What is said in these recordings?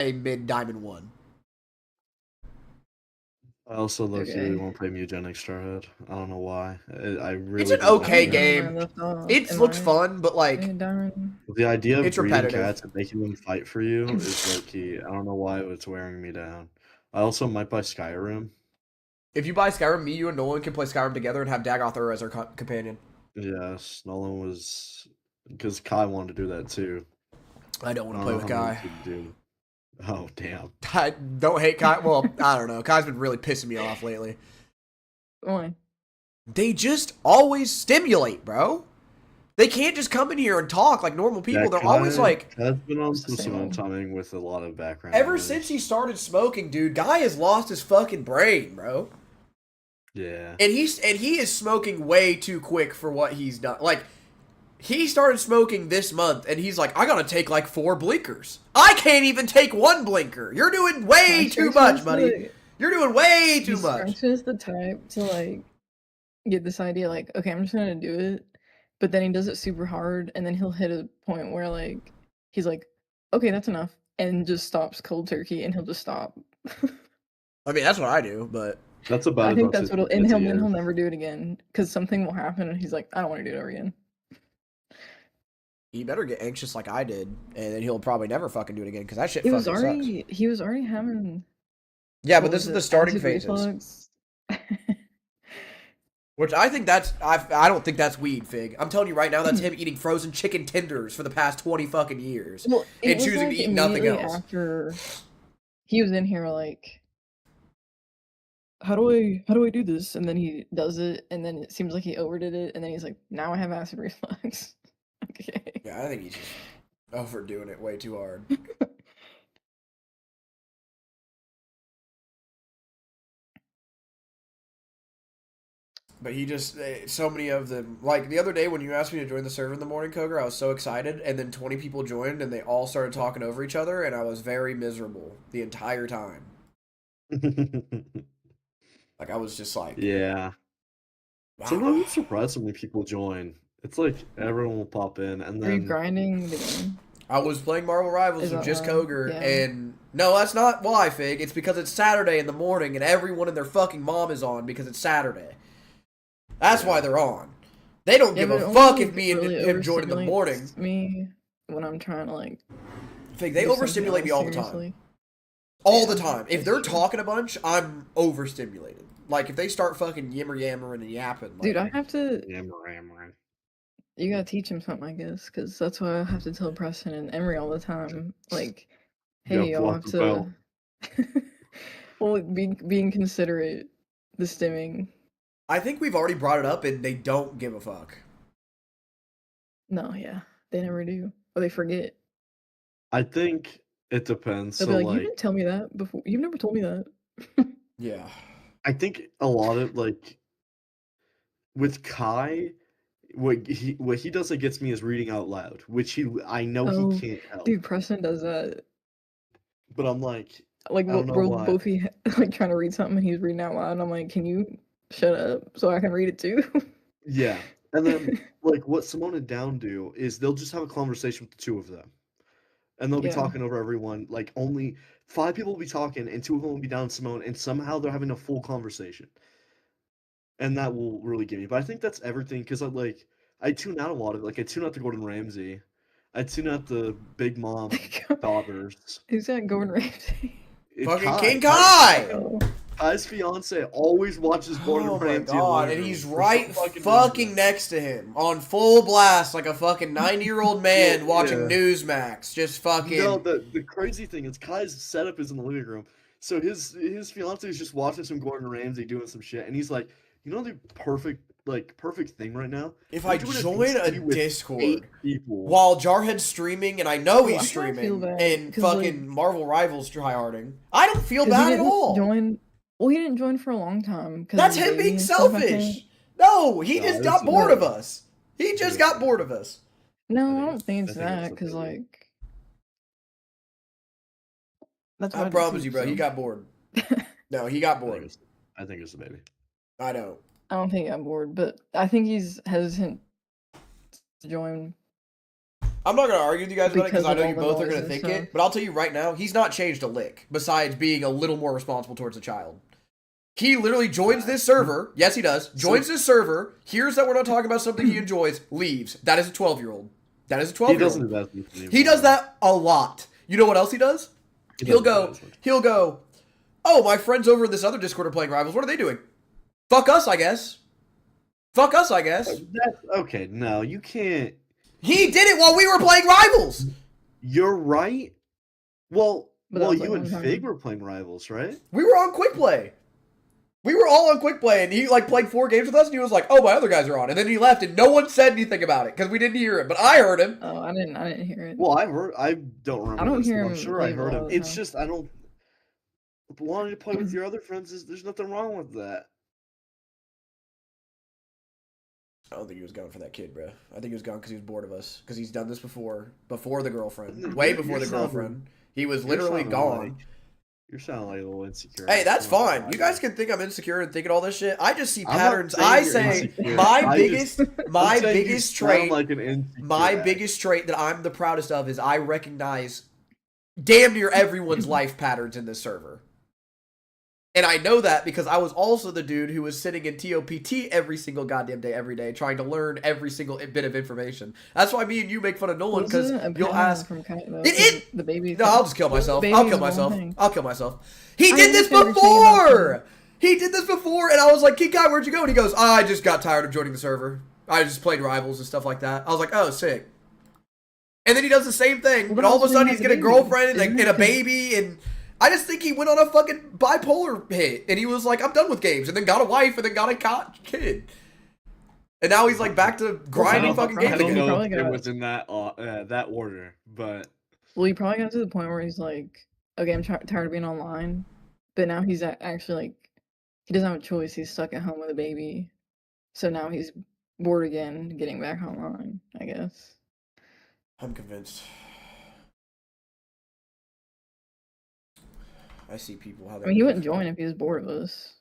a mid Diamond 1. I also really want to play Mugenic Starhead. I don't know why. I really It's an okay like game. It looks fun, but like the idea of it's breeding repetitive. cats and making them fight for you is low key. I don't know why it's wearing me down. I also might buy Skyrim. If you buy Skyrim, me, you, and Nolan can play Skyrim together and have Dagoth as our companion. Yes, Nolan was because Kai wanted to do that too. I don't want to play with Kai. Oh damn! I don't hate Kai. Well, I don't know. Kai's been really pissing me off lately. Why? They just always stimulate, bro. They can't just come in here and talk like normal people. They're always like. Has been on some timing with a lot of background. Ever since he started smoking, dude, Guy has lost his fucking brain, bro. Yeah. And he is smoking way too quick for what he's done. Like, he started smoking this month, and he's like, I gotta take like 4 blinkers. I can't even take 1 blinker. You're doing way too much, buddy. You're doing way too much. He's the type to like get this idea, like, okay, I'm just gonna do it, but then he does it super hard, and then he'll hit a point where like he's like, okay, that's enough, and just stops cold turkey, and he'll just stop. I mean, that's what I do, but that's about. I think that's what, and he'll never do it again because something will happen, and he's like, I don't want to do it ever again. He better get anxious like I did, and then he'll probably never fucking do it again because that shit he fucking sucks. He was already having. Yeah, but this is the starting phases. Which I think that's I don't think that's weed, Fig. I'm telling you right now, that's him eating frozen chicken tenders for the past 20 fucking years and choosing to eat nothing else. After he was in here, like, how do I do this? And then he does it, and then it seems like he overdid it, and then he's like, now I have acid reflux. Okay. Yeah, I think he's just overdoing it way too hard. But he just, so many of them, like the other day when you asked me to join the server in the morning, Koger, I was so excited, and then 20 people joined, and they all started talking over each other, and I was very miserable the entire time. Like, I was just like... Yeah. Wow. Sometimes I'm surprised when people join. It's like everyone will pop in, and then... Are you grinding the game? I was playing Marvel Rivals with just Koger, and... No, that's not why, Fig. It's because it's Saturday in the morning, and everyone and their fucking mom is on because it's Saturday. That's why they're on. They don't give a fuck if me and him join in the morning. Me when I'm trying to like. Fig, they overstimulate me all the time. All the time. If they're talking a bunch, I'm overstimulated. Like if they start fucking yammering and yapping. Dude, I have to. Yammering. You gotta teach him something, I guess, because that's why I have to tell Preston and Emery all the time. Like, hey, y'all have to. Well, being considerate, the stimming. I think we've already brought it up, and they don't give a fuck. No, yeah, they never do, or they forget. I think it depends. They'll be like, you didn't tell me that before. You've never told me that. Yeah, I think a lot of like with Kai, what he does that gets me is reading out loud, which I know he can't help. Dude, Preston does that. But I'm like we're both like trying to read something, and he's reading out loud, and I'm like, can you shut up so I can read it too? Yeah. And then like what Simone and Down do is they'll just have a conversation with the 2 of them. And they'll be talking over everyone. Like only 5 people will be talking and 2 of them will be Down and Simone, and somehow they're having a full conversation. And that will really get me. But I think that's everything because I tune out a lot of it. Like I tune out the Gordon Ramsay. I tune out the Big Mom daughters. Who's that Gordon Ramsay? Fucking King Kai! Kai's fiance always watches Gordon Ramsay. Oh my god, and he's right fucking next to him on full blast like a fucking 90-year-old man watching Newsmax. Just fucking... No, the crazy thing is Kai's setup is in the living room. So his fiance is just watching some Gordon Ramsay doing some shit, and he's like, you know the perfect thing right now? If I join a Discord while Jarhead's streaming, and I know he's streaming, and fucking Marvel Rivals tryharding, I don't feel bad at all. Well, he didn't join for a long time. That's him being selfish. No, he just got bored of us. He just got bored of us. No, I don't think it's that, because, like... That's I promise you, bro, he got bored. No, he got bored. I think it's the baby. I don't. I don't think he got bored, but I think he's hesitant to join I'm not gonna argue with you guys about it because I know you both are gonna think stuff. it. But I'll tell you right now, he's not changed a lick. Besides being a little more responsible towards the child. He literally joins this server. Yes, he does. Joins this server. Hears that we're not talking about something he enjoys. Leaves. That is a 12-year-old. That is a 12-year-old. He does that a lot. You know what else he does? He'll go. Oh, my friends over in this other Discord are playing Rivals. What are they doing? Fuck us, I guess. Fuck us, I guess. Okay, no, you can't. He did it while we were playing Rivals. You're right. Well, you and Fig were playing Rivals, right? We were on Quick Play. We were all on Quick Play, and he like played 4 games with us, and he was like, "Oh, my other guys are on," and then he left, and no one said anything about it because we didn't hear it, but I heard him. Oh, I didn't hear it. Well, I don't remember. I don't hear him. I'm sure I heard him. It's time. just I don't. Wanting to play with your other friends there's nothing wrong with that. I don't think he was going for that kid, bro. I think he was going because he was bored of us. Because he's done this before the girlfriend. Way before the girlfriend. He was literally gone. You're sounding like a little insecure. Hey, that's fine. You guys can think I'm insecure and thinking all this shit. I just see patterns. I say my biggest trait that I'm the proudest of is I recognize damn near everyone's life patterns in this server. And I know that because I was also the dude who was sitting in TOPT every single goddamn day, every day, trying to learn every single bit of information. That's why me and you make fun of Nolan, because you'll ask... The baby. No, I'll just kill myself. I'll kill myself. He did this before! He did this before, and I was like, Kikai, where'd you go? And he goes, I just got tired of joining the server. I just played Rivals and stuff like that. I was like, oh, sick. And then he does the same thing, but all of a sudden he's getting a girlfriend and a baby, and... I just think he went on a fucking bipolar hit, and he was like, I'm done with games, and then got a wife, and then got a kid. And now he's like back to grinding fucking games again. I don't know if it was in that order, but... Well, he probably got to the point where he's like, okay, I'm tired of being online, but now he's actually like, he doesn't have a choice, he's stuck at home with a baby, so now he's bored again, getting back online, I guess. I'm convinced. I see people how they. I mean, he wouldn't join if he was bored of us.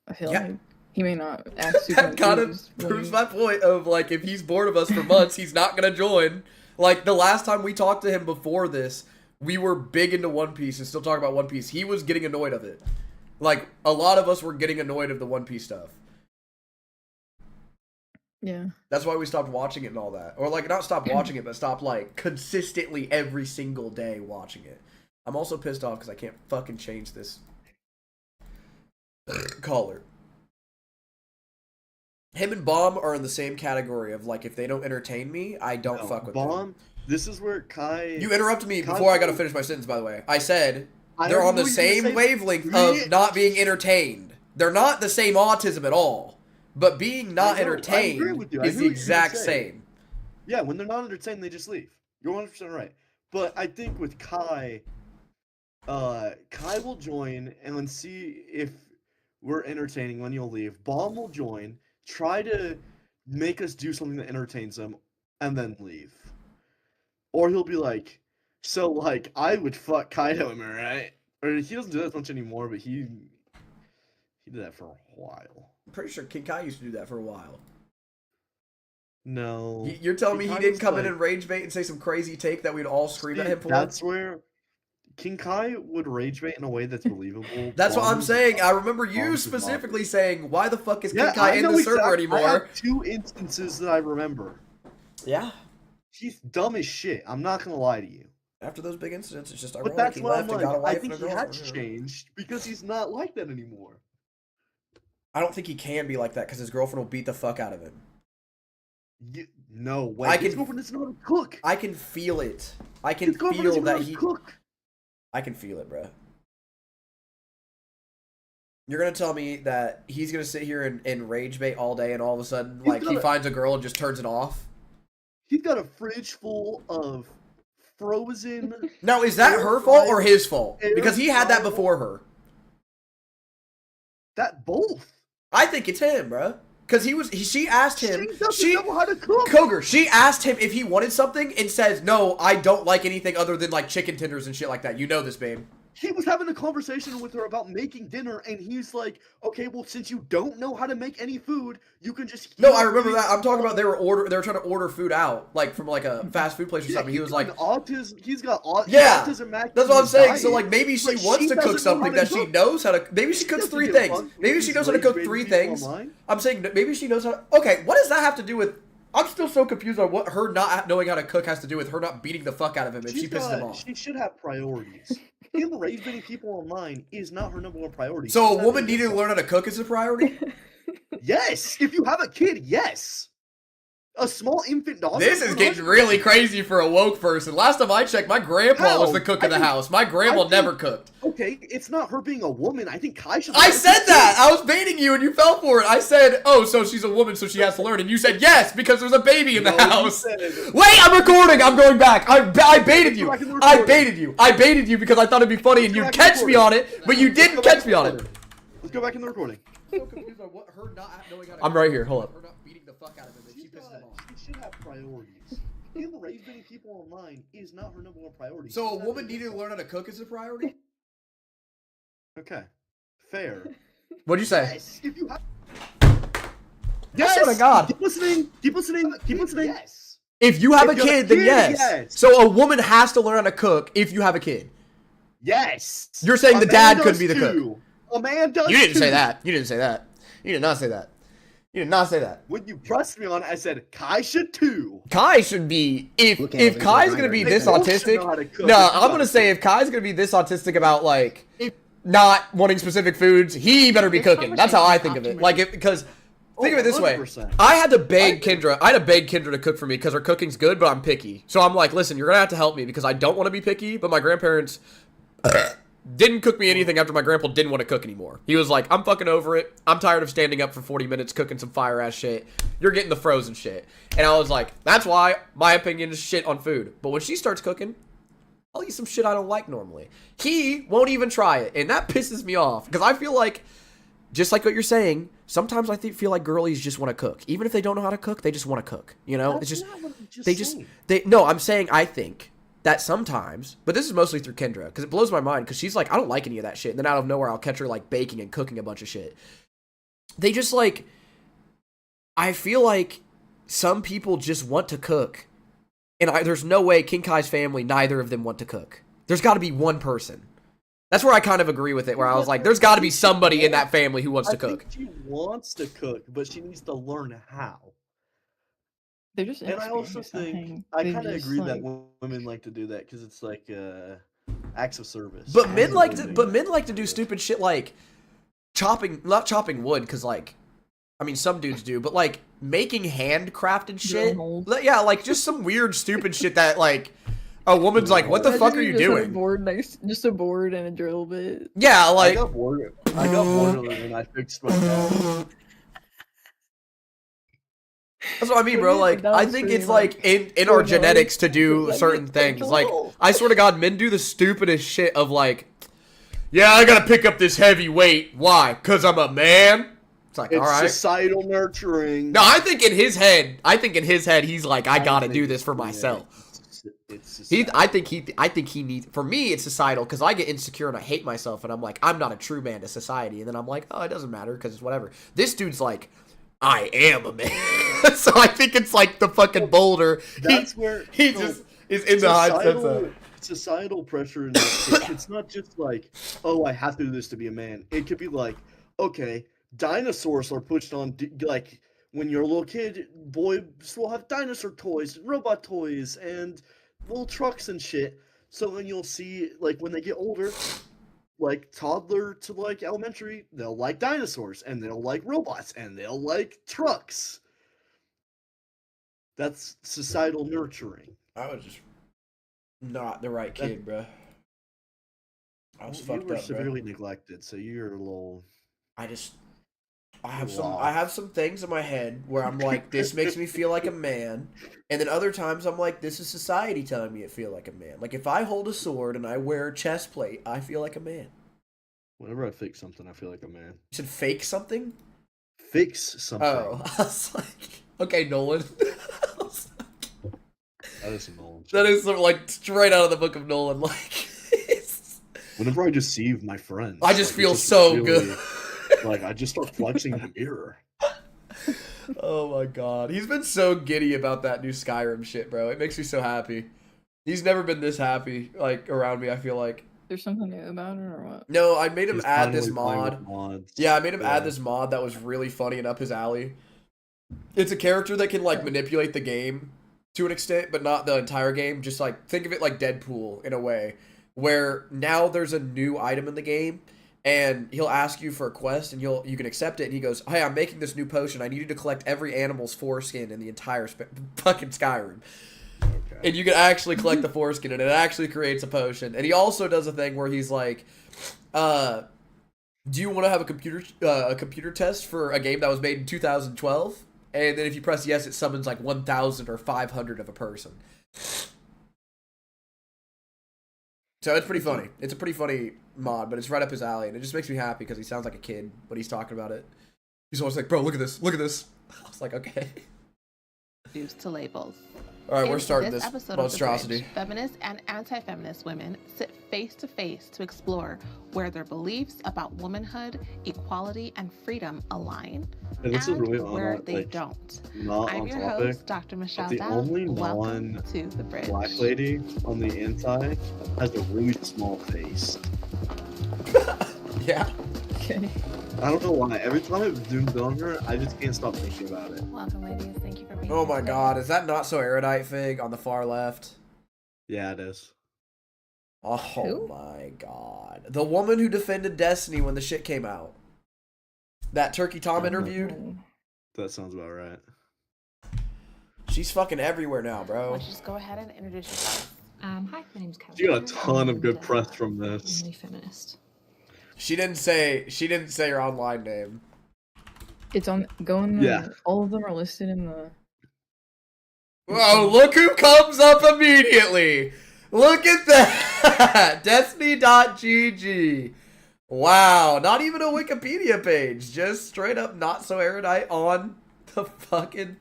I feel like he may not act super. That kind of proves my point of like if he's bored of us for months, he's not gonna join. Like the last time we talked to him before this, we were big into One Piece and still talking about One Piece. He was getting annoyed of it. Like a lot of us were getting annoyed of the One Piece stuff. Yeah. That's why we stopped watching it and all that, or like not stopped watching it, but stopped like consistently every single day watching it. I'm also pissed off because I can't fucking change this color. Him and Bomb are in the same category of like if they don't entertain me, I don't fuck with them. This is where Kai... You interrupted me before I got to finish my sentence, by the way. I said they're on the same wavelength of not being entertained. They're not the same autism at all. But being not entertained is the exact same. Yeah, when they're not entertained, they just leave. You're 100% right. But I think with Kai... Kai will join and then see if we're entertaining when you'll leave. Bomb will join, try to make us do something that entertains him, and then leave. Or he'll be like, so like, I would fuck Kaido, am I right? Or he doesn't do that much anymore, but he did that for a while. I'm pretty sure King Kai used to do that for a while. No. You're telling me he didn't come in and rage bait and say some crazy take that we'd all scream at him for? That's where... King Kai would rage bait in a way that's believable. That's what I'm saying. I remember you specifically saying, why the fuck is King Kai in the server anymore? I have 2 instances that I remember. Yeah. He's dumb as shit. I'm not going to lie to you. After those big incidents, it's just ironic. But that's why I'm like, I think he has changed because he's not like that anymore. I don't think he can be like that because his girlfriend will beat the fuck out of him. No way. His girlfriend doesn't know how to cook. I can feel it. I can feel that he... Cook. I can feel it, bro. You're gonna tell me that he's gonna sit here and rage bait all day, and all of a sudden, like, he finds a girl and just turns it off? He's got a fridge full of frozen... Now, is that her fault or his fault? Because he had that before her. That both. I think it's him, bro. Because she asked him... She doesn't know how to cook. Koger, she asked him if he wanted something and says, no, I don't like anything other than, like, chicken tenders and shit like that. You know this, babe. He was having a conversation with her about making dinner, and he's like, "Okay, well, since you don't know how to make any food, you can just." No, I remember that. I'm talking about they were trying to order food out, like from like a fast food place or something. He was like, autism. He's got autism. yeah, autism. That's what I'm saying. So like maybe she Like, wants she to cook doesn't know something how to that she cook. knows how to. Maybe she cooks doesn't 3 give a things. fuck. Maybe she knows how to cook 3 things. I'm saying that maybe she knows how. Okay, what does that have to do with? I'm still so confused on what her not knowing how to cook has to do with her not beating the fuck out of him if she pisses him off. She should have priorities. Him raising people online is not her number one priority. So a woman needing to learn how to cook is a priority? Yes! If you have a kid, yes! A small infant daughter? This is getting really crazy for a woke person. Last time I checked, my grandpa was the cook of the house. My grandma never cooked. Okay, it's not her being a woman. I think Kai should... I said that! I was baiting you and you fell for it. I said, oh, so she's a woman, so she has to learn. And you said yes, because there's a baby in the house. Wait, I'm recording! I'm going back. I baited you. I baited you. I baited you because I thought it'd be funny and you'd catch me on it, but you didn't catch me on it. Let's go back in the recording. I'm so confused on what her not knowing how to I'm right here. Hold up. Her not beating the fuck out of him and she pisses him off. She should have priorities. Him raising people online is not her number one priority. So a woman needing to learn how to cook is a priority? Okay. Fair. What'd you say? Yes! If you have... Yes! I swear to God. Keep listening! Keep listening! Keep listening! Yes! If you have a kid, then yes. So a woman has to learn how to cook if you have a kid. Yes! You're saying the dad couldn't be the cook. A man does. You didn't say that. You didn't say that. You did not say that. You did not say that. When you pressed me on it, I said Kai should too. Kai should be if Kai's gonna be this autistic. No, I'm gonna say if Kai's gonna be this autistic about like not wanting specific foods, he better be cooking. That's how I think of it. Like because think of it this way. I had to beg Kendra. I had to beg Kendra to cook for me because her cooking's good, but I'm picky. So I'm like, listen, you're gonna have to help me because I don't want to be picky, but my grandparents didn't cook me anything after my grandpa didn't want to cook anymore. He was like, I'm fucking over it. I'm tired of standing up for 40 minutes cooking some fire-ass shit. You're getting the frozen shit. And I was like, that's why my opinion is shit on food. But when she starts cooking, I'll eat some shit I don't like normally. He won't even try it. And that pisses me off. Because I feel like, just like what you're saying, sometimes I feel like girlies just want to cook. Even if they don't know how to cook, they just want to cook. You know? That's it's not what I'm just, no, I'm saying I think that sometimes, but this is mostly through Kendra, because it blows my mind, because she's like, I don't like any of that shit, and then out of nowhere, I'll catch her, like, baking and cooking a bunch of shit. They just, like, I feel like some people just want to cook, and there's no way King Kai's family, neither of them want to cook. There's got to be one person. That's where I kind of agree with it, where I was like, there's got to be somebody in that family who wants to cook. I think she wants to cook, but she needs to learn how. They're just and I also think I kind of agree that women like to do that because it's like acts of service. But men like to do stupid shit like not chopping wood because like I mean some dudes do, but like making handcrafted shit. Yeah, like just some weird stupid shit that like a woman's like, what the fuck are you doing? Just a board and a drill bit. Yeah, like I got bored and I fixed myself. That's what I mean, bro. Like, I think it's like in our genetics to do certain things. Like, I swear to God, men do the stupidest shit of like, yeah, I gotta pick up this heavy weight. Why? Cause I'm a man. It's like, all right. Societal nurturing. No, I think in his head, he's like, I gotta do this for myself. I think he needs. For me, it's societal because I get insecure and I hate myself, and I'm like, I'm not a true man to society, and then I'm like, oh, it doesn't matter because it's whatever. This dude's like, I am a man. So I think it's like the fucking boulder. That's where he just is in the hot sense of societal pressure. It's not just like, oh, I have to do this to be a man. It could be like, okay, dinosaurs are pushed on, like when you're a little kid, boys will have dinosaur toys, robot toys, and little trucks and shit. So then you'll see, like when they get older, like toddler to like elementary, they'll like dinosaurs and they'll like robots and they'll like trucks. That's societal nurturing. I was just not the right kid, bro. I was fucked up, bro. You were severely neglected, so you're a little. I have some things in my head where I'm like, this makes me feel like a man, and then other times I'm like, this is society telling me to feel like a man. Like if I hold a sword and I wear a chest plate, I feel like a man. Whenever I fix something, I feel like a man. You said fake something? Fix something. Oh, I was like, okay, Nolan. That is some Nolan. That is sort of like straight out of the book of Nolan. Like, Whenever I deceive my friends, I just feel so really, good. Like, I just start flexing in the mirror. Oh my god. He's been so giddy about that new Skyrim shit, bro. It makes me so happy. He's never been this happy, like, around me, I feel like. There's something new about it or what? No, I made him He's add this finally playing with mod. mods. Yeah, I made him add Yeah. this mod that was really funny and up his alley. It's a character that can, like, manipulate the game to an extent, but not the entire game. Just, like, think of it like Deadpool in a way, where now there's a new item in the game, and he'll ask you for a quest, and you can accept it, and he goes, hey, I'm making this new potion. I need you to collect every animal's foreskin in the entire fucking Skyrim. Okay. And you can actually collect the foreskin, and it actually creates a potion. And he also does a thing where he's like, do you want to have a computer test for a game that was made in 2012? And then if you press yes, it summons like 1,000 or 500 of a person. So it's pretty funny. It's a pretty funny mod, but it's right up his alley, and it just makes me happy because he sounds like a kid when he's talking about it. He's always like, bro, look at this, look at this. I was like, okay. Used to labels. All right, we're In starting this this episode of The monstrosity. Bridge, feminist and anti-feminist women sit face to face to explore where their beliefs about womanhood, equality, and freedom align, And this is really where on, they like, don't. not I'm on your topic. host, Dr. Michelle The Dowd. only Welcome to The Bridge. Black lady on the inside has a really small face. Yeah. Okay. I don't know why. Every time I've zoomed in on her, I just can't stop thinking about it. Welcome, ladies. Thank you for being Oh here my today. god, is that not so erudite fig on the far left? Yeah, it is. Oh Who? my god. The woman who defended Destiny when the shit came out. That Turkey Tom interviewed? That sounds about right. She's fucking everywhere now, Why bro. don't you just go ahead and introduce yourself? Hi, my name's Karen. She got a ton of good and, press from this. I'm really feminist. She didn't say her online name. It's on. Go in the. Yeah. All of them are listed in the. Oh, look who comes up immediately! Look at that! Destiny.gg. Wow, not even a Wikipedia page. Just straight up not so erudite on the fucking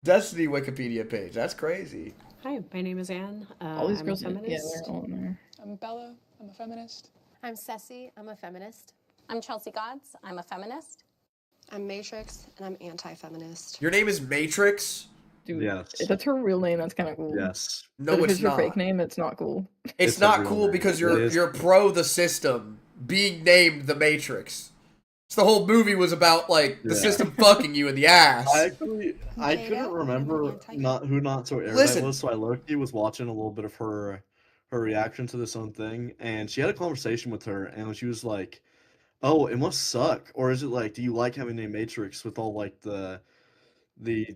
Destiny Wikipedia page. That's crazy. Hi, my name is Anne. All these I'm girls. a Yeah, feminist. they're all in there. I'm Bella. I'm a feminist. I'm Ceci. I'm a feminist. I'm Chelsea Gods. I'm a feminist. I'm Matrix, and I'm anti-feminist. Your name is Matrix? Dude, Yes. if that's her real name, that's kind of cool. Yes. No, But if it's it's your not. fake name, it's not cool. It's It's a not real cool name. because It is. you're pro the system being named the Matrix. So the whole movie was about like the Yeah. system fucking you in the ass. I Potato, couldn't I'm remember anti- not so erudite Listen. was, so I low-key was watching a little bit of her reaction to this own thing, and she had a conversation with her, and she was like, "Oh, it must suck, or is it like, do you like having a Matrix with all like the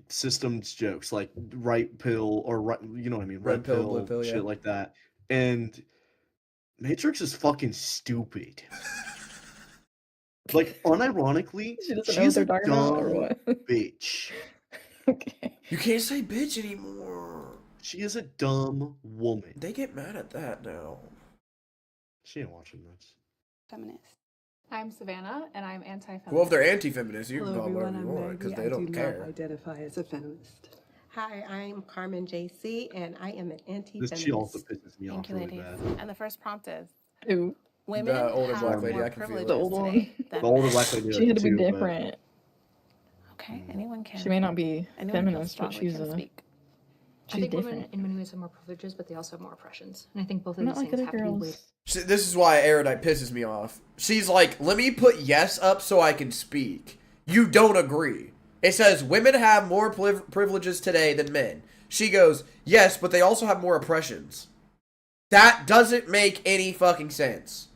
systems jokes, like right pill or right, you know what I mean, Red pill, blue pill, shit yeah. like that." And Matrix is fucking stupid. Like, unironically, She doesn't know what she's they're a talking about or dumb what. bitch. Okay. You can't say bitch anymore. She is a dumb woman. They get mad at that now. She ain't watching this. Feminist. I'm Savannah, and I'm anti-feminist. Well, if they're anti-feminist, you can Hello call them everyone, whatever I'm you want because Maggie. they I don't do care. not identify as a feminist. Hi, I'm Carmen JC, and I am an anti-feminist. She also pisses me Thank off you, really ladies. bad. And the first prompt is, Ew. women The older have black lady, more I can feel it. privileges The old one. today than The older men. black lady She had to be too, but different. Okay, anyone can. She may not be anyone feels feminist, but strongly she's can a. speak. I She's think women different. in many ways have more privileges, but they also have more oppressions. And I think both of Not these like things other have to be weighed. girls. This is why erudite pisses me off. She's like, let me put yes up so I can speak. You don't agree. It says women have more privileges today than men. She goes, yes, but they also have more oppressions. That doesn't make any fucking sense.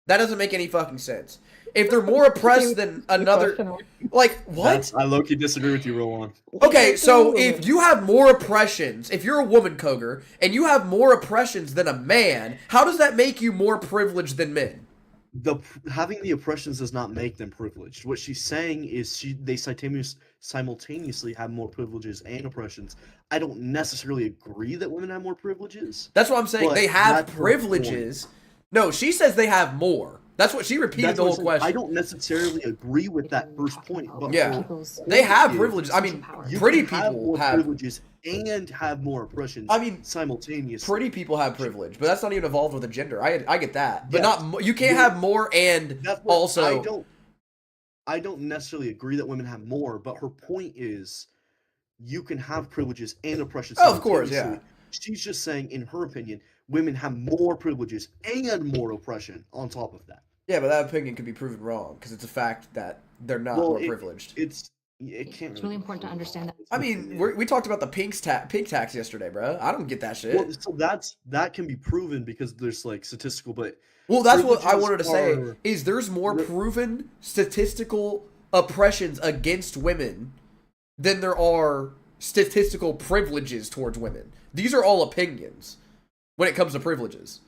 That doesn't make any fucking sense. If they're more oppressed than another, like, what? I low-key disagree with you, Rowan. Okay, so if you have more oppressions, if you're a woman, Koger, and you have more oppressions than a man, how does that make you more privileged than men? Having the oppressions does not make them privileged. What she's saying is they simultaneously have more privileges and oppressions. I don't necessarily agree that women have more privileges. That's what I'm saying. But They have that's her privileges. No, she says they have more. That's what she repeated That's the what whole I'm saying. question. I don't necessarily agree with that first point, but Yeah. her They have point is, privileges. I mean, you pretty can have people more have privileges and have more oppressions. I mean, simultaneously. Pretty people have privilege, but that's not even involved with a gender. I get that, but Yes. not you can't have more and That's what also. I don't necessarily agree that women have more, but her point is, you can have privileges and oppression Oh, of course, simultaneously. yeah. She's just saying, in her opinion, women have more privileges and more oppression on top of that. Yeah, but that opinion could be proven wrong because it's a fact that they're not more privileged. It can't. It's really important to understand that. I mean, we talked about the pink tax yesterday, bro. I don't get that shit. Well, so that can be proven because there's like statistical, but well, that's what I wanted to say. Is there's more proven statistical oppressions against women than there are statistical privileges towards women. These are all opinions when it comes to privileges.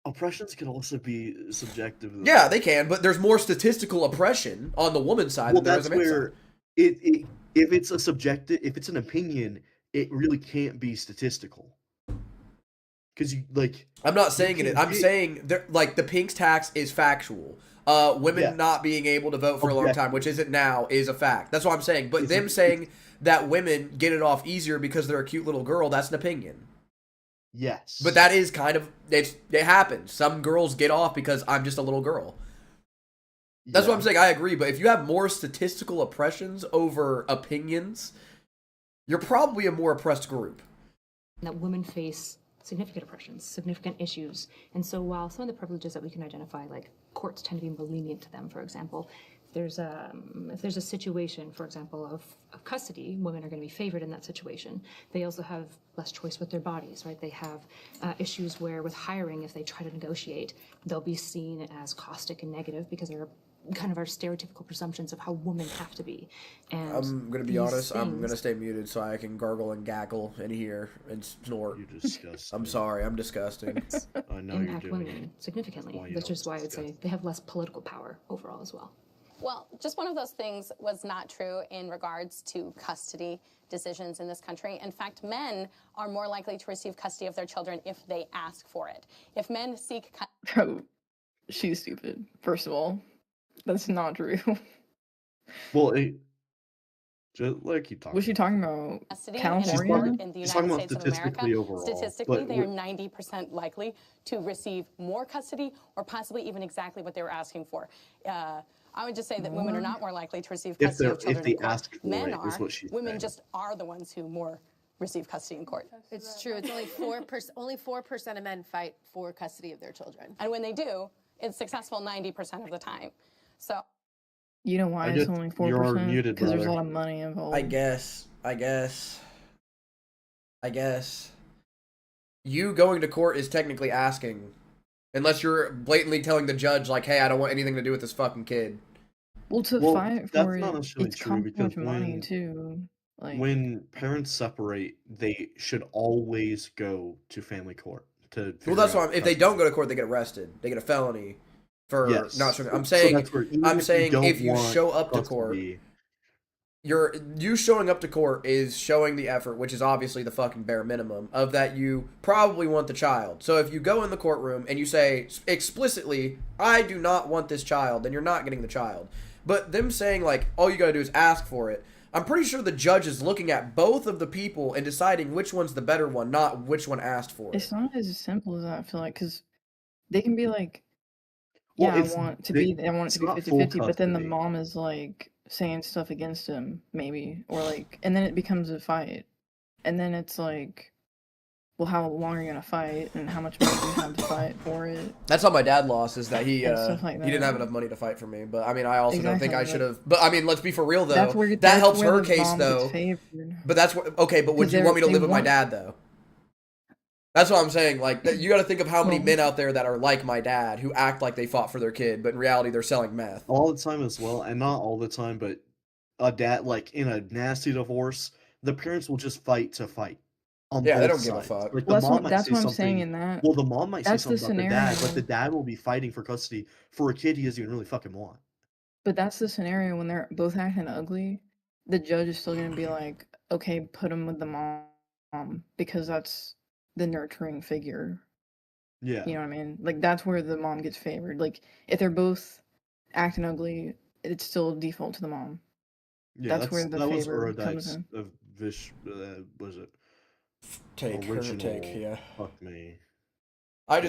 Oppressions can also be subjective. Yeah, they can, but there's more statistical oppression on the woman's side than there is on the men's side. If it's a subjective, if it's an opinion, it really can't be statistical. Because you like, I'm not saying it. I'm saying like the Pink's tax is factual. Women not being able to vote for a long time, which isn't now, is a fact. That's what I'm saying. But them saying that women get it off easier because they're a cute little girl, that's an opinion. Yes. But that is kind of it happens. Some girls get off because I'm just a little girl. That's what I'm saying. I agree. But if you have more statistical oppressions over opinions, you're probably a more oppressed group. That women face significant oppressions, significant issues. And so while some of the privileges that we can identify, like courts tend to be more lenient to them, for example, if there's a situation, for example, of custody, women are going to be favored in that situation. They also have less choice with their bodies, right? They have issues where with hiring, if they try to negotiate, they'll be seen as caustic and negative because they're kind of our stereotypical presumptions of how women have to be. And I'm going to be honest, I'm going to stay muted so I can gargle and gaggle in here and snort. You're disgusting. I'm sorry, I'm disgusting. I know impact you're doing women significantly, which is why I would say they have less political power overall as well. Well, just one of those things was not true in regards to custody decisions in this country. In fact, men are more likely to receive custody of their children if they ask for it. If men seek Bro, she's stupid, first of all. That's not true. Well, just like keep talking. What's she talking about? custody California? in the United States of America, overall, statistically, they are 90% likely to receive more custody or possibly even exactly what they were asking for. I would just say that women are not more likely to receive custody of children in court. Men are. Women just are the ones who more receive custody in court. It's true. It's only 4%. Only 4% of men fight for custody of their children. And when they do, it's successful 90% of the time. So. You know why it's only 4%? Because there's a lot of money involved. I guess. You going to court is technically asking. Unless you're blatantly telling the judge, like, hey, I don't want anything to do with this fucking kid. Well, fight for it, it's true because money, too. Like, when parents separate, they should always go to family court. Well, that's why if they don't go to court, they get arrested. They get a felony for not showing. I'm saying if you show up to court, you showing up to court is showing the effort, which is obviously the fucking bare minimum of that you probably want the child. So if you go in the courtroom and you say explicitly, I do not want this child, then you're not getting the child. But them saying like, all you gotta do is ask for it, I'm pretty sure the judge is looking at both of the people and deciding which one's the better one, not which one asked for it. It's not as simple as that, I feel like, because they can be like, I want it to be 50-50, but then the mom is like saying stuff against him, maybe, or like, and then it becomes a fight, and then it's like, well, how long are you gonna fight, and how much money do you have to fight for it? That's how my dad lost, is that he like he didn't have enough money to fight for me. But I mean, I also don't think I should have. But I mean, let's be for real though. That helps her case though. But that's what. Okay, but would you want me to live with my dad though? That's what I'm saying. Like, you got to think of how many men out there that are like my dad who act like they fought for their kid, but in reality they're selling meth. All the time as well, and not all the time, but a dad, like in a nasty divorce, the parents will just fight to fight. They don't give a fuck. Like, that's what I'm saying in that. Well, the mom might say something about the dad, but the dad will be fighting for custody for a kid he doesn't even really fucking want. But that's the scenario when they're both acting ugly. The judge is still going to be like, okay, put him with the mom because that's the nurturing figure. Yeah. You know what I mean? Like, that's where the mom gets favored. Like, if they're both acting ugly, it's still default to the mom. Yeah, That's where the that was favor comes Erudite's in. was it Take her original? take, yeah. Fuck me. I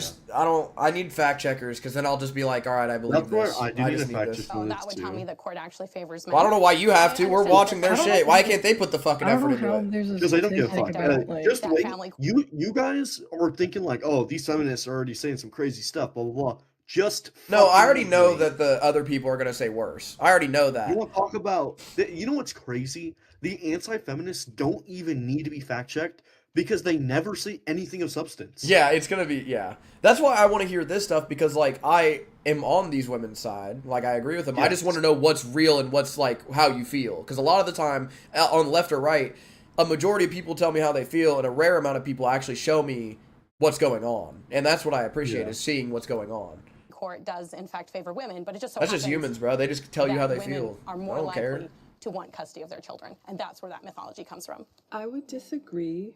need fact checkers because then I'll just be like, all right, I believe That's this. where I do need just a need fact this. checker. Oh, that would tell me that court actually favors men. Well, I don't know why you have to. We're watching their I don't know shit. if Why it's- can't they put the fucking I don't effort know into how it? there's a Because they don't give a statistic fuck. about, like, Just that wait. family. You guys are thinking like, oh, these feminists are already saying some crazy stuff, blah blah blah. Just No, I already fucking know wait. that the other people are gonna say worse. I already know that. You want to talk about? You know what's crazy? The anti-feminists don't even need to be fact checked because they never say anything of substance. Yeah, it's gonna be, yeah. That's why I want to hear this stuff, because, like, I am on these women's side. Like, I agree with them. I just want to know what's real and what's, like, how you feel. Because a lot of the time, on left or right, a majority of people tell me how they feel, and a rare amount of people actually show me what's going on. And that's what I appreciate, is seeing what's going on. Court does, in fact, favor women, but it just so That's just happens humans, bro. They just tell you how they women feel. are I more don't likely care. to want custody of their children, and that's where that mythology comes from. I would disagree.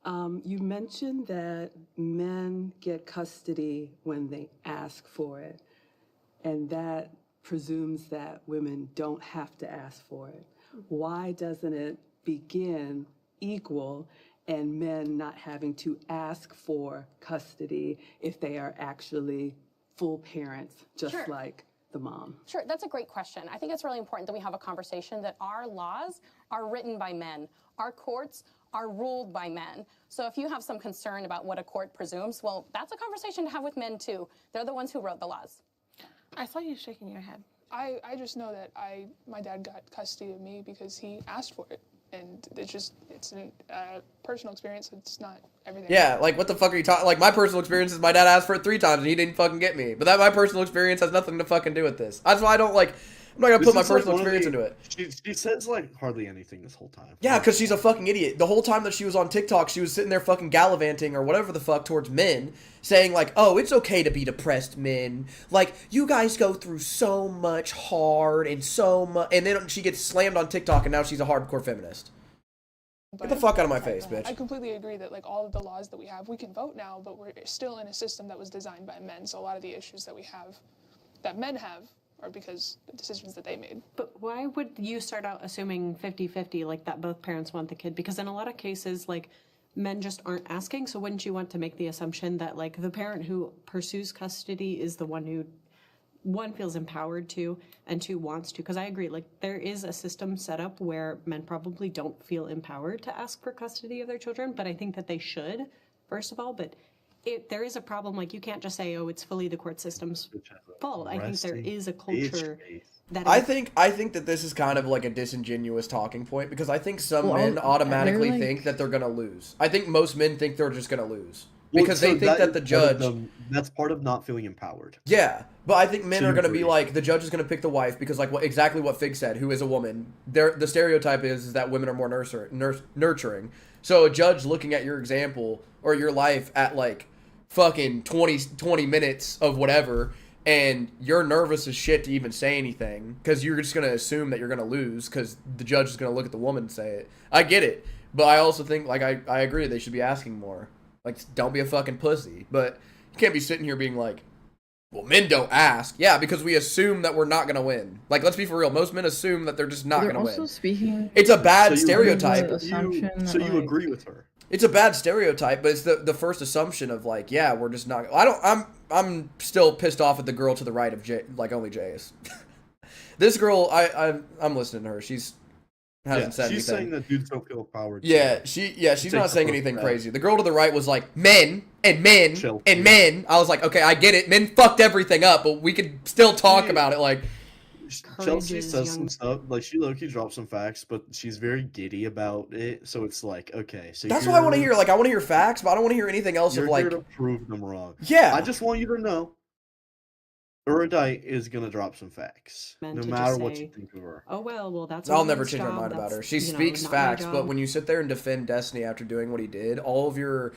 You mentioned that men get custody when they ask for it, and that presumes that women don't have to ask for it. Why doesn't it begin equal and men not having to ask for custody if they are actually full parents, just Sure. like the mom? Sure, that's a great question. I think it's really important that we have a conversation that our laws are written by men. Our courts are ruled by men. So if you have some concern about what a court presumes, well, that's a conversation to have with men too. They're the ones who wrote the laws. I saw you shaking your head. I just know that my dad got custody of me because he asked for it. And it's a personal experience. It's not everything. Yeah, like, what the fuck are you talking? Like, my personal experience is my dad asked for it 3 times and he didn't fucking get me. But my personal experience has nothing to fucking do with this. That's why I don't, like, I'm not gonna put my personal experience into it. She says like hardly anything this whole time. Yeah, because she's a fucking idiot. The whole time that she was on TikTok, she was sitting there fucking gallivanting or whatever the fuck towards men, saying like, oh, it's okay to be depressed, men. Like, you guys go through so much hard and so much. And then she gets slammed on TikTok and now she's a hardcore feminist. Get the fuck out of my face, bitch. I completely agree that like all of the laws that we have, we can vote now, but we're still in a system that was designed by men. So a lot of the issues that we have, that men have, are because the decisions that they made. But why would you start out assuming 50-50, like that both parents want the kid? Because in a lot of cases, like, men just aren't asking, so wouldn't you want to make the assumption that, like, the parent who pursues custody is the one who, one, feels empowered to, and 2, wants to? Because I agree, like, there is a system set up where men probably don't feel empowered to ask for custody of their children, but I think that they should, first of all. But there is a problem, like, you can't just say, oh, it's fully the court system's fault. I think there is a culture that I think that this is kind of like a disingenuous talking point, because I think some men they're automatically like- think that they're gonna lose. I think most men think they're just gonna lose because they think that the judge. That's part of not feeling empowered. Yeah, but I think men So are you gonna be agree. like, the judge is gonna pick the wife because, like, exactly what Fig said, who is a woman. The stereotype is that women are more nurturing. So a judge looking at your example or your life at like fucking 20 minutes of whatever, and you're nervous as shit to even say anything because you're just going to assume that you're going to lose because the judge is going to look at the woman and say it. I get it, but I also think, like, I agree they should be asking more. Like, don't be a fucking pussy, but you can't be sitting here being like, well, men don't ask. Yeah, because we assume that we're not going to win. Like, let's be for real. Most men assume that they're just not They're going to also win. speaking. It's a bad So you stereotype. agree- So you like- agree with her? It's a bad stereotype, but it's the first assumption of like, yeah, we're just not. I'm still pissed off at the girl to the right of Jay, like only Jay's. This girl, I'm listening to her. She's hasn't said she's anything. saying that dudes don't feel empowered. Yeah, she's Take not the saying first anything step. crazy. The girl to the right was like, men and men Chill, and dude. men. I was like, okay, I get it. Men fucked everything up, but we could still talk Dude. about it. Like, Chelsea Encourages says young- some stuff, like she low-key drops some facts, but she's very giddy about it, so it's like, okay, so that's what I want to hear. Like, I want to hear facts, but I don't want to hear anything else You're of like, here to prove them wrong. yeah. I just want you to know, Erudite is gonna drop some facts, meant no to matter just what say, you think of her. oh, well, that's a I'll never woman's change my job, mind about her. that's, She you know, speaks not my facts, but job. when you sit there and defend Destiny after doing what he did, all of your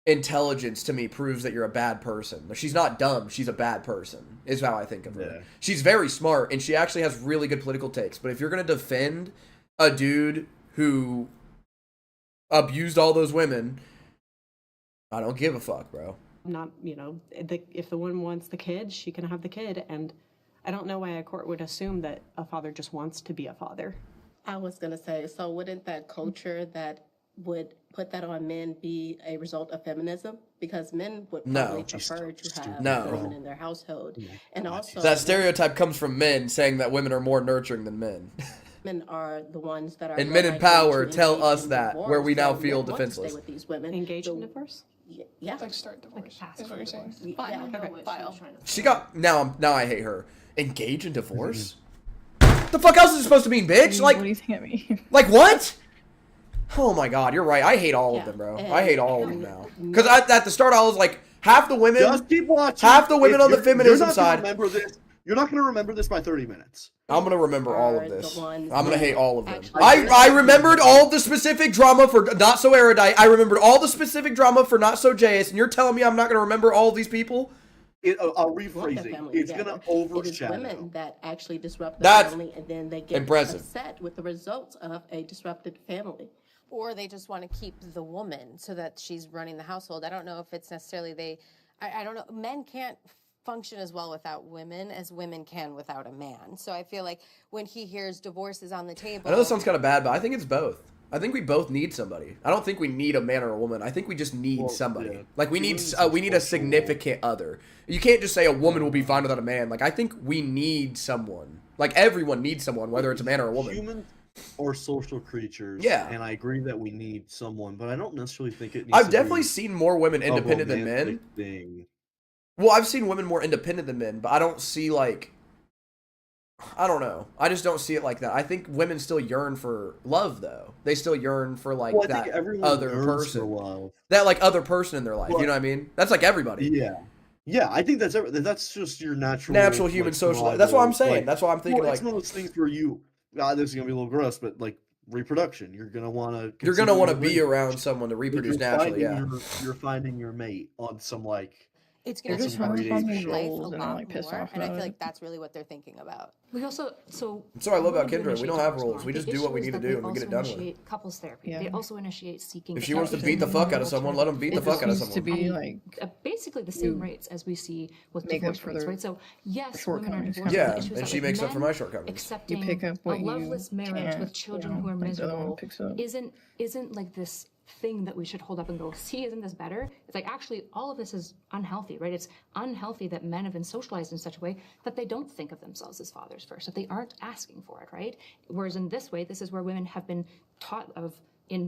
intelligence to me proves that you're a bad person. She's not dumb. She's a bad person, is how I think of her. Yeah. She's very smart, and she actually has really good political takes. But if you're going to defend a dude who abused all those women, I don't give a fuck, bro. Not, you know, if the woman wants the kid, she can have the kid. And I don't know why a court would assume that a father just wants to be a father. I was going to say, so wouldn't that culture that would put that on men be a result of feminism? Because men would probably prefer to have a woman in their household. And also, that stereotype comes from men saying that women are more nurturing than men. Men are the ones that are, and men in power tell us that, where we now feel defenseless. With these women. Engaged in divorce? Yeah. Like start divorce. Like is what you're saying. She got now I hate her. Engage in divorce? The fuck else is it supposed to mean, bitch? Like, what do you think I mean? Like what? Oh my god, you're right. I hate all of them, bro. I hate all of them now. Because at the start I was like, half the women, just keep watching. Half the women on the feminism side. You're not going to remember this by 30 minutes. I'm going to remember all of this. I'm going to hate all of them. I remembered all the specific drama for Not So Erudite. I remembered all the specific drama for Not So Jace. And you're telling me I'm not going to remember all of these people? I'll rephrase it. It's going to overshadow. It is women that actually disrupt the family, and then they get upset with the results of a disrupted family. Or they just want to keep the woman so that she's running the household. I don't know if it's necessarily I don't know. Men can't function as well without women as women can without a man. So I feel like when he hears divorce is on the table. I know this sounds kind of bad, but I think it's both. I think we both need somebody. I don't think we need a man or a woman. I think we just need somebody. Yeah. Like we need a significant other. You can't just say a woman will be fine without a man. Like I think we need someone. Like everyone needs someone, whether it's a man or a woman. Humans are social creatures. Yeah. And I agree that we need someone, but I don't necessarily think it needs I've definitely seen more women independent than men. Well, I've seen women more independent than men, but I don't see like, I don't know. I just don't see it like that. I think women still yearn for love, though. They still yearn for like that other person, that like other person in their life. You know what I mean? That's like everybody. Yeah, yeah. I think that's just your natural human social. That's what I'm saying. Like, that's why I'm thinking. Like, it's one of those things where you. This is gonna be a little gross, but like reproduction, you're gonna want to. You're gonna want to be around someone to reproduce naturally. Yeah. You're finding your mate on some like. It's going to just life a lot more, and I feel like that's really what they're thinking about. We also That's what I love about Kendra. We don't have rules. We just do what we need to do and we get it done with. Couples therapy. They also initiate seeking. If she wants to beat the fuck out of someone, let them beat the fuck out of someone. To be like basically the same rates as we see with divorce rates, right? So yes, women are divorced. Yeah, and she makes up for my shortcomings. Accepting a loveless marriage with children who are miserable isn't like this thing that we should hold up and go, see, isn't this better? It's like, actually, all of this is unhealthy, right? It's unhealthy that men have been socialized in such a way that they don't think of themselves as fathers first, that they aren't asking for it, right? Whereas in this way, this is where women have been taught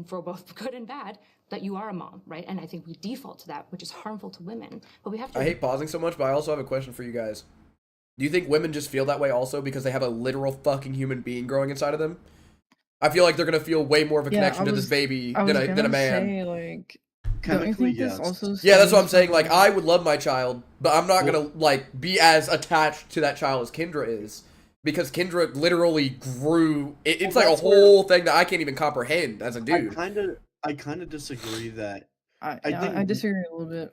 for both good and bad, that you are a mom, right? And I think we default to that, which is harmful to women. But we have to. I hate pausing so much, but I also have a question for you guys. Do you think women just feel that way also because they have a literal fucking human being growing inside of them? I feel like they're gonna feel way more of a connection to this baby than a man. Say, like, don't you think this also that's what I'm saying. Like, I would love my child, but I'm not gonna like be as attached to that child as Kendra is, because Kendra literally grew. It's like a whole thing that I can't even comprehend as a dude. I kind of disagree that. I disagree a little bit.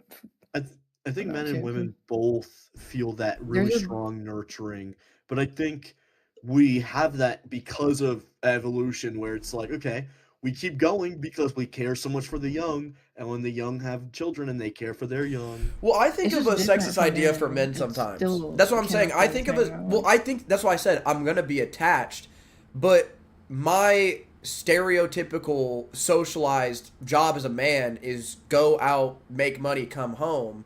I think men and women both feel that really strong nurturing, but I think we have that because of evolution, where it's like, okay, we keep going because we care so much for the young, and when the young have children and they care for their young. Well, I think of a sexist idea for men sometimes. That's what I'm saying. I think of I think that's why I said I'm gonna be attached, but my stereotypical socialized job as a man is go out, make money, come home.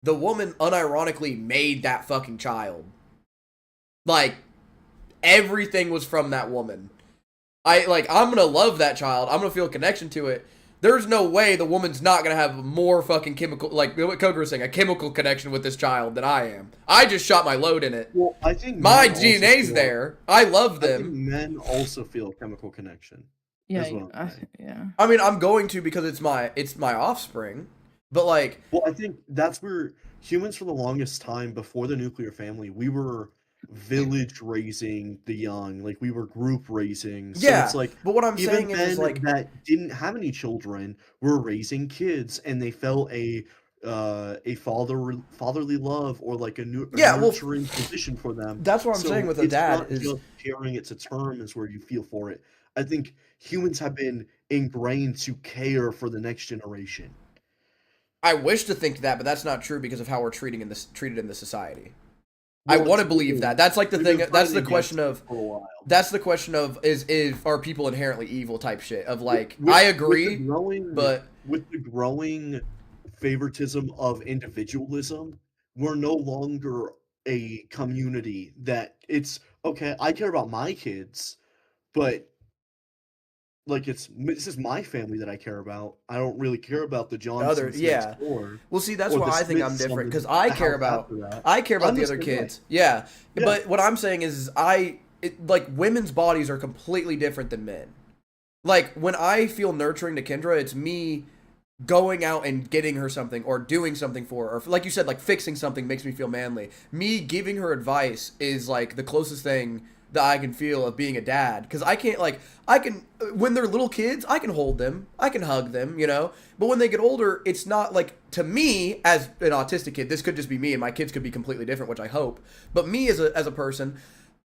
The woman unironically made that fucking child. Like, everything was from that woman. I'm gonna love that child. I'm gonna feel a connection to it. There's no way the woman's not gonna have more fucking chemical, like what Koga was saying, a chemical connection with this child than I am. I just shot my load in it. Well, I think my DNA's there. I love them. I think men also feel chemical connection. Yeah, yeah. I mean, I'm going to because it's my offspring. But like, well, I think that's where humans for the longest time before the nuclear family, we were village raising the young, like we were group raising. So it's like, but what I'm saying is like that didn't have any children were raising kids, and they felt a fatherly love or like a nurturing position for them. That's what I'm saying with a dad is just carrying it to term is where you feel for it. I think humans have been ingrained to care for the next generation. I wish to think that, but that's not true because of how we're treated in the society. Well, I want to believe that. That's like the thing. That's the question of. That's the question of is are people inherently evil type shit of like I agree, but with the growing favoritism of individualism, we're no longer a community that it's okay. I care about my kids, but like this is my family that I care about. I don't really care about the Johnsons next door. Well, see, that's why I think I'm different because I care about the other kids. Yeah, but what I'm saying is like women's bodies are completely different than men. Like when I feel nurturing to Kendra, it's me going out and getting her something or doing something for her, or like you said, like fixing something makes me feel manly. Me giving her advice is like the closest thing that I can feel of being a dad, because I can when they're little kids I can hold them, I can hug them, you know, but when they get older it's not like, to me as an autistic kid, this could just be me and my kids could be completely different, which I hope, but me as a person,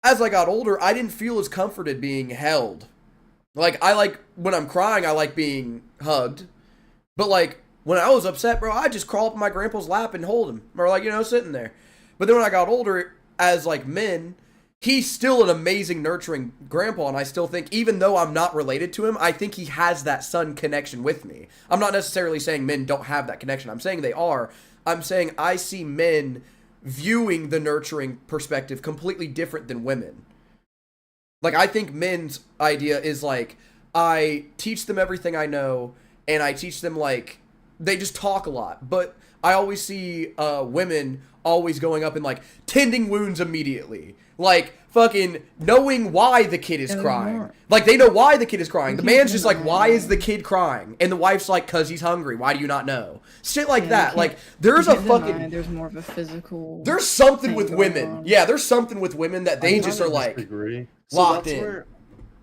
as I got older I didn't feel as comforted being held. Like I like when I'm crying I like being hugged, but like when I was upset, bro, I just crawl up in my grandpa's lap and hold him, or like, you know, sitting there. But then when I got older, as like men, he's still an amazing nurturing grandpa, and I still think, even though I'm not related to him, I think he has that son connection with me. I'm not necessarily saying men don't have that connection. I'm saying they are. I'm saying I see men viewing the nurturing perspective completely different than women. Like, I think men's idea is like, I teach them everything I know, and I teach them like, they just talk a lot. But I always see women always going up and like tending wounds immediately. Like fucking knowing why the kid is crying. Like they know why the kid is crying. The man's just like, why is the kid crying? And the wife's like, cause he's hungry. Why do you not know? Shit like that. Like there's a fucking. There's more of a physical. There's something with women. Yeah, there's something with women that they just are like locked in.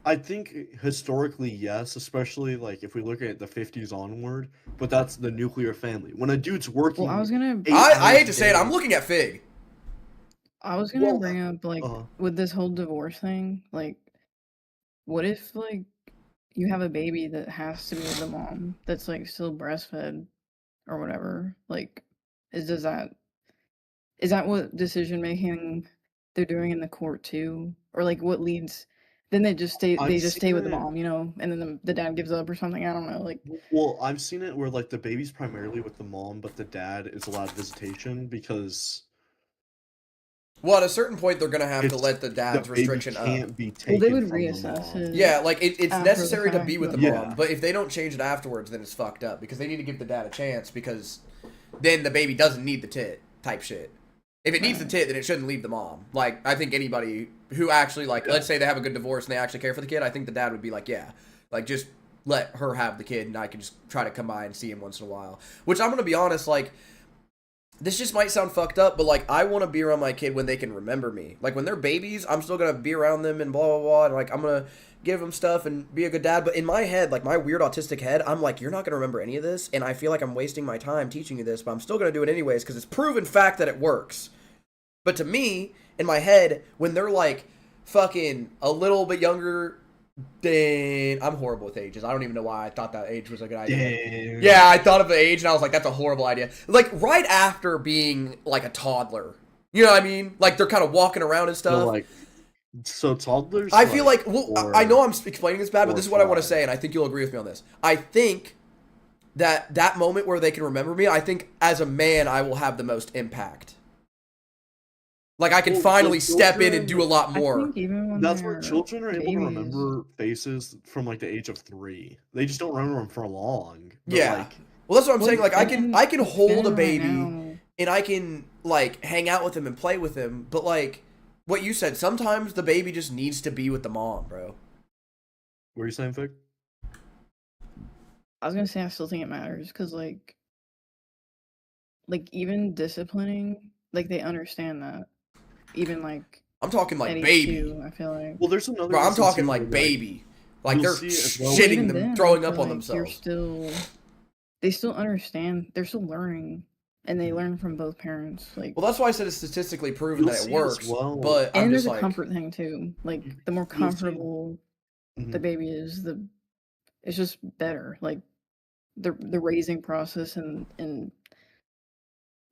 I think historically, yes, especially like if we look at the 50s onward, but that's the nuclear family. When a dude's working, well, I hate to say it, I'm looking at Fig. I was gonna bring up like with this whole divorce thing, like, what if like you have a baby that has to be with the mom that's like still breastfed or whatever? Like, is that what decision making they're doing in the court too, or like what leads? Then they just stay with the mom, you know, and then the dad gives up or something. I don't know, like. Well, I've seen it where like the baby's primarily with the mom, but the dad is allowed visitation because. Well, at a certain point, they're gonna have to let the dad's restriction up. Well, they would reassess it. Yeah, like it's necessary to be with the mom, but if they don't change it afterwards, then it's fucked up because they need to give the dad a chance, because then the baby doesn't need the tit type shit. If it needs the tit, then it shouldn't leave the mom. Like, I think anybody who actually, like, let's say they have a good divorce and they actually care for the kid, I think the dad would be like, yeah, like, just let her have the kid and I can just try to come by and see him once in a while. Which, I'm going to be honest, like, this just might sound fucked up, but, like, I want to be around my kid when they can remember me. Like, when they're babies, I'm still going to be around them and blah, blah, blah, and, like, I'm going to give them stuff and be a good dad. But in my head, like, my weird autistic head, I'm like, you're not going to remember any of this, and I feel like I'm wasting my time teaching you this, but I'm still going to do it anyways because it's proven fact that it works. But to me, in my head, when they're like fucking a little bit younger than... I'm horrible with ages. I don't even know why I thought that age was a good idea. Damn. Yeah, I thought of the age and I was like, that's a horrible idea. Like right after being like a toddler. You know what I mean? Like they're kind of walking around and stuff. So toddlers? I feel like, I know I'm explaining this bad, but this is what I want to say, and I think you'll agree with me on this. I think that moment where they can remember me, I think as a man, I will have the most impact. Like, I can finally step in and do a lot more. That's where children are able to remember faces from, like, the age of 3. They just don't remember them for long. Yeah. Like, well, that's what I'm saying. Like, I can hold a baby, and I can, like, hang out with him and play with him. But, like, what you said, sometimes the baby just needs to be with the mom, bro. What are you saying, Vic? I was gonna say I still think it matters, because, like, even disciplining, like, they understand that. Even like I'm talking like baby. 2, I feel like. Well, there's another. Bro, I'm talking like baby. Like they're shitting them, throwing up on themselves. They still understand. They're still learning, and they learn from both parents. Like, well, that's why I said it's statistically proven that it works. But and there's a comfort thing too. Like the more comfortable the baby is, it's just better. Like the raising process and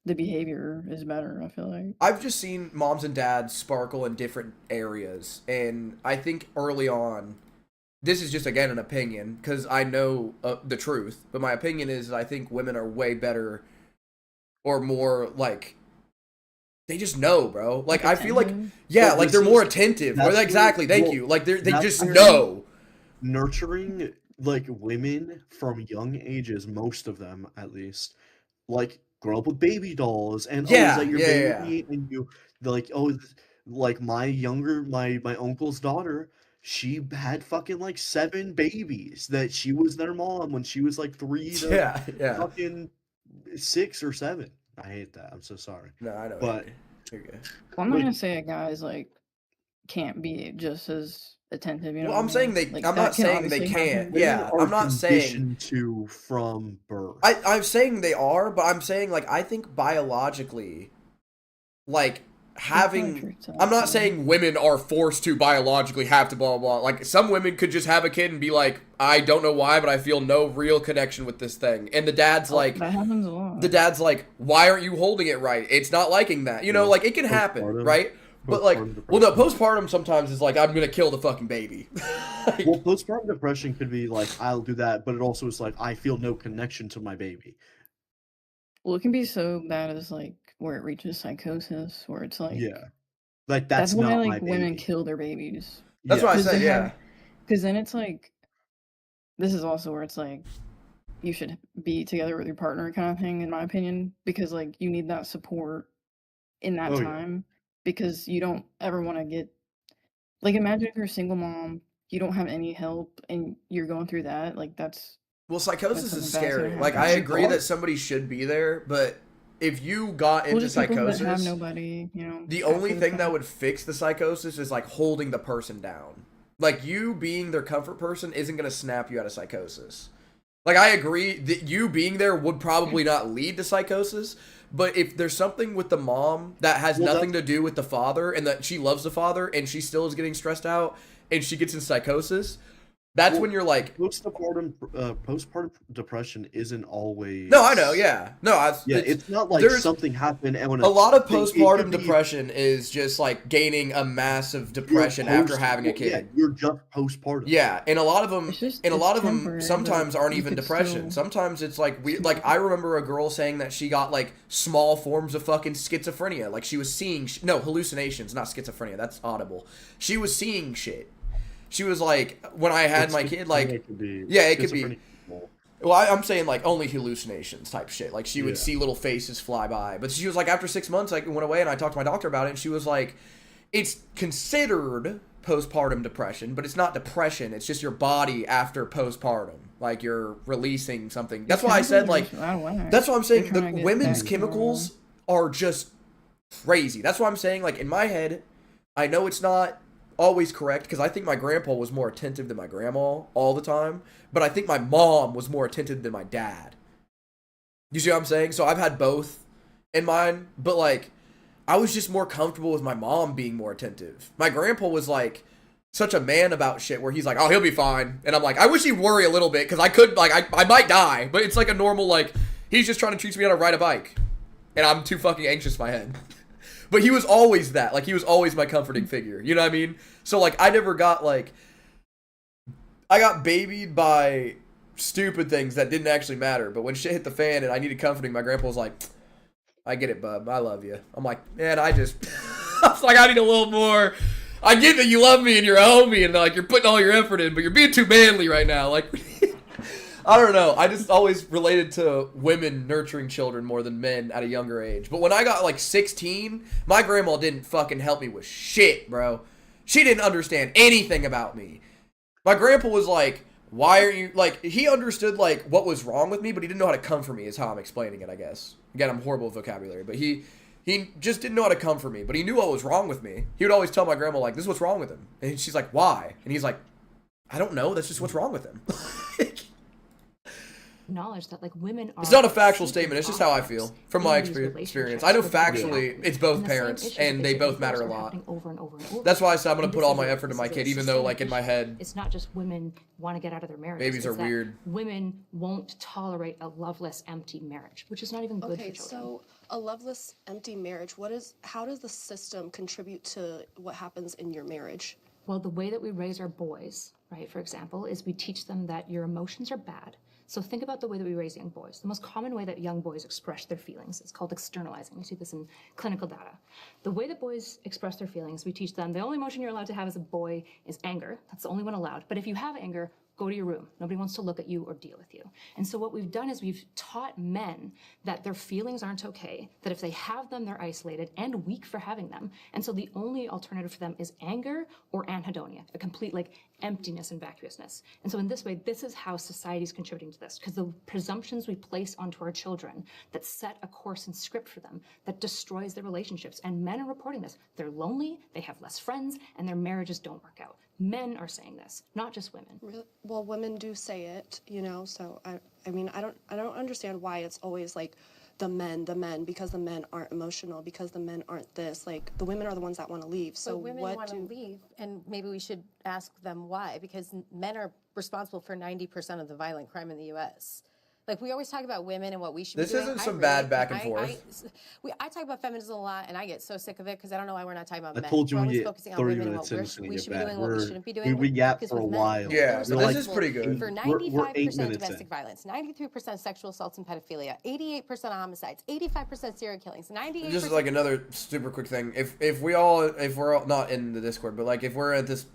the behavior is better, I feel like. I've just seen moms and dads sparkle in different areas, and I think early on, this is just, again, an opinion, because I know the truth, but my opinion is I think women are way better or more, like, they just know, bro. Like, I feel like, yeah, like, they're more attentive. Exactly, thank you. Like, they just know. Nurturing, like, women from young ages, most of them, at least, like, grow up with baby dolls, and, is that your baby? And you, like, like, my uncle's daughter, she had fucking, like, 7 babies that she was their mom when she was, like, 3 to fucking 6 or 7. I hate that. I'm so sorry. No, I know. But well, I'm not gonna say a guy's like can't be just as attentive. You know. Well, I'm saying they. Like, I'm not saying they can't. Yeah, I'm not saying to from birth. I'm saying they are, but I'm saying like I think biologically, like having. I'm not saying women are forced to biologically have to blah blah blah. Like some women could just have a kid and be like, I don't know why, but I feel no real connection with this thing. And the dad's like, that happens a lot. The dad's like, why aren't you holding it right? It's not liking that. You know, like it can happen, right? But like, well, no, postpartum sometimes is like, I'm gonna kill the fucking baby. Like, well, postpartum depression could be like, I'll do that, but it also is like, I feel no connection to my baby. Well, it can be so bad as like where it reaches psychosis, where it's like, yeah, like that's why not like my baby. women kill their babies. That's what I said, yeah. Because then it's like, this is also where it's like, you should be together with your partner kind of thing, in my opinion, because like you need that support in that time. Because you don't ever want to get, like, imagine if you're a single mom, you don't have any help, and you're going through that, like, that's... Well, psychosis is scary. Like, I agree that somebody should be there, but if you got into psychosis... That have nobody, you know... The only thing that would fix the psychosis is, like, holding the person down. Like, you being their comfort person isn't going to snap you out of psychosis. Like, I agree that you being there would probably not lead to psychosis, but if there's something with the mom that has nothing to do with the father, and that she loves the father, and she still is getting stressed out, and she gets in psychosis, that's when you're like... Postpartum depression isn't always... No, I know, yeah. No, it's not like something happened and when a lot of postpartum depression is just like gaining a massive depression after having a kid. Yeah, you're just postpartum. Yeah, and a lot of them sometimes aren't even depression. Sometimes it's like weird. Like I remember a girl saying that she got like small forms of fucking schizophrenia. Like she was seeing hallucinations, not schizophrenia. That's audible. She was seeing shit. She was like, when I had my kid, like, it could be. Well, I'm saying, like, only hallucinations type shit. Like, she would see little faces fly by. But she was like, after 6 months, I went away and I talked to my doctor about it, and she was like, it's considered postpartum depression, but it's not depression. It's just your body after postpartum. Like, you're releasing something. That's why I said, like, that's why I'm saying the women's chemicals are just crazy. That's why I'm saying, like, in my head, I know it's not always correct, because I think my grandpa was more attentive than my grandma all the time, but I think my mom was more attentive than my dad. You see what I'm saying? So I've had both in mine, but like I was just more comfortable with my mom being more attentive. My grandpa was like such a man about shit where he's like, oh, he'll be fine, and I'm like, I wish he'd worry a little bit, because I could, like, I might die, but it's like a normal, like, he's just trying to teach me how to ride a bike, and I'm too fucking anxious in my head. But he was always that. Like, he was always my comforting figure. You know what I mean? So, like, I never got, like... I got babied by stupid things that didn't actually matter. But when shit hit the fan and I needed comforting, my grandpa was like, I get it, bub. I love you. I'm like, man, I was like, I need a little more... I get that you love me and you're a homie and, like, you're putting all your effort in, but you're being too manly right now. Like... I don't know. I just always related to women nurturing children more than men at a younger age. But when I got like 16, my grandma didn't fucking help me with shit, bro. She didn't understand anything about me. My grandpa was like, why are you, like, he understood like what was wrong with me, but he didn't know how to comfort me is how I'm explaining it, I guess. Again, I'm horrible with vocabulary, but he just didn't know how to comfort me, but he knew what was wrong with me. He would always tell my grandma, like, this is what's wrong with him. And she's like, why? And he's like, I don't know. That's just what's wrong with him. Knowledge that like women are... It's not a factual statement, it's just how I feel from my experience. I know factually it's both parents and they both matter a lot. Over and over and over. That's why I said I'm going to put all my effort in my kid, even though like in my head it's not just women want to get out of their marriage. Babies are weird. Women won't tolerate a loveless, empty marriage, which is not even good for children. So a loveless, empty marriage, how does the system contribute to what happens in your marriage? Well, the way that we raise our boys, right, for example, is we teach them that your emotions are bad. So think about the way that we raise young boys. The most common way that young boys express their feelings is called externalizing. We see this in clinical data. The way that boys express their feelings, we teach them the only emotion you're allowed to have as a boy is anger. That's the only one allowed. But if you have anger, go to your room. Nobody wants to look at you or deal with you. And so what we've done is we've taught men that their feelings aren't okay, that if they have them, they're isolated and weak for having them. And so the only alternative for them is anger or anhedonia, a complete like emptiness and vacuousness. And so in this way, this is how society is contributing to this, because the presumptions we place onto our children that set a course and script for them that destroys their relationships. And men are reporting this. They're lonely, they have less friends, and their marriages don't work out. Men are saying this, not just women. Well, women do say it, you know, so I mean, I don't understand why it's always like the men, because the men aren't emotional, because the men aren't this. Like, the women are the ones that want to leave. So but women want to leave, and maybe we should ask them why, because men are responsible for 90% of the violent crime in the U.S. Like, we always talk about women and what we should be doing. This isn't some bad back and forth. I talk about feminism a lot, and I get so sick of it because I don't know why we're not talking about men. I told you we're we always get focusing on 30 women and minutes what in, it's we gonna should get be bad. doing, what we shouldn't be doing. We gap because for a with men, while. Yeah, so this is pretty good. For We're 8 95% minutes domestic in. violence, 93% sexual assaults and pedophilia, 88% homicides, 85% serial killings, 98%. Just like another super quick thing. If we're all not in the Discord, but like if we're at this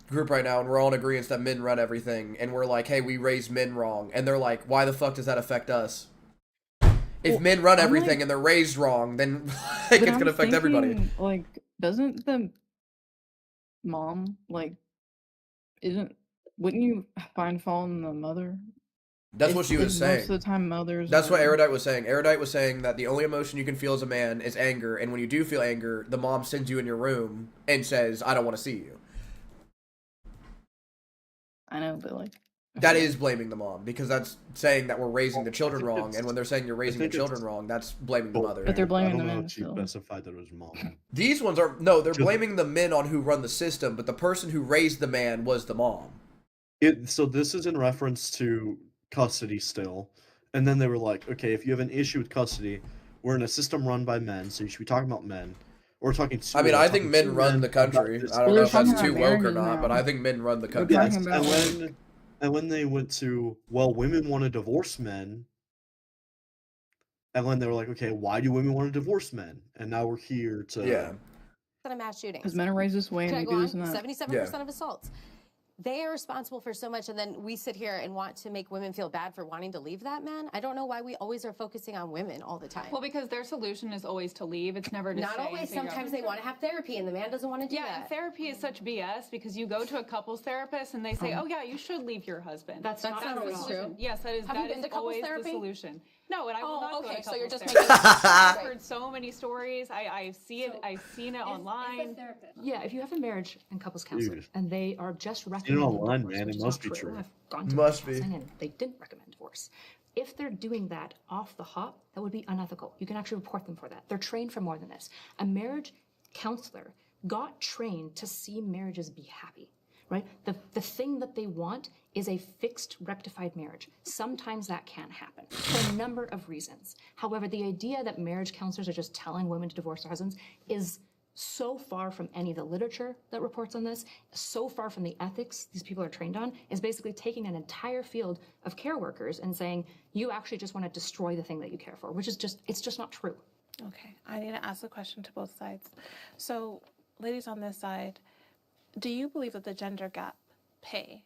group right now and we're all in agreement that men run everything, and we're like, hey, we raised men wrong, and they're like, why the fuck does that affect us? If men run everything and they're raised wrong, then like, it's gonna affect everybody. Like, doesn't the mom, like, wouldn't you find fault in the mother? That's what she was saying. Most of the time, mothers. That's what Erudite was saying. Erudite was saying that the only emotion you can feel as a man is anger, and when you do feel anger, the mom sends you in your room and says, I don't want to see you. I know, but like... That is blaming the mom, because that's saying that we're raising the children wrong, and when they're saying you're raising the children wrong, that's blaming the mother. But they're blaming the I don't know men if she still. specified that it was mom. These ones are... No, they're blaming the men on who run the system, but the person who raised the man was the mom. So this is in reference to custody still. And then they were like, okay, if you have an issue with custody, we're in a system run by men, so you should be talking about men. Or talking to... I mean, I think men run the country. I don't know if that's too woke or not, but I think men run the country. Yes, and when they went to, well, women want to divorce men, and when they were like, okay, why do women want to divorce men? And now we're here to... Yeah. Of mass shootings. Because men are raised this way and we do this and that. 77% of assaults. They are responsible for so much, and then we sit here and want to make women feel bad for wanting to leave that man. I don't know why we always are focusing on women all the time. Well, because their solution is always to leave. It's never to Not stay always. and figure Sometimes out. they want to have therapy, and the man doesn't want to do that. Yeah, and therapy is such BS because you go to a couples therapist and they say, "Oh yeah, you should leave your husband." That's not the always solution. true. Yes, that is. Have that you been is to couples always therapy? the solution. No, and I will not go to okay, so couples you're just therapy. making I've heard so many stories. I've seen it online. Yeah, if you have a marriage and couples counselor and they are just You recommending know, online, divorce, man, which it is must not be true. I've gone to Must counseling be. and they didn't recommend divorce. If they're doing that off the hop, that would be unethical. You can actually report them for that. They're trained for more than this. A marriage counselor got trained to see marriages be happy. Right? The thing that they want is a fixed, rectified marriage. Sometimes that can happen for a number of reasons. However, the idea that marriage counselors are just telling women to divorce their husbands is so far from any of the literature that reports on this, so far from the ethics these people are trained on, is basically taking an entire field of care workers and saying, you actually just want to destroy the thing that you care for, which is just, it's just not true. Okay, I need to ask a question to both sides. So, ladies on this side, do you believe that the gender gap pay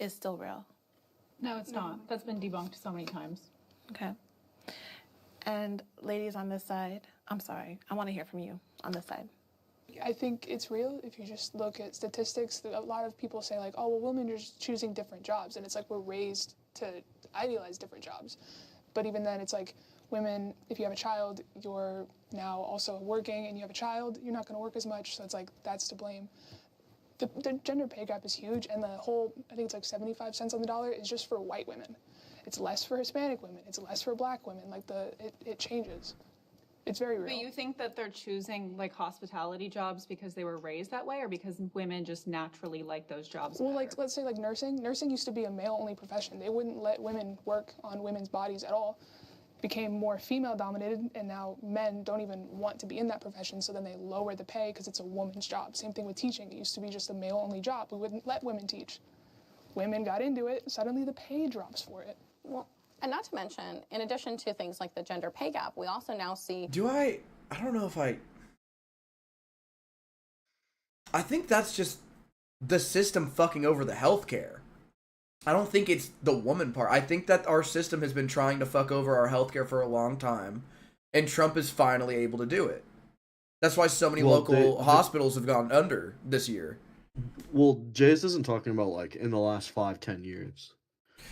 is still real? No, it's not. That's been debunked so many times. Okay. And ladies on this side, I'm sorry, I want to hear from you on this side. I think it's real if you just look at statistics. A lot of people say like, oh, well, women are just choosing different jobs. And it's like we're raised to idealize different jobs. But even then, it's like women, if you have a child, you're now also working and you have a child, you're not going to work as much. So it's like, that's to blame. The gender pay gap is huge, and the whole, I think it's like 75 cents on the dollar is just for white women. It's less for Hispanic women. It's less for black women. Like it changes. It's very real. But you think that they're choosing like hospitality jobs because they were raised that way, or because women just naturally like those jobs? Well, like let's say like nursing. Nursing used to be a male-only profession. They wouldn't let women work on women's bodies at all. became more female dominated, and now men don't even want to be in that profession, so then they lower the pay because it's a woman's job. Same thing with teaching. It used to be just a male-only job. We wouldn't let women teach. Women got into it, suddenly the pay drops for it. Well, and not to mention, in addition to things like the gender pay gap, we also now see... I don't know if I think that's just the system fucking over the healthcare. I don't think it's the woman part. I think that our system has been trying to fuck over our healthcare for a long time, and Trump is finally able to do it. That's why so many local hospitals have gone under this year. Well, Jace isn't talking about, like, in the last 5-10 years.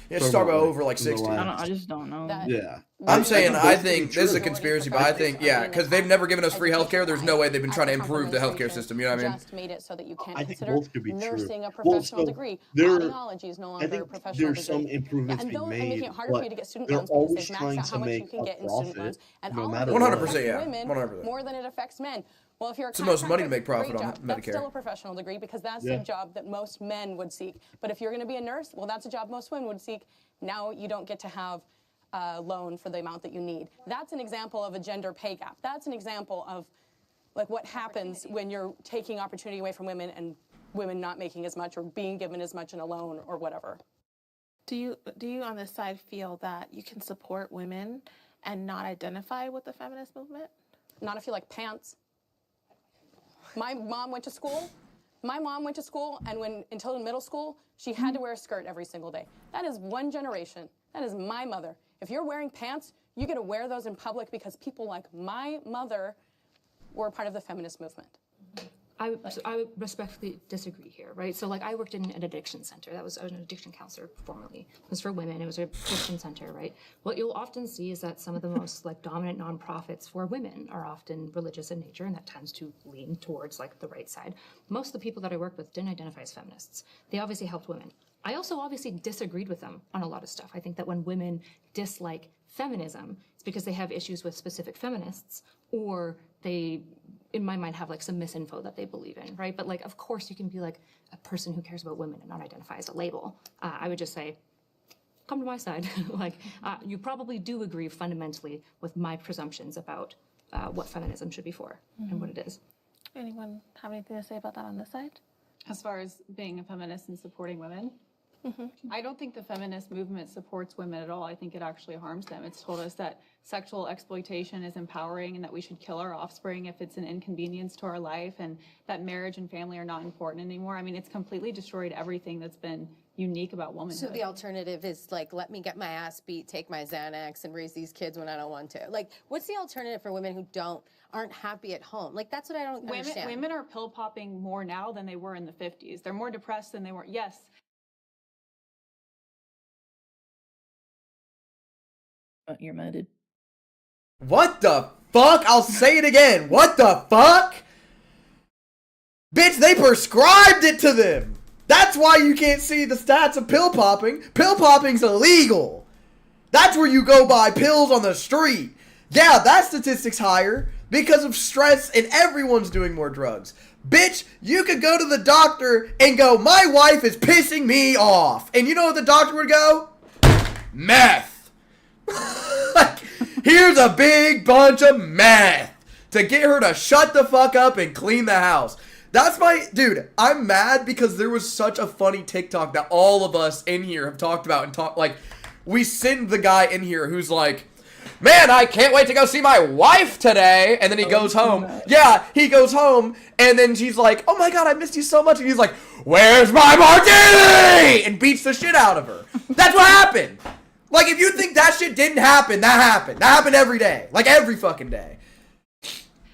It's talking about over, like, 60. I just don't know. Yeah. I'm saying, I think, this is a conspiracy, but I think, yeah, because they've never given us free healthcare, there's no way they've been trying to improve the healthcare system, you know what I mean? Just made it so that you can't I think consider both could be nursing true. a professional degree. Audiology is no I longer a think professional there's degree. some improvements and being making made, it harder for you to get student they're loans because always they've maxed trying out to how much you make can a get in student profit, loans. And no all matter of what. this 100%, yeah. affects women 100%. more than it affects men. Well, if you're a It's the most money to chiropractor, make profit great on job. Medicare. That's still a professional degree because that's a job that most men would seek. But if you're going to be a nurse, well, that's a job most women would seek. Now you don't get to have a loan for the amount that you need. That's an example of a gender pay gap. That's an example of like what happens when you're taking opportunity away from women and women not making as much or being given as much in a loan or whatever. Do you on this side feel that you can support women and not identify with the feminist movement? Not if you like pants. My mom went to school. And until middle school, she had to wear a skirt every single day. That is one generation. That is my mother. If you're wearing pants, you get to wear those in public because people like my mother were part of the feminist movement. I would respectfully disagree here, right? So, like, I worked in an addiction center. I was an addiction counselor formerly. It was for women. It was a Christian center, right? What you'll often see is that some of the most, like, dominant nonprofits for women are often religious in nature, and that tends to lean towards, like, the right side. Most of the people that I worked with didn't identify as feminists. They obviously helped women. I also obviously disagreed with them on a lot of stuff. I think that when women dislike feminism, it's because they have issues with specific feminists, or they, in my mind, have like some misinfo that they believe in, right? But like, of course, you can be like a person who cares about women and not identify as a label. I would just say, come to my side. You probably do agree fundamentally with my presumptions about what feminism should be for and what it is. Anyone have anything to say about that on this side? As far as being a feminist and supporting women? I don't think the feminist movement supports women at all. I think it actually harms them. It's told us that sexual exploitation is empowering and that we should kill our offspring if it's an inconvenience to our life, and that marriage and family are not important anymore. I mean, it's completely destroyed everything that's been unique about womanhood. So the alternative is like, let me get my ass beat, take my Xanax, and raise these kids when I don't want to. Like, what's the alternative for women who aren't happy at home? Like, that's what I don't understand. Women are pill popping more now than they were in the 50s. They're more depressed than they were. Yes. You're muted. What the fuck? I'll say it again. What the fuck? Bitch, they prescribed it to them. That's why you can't see the stats of pill popping. Pill popping's illegal. That's where you go buy pills on the street. Yeah, that statistic's higher because of stress and everyone's doing more drugs. Bitch, you could go to the doctor and go, my wife is pissing me off. And you know what the doctor would go? Meth. Like, here's a big bunch of meth to get her to shut the fuck up and clean the house. That's dude, I'm mad because there was such a funny TikTok that all of us in here have talked about and like, we send the guy in here who's like, man, I can't wait to go see my wife today. And then he goes home. Yeah, he goes home and then she's like, oh my God, I missed you so much. And he's like, where's my martini? And beats the shit out of her. That's what happened. Like, if you think that shit didn't happen, that happened. That happened every day. Like, every fucking day.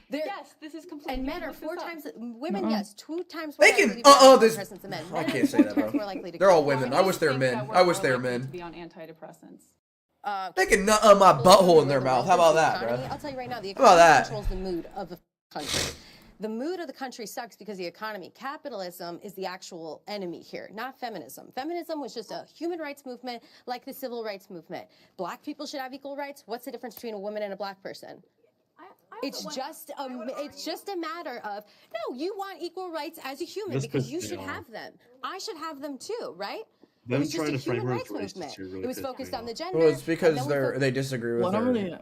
Yes, this is completely. And men are 4 times, women, yes, 2 times They more can, likely this, presence than men. I Men can't are say 4 that, bro. times more likely to They're all kill. women. I wish they were men. I wish they were men. To be on antidepressants. They can nut my butthole in their mouth. How about that, bro? I'll tell you right now, the How about economy that? controls the mood of the country. The mood of the country sucks because the economy. Capitalism is the actual enemy here, not feminism. Feminism was just a human rights movement like the civil rights movement. Black people should have equal rights. What's the difference between a woman and a black person? It's just a matter of, no, you want equal rights as a human because you should have them. I should have them too, right? It was just a human rights movement. It was focused on the gender. Well, it's because they disagree with. Well, I don't really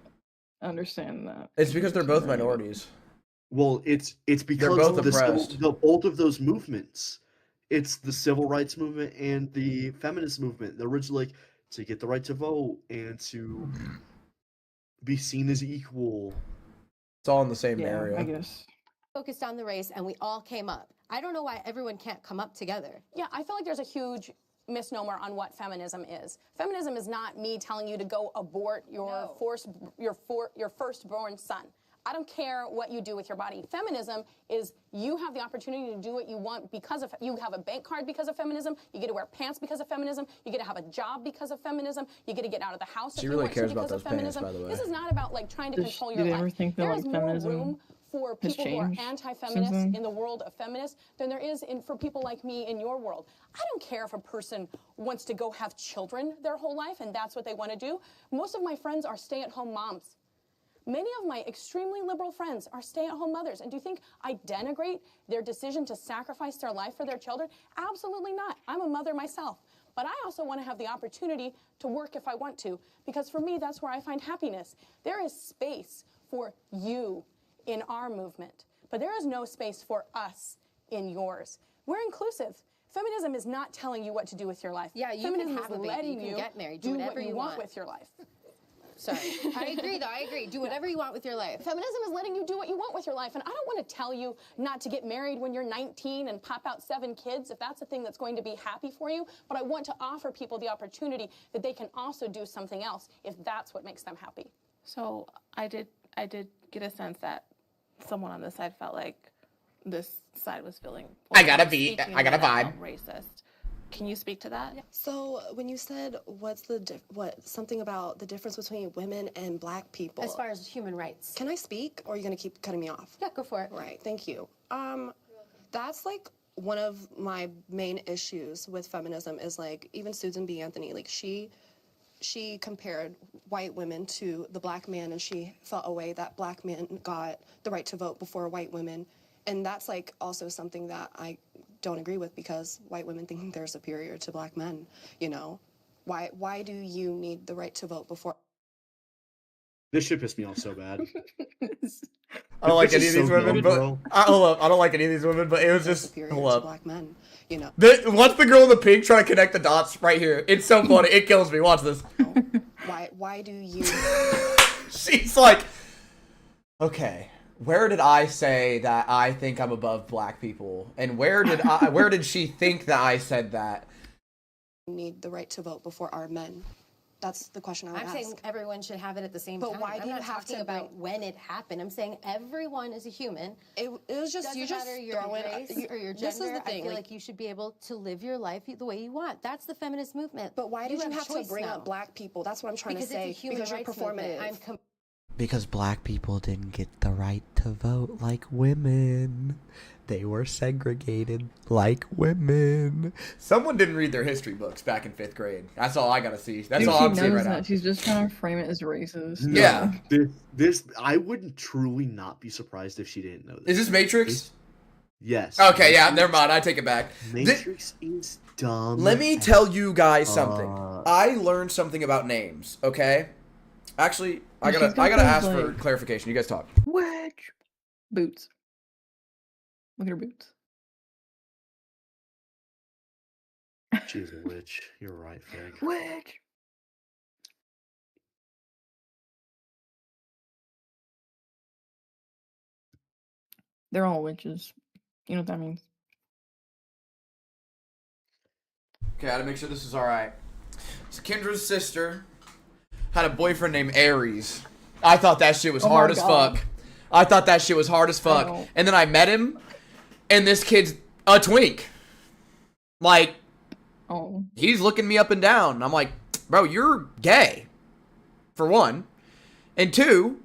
understand that. It's because they're both minorities. Well, it's because they're both oppressed. Both of those movements. It's the civil rights movement and the feminist movement. They're originally like to get the right to vote and to be seen as equal. It's all in the same area. I guess. Focused on the race, and we all came up. I don't know why everyone can't come up together. Yeah, I feel like there's a huge misnomer on what feminism is. Feminism is not me telling you to go abort your firstborn son. I don't care what you do with your body. Feminism is you have the opportunity to do what you want because of, you have a bank card because of feminism, you get to wear pants because of feminism, you get to have a job because of feminism, you get to get out of the house if you want to because of feminism. By the way. This is not about like trying to control your life. Ever think that, there like, is more feminism room for people who are anti-feminists in the world of feminists than there is for people like me in your world. I don't care if a person wants to go have children their whole life and that's what they want to do. Most of my friends are stay-at-home moms. Many of my extremely liberal friends are stay-at-home mothers. And do you think I denigrate their decision to sacrifice their life for their children? Absolutely not. I'm a mother myself. But I also want to have the opportunity to work if I want to, because for me, that's where I find happiness. There is space for you in our movement, but there is no space for us in yours. We're inclusive. Feminism is not telling you what to do with your life. Yeah, you Feminism can have a baby, you can get married, do whatever what you want with your life. Sorry. I agree, though. I agree. Do whatever you want with your life. Feminism is letting you do what you want with your life. And I don't want to tell you not to get married when you're 19 and pop out 7 kids if that's the thing that's going to be happy for you. But I want to offer people the opportunity that they can also do something else if that's what makes them happy. So I did get a sense that someone on this side felt like this side was feeling. I got a vibe. Racist. Can you speak to that? So when you said something about the difference between women and black people, as far as human rights, can I speak, or are you gonna keep cutting me off? Yeah, go for it. Right, thank you. That's like one of my main issues with feminism is like even Susan B. Anthony, like she compared white women to the black man, and she felt a way that black men got the right to vote before white women, and that's like also something that I don't agree with, because white women think they're superior to black men. You know, why do you need the right to vote before? This shit pissed me off so bad. I don't like any of these women, but I don't like any of these women, but it was just hold up. Black men, you know. Watch the girl in the pink try to connect the dots right here. It's so funny. It kills me. Watch this. Why do you? She's like, okay. Where did I say that I think I'm above black people? And where did she think that I said that? Need the right to vote before our men. That's the question I would ask. I'm saying everyone should have it at the same time. But why do you have talking to about when it happened? I'm saying everyone is a human. It was just Doesn't you just matter your throw race or your gender. This is the thing. I feel like you should be able to live your life the way you want. That's the feminist movement. But why did you have to choice bring now. up black people? That's what I'm trying Because to say. it's a human Because you're rights performative. movement. Because black people didn't get the right to vote like women. They were segregated like women. Someone didn't read their history books back in 5th grade. That's all I gotta see. That's all I'm seeing right now. She's just trying to frame it as racist. No, yeah. This I wouldn't truly not be surprised if she didn't know this. Is this Matrix? Yes. Okay, yeah, never mind. I take it back. Matrix is dumb. Let me tell you guys something. I learned something about names, okay? Actually, I gotta ask for clarification. You guys talk. Wedge. Boots. Look at her boots. She's a witch. You're right, Fig. Witch. They're all witches. You know what that means. Okay, I gotta make sure this is alright. So Kendra's sister had a boyfriend named Aries. I thought that shit was hard as fuck. I thought that shit was hard as fuck. And then I met him, and this kid's a twink. Like, he's looking me up and down. I'm like, bro, you're gay. For one. And two,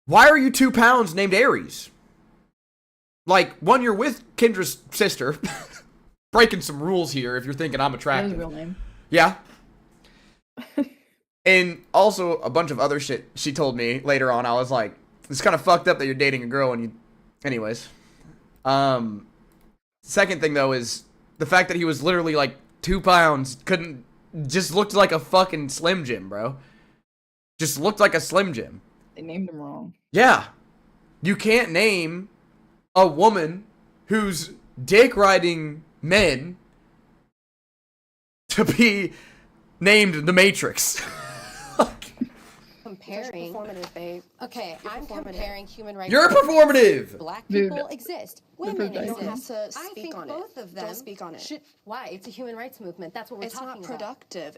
why are you 2 pounds named Aries? Like, one, you're with Kendra's sister. Breaking some rules here if you're thinking I'm attractive. That's his real name. Yeah. And also a bunch of other shit she told me later on. I was like, it's kind of fucked up that you're dating a girl and you... Anyways. Second thing, though, is the fact that he was literally, like, 2 pounds, just looked like a fucking Slim Jim, bro. Just looked like a Slim Jim. They named him wrong. Yeah. You can't name a woman who's dick riding men to be named the Matrix. Comparing. Performative, babe. Okay, I'm comparing human rights. You're performative. Black people exist. Women You exist. don't have to I speak think on both it. of them Don't speak on it. Why? It's a human rights movement. That's what we're It's talking not about. productive.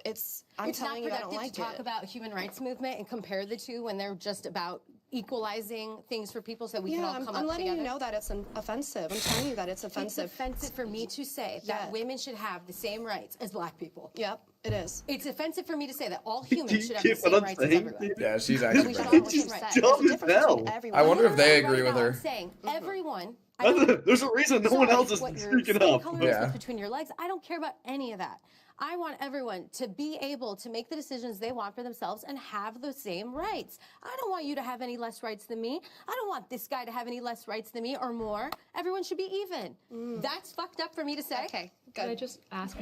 I'm telling you, I don't like It's not productive to talk about human rights movement and compare the two when they're just about equalizing things for people so we can all come up I'm letting together. you know that it's offensive. I'm telling you that it's offensive. It's offensive for me to say that women should have the same rights as black people. Yep, it is. It's offensive for me to say that all humans should have Get the what same I'm rights as saying? everyone. Yeah, she's actually We should all right. have the same rights. Dumb as hell. I wonder if they agree with her. I'm saying everyone. There's a reason no one else is what your speaking skin up. color is, what's between your legs. I don't care about any of that. I want everyone to be able to make the decisions they want for themselves and have the same rights. I don't want you to have any less rights than me. I don't want this guy to have any less rights than me or more. Everyone should be even. That's fucked up for me to say. Okay, Could I just ask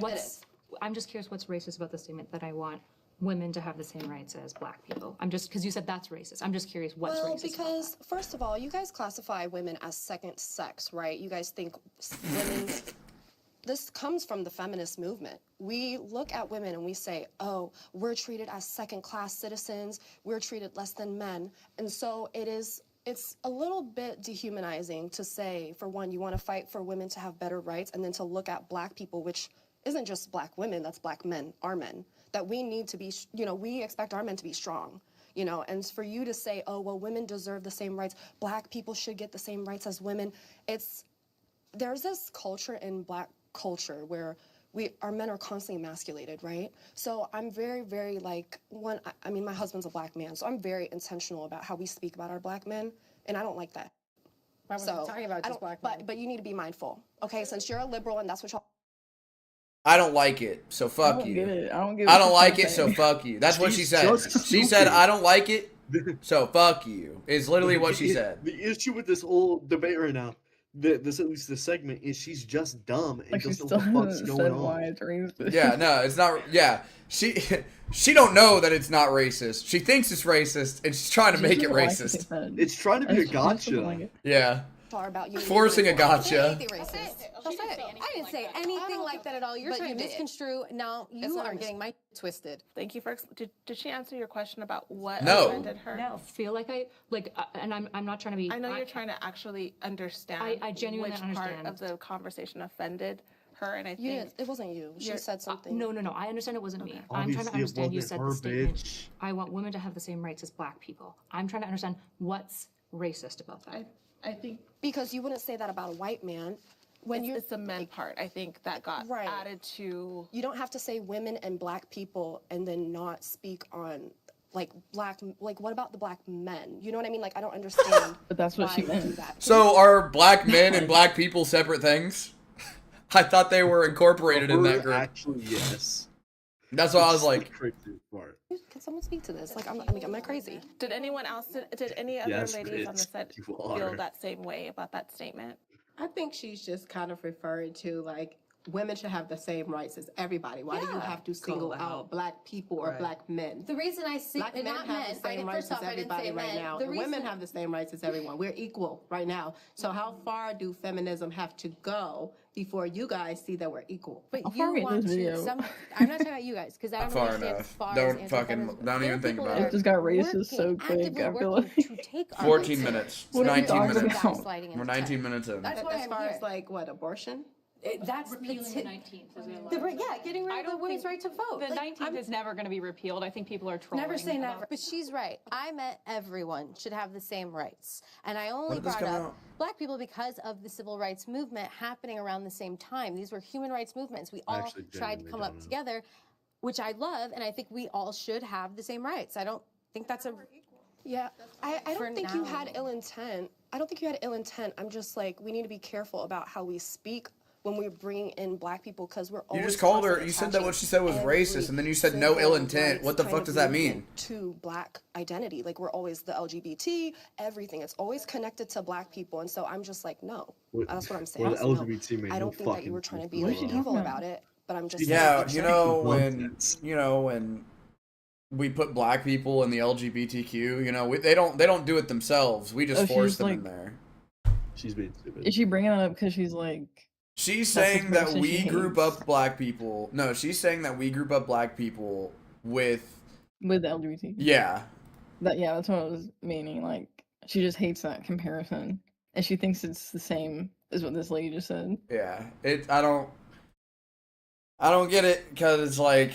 I'm just curious what's racist about the statement that I want women to have the same rights as black people? I'm just, because you said that's racist. I'm just curious what's racist about because first of all, you guys classify women as second sex, right? You guys think women. This comes from the feminist movement. We look at women and we say, oh, we're treated as second-class citizens. We're treated less than men. And so it's a little bit dehumanizing to say, for one, you want to fight for women to have better rights, and then to look at black people, which isn't just black women, that's black men, our men, that we need to be, we expect our men to be strong. And for you to say, oh, well, women deserve the same rights, black people should get the same rights as women, there's this culture in black culture where our men are constantly emasculated, right? So I'm very, very my husband's a black man, so I'm very intentional about how we speak about our black men, and I don't like that. I wasn't talking about just black men. But you need to be mindful, okay? Since you're a liberal and that's what y'all. I don't like it, so fuck you. I don't like it, so fuck you. That's what she said. She said, I don't like it, so fuck you. Is literally what she said. The issue with this whole debate right now, at least this segment, is she's just dumb and doesn't know what the fuck's going on. Yeah, no, it's not. Yeah, she don't know that it's not racist. She thinks it's racist, and she's trying to make it racist. It's trying to be a gotcha. Yeah. About you Forcing a gotcha. I didn't say anything like that at all. You're trying to misconstrue. Now you are getting my twisted. Thank you for. Did she answer your question about what offended her? No, feel like and I'm not trying to be. I know you're trying to actually understand. I genuinely which understand. part of the conversation offended her, and I think it wasn't you. She said something. No. I understand it wasn't me. Obviously, I'm trying to understand. You said the statement. Bitch. I want women to have the same rights as black people. I'm trying to understand what's racist about that. I think because you wouldn't say that about a white man. When it's the men part, I think that got added to. You don't have to say women and black people and then not speak on what about the black men? You know what I mean? I don't understand. But that's what she meant. So are black men and black people separate things? I thought they were incorporated in that group. Actually, yes. That's why I was like. Can someone speak to this? Am I crazy? Did anyone else? Did any other ladies on the set feel that same way about that statement? I think she's just kind of referring to women should have the same rights as everybody. Why do you have to single out black people or black men? The reason I see black men have the same rights as everybody right now, and women have the same rights as everyone. We're equal right now. So how far do feminism have to go before you guys see that we're equal? But you want to. I'm not talking about you guys because I don't far understand enough. as far Don't as fucking. Don't even think about it. Just got racist so quick. I feel like 14 minutes. It's 19 minutes. We're 19 minutes in. That's why as far as abortion. abortion. That's repealing the 19th. Getting rid of the women's right to vote. The 19th is never going to be repealed. I think people are trolling. Never say never. But she's right. I meant everyone should have the same rights. And I only brought up black people because of the civil rights movement happening around the same time. These were human rights movements. We all tried to come up together, which I love, and I think we all should have the same rights. I don't think that's a... Yeah, I don't think you had ill intent. I don't think you had ill intent. I'm just we need to be careful about how we speak when we're bringing in black people because we're always. You just called her. You said that what she said was racist, and then you said no ill intent. What the fuck does that mean? To black identity, we're always the LGBT, everything. It's always connected to black people, and so I'm just no. That's what I'm saying. The LGBT I don't think that you were trying to be evil about it. but I'm just yeah. When we put black people in the LGBTQ, they don't do it themselves. We just force them in there. She's being stupid. Is she bringing that up because she's like? She's saying that we group up black people. No, she's saying that we group up black people with the LGBT. Yeah. That's what I was meaning. Like, she just hates that comparison, and she thinks it's the same as what this lady just said. Yeah, I don't get it because it's like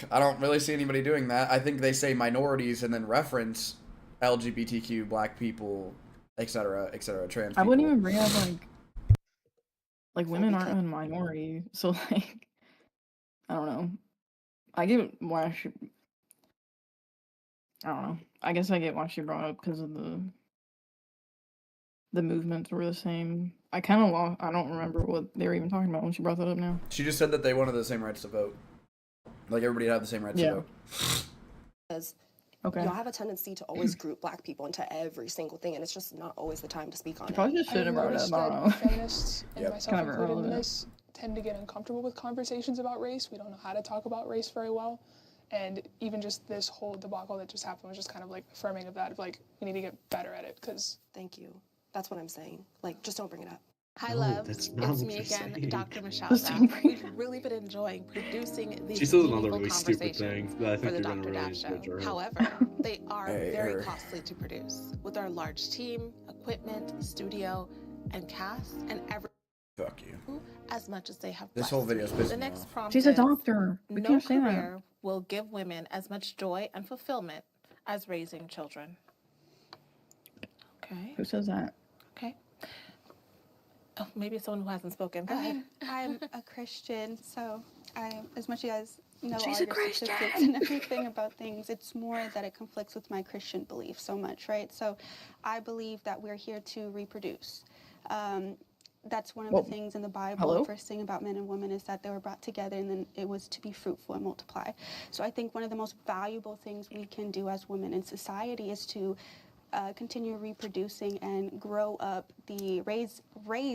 I don't really see anybody doing that. I think they say minorities and then reference LGBTQ, black people, etc., trans people. I wouldn't even bring up like women aren't a minority, so like I don't know. I get why she. I don't know. I guess I get why she brought up because of the movements were the same. I don't remember what they were even talking about when she brought that up now. She just said that they wanted the same rights to vote. Like everybody had the same rights to vote. Because y'all have a tendency to always group black people into every single thing, and it's just not always the time to speak on it. Probably just shouldn't have brought it up. I don't know. Feminists and myself included in this tend to get uncomfortable with conversations about race. We don't know how to talk about race very well. And even just this whole debacle that just happened was just kind of like affirming of that, of like, we need to get better at it, because... Thank you. That's what I'm saying. Like, just don't bring it up. Hi, love. It's me again, Dr. Michelle. We've really been enjoying producing these meaningful conversations for the Dr. Dash Show. However, they are very costly to produce. With our large team, equipment, studio, and cast, and everything. Fuck you. As much as they have. This whole video's pissing The next prompt She's a doctor. We no can't say career will give women as much joy and fulfillment as raising children. Okay. Who says that? Okay. Oh, maybe someone who hasn't spoken. Go ahead. I'm a Christian, so as much as you guys know She's all a your Christian. statistics and everything about things, it's more that it conflicts with my Christian belief so much, right? So I believe that we're here to reproduce. That's one of the things in the Bible. The first thing about men and women is that they were brought together, and then it was to be fruitful and multiply. So I think one of the most valuable things we can do as women in society is to continue reproducing and grow up raise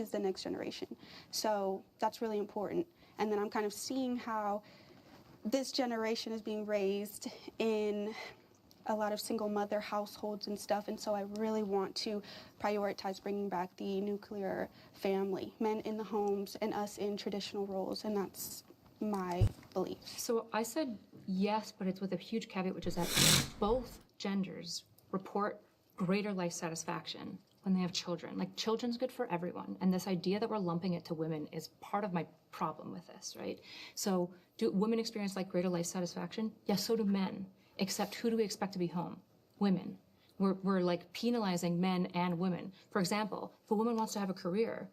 the next generation. So that's really important. And then I'm kind of seeing how this generation is being raised in a lot of single mother households and stuff, and so I really want to prioritize bringing back the nuclear family, men in the homes and us in traditional roles, and that's my belief. So I said yes, but it's with a huge caveat, which is that both genders report greater life satisfaction when they have children. Like, children's good for everyone, and this idea that we're lumping it to women is part of my problem with this, right? So do women experience like greater life satisfaction? Yes, so do men. Except who do we expect to be home? Women. We're like penalizing men and women. For example, if a woman wants to have a career,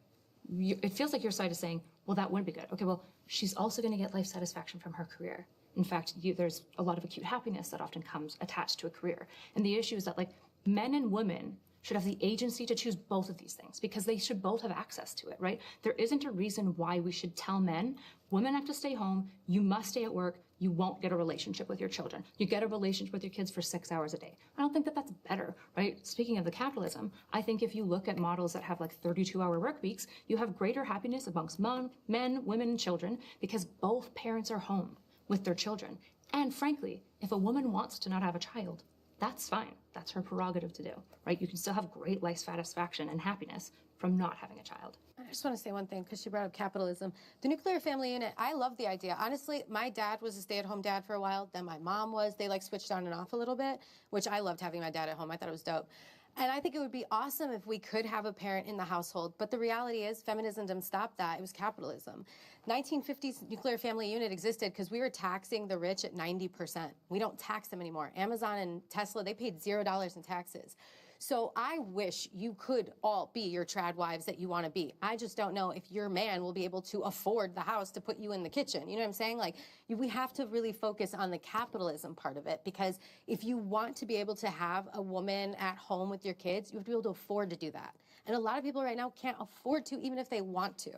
it feels like your side is saying, well, that wouldn't be good. Okay, well, she's also going to get life satisfaction from her career. In fact, there's a lot of acute happiness that often comes attached to a career. And the issue is that like men and women should have the agency to choose both of these things because they should both have access to it, right? There isn't a reason why we should tell men, women have to stay home, you must stay at work, you won't get a relationship with your children. You get a relationship with your kids for 6 hours a day. I don't think that that's better, right? Speaking of the capitalism, I think if you look at models that have like 32-hour work weeks, you have greater happiness amongst men, women, and children because both parents are home with their children. And frankly, if a woman wants to not have a child, that's fine. That's her prerogative to do, right? You can still have great life satisfaction and happiness from not having a child. I just want to say one thing because she brought up capitalism. The nuclear family unit, I love the idea. Honestly, my dad was a stay-at-home dad for a while. Then my mom was. They like switched on and off a little bit, which I loved having my dad at home. I thought it was dope. And I think it would be awesome if we could have a parent in the household. But the reality is feminism didn't stop that. It was capitalism. 1950s nuclear family unit existed because we were taxing the rich at 90%. We don't tax them anymore. Amazon and Tesla, they paid $0 in taxes. So I wish you could all be your trad wives that you want to be. I just don't know if your man will be able to afford the house to put you in the kitchen. You know what I'm saying? Like, we have to really focus on the capitalism part of it, because if you want to be able to have a woman at home with your kids, you have to be able to afford to do that. And a lot of people right now can't afford to, even if they want to.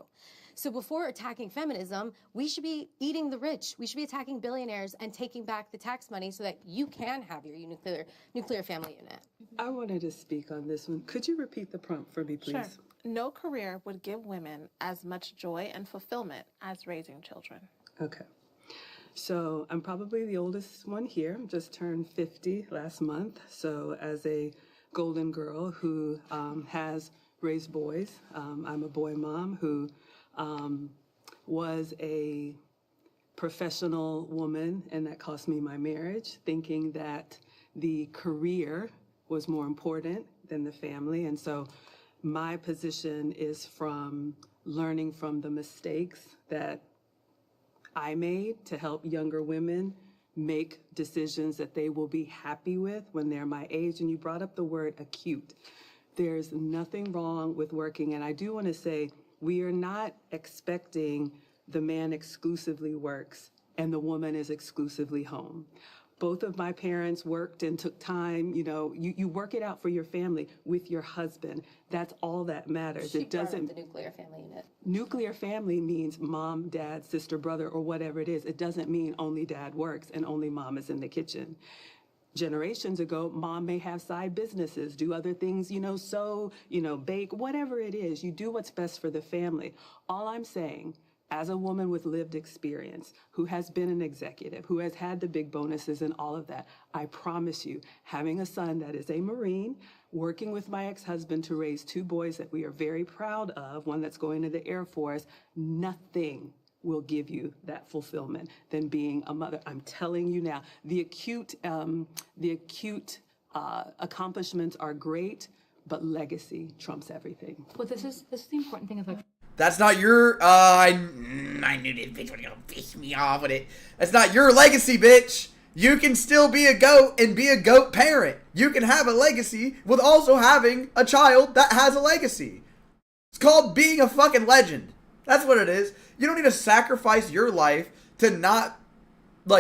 So before attacking feminism, we should be eating the rich. We should be attacking billionaires and taking back the tax money so that you can have your nuclear family unit. I wanted to speak on this one. Could you repeat the prompt for me, please? Sure. No career would give women as much joy and fulfillment as raising children. Okay. So I'm probably the oldest one here. Just turned 50 last month. So as a golden girl who has raised boys, I'm a boy mom who was a professional woman, and that cost me my marriage, thinking that the career was more important than the family. And so my position is from learning from the mistakes that I made to help younger women make decisions that they will be happy with when they're my age. And you brought up the word acute. There's nothing wrong with working. And I do want to say, we are not expecting the man exclusively works and the woman is exclusively home. Both of my parents worked and took time. You know, you work it out for your family with your husband. That's all that matters. She It doesn't. the nuclear family unit. Nuclear family means mom, dad, sister, brother, or whatever it is. It doesn't mean only dad works and only mom is in the kitchen. Generations ago, mom may have side businesses, do other things, sew, bake, whatever it is. You do what's best for the family. All I'm saying, as a woman with lived experience, who has been an executive, who has had the big bonuses and all of that, I promise you, having a son that is a Marine, working with my ex-husband to raise 2 boys that we are very proud of, one that's going to the Air Force, nothing will give you that fulfillment than being a mother. I'm telling you now, the acute accomplishments are great, but legacy trumps everything. Well, this is the important thing of like. That's not your, I knew this bitch was gonna piss me off with it. That's not your legacy, bitch. You can still be a goat and be a goat parent. You can have a legacy with also having a child that has a legacy. It's called being a fucking legend. That's what it is. You don't need to sacrifice your life to not,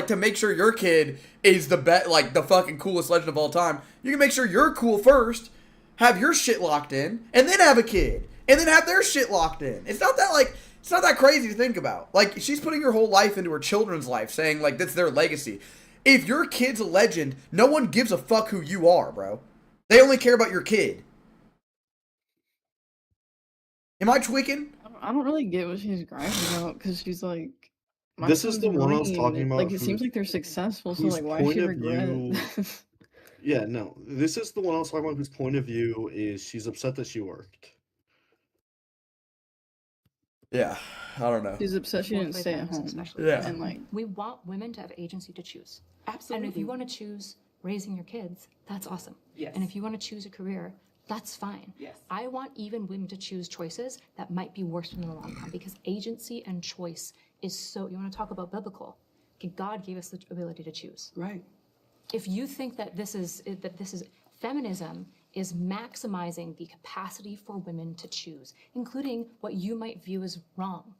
to make sure your kid is the the fucking coolest legend of all time. You can make sure you're cool first, have your shit locked in, and then have a kid. And then have their shit locked in. It's not that crazy to think about. Like, she's putting her whole life into her children's life, saying, that's their legacy. If your kid's a legend, no one gives a fuck who you are, bro. They only care about your kid. Am I tweaking? I don't really get what she's griping about, because she's like, this is the one I was talking about. Like, it seems like they're successful, so why is she regret? Yeah, no. This is the one I was talking about whose point of view is she's upset that she worked. Yeah, I don't know. She's upset she didn't stay at home. Yeah. And we want women to have agency to choose. Absolutely. And if you want to choose raising your kids, that's awesome. Yes. And if you want to choose a career, that's fine. Yes. I want even women to choose choices that might be worse in the long run, because agency and choice is so. You want to talk about biblical? Okay, God gave us the ability to choose. Right. If you think that this is feminism is maximizing the capacity for women to choose, including what you might view as wrong,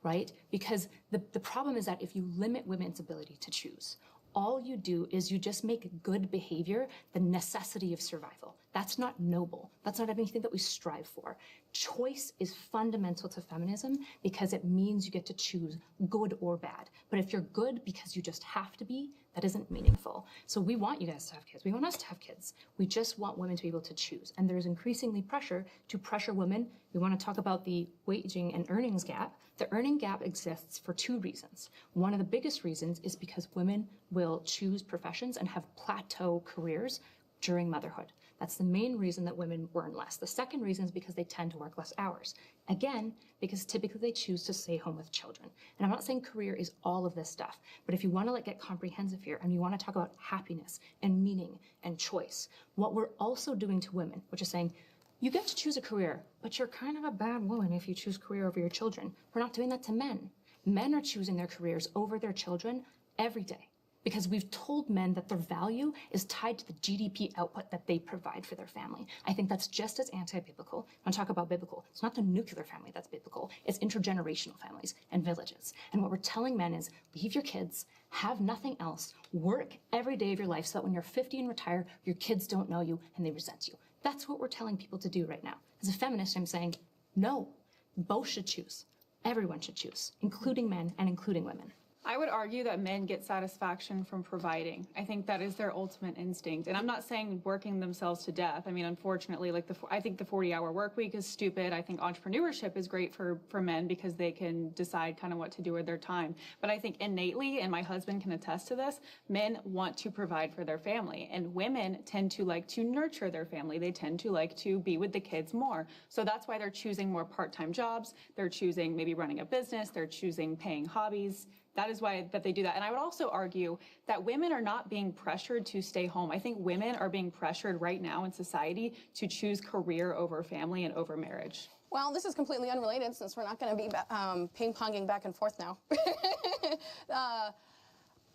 right? Because the problem is that if you limit women's ability to choose, all you do is you just make good behavior the necessity of survival. That's not noble. That's not anything that we strive for. Choice is fundamental to feminism because it means you get to choose good or bad. But if you're good because you just have to be, that isn't meaningful. So we want you guys to have kids. We want us to have kids. We just want women to be able to choose. And there's increasingly pressure to pressure women. We want to talk about the waging and earnings gap. The earning gap exists for 2 reasons. One of the biggest reasons is because women will choose professions and have plateau careers during motherhood. That's the main reason that women earn less. The second reason is because they tend to work less hours. Again, because typically they choose to stay home with children. And I'm not saying career is all of this stuff, but if you want to get comprehensive here and you want to talk about happiness and meaning and choice, what we're also doing to women, which is saying, you get to choose a career, but you're kind of a bad woman if you choose career over your children. We're not doing that to men. Men are choosing their careers over their children every day, because we've told men that their value is tied to the GDP output that they provide for their family. I think that's just as anti-biblical. When I talk about biblical, it's not the nuclear family that's biblical, it's intergenerational families and villages. And what we're telling men is, leave your kids, have nothing else, work every day of your life so that when you're 50 and retire, your kids don't know you and they resent you. That's what we're telling people to do right now. As a feminist, I'm saying, no, both should choose. Everyone should choose, including men and including women. I would argue that men get satisfaction from providing. I think that is their ultimate instinct. And I'm not saying working themselves to death. I mean, unfortunately, like I think the 40-hour work week is stupid. I think entrepreneurship is great for men because they can decide kind of what to do with their time. But I think innately, and my husband can attest to this, men want to provide for their family. And women tend to like to nurture their family. They tend to like to be with the kids more. So that's why they're choosing more part-time jobs. They're choosing maybe running a business. They're choosing paying hobbies. That is why that they do that. And I would also argue that women are not being pressured to stay home. I think women are being pressured right now in society to choose career over family and over marriage. Well, this is completely unrelated since we're not going to be ping-ponging back and forth now.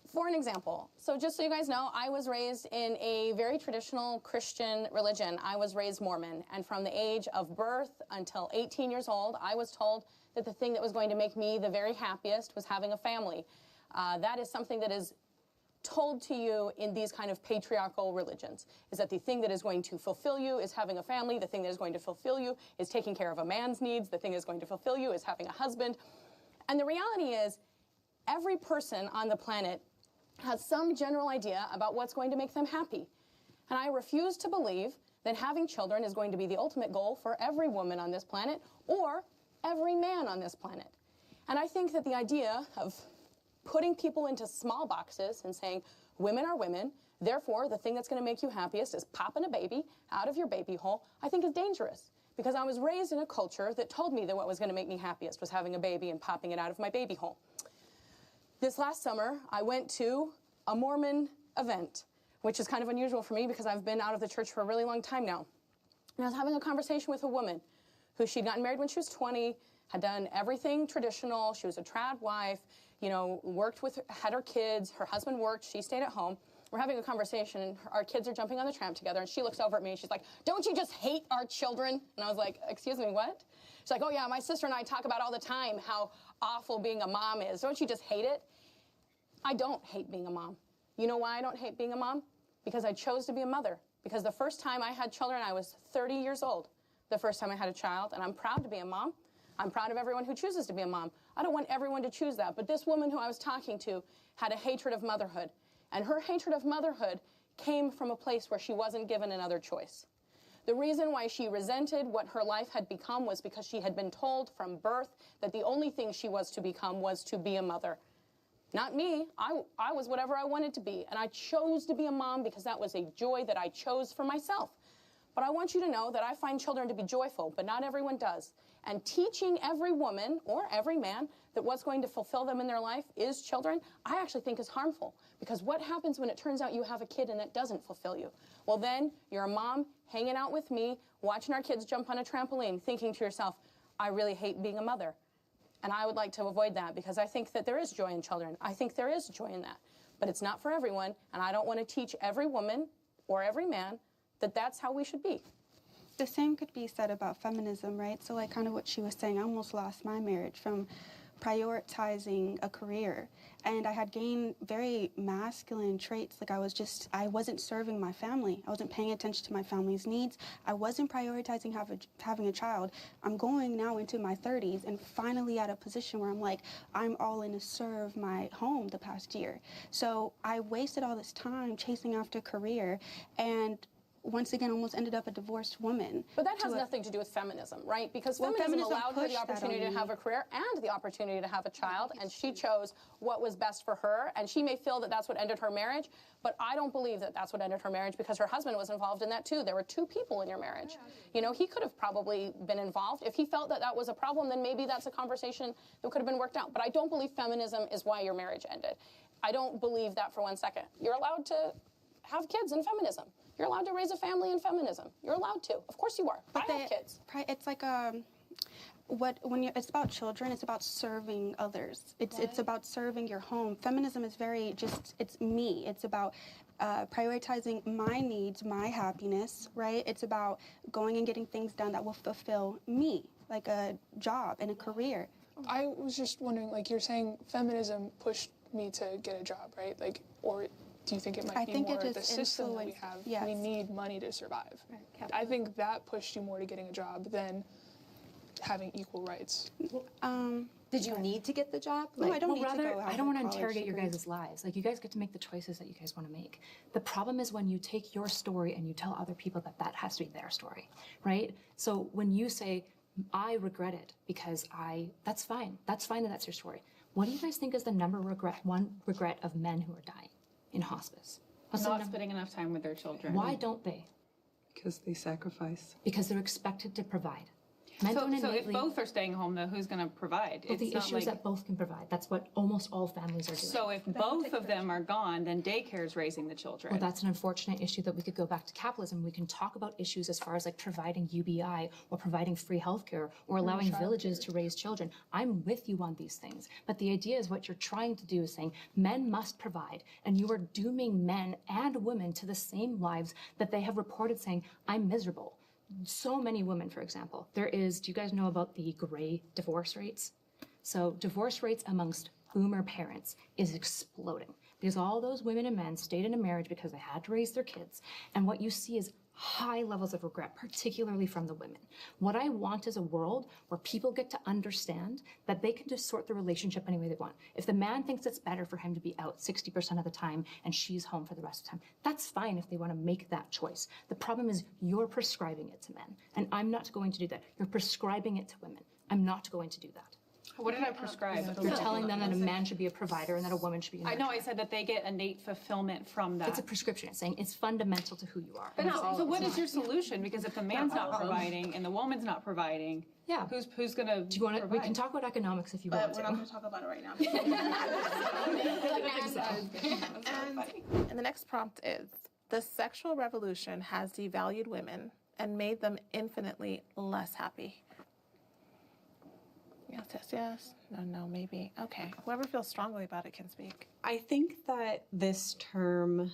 For an example, so just so you guys know, I was raised in a very traditional Christian religion. I was raised Mormon, and from the age of birth until 18 years old, I was told that the thing that was going to make me the very happiest was having a family. That is something that is told to you in these kind of patriarchal religions, is that the thing that is going to fulfill you is having a family, the thing that is going to fulfill you is taking care of a man's needs, the thing that is going to fulfill you is having a husband. And the reality is, every person on the planet has some general idea about what's going to make them happy. And I refuse to believe that having children is going to be the ultimate goal for every woman on this planet or every man on this planet. And I think that the idea of putting people into small boxes and saying, women are women, therefore the thing that's going to make you happiest is popping a baby out of your baby hole, I think is dangerous. Because I was raised in a culture that told me that what was going to make me happiest was having a baby and popping it out of my baby hole. This last summer, I went to a Mormon event, which is kind of unusual for me because I've been out of the church for a really long time now. And I was having a conversation with a woman who she'd gotten married when she was 20, had done everything traditional. She was a trad wife, you know, had her kids, her husband worked, she stayed at home. We're having a conversation, and our kids are jumping on the tram together, and she looks over at me, and she's like, don't you just hate our children? And I was like, excuse me, what? She's like, oh yeah, my sister and I talk about all the time how awful being a mom is. Don't you just hate it? I don't hate being a mom. You know why I don't hate being a mom? Because I chose to be a mother. Because the first time I had children, I was 30 years old. The first time I had a child, and I'm proud to be a mom. I'm proud of everyone who chooses to be a mom. I don't want everyone to choose that, but this woman who I was talking to had a hatred of motherhood. And her hatred of motherhood came from a place where she wasn't given another choice. The reason why she resented what her life had become was because she had been told from birth that the only thing she was to become was to be a mother. Not me. I was whatever I wanted to be, and I chose to be a mom because that was a joy that I chose for myself. But I want you to know that I find children to be joyful, but not everyone does. And teaching every woman or every man that what's going to fulfill them in their life is children, I actually think is harmful. Because what happens when it turns out you have a kid and that doesn't fulfill you? Well, then you're a mom hanging out with me, watching our kids jump on a trampoline, thinking to yourself, I really hate being a mother. And I would like to avoid that because I think that there is joy in children. I think there is joy in that. But it's not for everyone, and I don't want to teach every woman or every man that that's how we should be. The same could be said about feminism, right? So like kind of what she was saying, I almost lost my marriage from prioritizing a career. And I had gained very masculine traits. Like I wasn't serving my family. I wasn't paying attention to my family's needs. I wasn't prioritizing having a child. I'm going now into my 30s and finally at a position where I'm like, I'm all in to serve my home the past year. So I wasted all this time chasing after career and once again almost ended up a divorced woman. But that has nothing to do with feminism, right? Because feminism allowed her the opportunity to have a career and the opportunity to have a child, and she chose what was best for her, and she may feel that that's what ended her marriage, but I don't believe that that's what ended her marriage because her husband was involved in that too. There were two people in your marriage. You know, he could have probably been involved. If he felt that that was a problem, then maybe that's a conversation that could have been worked out. But I don't believe feminism is why your marriage ended. I don't believe that for one second. You're allowed to have kids in feminism. You're allowed to raise a family in feminism. You're allowed to. Of course you are. But I have kids. It's like it's about children, it's about serving others. It's about serving your home. Feminism is it's me. It's about prioritizing my needs, my happiness, right? It's about going and getting things done that will fulfill me, like a job and a career. I was just wondering, like you're saying feminism pushed me to get a job, right? Like, or do you think it might be more the system that we have? Yes. We need money to survive. Right. I think that pushed you more to getting a job than having equal rights. Did you need to get the job? No, I don't need to go. I don't want to interrogate your guys' lives. Like, you guys get to make the choices that you guys want to make. The problem is when you take your story and you tell other people that that has to be their story, right? So when you say, I regret it because that's fine. That's fine that that's your story. What do you guys think is the one regret of men who are dying in hospice? Not spending enough time with their children. Why don't they? Because they sacrifice. Because they're expected to provide. So if both are staying home, though, who's going to provide? But the issue is that both can provide. That's what almost all families are doing. So if both of them are gone, then daycare is raising the children. Well, that's an unfortunate issue that we could go back to capitalism. We can talk about issues as far as like providing UBI or providing free healthcare or allowing villages to raise children. I'm with you on these things. But the idea is what you're trying to do is saying men must provide, and you are dooming men and women to the same lives that they have reported saying, I'm miserable. So many women, for example, do you guys know about the gray divorce rates? So divorce rates amongst boomer parents is exploding because all those women and men stayed in a marriage because they had to raise their kids. And what you see is high levels of regret, particularly from the women. What I want is a world where people get to understand that they can just sort the relationship any way they want. If the man thinks it's better for him to be out 60% of the time and she's home for the rest of the time, that's fine if they want to make that choice. The problem is you're prescribing it to men, and I'm not going to do that. You're prescribing it to women. I'm not going to do that. What did I prescribe? You're telling them that a man should be a provider and that a woman should be a nurturer. I know, I said that they get innate fulfillment from that. It's a prescription. It's saying it's fundamental to who you are. But so what is your solution? Because if the man's not providing and the woman's not providing, who's going to Do you want to? We can talk about economics if you want to. We're not going to talk about it right now. And the next prompt is, the sexual revolution has devalued women and made them infinitely less happy. Yes, yes, yes. No, maybe. Okay. Whoever feels strongly about it can speak. I think that this term,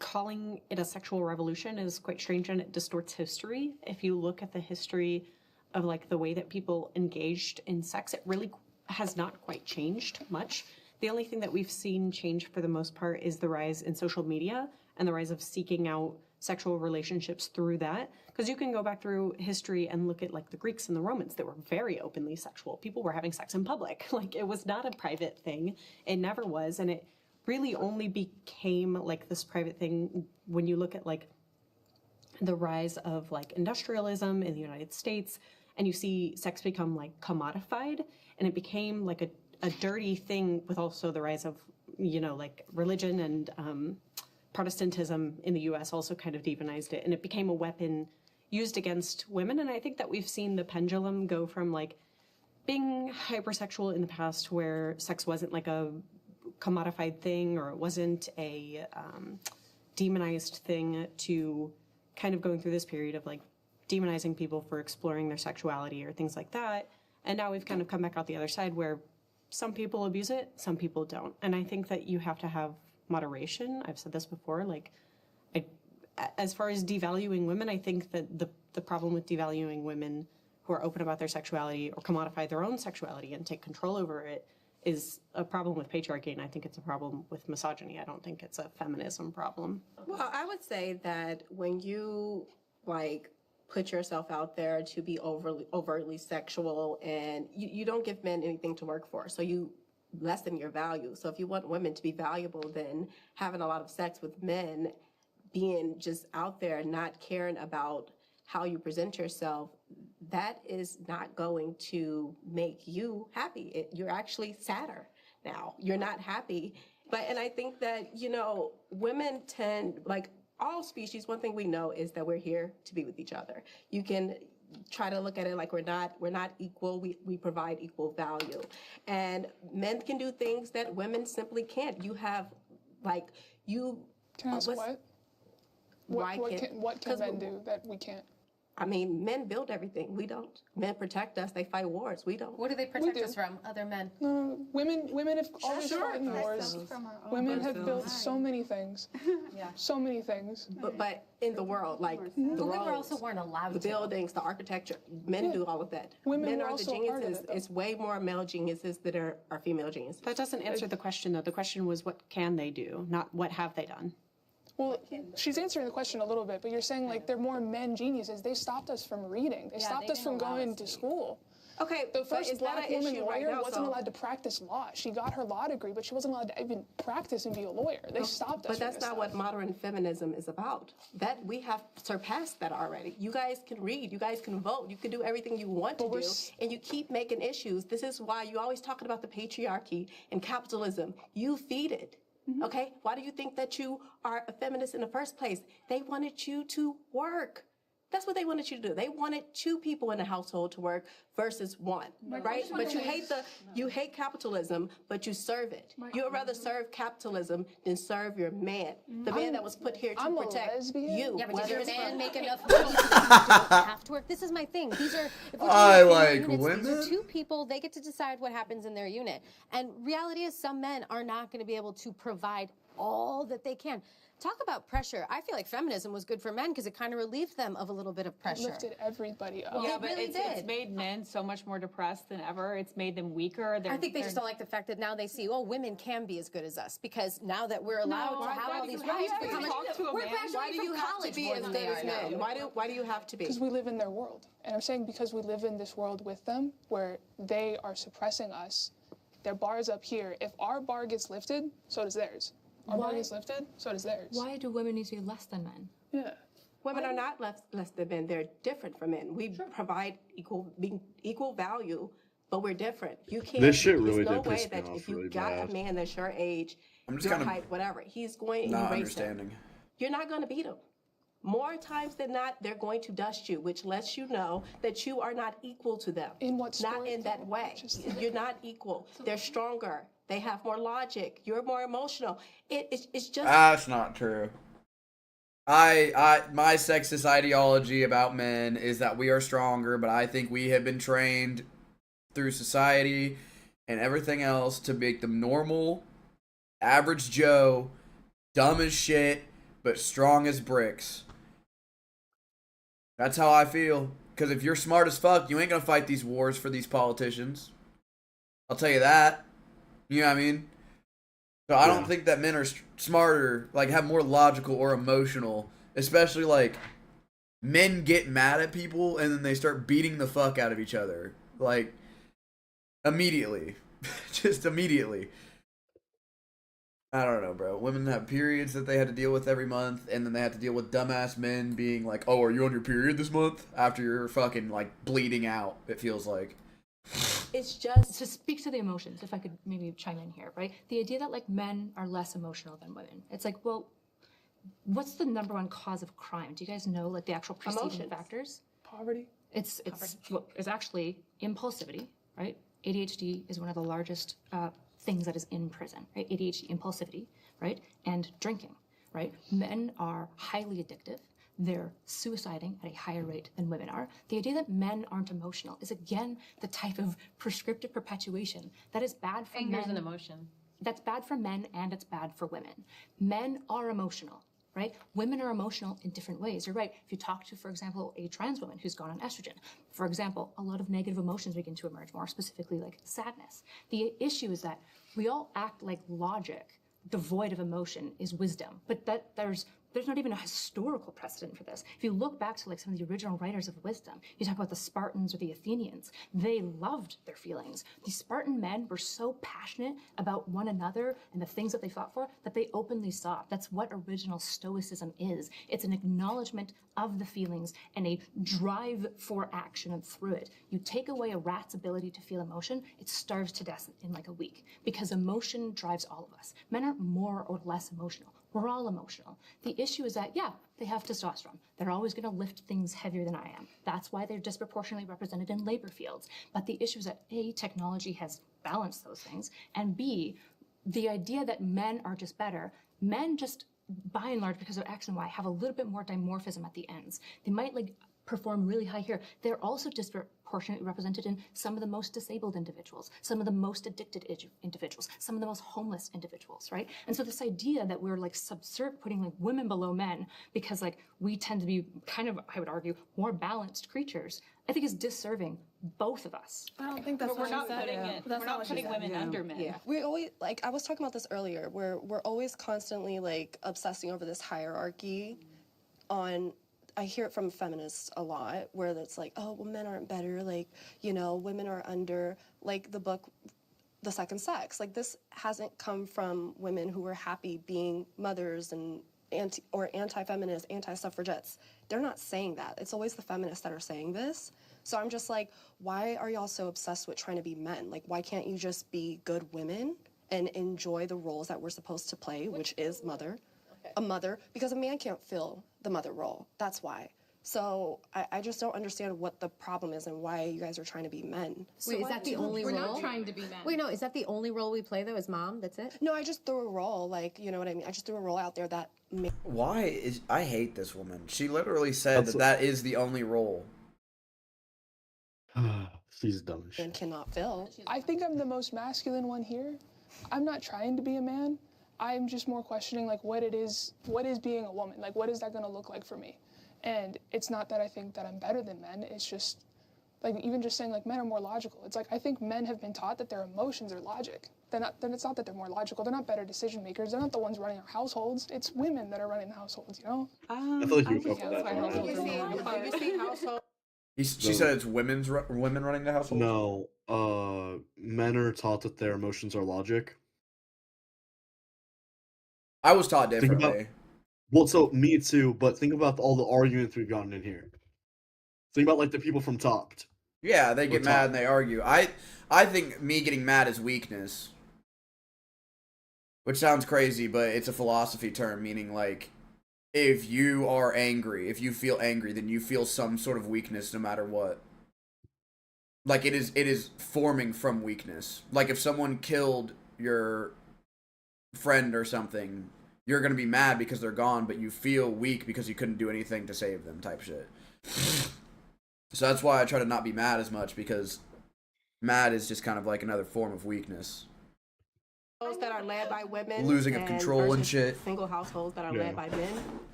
calling it a sexual revolution, is quite strange and it distorts history. If you look at the history of like the way that people engaged in sex, it really has not quite changed much. The only thing that we've seen change for the most part is the rise in social media and the rise of seeking out sexual relationships through that. Because you can go back through history and look at like the Greeks and the Romans that were very openly sexual. People were having sex in public. Like, it was not a private thing. It never was. And it really only became like this private thing when you look at like the rise of like industrialism in the United States, and you see sex become like commodified, and it became like a dirty thing, with also the rise of, you know, like religion and Protestantism in the US also kind of demonized it, and it became a weapon used against women. And I think that we've seen the pendulum go from like being hypersexual in the past, where sex wasn't like a commodified thing or it wasn't a demonized thing, to kind of going through this period of like demonizing people for exploring their sexuality or things like that. And now we've kind of come back out the other side where some people abuse it, some people don't. And I think that you have to have moderation. I've said this before, like, as far as devaluing women, I think that the problem with devaluing women who are open about their sexuality or commodify their own sexuality and take control over it is a problem with patriarchy, and I think it's a problem with misogyny. I don't think it's a feminism problem. Well, I would say that when you, like, put yourself out there to be overtly sexual, and you don't give men anything to work for, so you lessen your value. So if you want women to be valuable, then having a lot of sex with men, being just out there, not caring about how you present yourself, that is not going to make you happy. You're actually sadder now. You're not happy. And I think that, you know, women tend, like all species, one thing we know is that we're here to be with each other. You can try to look at it like we're not equal. We provide equal value. And men can do things that women simply can't. You have, like, you... Can I ask what? What can men do that we can't? I mean, men build everything. We don't. Men protect us. They fight wars. We don't. What do they protect us from? Other men? Women have always fought in wars. Women have built so many things. Yeah. So many things. But in the world, like the roads, also weren't allowed the buildings, the architecture, men do all of that. Men are the geniuses. It's way more male geniuses that are female geniuses. That doesn't answer the question, though. The question was, what can they do, not what have they done? Well, she's answering the question a little bit, but you're saying like they're more men geniuses. They stopped us from reading. They stopped us from going to school. Okay, the first black woman lawyer wasn't so... allowed to practice law. She got her law degree, but she wasn't allowed to even practice and be a lawyer. They stopped us. But that's not what modern feminism is about. That we have surpassed that already. You guys can read, you guys can vote, you can do everything you want to do, and you keep making issues. This is why you always talking about the patriarchy and capitalism. You feed it. Okay? Why do you think that you are a feminist in the first place? They wanted you to work. That's what they wanted you to do. They wanted 2 people in the household to work versus 1, right? But you hate capitalism, but you serve it. You would rather serve capitalism than serve your man, the man that was put here to protect you. Yeah, but does your man make enough money to have to work? This is my thing. These are, if we're I talking like units, women. These are 2 people. They get to decide what happens in their unit. And reality is, some men are not going to be able to provide all that they can. Talk about pressure. I feel like feminism was good for men because it kind of relieved them of a little bit of pressure. It lifted everybody up. Well, yeah, but really it's made men so much more depressed than ever. It's made them weaker. I think they just don't like the fact that now they see, oh, women can be as good as us because now that we're allowed to have all these rights, we're why do you have to be as good as men? Why do you have to be? Because we live in their world. And I'm saying because we live in this world with them where they are suppressing us, their bar's up here. If our bar gets lifted, so does theirs. Our bar gets lifted, so does theirs. Why do women need to be less than men? Yeah. Women are not less than men. They're different from men. We provide equal value, but we're different. You can't. This shit really there's no did way piss me that off if you really got bad. a man that's your age, I'm just your kind of height, whatever, he's going to not erase understanding. him. You're not going to beat him. More times than not, they're going to dust you, which lets you know that you are not equal to them. In what sport? Not in that way. You're not equal. They're stronger. They have more logic. You're more emotional. It's just... That's not true. My sexist ideology about men is that we are stronger, but I think we have been trained through society and everything else to make them normal, average Joe, dumb as shit, but strong as bricks. That's how I feel. Because if you're smart as fuck, you ain't gonna fight these wars for these politicians. I'll tell you that. You know what I mean? So I don't think that men are smarter, like have more logical or emotional. Especially like men get mad at people and then they start beating the fuck out of each other. Like immediately. Just immediately. I don't know, bro. Women have periods that they had to deal with every month, and then they have to deal with dumbass men being like, oh, are you on your period this month? After you're fucking like bleeding out, it feels like. It's just to speak to the emotions, if I could maybe chime in here, right? The idea that like men are less emotional than women. It's like, well, what's the #1 cause of crime? Do you guys know like the actual preceding factors? Poverty. It's actually impulsivity, right? ADHD is one of the largest things that is in prison, right? ADHD, impulsivity, right? And drinking, right? Men are highly addictive. They're suiciding at a higher rate than women are. The idea that men aren't emotional is, again, the type of prescriptive perpetuation that is bad for men. Anger's an emotion. That's bad for men and it's bad for women. Men are emotional, right? Women are emotional in different ways. You're right. If you talk to, for example, a trans woman who's gone on estrogen, for example, a lot of negative emotions begin to emerge, more specifically like sadness. The issue is that we all act like logic devoid of emotion is wisdom, but that there's not even a historical precedent for this. If you look back to like some of the original writers of wisdom, you talk about the Spartans or the Athenians, they loved their feelings. These Spartan men were so passionate about one another and the things that they fought for that they openly sobbed. That's what original Stoicism is. It's an acknowledgement of the feelings and a drive for action and through it. You take away a rat's ability to feel emotion, it starves to death in like a week because emotion drives all of us. Men aren't more or less emotional. We're all emotional. The issue is that, yeah, they have testosterone. They're always going to lift things heavier than I am. That's why they're disproportionately represented in labor fields. But the issue is that A, technology has balanced those things, and B, the idea that men are just better. Men just, by and large, because of X and Y, have a little bit more dimorphism at the ends. They might like perform really high here. They're also disproportionately represented in some of the most disabled individuals, some of the most addicted individuals, some of the most homeless individuals, right? And so this idea that we're like putting like women below men because like we tend to be kind of, I would argue, more balanced creatures, I think is disserving both of us. I don't think that's But what we're not she said. putting it. That's We're not not what putting she said. women under men. We always, like, I was talking about this earlier, where we're always constantly, like, obsessing over this hierarchy on, I hear it from feminists a lot, where it's like, oh, well, men aren't better, like, you know, women are under, like, the book, The Second Sex. Like, this hasn't come from women who were happy being mothers and anti-feminist, anti-suffragettes. They're not saying that. It's always the feminists that are saying this. So I'm just like, why are y'all so obsessed with trying to be men? Like, why can't you just be good women and enjoy the roles that we're supposed to play, which is mother, a mother, because a man can't fill the mother role. That's why. So I just don't understand what the problem is and why you guys are trying to be men. Wait, is that the only role? We're not trying to be men. Wait, no, is that the only role we play though? Is mom? That's it? No, I just threw a role, like, you know what I mean? I just threw a role out there that Why is I hate this woman. She literally said that is the only role. She's dumb as shit. men cannot fill. I think I'm the most masculine one here. I'm not trying to be a man. I'm just more questioning, like, what is being a woman? Like, what is that gonna look like for me? And it's not that I think that I'm better than men. It's just, like, even just saying, like, men are more logical. It's like, I think men have been taught that their emotions are logic. Then it's not that they're more logical. They're not better decision makers. They're not the ones running our households. It's women that are running the households, you know? I feel like you fucked that. She said it's women running the household? No, men are taught that their emotions are logic. I was taught differently. Well, so me too, but think about all the arguments we've gotten in here. Think about, like, the people from Topped. Yeah, they get mad and they argue. I think me getting mad is weakness. Which sounds crazy, but it's a philosophy term, meaning, like, if you are angry, if you feel angry, then you feel some sort of weakness no matter what. Like, it is forming from weakness. Like, if someone killed your friend or something, you're gonna be mad because they're gone, but you feel weak because you couldn't do anything to save them, type shit. So that's why I try to not be mad as much, because mad is just kind of like another form of weakness. Households that are led by women, Losing of control and shit. Single households that are led by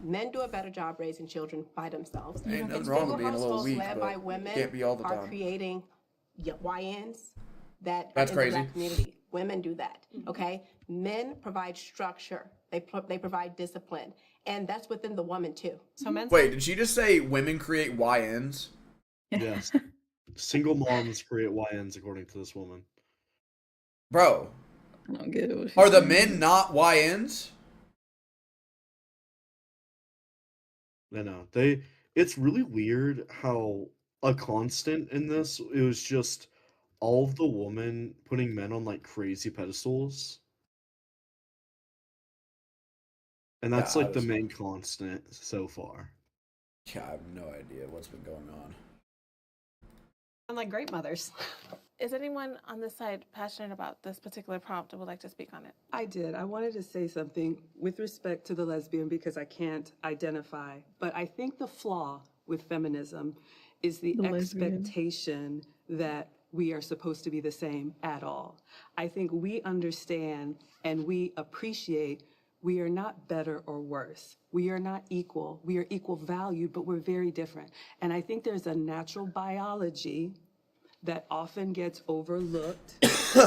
men do a better job raising children by themselves. Ain't nothing wrong with being a little weak, led but by women can't be all the are time. creating YNs that That's are in the crazy. black community. Women do that, okay? Men provide structure. They provide discipline, and that's within the woman too. So men. Wait, did she just say women create YNs? Yes. Single moms create YNs, according to this woman. Bro, I don't get it. are the men not YNs? I know. It's really weird how a constant in this, it was just all of the women putting men on, like, crazy pedestals. And that's, Yeah, like, the main constant so far. Yeah, I have no idea what's been going on. And like great mothers. Is anyone on this side passionate about this particular prompt and would like to speak on it? I did. I wanted to say something with respect to the lesbian because I can't identify. But I think the flaw with feminism is the expectation that we are supposed to be the same at all. I think we understand and we appreciate we are not better or worse. We are not equal. We are equal valued, but we're very different. And I think there's a natural biology that often gets overlooked,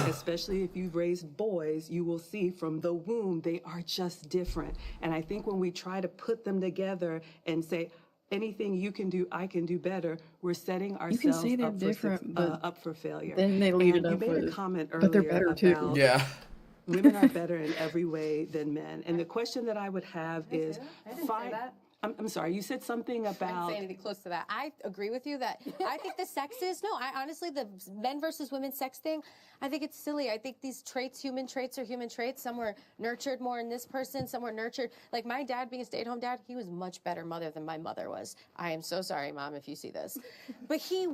especially if you've raised boys, you will see from the womb, they are just different. And I think when we try to put them together and say, anything you can do, I can do better, we're setting ourselves You can say they're different, but up for failure. then they lead And it you up made a with, comment but they're earlier better too. about Yeah. women are better in every way than men. And the question that I would have is, I didn't say that. I'm sorry, you said something I didn't about say anything close to that. I agree with you that I think the sexist, I honestly, the men versus women sex thing, I think it's silly. I think these traits, human traits are human traits. Some were nurtured more in this person, some were nurtured. Like my dad being a stay-at-home dad, he was much better mother than my mother was. I am so sorry, Mom, if you see this. But he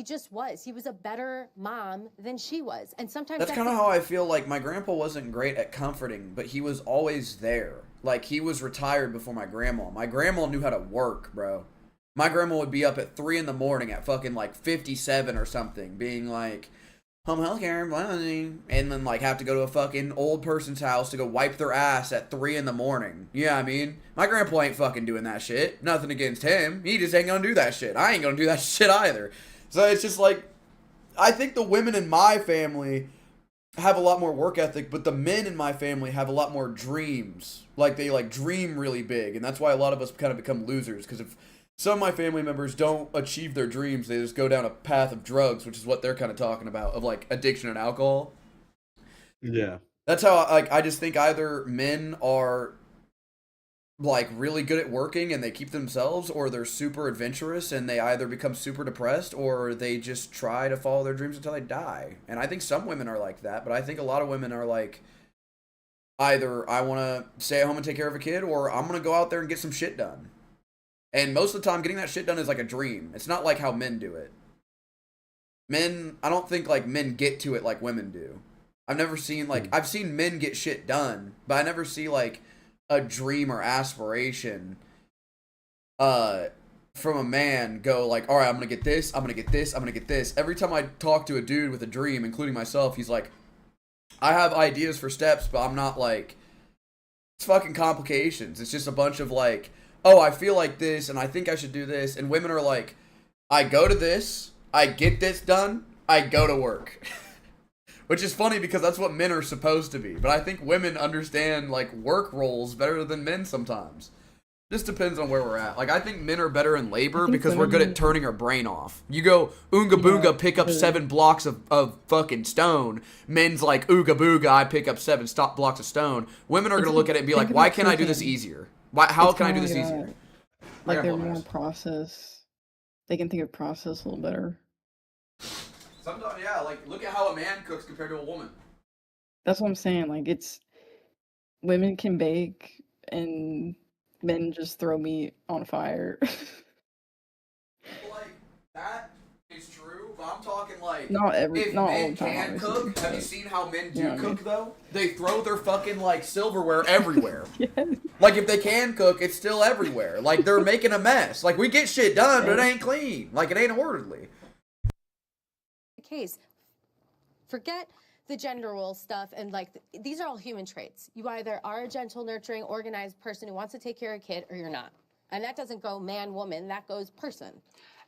just was. He was a better mom than she was. And sometimes That's kind of how I feel. Like, my grandpa wasn't great at comforting, but he was always there. Like, he was retired before my grandma. My grandma knew how to work, bro. My grandma would be up at 3 in the morning at fucking, like, 57 or something, being like, home health care, and then like have to go to a fucking old person's house to go wipe their ass at 3 in the morning. Yeah, I mean, my grandpa ain't fucking doing that shit. Nothing against him. He just ain't gonna do that shit. I ain't gonna do that shit either. So it's just like, I think the women in my family have a lot more work ethic, but the men in my family have a lot more dreams. Like, they like dream really big, and that's why a lot of us kind of become losers, because if some of my family members don't achieve their dreams, they just go down a path of drugs, which is what they're kind of talking about, of like addiction and alcohol. Yeah. That's how I just think either men are like really good at working and they keep themselves, or they're super adventurous and they either become super depressed, or they just try to follow their dreams until they die. And I think some women are like that, but I think a lot of women are like, either I want to stay at home and take care of a kid, or I'm going to go out there and get some shit done. And most of the time, getting that shit done is like a dream. It's not like how men do it. Men, I don't think like men get to it like women do. I've never seen like, I've seen men get shit done, but I never see like a dream or aspiration from a man go like, all right, I'm going to get this, I'm going to get this, I'm going to get this. Every time I talk to a dude with a dream, including myself, he's like, I have ideas for steps, but I'm not like, it's fucking complications. It's just a bunch of like, oh, I feel like this, and I think I should do this. And women are like, I go to this, I get this done, I go to work. Which is funny because that's what men are supposed to be. But I think women understand, like, work roles better than men sometimes. Just depends on where we're at. Like, I think men are better in labor because we're good at turning our brain off. You go, oonga boonga, pick up 7 blocks of fucking stone. Men's like, ooga booga, I pick up 7 blocks of stone. Women are going to look at it and be like, why can't I do this easier? How can I do this easier? Like, they're more process. They can think of process a little better. Sometimes, yeah. Like, look at how a man cooks compared to a woman. That's what I'm saying. Like, it's... Women can bake, and men just throw meat on fire. Like, that is true, but I'm talking like... Not if all men the time, can obviously. cook, have you seen how men do You know what I cook, mean? though? They throw their fucking, like, silverware everywhere. Yes. Like, if they can cook, it's still everywhere. Like, they're making a mess. Like, we get shit done, but it ain't clean. Like, it ain't orderly. Case. Forget the gender role stuff, and like these are all human traits. You either are a gentle, nurturing, organized person who wants to take care of a kid, or you're not. And that doesn't go man, woman, that goes person.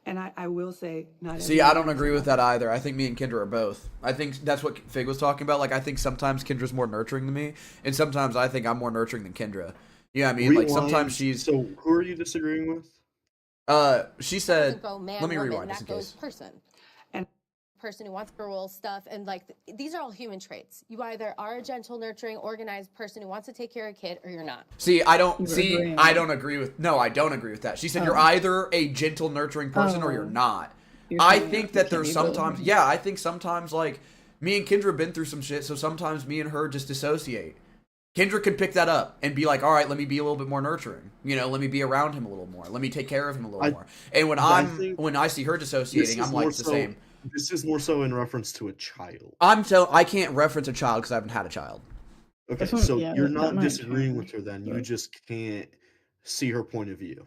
And I will say, not See, I don't agree with that either. I think me and Kendra are both. I think that's what Fig was talking about. Like, I think sometimes Kendra's more nurturing than me, and sometimes I think I'm more nurturing than Kendra. You know what I mean? Like, sometimes she's... So, who are you disagreeing with? She said... Go man, let me woman, rewind that just in goes case. person. And person who wants the role stuff, and like these are all human traits. You either are a gentle, nurturing, organized person who wants to take care of a kid, or you're not. See, I don't agree with... No, I don't agree with that. She said you're either a gentle, nurturing person or you're not. I think that there's sometimes... Yeah, I think sometimes, like, me and Kendra have been through some shit, so sometimes me and her just dissociate. Kendra could pick that up and be like, all right, let me be a little bit more nurturing. You know, let me be around him a little more. Let me take care of him a little more. And when I see her dissociating, I'm like, it's the same. This is more so in reference to a child. I can't reference a child because I haven't had a child. Okay, so you're not disagreeing with her then. You just can't see her point of view.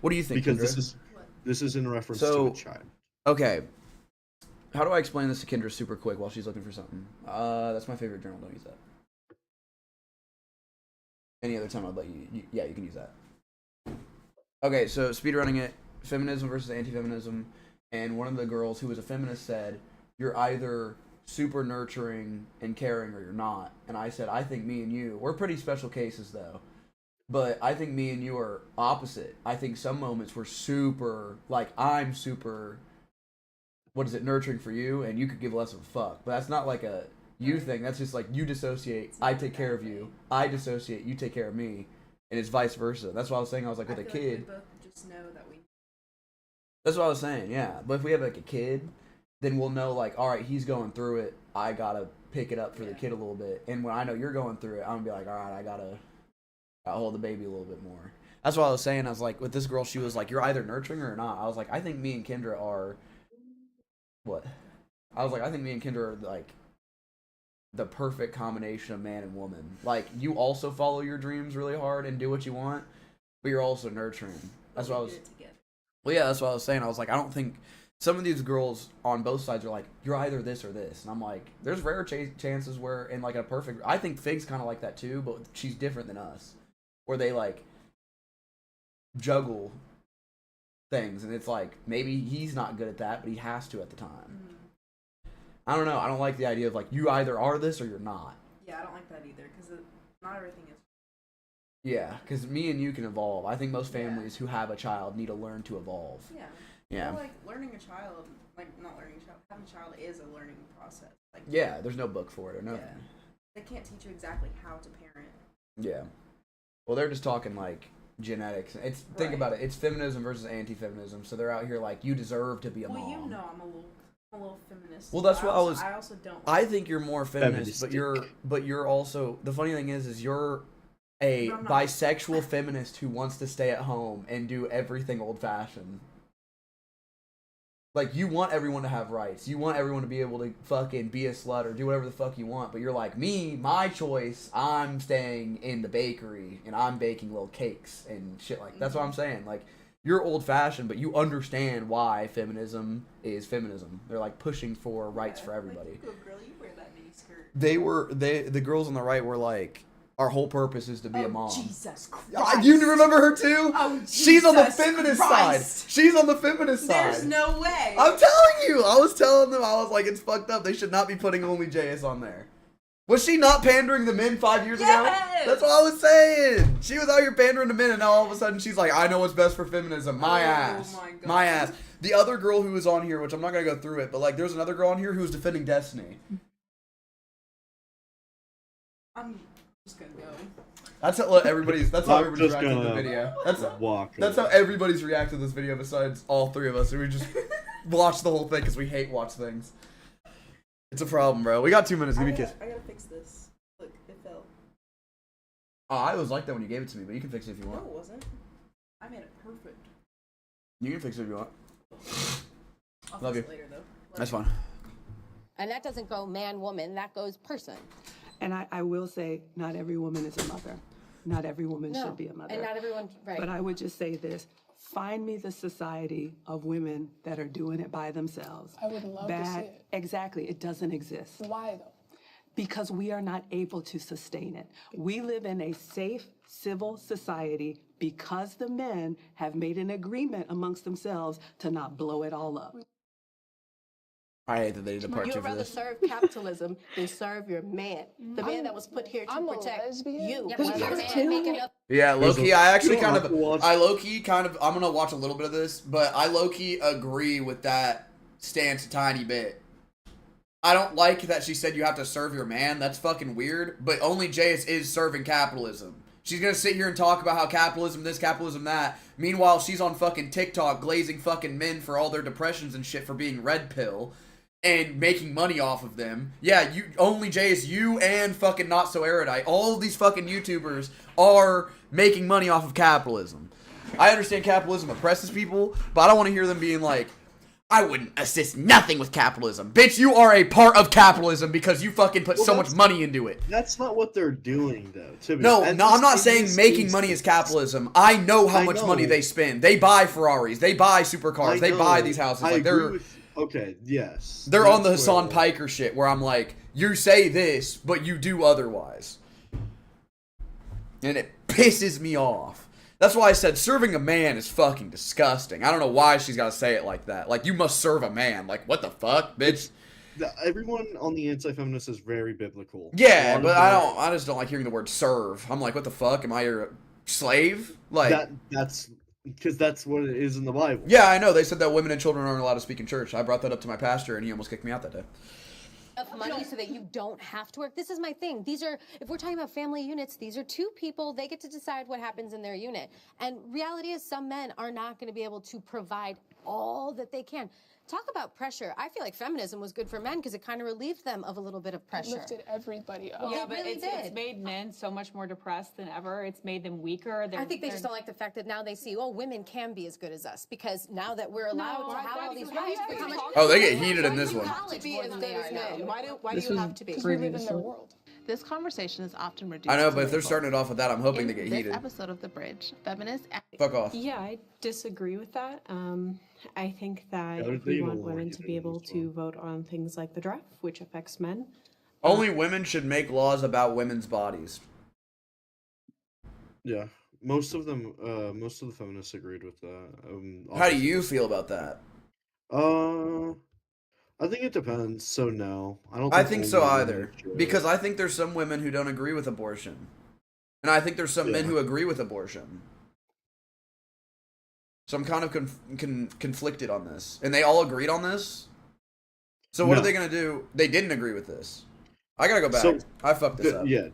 What do you think, Because Kendra? this is in reference to a child. Okay. How do I explain this to Kendra super quick while she's looking for something? That's my favorite journal. Don't use that. Any other time I'd let you yeah, you can use that. Okay, so speedrunning it, feminism versus anti-feminism, and one of the girls who was a feminist said, you're either super nurturing and caring or you're not. And I said, I think me and you, we're pretty special cases though, but I think me and you are opposite. I think some moments we're super, like I'm super, nurturing for you, and you could give less of a fuck. But that's not like a you thing, that's just like you dissociate, I take care of you, I dissociate, you take care of me, and it's vice versa. That's what I was saying. I was like, with a kid, we both just know that we... That's what I was saying, yeah. But if we have like a kid, then we'll know like, all right, he's going through it, I gotta pick it up for the kid a little bit. And when I know you're going through it, I'm gonna be like, all right, I gotta hold the baby a little bit more. That's what I was saying. I was like, with this girl, she was like, you're either nurturing or not. I was like, I think me and Kendra are what? I was like, I think me and Kendra are like the perfect combination of man and woman. Like, you also follow your dreams really hard and do what you want, but you're also nurturing. That's what I was... Well, yeah, that's what I was saying. I was like, I don't think... some of these girls on both sides are like, you're either this or this. And I'm like, there's rare chances where in like a perfect... I think Fig's kind of like that too, but she's different than us. Where they like juggle things. And it's like, maybe he's not good at that, but he has to at the time. Mm-hmm. I don't know. I don't like the idea of like, you either are this or you're not. Yeah, I don't like that either, because not everything is... Yeah, because me and you can evolve. I think most families who have a child need to learn to evolve. Yeah. Yeah. Well, like, learning a child, like, not learning a child, having a child is a learning process. Like, yeah, there's no book for it or nothing. Yeah. They can't teach you exactly how to parent. Yeah. Well, they're just talking, like, genetics. Think about it. It's feminism versus anti-feminism. So they're out here like, you deserve to be a mom. Well, you know I'm a little feminist. Well, that's what I also don't. I think you're more feminist, but you're also... The funny thing is you're a bisexual feminist who wants to stay at home and do everything old-fashioned. Like, you want everyone to have rights. You want everyone to be able to fucking be a slut or do whatever the fuck you want. But you're like, me, my choice, I'm staying in the bakery and I'm baking little cakes and shit like that. That's what I'm saying. Like, you're old-fashioned, but you understand why feminism is feminism. They're, like, pushing for rights for everybody. Like, you go, girl, you wear that mini skirt. The girls on the right were like... Our whole purpose is to be a mom. Jesus Christ. You remember her too? Oh, Jesus She's on the feminist Christ. side. She's on the feminist side. There's no way. I'm telling you. I was telling them. I was like, it's fucked up. They should not be putting only JS on there. Was she not pandering to men 5 years ago? That's what I was saying. She was out here pandering to men, and now all of a sudden she's like, I know what's best for feminism. My ass. My ass. The other girl who was on here, which I'm not going to go through it, but like there's another girl on here who was defending Destiny. I'm just gonna go. That's how everybody's reacting to the video. That's how everybody's reacted to this video besides all three of us. We just watch the whole thing because we hate watch things. It's a problem, bro. We got 2 minutes. Give me a kiss. I gotta fix this. Look, it fell. Oh, I always liked that when you gave it to me, but you can fix it if you want. No, it wasn't. I made it perfect. You can fix it if you want. I'll Love fix you. it later, though. That's fine. And that doesn't go man, woman. That goes person. And I will say, not every woman is a mother. Not every woman should be a mother. And not everyone, right. But I would just say this. Find me the society of women that are doing it by themselves. I would love to see it. Exactly. It doesn't exist. Why, though? Because we are not able to sustain it. We live in a safe, civil society because the men have made an agreement amongst themselves to not blow it all up. I hate that they did a part 2 You'd for rather this. serve capitalism than serve your man. The man that was put here to protect you. Yeah, low-key, I low-key kind of, I'm gonna watch a little bit of this, but I low-key agree with that stance a tiny bit. I don't like that she said you have to serve your man. That's fucking weird, but only Jace is serving capitalism. She's gonna sit here and talk about how capitalism this, capitalism that. Meanwhile, she's on fucking TikTok glazing fucking men for all their depressions and shit for being red pill. And making money off of them. Yeah, only Jace, you and fucking Not So Erudite. All of these fucking YouTubers are making money off of capitalism. I understand capitalism oppresses people, but I don't want to hear them being like, I wouldn't assist nothing with capitalism. Bitch, you are a part of capitalism because you fucking put so much money into it. That's not what they're doing, though. No, I'm not saying making money is capitalism. I know how much money they spend. They buy Ferraris. They buy supercars. They buy these houses. I agree with... Okay, yes. They're on the Hassan Piker shit where I'm like, you say this, but you do otherwise. And it pisses me off. That's why I said serving a man is fucking disgusting. I don't know why she's got to say it like that. Like, you must serve a man. Like, what the fuck, bitch? Everyone on the anti-feminist is very biblical. Yeah, but I just don't like hearing the word serve. I'm like, what the fuck? Am I your slave? Like that's... Because that's what it is in the Bible. Yeah, I know. They said that women and children aren't allowed to speak in church. I brought that up to my pastor, and he almost kicked me out that day. Enough money so that you don't have to work. This is my thing. These are, if we're talking about family units, these are two people. They get to decide what happens in their unit. And reality is some men are not going to be able to provide all that they can. Talk about pressure. I feel like feminism was good for men because it kind of relieved them of a little bit of pressure. It lifted everybody up. Well, yeah, but it's made men so much more depressed than ever. It's made them weaker. I think they just don't like the fact that now they see, oh, women can be as good as us because now that we're allowed to have all these rights. Oh, they get heated in this one. Why do you have to be? Because we live in their world. This conversation is often reduced. I know, but to if they're labels. starting it off with that, I'm hoping In they get this heated. episode of The Bridge, feminists. Fuck off. Yeah, I disagree with that. I think that if we want women to be able to vote on things like the draft, which affects men. Only women should make laws about women's bodies. Yeah, most of them, most of the feminists agreed with that. How do you feel about that? I think it depends. So no, I don't. I think so only either, women should. because I think there's some women who don't agree with abortion, and I think there's some men who agree with abortion. So I'm kind of conflicted on this, and they all agreed on this. So what are they gonna do? They didn't agree with this. I gotta go back. So, I fucked this up. Yeah.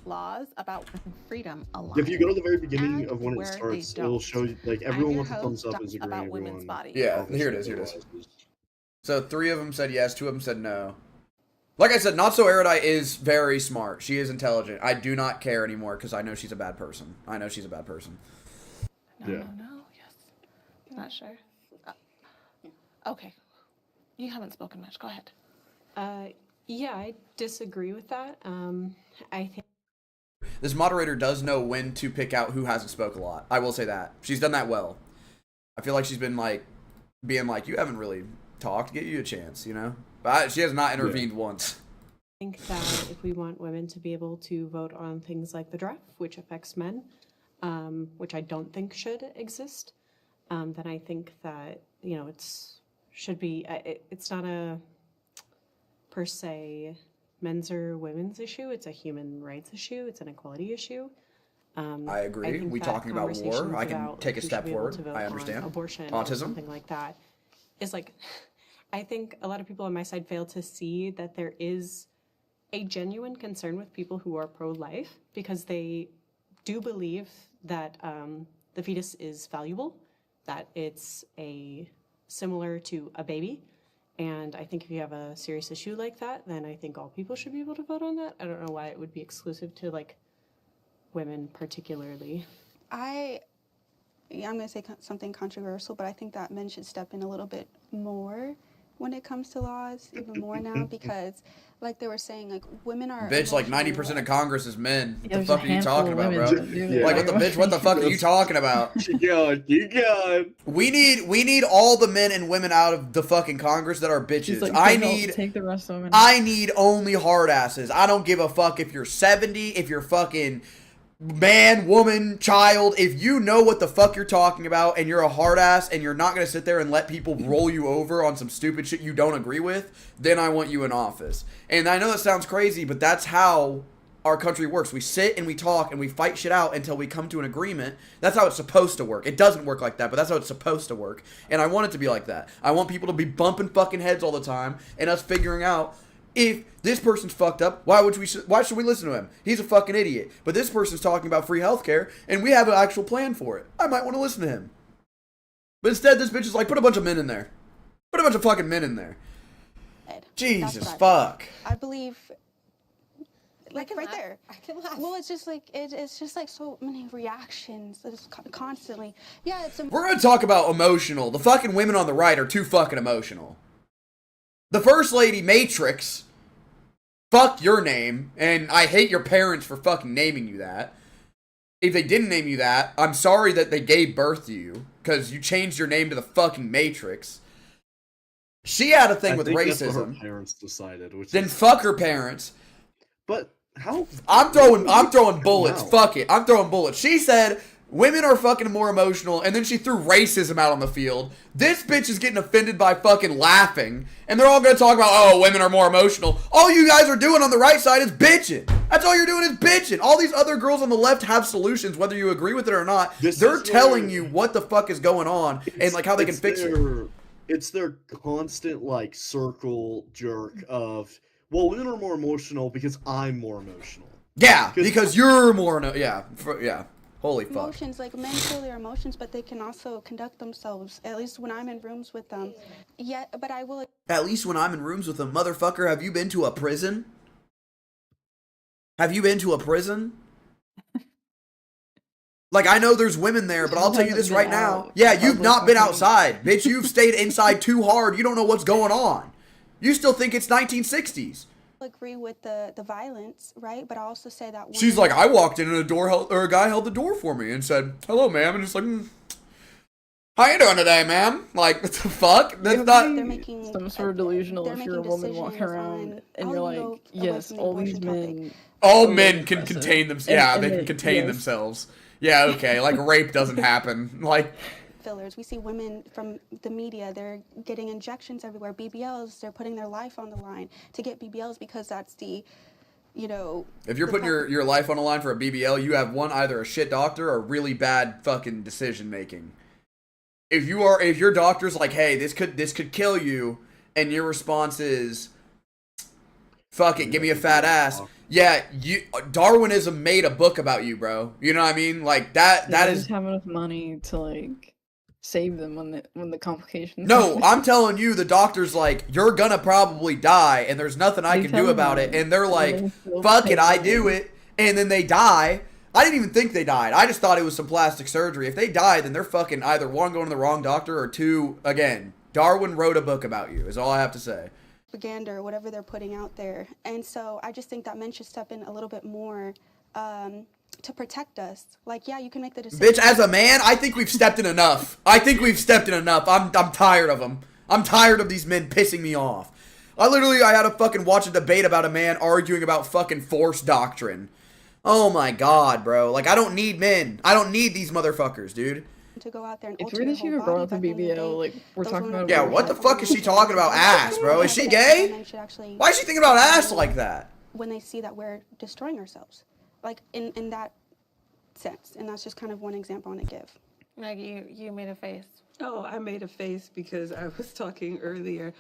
Laws about freedom align. If you go to the very beginning of when it where starts, they it'll don't. show you, like, I'm everyone your with a thumbs host, up is about agreeing. women's Everyone. bodies. Yeah, here it is. Here it is. So 3 of them said yes, 2 of them said no. Like I said, Not So Erudite is very smart. She is intelligent. I do not care anymore because I know she's a bad person. I know she's a bad person. No, yes. Not sure. Okay. You haven't spoken much. Go ahead. Yeah, I disagree with that. I think This moderator does know when to pick out who hasn't spoke a lot. I will say that. She's done that well. I feel like she's been like, being like, you haven't really talked, get you a chance, you know? But she has not intervened once. I think that if we want women to be able to vote on things like the draft, which affects men, which I don't think should exist, then I think that, you know, it's not a per se men's or women's issue. It's a human rights issue. It's an equality issue. I agree. We talking about war. I can take a step forward. I understand. Abortion, autism, or something like that, is like. I think a lot of people on my side fail to see that there is a genuine concern with people who are pro-life because they do believe that the fetus is valuable, that it's similar to a baby. And I think if you have a serious issue like that, then I think all people should be able to vote on that. I don't know why it would be exclusive to like women particularly. I'm going to say something controversial, but I think that men should step in a little bit more when it comes to laws, even more now, because like they were saying, like women are bitch, like 90% of Congress is men. What the fuck are you handful talking of about, bro? women Like, what the bitch? What the fuck are you talking about? Keep going. We need all the men and women out of the fucking Congress that are bitches. Like, I need take the rest of them. I need only hard asses. I don't give a fuck if you're 70, if you're fucking man, woman, child. If you know what the fuck you're talking about and you're a hard ass and you're not gonna sit there and let people roll you over on some stupid shit you don't agree with, then I want you in office. And I know that sounds crazy, but that's how our country works. We sit and we talk and we fight shit out until we come to an agreement. That's how it's supposed to work. It doesn't work like that, but that's how it's supposed to work. And I want it to be like that. I want people to be bumping fucking heads all the time and us figuring out, if this person's fucked up, why should we listen to him? He's a fucking idiot. But this person's talking about free healthcare, and we have an actual plan for it. I might want to listen to him. But instead, this bitch is like, put a bunch of men in there. Put a bunch of fucking men in there. Jesus fuck. I believe, like right there. I can laugh. Well, it's just like so many reactions. It's constantly. Yeah, it's. We're gonna talk about emotional. The fucking women on the right are too fucking emotional. The First Lady Matrix, fuck your name, and I hate your parents for fucking naming you that. If they didn't name you that, I'm sorry that they gave birth to you, because you changed your name to the fucking Matrix. She had a thing with racism. That's what her parents decided. Then fuck her parents. But how? I'm throwing bullets. Fuck it. I'm throwing bullets. She said women are fucking more emotional, and then she threw racism out on the field. This bitch is getting offended by fucking laughing, and they're all gonna talk about, oh, women are more emotional. All you guys are doing on the right side is bitching. That's all you're doing is bitching. All these other girls on the left have solutions, whether you agree with it or not. They're telling you what the fuck is going on and like how they can fix it. It's their constant like circle jerk of, well, women are more emotional because I'm more emotional. Yeah, because you're more yeah. Holy fuck. Emotions, like men feel their emotions, but they can also conduct themselves, at least when I'm in rooms with them. Yeah, but I will. At least when I'm in rooms with them, motherfucker, have you been to a prison? Have you been to a prison? Like, I know there's women there, but I'll tell you this right now. Yeah, you've not been outside. Bitch, you've stayed inside too hard. You don't know what's going on. You still think it's 1960s. agree with the violence, right? But I also say that she's like, I walked in and a guy held the door for me and said, "Hello, ma'am," and it's like, "How you doing today, ma'am?" Like, what the fuck? That's not. They're making some sort of delusional if you're a woman walking around and you're like, yes, all these men. All men can contain themselves. Yeah, they can contain themselves. Yeah, okay. Like rape doesn't happen. Like. Fillers. We see women from the media, they're getting injections everywhere, BBLs, they're putting their life on the line to get BBLs because that's the, you know... If you're putting your life on the line for a BBL, you have either a shit doctor or really bad fucking decision making. If your doctor's like, hey, this could kill you, and your response is, fuck it, give me a fat ass. Yeah, Darwinism made a book about you, bro. You know what I mean? Like that is... just have enough money to like... save them when the complications. No, I'm telling you, the doctor's like, you're gonna probably die, and there's nothing I can do about it. And they're like, fuck it, I do it, and then they die. I didn't even think they died. I just thought it was some plastic surgery. If they die, then they're fucking either one, going to the wrong doctor, or two, again, Darwin wrote a book about you. Is all I have to say. Propaganda or whatever they're putting out there, and so I just think that men should step in a little bit more. To protect us. Like, yeah, you can make the decision. Bitch, as a man, I think we've stepped in enough. I'm tired of them. I'm tired of these men pissing me off. I had to fucking watch a debate about a man arguing about fucking force doctrine. Oh my god, bro. Like, I don't need men. I don't need these motherfuckers, dude. To go out there and it's weird that she even brought up the BBL. Like, we're talking about. Yeah, what the fuck is she talking about? Ass, bro. Is she gay? Why is she thinking about ass like that? When they see that we're destroying ourselves. Like, in that sense. And that's just kind of one example I want to give. Maggie, you made a face. Oh, I made a face because I was talking earlier.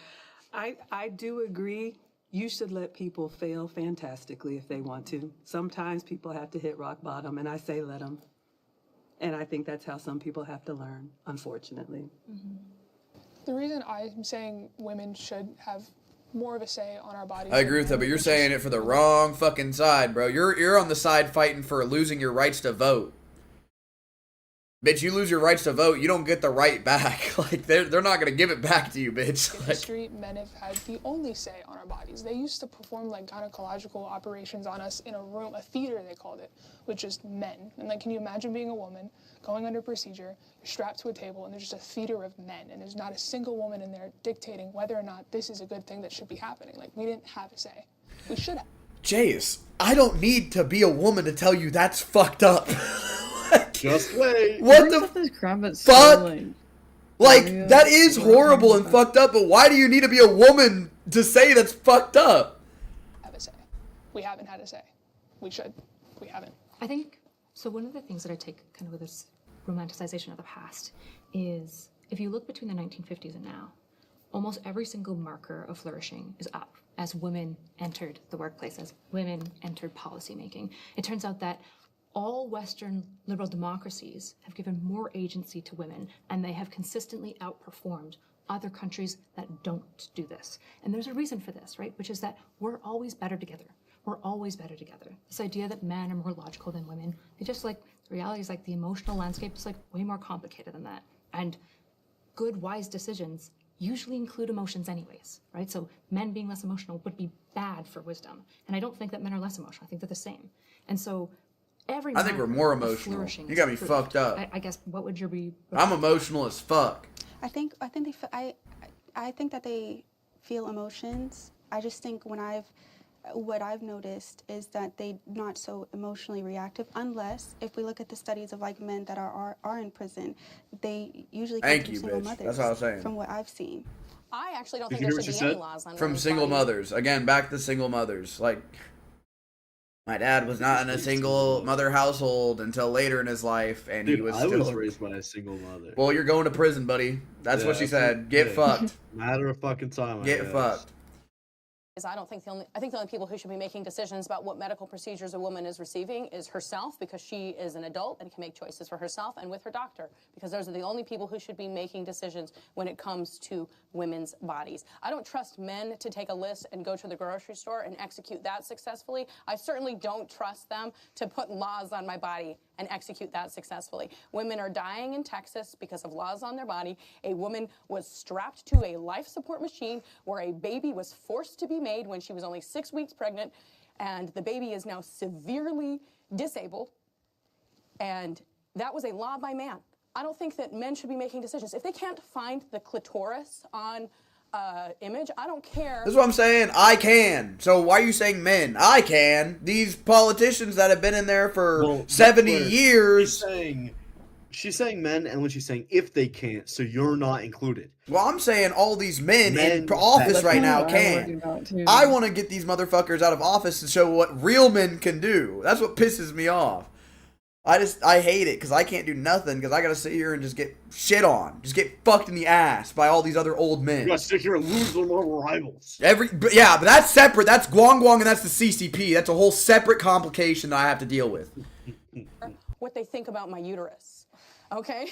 I do agree. You should let people fail fantastically if they want to. Sometimes people have to hit rock bottom, and I say let them. And I think that's how some people have to learn, unfortunately. Mm-hmm. The reason I'm saying women should have more of a say on our bodies. I agree with that, but you're saying it for the wrong fucking side, bro. You're on the side fighting for losing your rights to vote. Bitch, you lose your rights to vote, you don't get the right back. Like, they're not gonna give it back to you, bitch. In history, men have had the only say on our bodies. They used to perform, like, gynecological operations on us in a room, a theater they called it, with just men. And, like, can you imagine being a woman, going under procedure, you're strapped to a table, and there's just a theater of men, and there's not a single woman in there dictating whether or not this is a good thing that should be happening. Like, we didn't have a say. We should have. Jace, I don't need to be a woman to tell you that's fucked up. Just wait. What the fuck? Like, that is horrible and fucked up, but why do you need to be a woman to say that's fucked up? Have a say. We haven't had a say. We should. We haven't. I think, so one of the things that I take kind of with this romanticization of the past is, if you look between the 1950s and now, almost every single marker of flourishing is up as women entered the workplace, as women entered policymaking. It turns out that all Western liberal democracies have given more agency to women, and they have consistently outperformed other countries that don't do this. And there's a reason for this, right? Which is that we're always better together. We're always better together. This idea that men are more logical than women, they just like, the reality is like the emotional landscape is like way more complicated than that. And good, wise decisions usually include emotions anyways, right? So men being less emotional would be bad for wisdom. And I don't think that men are less emotional. I think they're the same. And so I think we're more emotional. You got me fucked up. I guess what would your be? I'm emotional as fuck. I think that they feel emotions. I just think what I've noticed is that they're not so emotionally reactive, unless if we look at the studies of like men that are in prison, they usually come from single mothers. That's what I was saying. From what I've seen. I actually don't think there should be any laws on from single mothers. Again, back to single mothers. Like, my dad was not in a single mother household until later in his life, and Dude, he was I still... was raised by a single mother. Well, you're going to prison, buddy. That's what she said. Get fucked. Matter of fucking time. Get fucked. I think the only people who should be making decisions about what medical procedures a woman is receiving is herself, because she is an adult and can make choices for herself, and with her doctor, because those are the only people who should be making decisions when it comes to women's bodies. I don't trust men to take a list and go to the grocery store and execute that successfully. I certainly don't trust them to put laws on my body and execute that successfully. Women are dying in Texas because of laws on their body. A woman was strapped to a life support machine where a baby was forced to be made when she was only 6 weeks pregnant, and the baby is now severely disabled. And that was a law by man. I don't think that men should be making decisions. If they can't find the clitoris on image, I don't care. That's what I'm saying. I can. So why are you saying men? I can. These politicians that have been in there for 70 years. She's saying men, and when she's saying if they can't, so you're not included. Well, I'm saying all these men in office right now can. I want to get these motherfuckers out of office to show what real men can do. That's what pisses me off. I hate it because I can't do nothing because I gotta sit here and just get shit on, just get fucked in the ass by all these other old men. You gotta sit here and lose them over rivals. But that's separate. That's Guang Guang and that's the CCP. That's a whole separate complication that I have to deal with. What they think about my uterus, okay?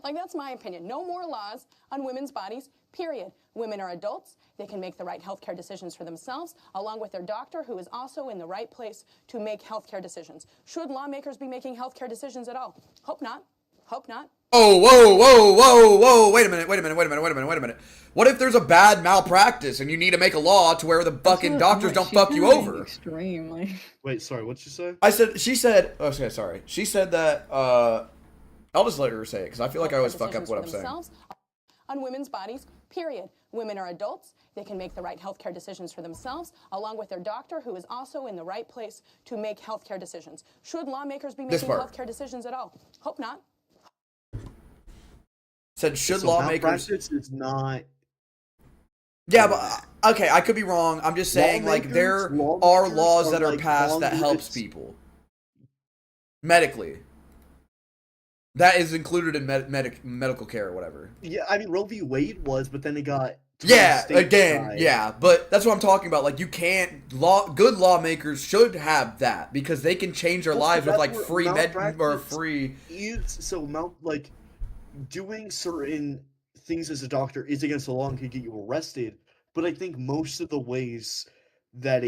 Like, that's my opinion. No more laws on women's bodies, period. Women are adults. They can make the right healthcare decisions for themselves, along with their doctor, who is also in the right place to make healthcare decisions. Should lawmakers be making healthcare decisions at all? Hope not. Hope not. Oh, whoa. Wait a minute. What if there's a bad malpractice and you need to make a law to where the fucking doctors don't fuck you over? Extremely. Wait, sorry, what'd you say? She said that, I'll just let her say it because I feel like I always fuck up what I'm saying. On women's bodies, period. Women are adults. They can make the right healthcare decisions for themselves, along with their doctor, who is also in the right place to make healthcare decisions. Should lawmakers be making healthcare decisions at all? Hope not. Said should lawmakers? It's not. Yeah, but okay, I could be wrong. I'm just saying, like, there are laws that are passed that helps people medically. That is included in medical care or whatever. Yeah, I mean, Roe v. Wade was, but then it got... but that's what I'm talking about. Like, you can't... Good lawmakers should have that, because they can change their lives with, like, free like, doing certain things as a doctor is against the law and could get you arrested, but I think most of the ways that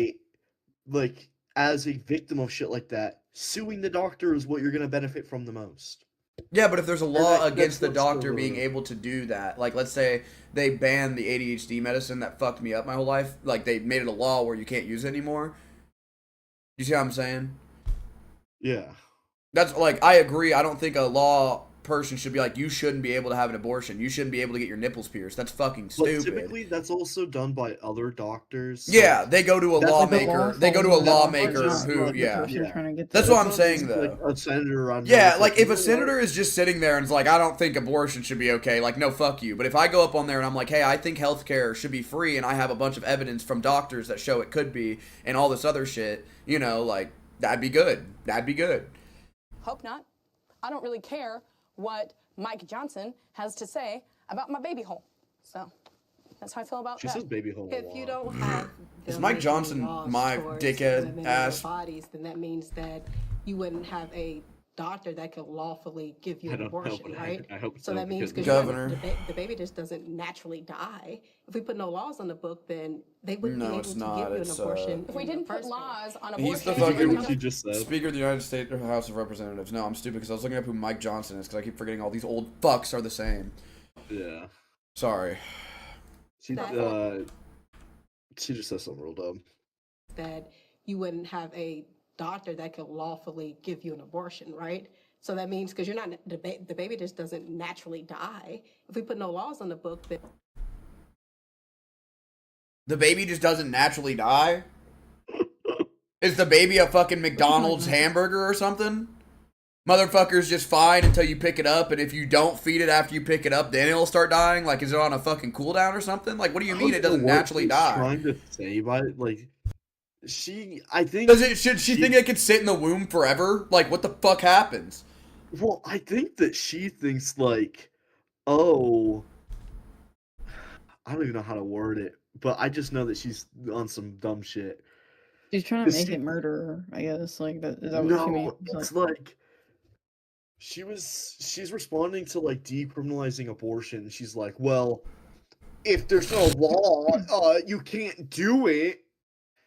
like, as a victim of shit like that, suing the doctor is what you're going to benefit from the most. Yeah, but if there's a law against the doctor being able to do that, like, let's say they banned the ADHD medicine that fucked me up my whole life, like, they made it a law where you can't use it anymore. You see what I'm saying? Yeah. That's, like, I agree. I don't think a law person should be like, you shouldn't be able to have an abortion. You shouldn't be able to get your nipples pierced. That's fucking stupid. But typically, that's also done by other doctors. Yeah, they go to a lawmaker. They go to a lawmaker who, That's what I'm saying, though. Like a senator. Yeah, like, if a senator is just sitting there and is like, I don't think abortion should be okay, like, no, fuck you. But if I go up on there and I'm like, hey, I think healthcare should be free, and I have a bunch of evidence from doctors that show it could be, and all this other shit, you know, like, that'd be good. That'd be good. Hope not. I don't really care what Mike Johnson has to say about my baby hole. So that's how I feel about that. She says baby hole. If you don't have is Mike Johnson my dickhead ass? Bodies, then that means that you wouldn't have a doctor that could lawfully give you an abortion, right? I hope so. That means governor, the baby just doesn't naturally die. If we put no laws on the book, then they wouldn't be able to give you an abortion. If we didn't put laws on abortion, he's the fucking Speaker of the United States House of Representatives. No, I'm stupid because I was looking up who Mike Johnson is because I keep forgetting all these old fucks are the same. Yeah. Sorry. She just says something real dumb. That you wouldn't have a doctor that could lawfully give you an abortion, right? So that means because you're not the baby just doesn't naturally die. If we put no laws on the book, then the baby just doesn't naturally die. Is the baby a fucking McDonald's hamburger or something? Motherfucker's just fine until you pick it up, and if you don't feed it after you pick it up, then it'll start dying. Like, is it on a fucking cooldown or something? Like, what do you mean it doesn't naturally die? Trying to say by it, like. Should she think it could sit in the womb forever? Like, what the fuck happens? Well, I think that she thinks, like, oh, I don't even know how to word it, but I just know that she's on some dumb shit. She's trying to make it murder, I guess. Like, is that what she means? It's like she's responding to, like, decriminalizing abortion. She's like, well, if there's no law, you can't do it.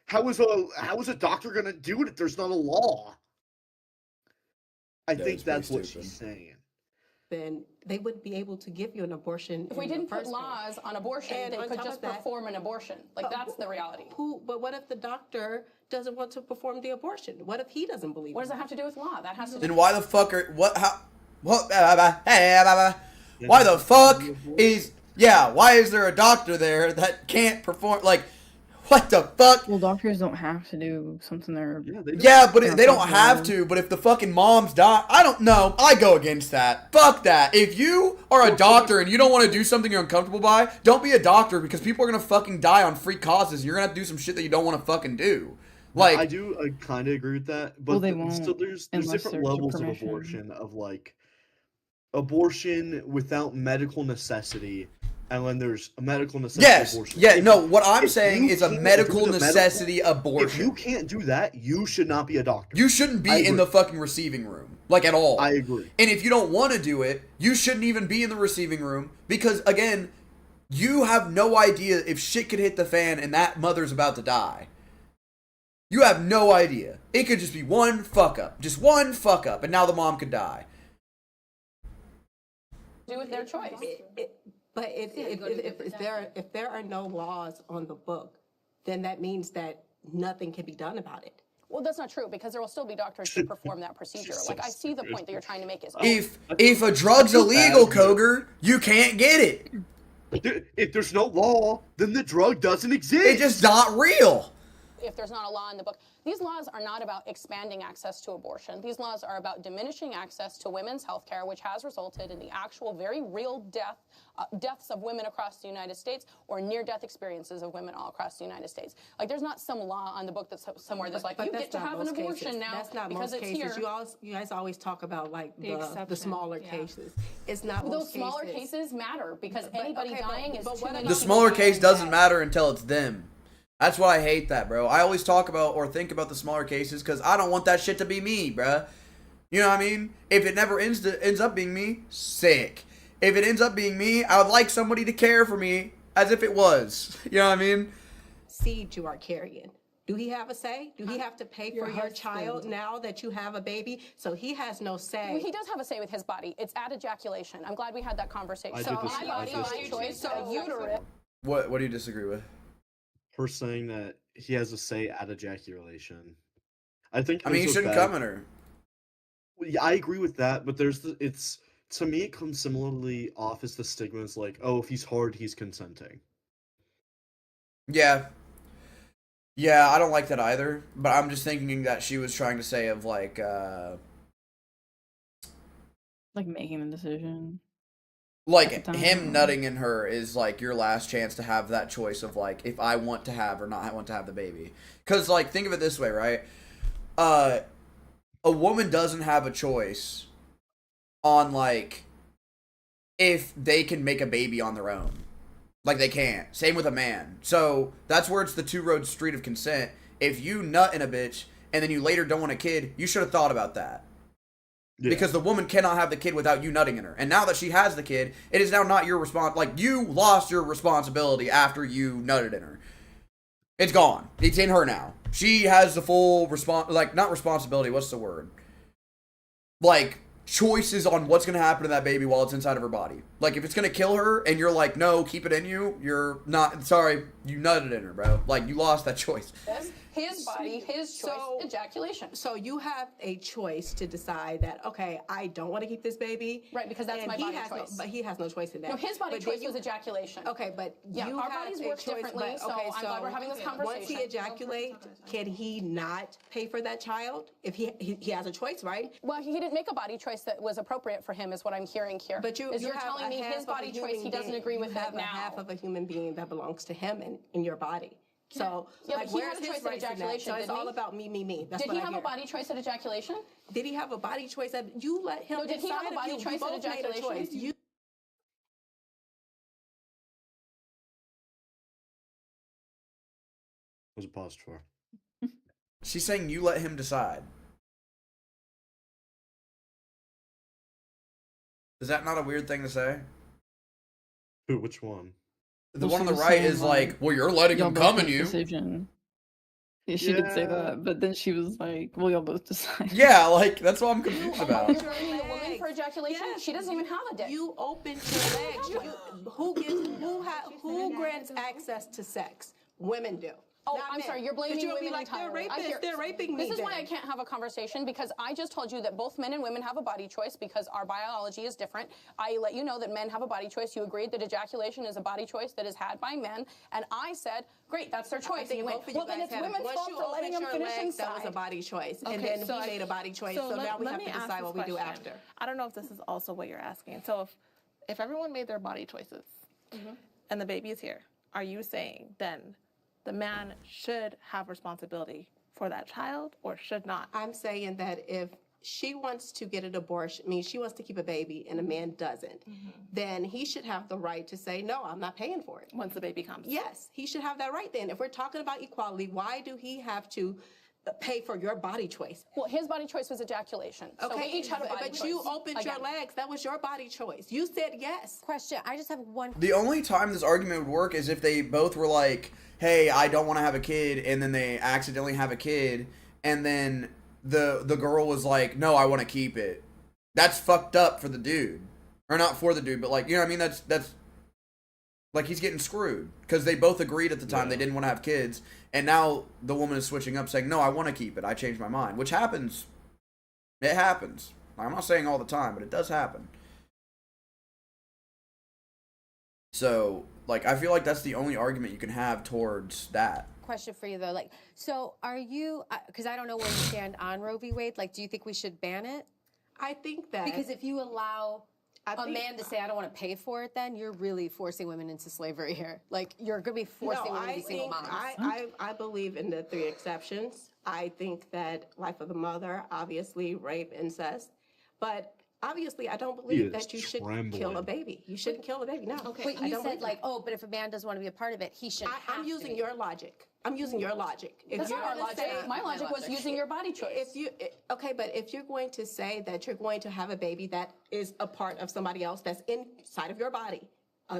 How is a doctor gonna do it if there's not a law? I think that's what she's saying. Then they wouldn't be able to give you an abortion. If we didn't put laws on abortion, they could just perform an abortion. Like, that's the reality. But what if the doctor doesn't want to perform the abortion? What if he doesn't believe? What does that have to do with law? That has to. Then why the fuck are why the fuck is why is there a doctor there that can't perform? Like, what the fuck? Well, doctors don't have to do something they're... but they don't have to. But if the fucking moms die, I don't know. I go against that. Fuck that. If you are a doctor and you don't want to do something you're uncomfortable by, don't be a doctor, because people are gonna fucking die on free causes. You're gonna have to do some shit that you don't want to fucking do. Like, I kind of agree with that, but still, there's different levels of abortion. Of like abortion without medical necessity. And when there's a medical necessity abortion. Yeah, no, what I'm saying is a medical necessity abortion. If you can't do that, you should not be a doctor. You shouldn't be in the fucking receiving room. Like, at all. I agree. And if you don't want to do it, you shouldn't even be in the receiving room. Because, again, you have no idea if shit could hit the fan and that mother's about to die. You have no idea. It could just be one fuck up. Just one fuck up. And now the mom could die. Do with their choice. But if there are no laws on the book, then that means that nothing can be done about it. Well, that's not true, because there will still be doctors who perform that procedure. Like, I see the point that you're trying to make is... If a drug's illegal, Koger, you can't get it. If there's no law, then the drug doesn't exist. It's just not real. If there's not a law in the book. These laws are not about expanding access to abortion. These laws are about diminishing access to women's health care, which has resulted in the actual very real deaths of women across the United States, or near-death experiences of women all across the United States. Like, there's not some law on the book that's somewhere that's like, you get to have an abortion now because it's here. You guys always talk about, like, the smaller cases. It's not those smaller cases matter, because anybody dying is too many. The smaller case doesn't matter until it's them. That's why I hate that, bro. I always talk about or think about the smaller cases because I don't want that shit to be me, bro. You know what I mean? If it never ends up being me, sick. If it ends up being me, I would like somebody to care for me as if it was. You know what I mean? Seed you are carrying. Do he have a say? Do he have to pay for your child now that you have a baby? So he has no say. Well, he does have a say with his body. It's at ejaculation. I'm glad we had that conversation. So my body, my choice, so uterus. What do you disagree with? Her saying that he has a say at ejaculation. I mean, he shouldn't come in her. Yeah, I agree with that, but to me, it comes similarly off as the stigma is like, oh, if he's hard, he's consenting. Yeah. Yeah, I don't like that either, but I'm just thinking that she was trying to say of like making a decision. Like, him nutting in her is, like, your last chance to have that choice of, like, if I want to have or not want to have the baby. Because, like, think of it this way, right? A woman doesn't have a choice on, like, if they can make a baby on their own. Like, they can't. Same with a man. So, that's where it's the two-road street of consent. If you nut in a bitch, and then you later don't want a kid, you should have thought about that. Yeah. Because the woman cannot have the kid without you nutting in her. And now that she has the kid, it is now not your like, you lost your responsibility after you nutted in her. It's gone. It's in her now. She has the full not responsibility, what's the word? Like, choices on what's going to happen to that baby while it's inside of her body. Like, if it's going to kill her, and you're like, no, keep it in you, you're not, sorry, you nutted in her, bro. Like, you lost that choice. His body, his choice, ejaculation. So you have a choice to decide that, okay, I don't want to keep this baby. Right, because that's my body choice. But he has no choice in that. No, his body choice was ejaculation. Okay, but yeah, our bodies work differently, so I'm glad we're having this conversation. Once he ejaculates, can he not pay for that child? If he has a choice, right? Well, he didn't make a body choice that was appropriate for him, is what I'm hearing here. But you're telling me his body choice, he doesn't agree with it now. Half of a human being that belongs to him in your body. So, yeah, but he has a choice at ejaculation. So it's all about me. That's did he have a body choice at ejaculation? Did he have a body choice that you let him decide? Did he have a body choice at ejaculation? Was it paused for? She's saying you let him decide. Is that not a weird thing to say? Who? Which one? The one on the right is like, well, you're letting him come in you. Decision. She did say that, but then she was like, "Well, y'all both decide." Yeah, like that's what I'm confused about. You're blaming a woman for ejaculation. Yes, She doesn't even have a dick. You opened your legs. Who grants access to sex? Women do. Oh, Not I'm men. sorry, you're blaming But you'll be women like, entirely. they're raping me. This is why then. I can't have a conversation, because I just told you that both men and women have a body choice because our biology is different. I let you know that men have a body choice. You agreed that ejaculation is a body choice that is had by men, and I said, great, that's their choice. And you went, well, then it's women's fault for letting them finish inside. That was a body choice, and Okay, then so he made a body choice. So now we have to decide what we do after. I don't know if this is also what you're asking. So if everyone made their body choices and the baby is here, are you saying then the man should have responsibility for that child or should not? I'm saying that if she wants to get an abortion, she wants to keep a baby and a man doesn't, then he should have the right to say, no, I'm not paying for it. Once the baby comes. Yes, he should have that right then. If we're talking about equality, why do he have to pay for your body choice? Well, his body choice was ejaculation. So we each had a body choice. But you opened your legs. That was your body choice. You said yes. Question, I just have one. The only time this argument would work is if they both were like, hey, I don't want to have a kid, and then they accidentally have a kid, and then the girl was like, no, I want to keep it. That's fucked up for the dude. Or not for the dude, but like, you know what I mean? That's like he's getting screwed. Because they both agreed at the time they didn't want to have kids, and now the woman is switching up saying, no, I want to keep it. I changed my mind. Which happens. It happens. I'm not saying all the time, but it does happen. So, like, I feel like that's the only argument you can have towards that. Question for you, though. Like, so are you, because I don't know where you stand on Roe v. Wade, like, do you think we should ban it? I think that. Because if you allow a man to say, I don't want to pay for it, then you're really forcing women into slavery here. Like, you're going to be forcing women to be single moms. I believe in the 3 exceptions. I think that life of the mother, obviously, rape, incest. But obviously, I don't believe that you should kill a baby. You shouldn't kill a baby, no. Okay. But you said, like, oh, but if a man doesn't want to be a part of it, he shouldn't have I'm using your logic. I'm using your logic. That's not our logic. My logic was using your body choice. Okay, but if you're going to say that you're going to have a baby that is a part of somebody else that's inside of your body,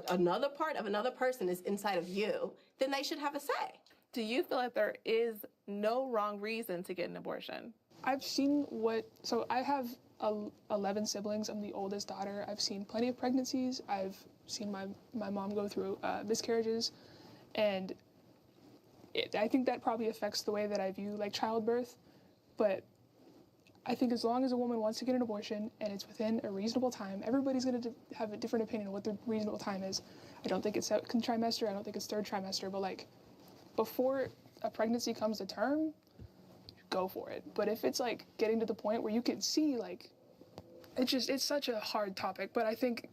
another part of another person is inside of you, then they should have a say. Do you feel like there is no wrong reason to get an abortion? I've seen so I have 11 siblings. I'm the oldest daughter. I've seen plenty of pregnancies. I've seen my mom go through miscarriages, and I think that probably affects the way that I view like childbirth. But I think as long as a woman wants to get an abortion and it's within a reasonable time, everybody's going to have a different opinion on what the reasonable time is. I don't think it's second trimester. I don't think it's third trimester. But like before a pregnancy comes to term, go for it. But if it's like getting to the point where you can see like, it's such a hard topic. But I think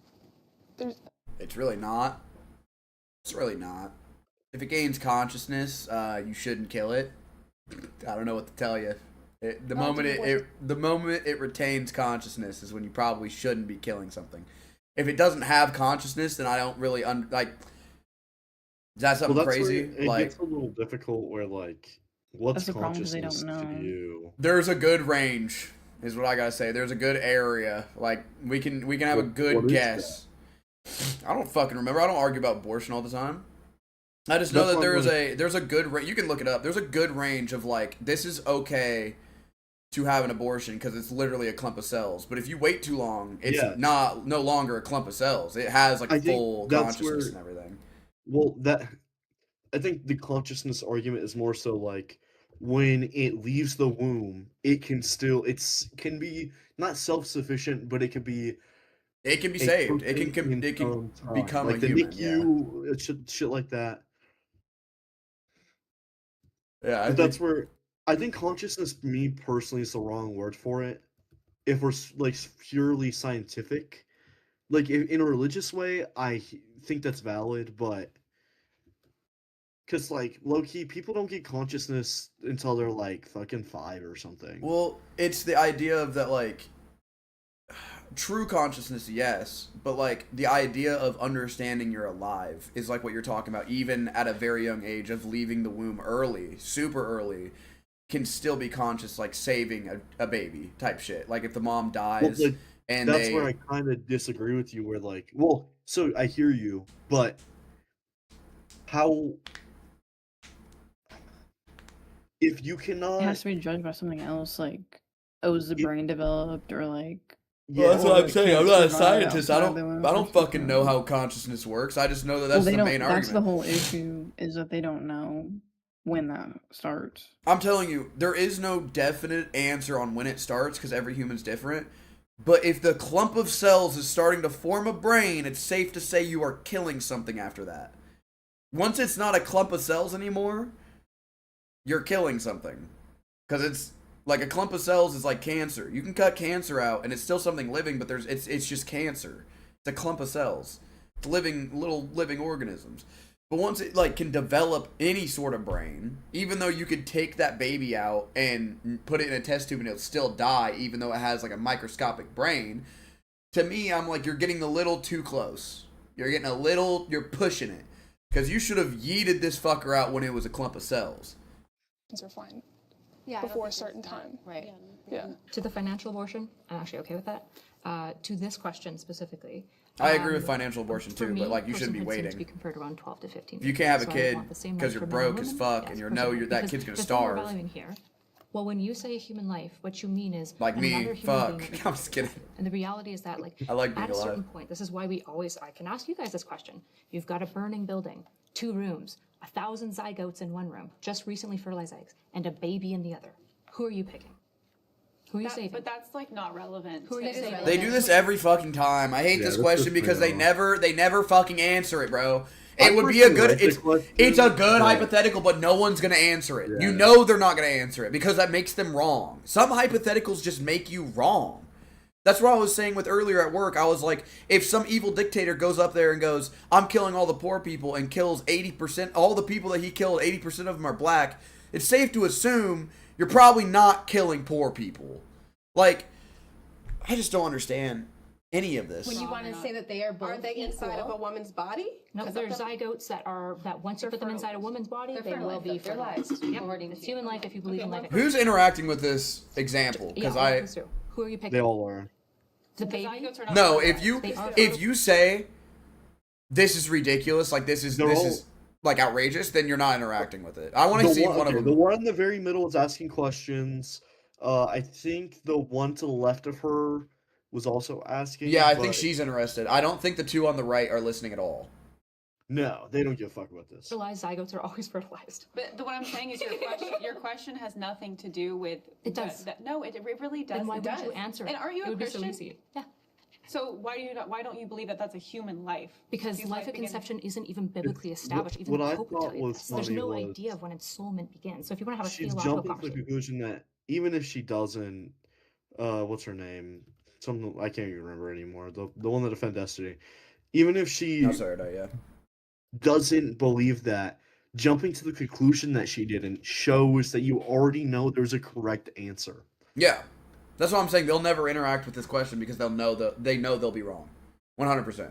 it's really not. It's really not. If it gains consciousness, you shouldn't kill it. I don't know what to tell you. The moment it retains consciousness is when you probably shouldn't be killing something. If it doesn't have consciousness, then I don't really like. Is that something crazy? It gets a little difficult. Where like, what's consciousness to you? There's a good range, is what I gotta say. There's a good area. Like we can have a good guess. I don't fucking remember. I don't argue about abortion all the time. I just know that there's a good you can look it up. There's a good range of like this is okay to have an abortion because it's literally a clump of cells. But if you wait too long, it's no longer a clump of cells. It has like full consciousness and everything. Well, I think the consciousness argument is more so like when it leaves the womb, it can be not self-sufficient, but it can be saved. It can become like a the human. NICU, shit like that. Yeah, that's where I think consciousness, me personally, is the wrong word for it. If we're like purely scientific, like in a religious way, I think that's valid, but because like low key, people don't get consciousness until they're like fucking 5 or something. Well, it's the idea of that like. True consciousness, yes, but like the idea of understanding you're alive is like what you're talking about. Even at a very young age of leaving the womb early, super early, can still be conscious, like saving a baby type shit. Like if the mom dies, and that's where I kind of disagree with you. Where like, well, so I hear you, but how? if you cannot, it has to be judged by something else, like, oh, was the brain developed, or like. Well, that's what I'm saying. I'm not a scientist. I don't fucking know how consciousness works. I just know that that's the main argument. That's the whole issue, is that they don't know when that starts. I'm telling you, there is no definite answer on when it starts because every human's different. But if the clump of cells is starting to form a brain, it's safe to say you are killing something after that. Once it's not a clump of cells anymore, you're killing something. Because it's like a clump of cells is like cancer. You can cut cancer out and it's still something living, but it's just cancer. It's a clump of cells. It's little living organisms. But once it like can develop any sort of brain, even though you could take that baby out and put it in a test tube and it'll still die, even though it has like a microscopic brain, to me, I'm like, you're getting a little too close. You're pushing it. Because you should have yeeted this fucker out when it was a clump of cells. Are fine. Yeah, before a certain time. Right. Yeah. To the financial abortion, I'm actually okay with that. To this question specifically. I agree with financial abortion too, but like you shouldn't be waiting. To be conferred around 12 to 15. If you can't have a kid because you're broke as fuck and that kid's gonna starve. Well, when you say human life, what you mean is like me. Fuck. I'm just kidding. And the reality is that, like, I like being at a alive. certain point, this is why I can ask you guys this question. You've got a burning building, 2 rooms, 1,000 zygotes in one room, just recently fertilized eggs, and a baby in the other. Who are you picking? Who are you saving? But that's like not relevant. Who are you saving? They do this every fucking time. I hate this question because they never fucking answer it, bro. It would be a good it's a good hypothetical, but no one's gonna answer it. Yeah. You know they're not gonna answer it because that makes them wrong. Some hypotheticals just make you wrong. That's what I was saying with earlier at work. I was like, if some evil dictator goes up there and goes, I'm killing all the poor people and kills 80%, all the people that he killed, 80% of them are black, it's safe to assume you're probably not killing poor people. Like, I just don't understand any of this. When you want to say that they are both inside of a woman's body? No, there are zygotes that once you put them inside a woman's body, they will be fertilized. Yep. It's human life if you believe in life. Who's interacting with this example? Because who are you picking? They all are. The baby? No, if you say this is ridiculous, like this is like outrageous, then you're not interacting with it. I want to see one of them. The one in the very middle is asking questions. I think the one to the left of her was also asking. Yeah, I think she's interested. I don't think the two on the right are listening at all. No, they don't give a fuck about this. Fertilized zygotes are always fertilized. But what I'm saying is your question has nothing to do with... It does. No, it really does. Then why would you answer it? And are you a Christian? It would be so easy. Yeah. So why don't you believe that that's a human life? Because life at conception isn't even biblically established. Even the Pope would tell you this. There's no idea of when ensoulment begins. So if you want to have a theological conversation... She's jumping to the conclusion that even if she doesn't... what's her name? Something I can't even remember anymore. The one that defended Destiny. Even if she... No, sorry, yeah. Doesn't believe that, jumping to the conclusion that she didn't shows that you already know there's a correct answer. Yeah. That's what I'm saying. They'll never interact with this question because they know they'll be wrong. 100%.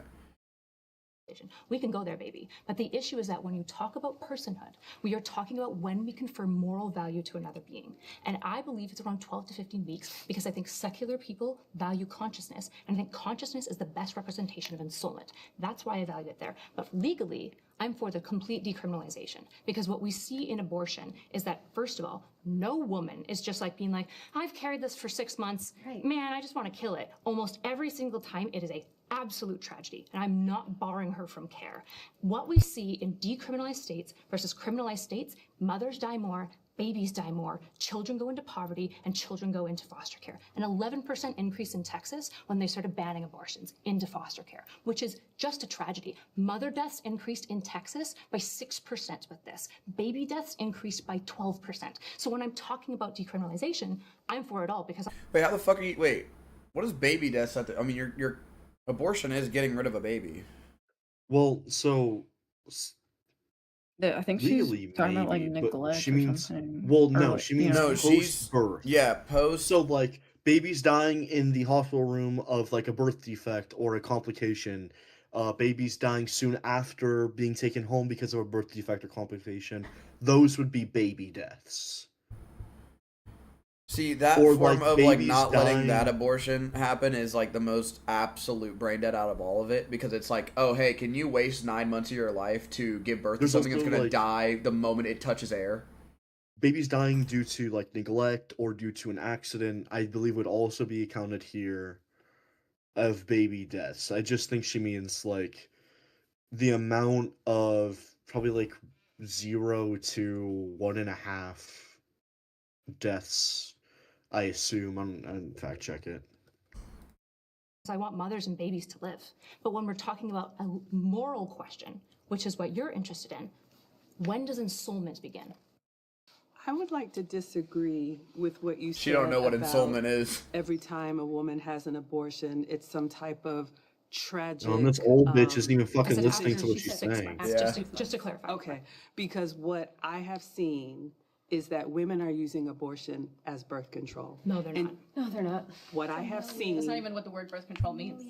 We can go there, baby. But the issue is that when you talk about personhood, we are talking about when we confer moral value to another being. And I believe it's around 12 to 15 weeks because I think secular people value consciousness. And I think consciousness is the best representation of ensoulment. That's why I value it there. But legally, I'm for the complete decriminalization. Because what we see in abortion is that, first of all, no woman is just like being like, I've carried this for 6 months. Right. Man, I just want to kill it. Almost every single time, it is a absolute tragedy, and I'm not barring her from care. What we see in decriminalized states versus criminalized states, mothers die more, babies die more, children go into poverty, and children go into foster care. An 11% increase in Texas when they started banning abortions into foster care, which is just a tragedy. Mother deaths increased in Texas by 6% with this. Baby deaths increased by 12%. So when I'm talking about decriminalization, I'm for it all because... Wait, how the fuck are you... Wait, what is baby deaths at the... I mean, your abortion is getting rid of a baby. Well, so... I think she's talking about like neglect. She means something. Well, no, she means post birth. Yeah, post. So like babies dying in the hospital room of like a birth defect or a complication. Babies dying soon after being taken home because of a birth defect or complication. Those would be baby deaths. See, that or form of like not letting that abortion happen is like the most absolute brain dead out of all of it because it's like, oh hey, can you waste 9 months of your life to give birth to something that's gonna die the moment it touches air? babies dying due to like neglect or due to an accident, I believe would also be accounted here of baby deaths. I just think she means like the amount of probably like 0 to 1.5 deaths, I assume. I'm fact check it. I want mothers and babies to live. But when we're talking about a moral question, which is what you're interested in, when does ensoulment begin? I would like to disagree with what you said. She don't know what ensoulment is. Every time a woman has an abortion, it's some type of tragic. This old bitch isn't even fucking listening to what she's saying. Yeah. Just to clarify. Okay, because what I have seen is that women are using abortion as birth control. No, they're not. No, they're not. What I have seen. That's not even what the word birth control means.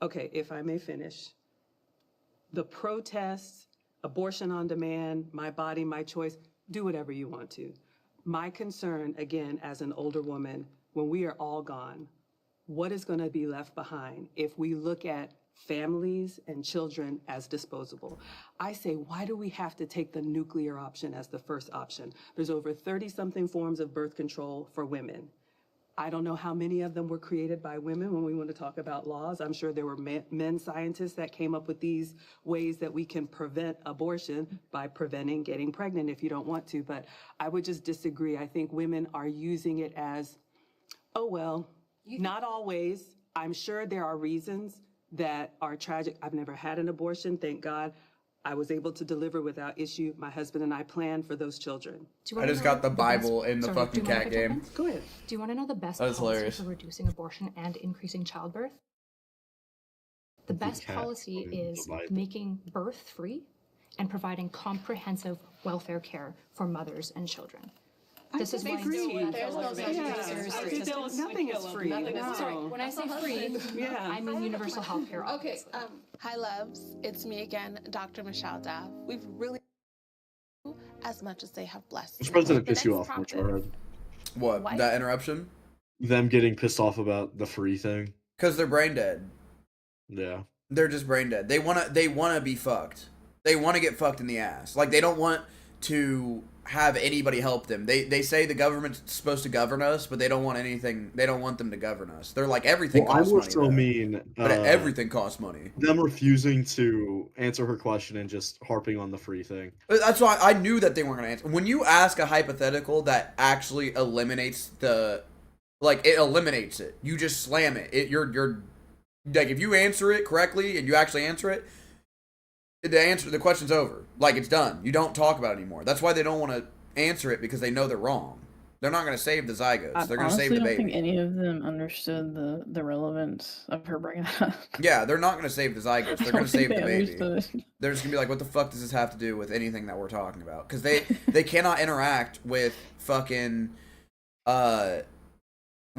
Okay, if I may finish. The protests, abortion on demand, my body, my choice, do whatever you want to. My concern, again, as an older woman, when we are all gone, what is going to be left behind if we look at families and children as disposable? I say, why do we have to take the nuclear option as the first option? There's over 30-something forms of birth control for women. I don't know how many of them were created by women when we want to talk about laws. I'm sure there were men scientists that came up with these ways that we can prevent abortion by preventing getting pregnant if you don't want to. But I would just disagree. I think women are using it as, oh, well, not always. I'm sure there are reasons that are tragic. I've never had an abortion, thank God. I was able to deliver without issue. My husband and I planned for those children. I just got the Bible in the fucking cat game. Go ahead. Do you want to know the best That is policy hilarious. for reducing abortion and increasing childbirth? The best policy is making birth free and providing comprehensive welfare care for mothers and children. This is why There's no such nothing is free. Sorry, when I say free, I mean universal health care. Okay, hi loves, it's me again, Dr. Michelle Dav. We've really as much as they have blessed. Which president pissed you off, Richard? What? That interruption? Them getting pissed off about the free thing. Because they're brain dead. Yeah. They're just brain dead. They wanna be fucked. They wanna get fucked in the ass. Like they don't want to have anybody help them. They say the government's supposed to govern us, but they don't want anything. They don't want them to govern us. They're like everything costs money. So mean. But everything costs money. Them refusing to answer her question and just harping on the free thing. That's why I knew that they weren't gonna answer. When you ask a hypothetical that actually eliminates the, like it eliminates it. You just slam it. You're like if you answer it correctly and you actually answer it. The question's over. Like, it's done. You don't talk about it anymore. That's why they don't want to answer it, because they know they're wrong. They're not going to save the zygotes. They're going to save the baby. I don't think any of them understood the relevance of her bringing that up. Yeah, they're not going to save the zygotes. They're going to save the baby. They're just going to be like, what the fuck does this have to do with anything that we're talking about? Because they cannot interact with fucking, what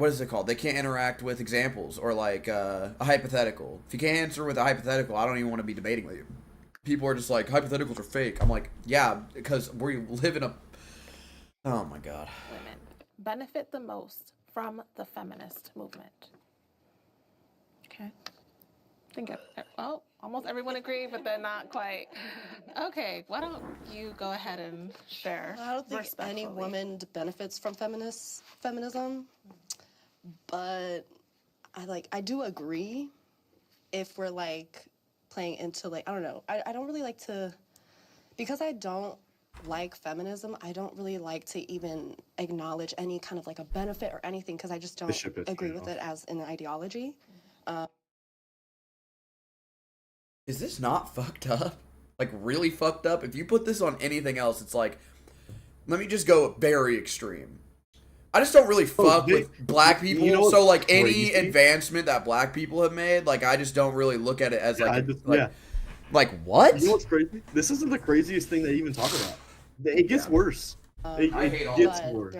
is it called? They can't interact with examples or, like, a hypothetical. If you can't answer with a hypothetical, I don't even want to be debating with you. People are just like, hypotheticals are fake. I'm like, yeah, because we live in a... Oh, my God. Women benefit the most from the feminist movement. Okay. I think, well, almost everyone agreed, but then not quite. Okay, why don't you go ahead and share? I don't think any woman benefits from feminism, but I do agree if we're like playing into like, I don't know, I don't really like to, because I don't like feminism, I don't really like to even acknowledge any kind of like a benefit or anything, because I just don't agree with it as an ideology. Is this not fucked up? Like, really fucked up? If you put this on anything else, it's like, let me just go very extreme. I just don't really fuck with black people, so like any advancement that black people have made, like I just don't really look at it as like what? You know what's crazy? This isn't the craziest thing they even talk about. It gets worse. It gets worse.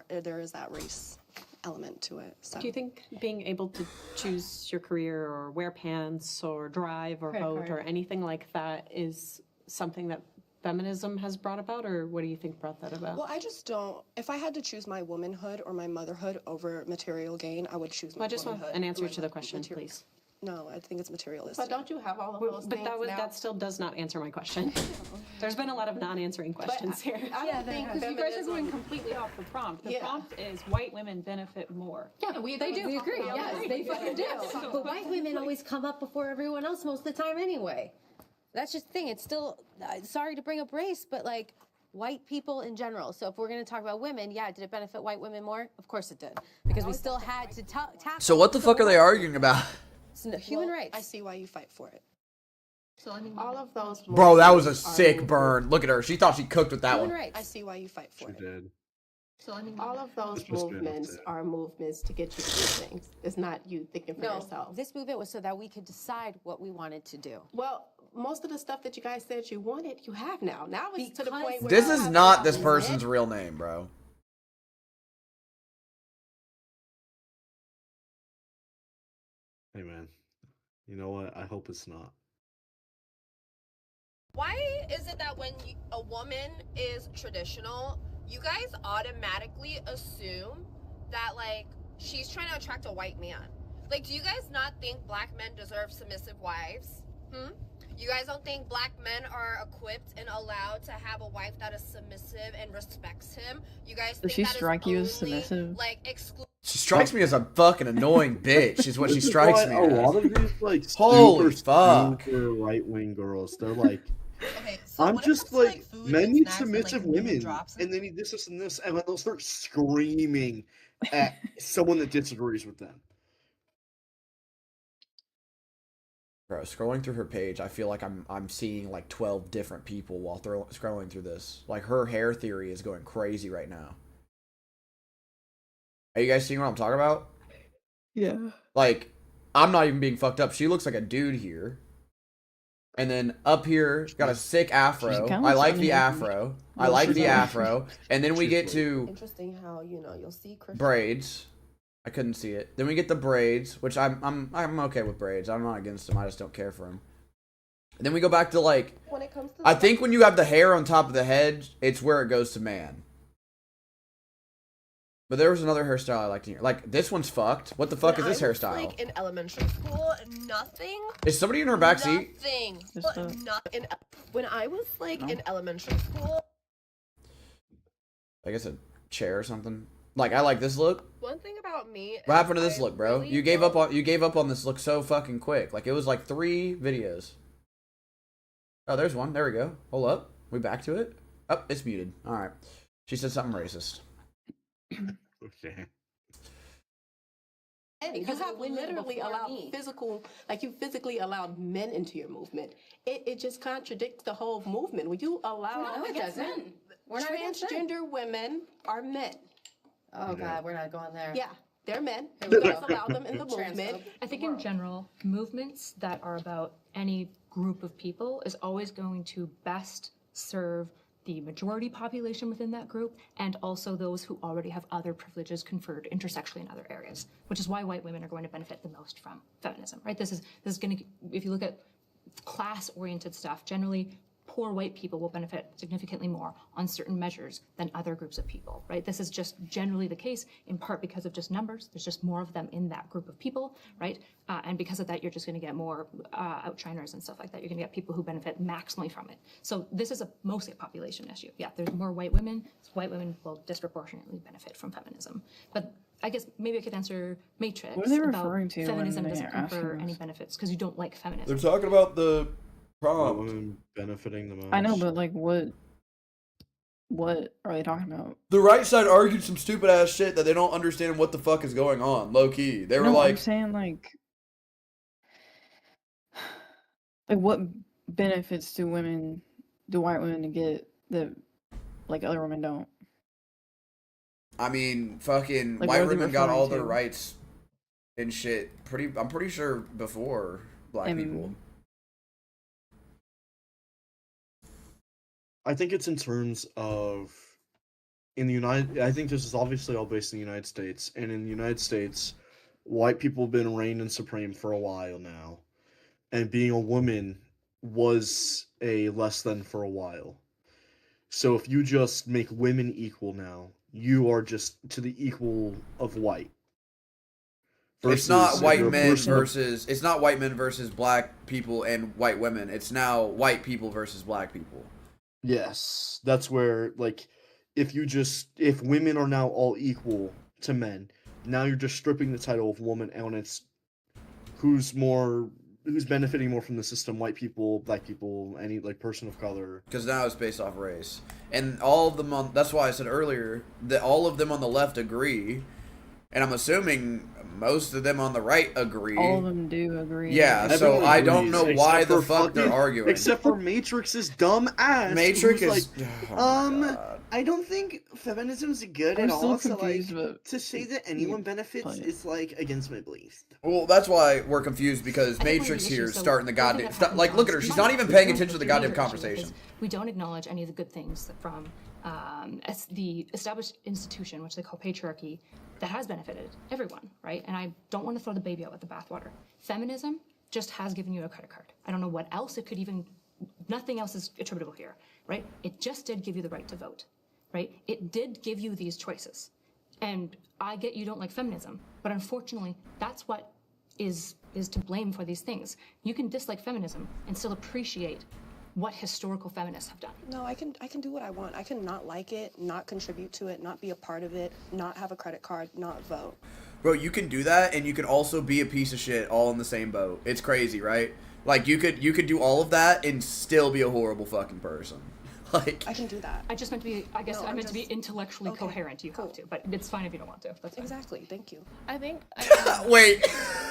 There is that race element to it. So. Do you think being able to choose your career or wear pants or drive or vote or anything like that is something that feminism has brought about, or what do you think brought that about? Well, I just don't. If I had to choose my womanhood or my motherhood over material gain, I would choose my womanhood. I just want an answer to the question, please. No, I think it's materialistic. But don't you have all of those things now? That still does not answer my question. There's been a lot of non-answering questions here. Yeah, because you guys are going completely off the prompt. The prompt is white women benefit more. Yeah, they do. We agree. Yes, they fucking do. But white women always come up before everyone else most of the time anyway. That's just the thing. It's still, sorry to bring up race, but like white people in general. So if we're going to talk about women, yeah, did it benefit white women more? Of course it did. Because we still had to tackle. So what the fuck are they arguing about? Human rights. I see why you fight for it. So I mean, all of those. Bro, that was a sick burn. Look at her. She thought she cooked with that Human one. rights. I see why you fight for it. She did. So I mean, all of those movements are movements to get you to do things. It's not you thinking for yourself. This movement was so that we could decide what we wanted to do. Well, most of the stuff that you guys said you wanted, you have now. Now it's to the point where This is not this person's real name, bro. Hey, man. You know what? I hope it's not. Why is it that when a woman is traditional, you guys automatically assume that, like, she's trying to attract a white man? Like, do you guys not think black men deserve submissive wives? You guys don't think black men are equipped and allowed to have a wife that is submissive and respects him? You guys think Does she that strike is you as submissive? like exclusive? She strikes me as a fucking annoying bitch, is what she strikes me a as. lot of these, like, Holy fuck. super right-wing girls, they're like, Okay, so I'm when it just comes to, like, food men and need snacks and, submissive like, new women, drops and they need this, and this, and then they'll start screaming at someone that disagrees with them. Bro, scrolling through her page, I feel like I'm seeing like 12 different people while scrolling through this. Like, her hair theory is going crazy right now. Are you guys seeing what I'm talking about? Yeah. Like, I'm not even being fucked up. She looks like a dude here. And then up here, she's got a sick afro. I like the afro. I like the afro. And then we get to Interesting how you'll see braids. I couldn't see it. Then we get the braids, which I'm okay with braids. I'm not against them. I just don't care for them. And then we go back to, like, when it comes to I think when you have the hair on top of the head, it's where it goes to man. But there was another hairstyle I liked in here. Like, this one's fucked. What the fuck is this hairstyle? Like in elementary school, nothing. Is somebody in her backseat? Nothing. But not in. When I was like in elementary school. I guess a chair or something. Like, I like this look. One thing about me. What happened to this look, bro? You gave up on this look so fucking quick. Like, it was like 3 videos. Oh, there's one. There we go. Hold up. We back to it? Oh, it's muted. All right. She said something racist. Okay. Because you have literally allowed you physically allowed men into your movement. It just contradicts the whole movement. When you allow No, it doesn't. We're not against men. transgender women are men. Oh God, we're not going there. Yeah, they're men. You guys allow them in the movement. I think in general, movements that are about any group of people is always going to best serve the majority population within that group, and also those who already have other privileges conferred intersexually in other areas, which is why white women are going to benefit the most from feminism, right? This is going to, if you look at class-oriented stuff, generally poor white people will benefit significantly more on certain measures than other groups of people, right? This is just generally the case, in part because of just numbers. There's just more of them in that group of people, right? And because of that, you're just going to get more outshiners and stuff like that. You're going to get people who benefit maximally from it. So this is mostly a population issue. Yeah, there's more white women. So white women will disproportionately benefit from feminism. But I guess maybe I could answer Matrix What are they about referring to feminism when doesn't they're asking confer any this? benefits because you don't like feminism. They're talking about the prompt. Women benefiting the most. I know, but like, what are they talking about? The right side argued some stupid ass shit that they don't understand what the fuck is going on. Low key, they were No, like, I'm saying like what benefits do white women to get that like other women don't? I mean, fucking Like, white what are they women got all referring their to? rights and shit. I'm pretty sure before black people. I think it's in terms of I think this is obviously all based in the United States, and in the United States, white people have been reigning supreme for a while now, and being a woman was a less than for a while. So if you just make women equal now, you are just to the equal of white. It's not white men versus. It's not white men versus black people and white women. It's now white people versus black people. Yes, that's where like, if women are now all equal to men, now you're just stripping the title of woman, and it's who's benefiting more from the system: white people, black people, any like person of color. Because now it's based off race, and all of them that's why I said earlier that all of them on the left agree. And I'm assuming most of them on the right agree. All of them do agree. Yeah, so I don't know why the fuck they're arguing. Except for Matrix's dumb ass. Matrix is like, I don't think feminism is good at all. So like, to say that anyone benefits is like against my beliefs. Well, that's why we're confused because Matrix here is starting the goddamn like. Look at her; she's not even paying attention to the goddamn conversation. We don't acknowledge any of the good things from the established institution, which they call patriarchy, that has benefited everyone, right? And I don't want to throw the baby out with the bathwater. Feminism just has given you a credit card. I don't know what else it could even. Nothing else is attributable here, right? It just did give you the right to vote, right? It did give you these choices. And I get you don't like feminism, but unfortunately, that's what is to blame for these things. You can dislike feminism and still appreciate what historical feminists have done. No, I can do what I want. I can not like it, not contribute to it, not be a part of it, not have a credit card, not vote. Bro, you can do that, and you can also be a piece of shit all in the same boat. It's crazy, right? Like, you could do all of that and still be a horrible fucking person. Like, I can do that. I just meant to be, I guess I meant to be intellectually coherent. You have to, but it's fine if you don't want to. That's fine. Exactly. Thank you. I think. Wait.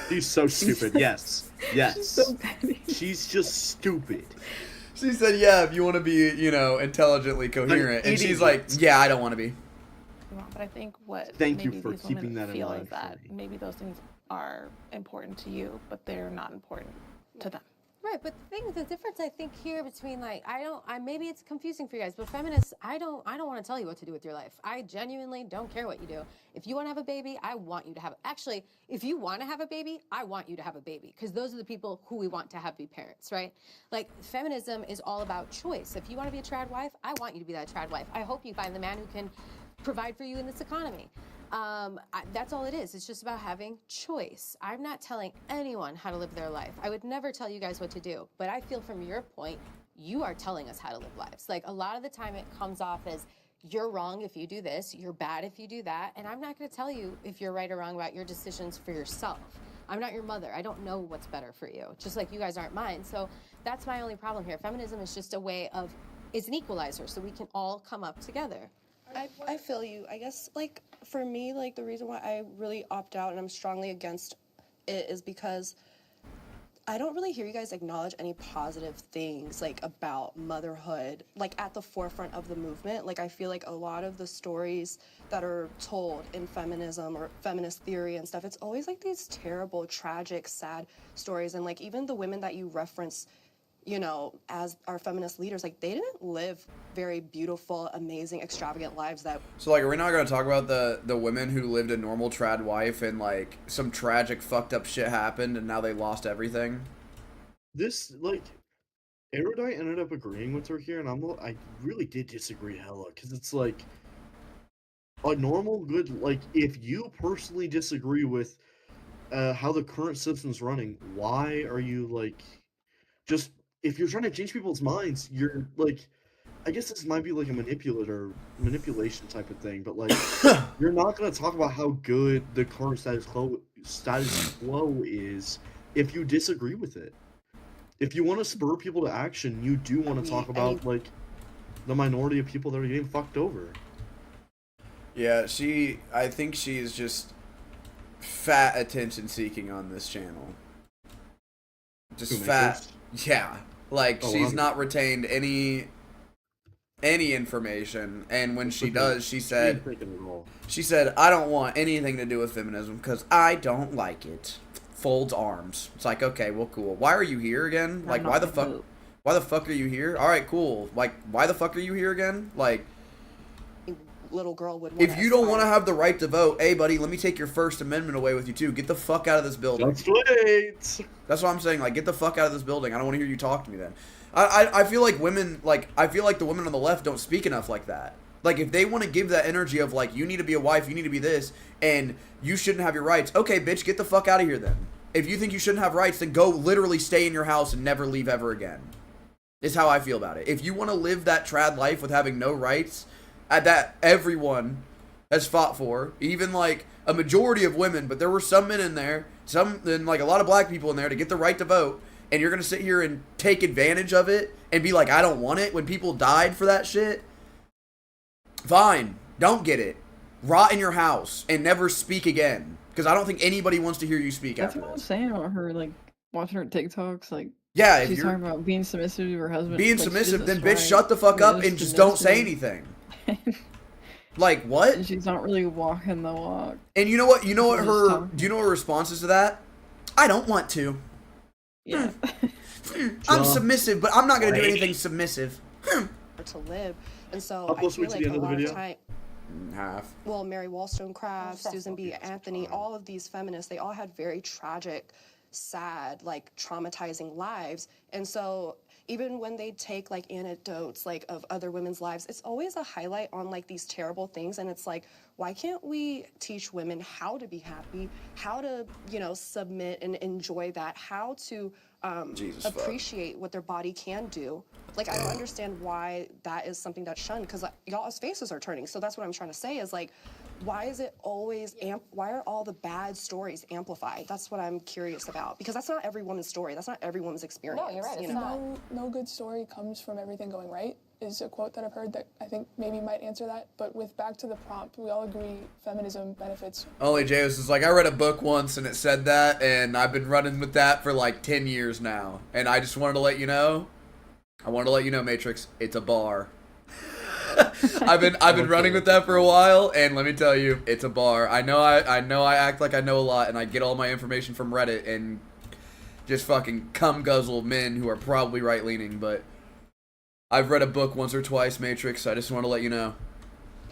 She's so stupid. Yes. Yes. She's so petty. She's just stupid. She said, yeah, if you want to be, intelligently coherent. And she's like, yeah, I don't want to be. But I think what Thank maybe you for these keeping women that in feel mind is that maybe those things are important to you, but they're not important to them. Right, but the difference I think here between maybe it's confusing for you guys, but feminists, I don't want to tell you what to do with your life. I genuinely don't care what you do. If you want to have a baby, I want you to have. Actually, if you want to have a baby, I want you to have a baby because those are the people who we want to have be parents, right? Like feminism is all about choice. If you want to be a trad wife, I want you to be that trad wife. I hope you find the man who can provide for you in this economy. That's all it is. It's just about having choice. I'm not telling anyone how to live their life. I would never tell you guys what to do. But I feel from your point, you are telling us how to live lives. Like a lot of the time it comes off as you're wrong if you do this, you're bad if you do that. And I'm not going to tell you if you're right or wrong about your decisions for yourself. I'm not your mother. I don't know what's better for you, just like you guys aren't mine. So that's my only problem here. Feminism is just a way of, it's an equalizer so we can all come up together. I feel you. I guess, like, for me, like, the reason why I really opt out and I'm strongly against it is because I don't really hear you guys acknowledge any positive things, like, about motherhood, like, at the forefront of the movement. Like, I feel like a lot of the stories that are told in feminism or feminist theory and stuff, it's always, like, these terrible, tragic, sad stories. And, like, even the women that you reference, as our feminist leaders, like, they didn't live very beautiful, amazing, extravagant lives that... So, like, are we not going to talk about the women who lived a normal trad life and, like, some tragic, fucked up shit happened and now they lost everything? This, like, Erudite ended up agreeing with her here, and I really did disagree hella, because it's, like, a normal, good, like, if you personally disagree with how the current system's running, why are you, like, just... If you're trying to change people's minds, you're, like, I guess this might be, like, a manipulation type of thing, but, like, you're not going to talk about how good the current status quo is if you disagree with it. If you want to spur people to action, you do want to talk about, like, the minority of people that are getting fucked over. Yeah, I think she's just fat attention seeking on this channel. Just fat. Yeah, like she's not retained any information, and when she does, she said, I don't want anything to do with feminism because I don't like it. Folds arms. It's like, okay, well, cool. Why are you here again? Like, why the fuck are you here? All right, cool. Like, why the fuck are you here again? Like, little girl would. If you don't want to have the right to vote, hey, buddy, let me take your First Amendment away with you too. Get the fuck out of this building. That's right. That's what I'm saying. Like, get the fuck out of this building. I don't want to hear you talk to me then. I feel like women, like, I feel like the women on the left don't speak enough like that. Like, if they want to give that energy of, like, you need to be a wife, you need to be this, and you shouldn't have your rights, okay, bitch, get the fuck out of here then. If you think you shouldn't have rights, then go literally stay in your house and never leave ever again. Is how I feel about it. If you want to live that trad life with having no rights, that everyone has fought for, even, like, a majority of women, but there were some men in there, and, like, a lot of black people in there to get the right to vote, and you're going to sit here and take advantage of it and be like, I don't want it, when people died for that shit? Fine, don't get it. Rot in your house and never speak again. Because I don't think anybody wants to hear you speak That's after what I this. was saying about her, like, watching her TikToks, like, yeah, if she's you're talking about being submissive to her husband. Being like, submissive, then bitch, shut the fuck up and just don't say anything. Like, what? And she's not really walking the walk. And you know what? Do you know her response is to that? I don't want to. Yeah. I'm submissive, but I'm not going to do anything submissive. To live. And so How I close are we feel to like the end a of the lot of video? time. Half. Well, Mary Wollstonecraft, Susan B. Anthony, all of these feminists, they all had very tragic, sad, like traumatizing lives. And so even when they take like anecdotes like of other women's lives, it's always a highlight on like these terrible things. And it's like, why can't we teach women how to be happy, how to, you know, submit and enjoy that, how to appreciate what their body can do. Like, I don't understand why that is something that's shunned, because like, y'all's faces are turning. So that's what I'm trying to say is like, why is it always, why are all the bad stories amplified? That's what I'm curious about, because that's not every woman's story. That's not every woman's experience. No, you're right. You know? No good story comes from everything going right is a quote that I've heard that I think maybe might answer that. But with back to the prompt, we all agree feminism benefits. Only James is like, I read a book once and it said that, and I've been running with that for like 10 years now. And I just wanted to let you know, Matrix, it's a bar. I've been running with that for a while, and let me tell you, it's a bar. I know I act like I know a lot, and I get all my information from Reddit and just fucking cum guzzle men who are probably right leaning, but I've read a book once or twice, Matrix. I just want to let you know.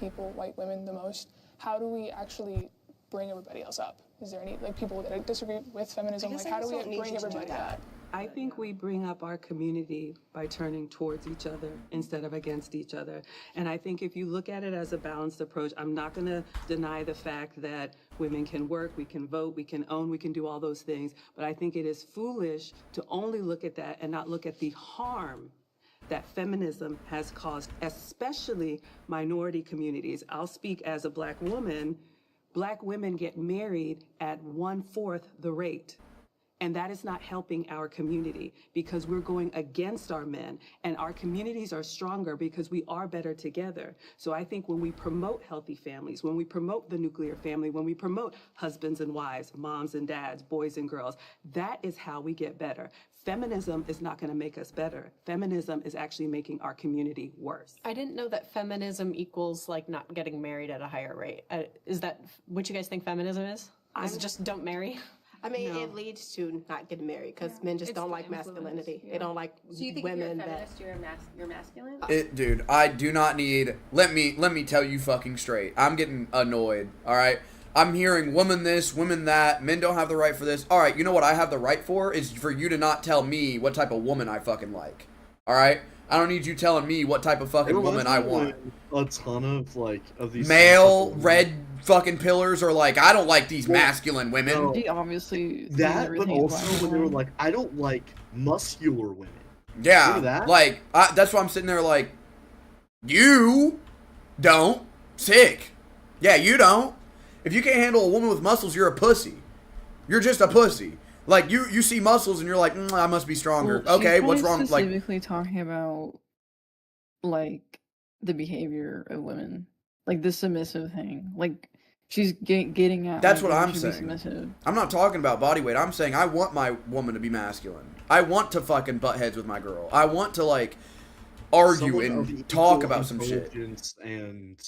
People, white women, the most. How do we actually bring everybody else up? Is there any like people that disagree with feminism? Like, how do we bring everybody up? I think we bring up our community by turning towards each other instead of against each other. And I think if you look at it as a balanced approach, I'm not going to deny the fact that women can work, we can vote, we can own, we can do all those things. But I think it is foolish to only look at that and not look at the harm that feminism has caused, especially minority communities. I'll speak as a black woman. Black women get married at 1/4 the rate. And that is not helping our community because we're going against our men, and our communities are stronger because we are better together. So I think when we promote healthy families, when we promote the nuclear family, when we promote husbands and wives, moms and dads, boys and girls, that is how we get better. Feminism is not going to make us better. Feminism is actually making our community worse. I didn't know that feminism equals like not getting married at a higher rate. Is that what you guys think feminism is? Is it just don't marry? I mean, it leads to not getting married because men just don't like masculinity. They don't like So you think women if you're a feminist, you're masculine? Dude, I do not need. Let me tell you fucking straight. I'm getting annoyed. All right, I'm hearing women this, women that. Men don't have the right for this. All right, you know what I have the right for is for you to not tell me what type of woman I fucking like. All right, I don't need you telling me what type of fucking woman I want. A ton of these male red fucking pillars are like, I don't like these masculine women. No, obviously that, but also when they were like, I don't like muscular women. Yeah, Remember that? like that's why I'm sitting there like, you don't. Sick. Yeah, you don't. If you can't handle a woman with muscles, you're a pussy. You're just a pussy. Like you see muscles and you're like, I must be stronger. Well, okay, what's wrong? Like specifically talking about like the behavior of women, like the submissive thing. Like she's getting at. That's like, what I'm should be saying. submissive. I'm not talking about body weight. I'm saying I want my woman to be masculine. I want to fucking butt heads with my girl. I want to like argue Someone and talk about some shit. And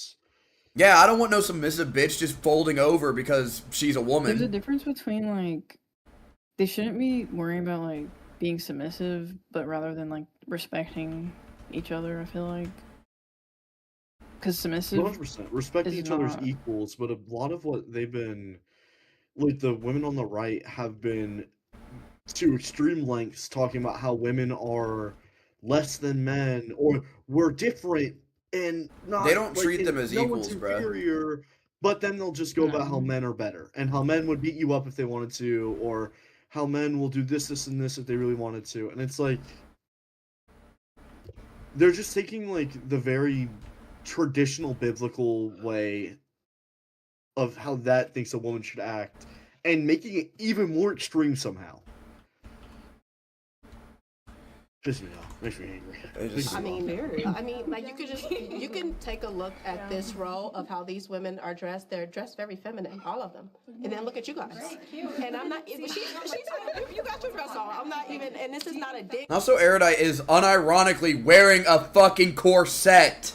yeah, I don't want no submissive bitch just folding over because she's a woman. There's a difference between like they shouldn't be worrying about like being submissive, but rather than like respecting each other. I feel like because submissive 100% respect each other's equals, but a lot of what they've been like the women on the right have been to extreme lengths talking about how women are less than men or we're different and not they don't treat them as no equals, one's bro. inferior, but then they'll just go about how men are better and how men would beat you up if they wanted to, or how men will do this, and this if they really wanted to. And it's like they're just taking like the very traditional biblical way of how that thinks a woman should act and making it even more extreme somehow. Pisses me off. Makes me angry. I mean, like you can take a look at this row of how these women are dressed. They're dressed very feminine, all of them. And then look at you guys. And I'm not. You got your dress on. I'm not even. And this is not a dig. Also, Erudite is unironically wearing a fucking corset.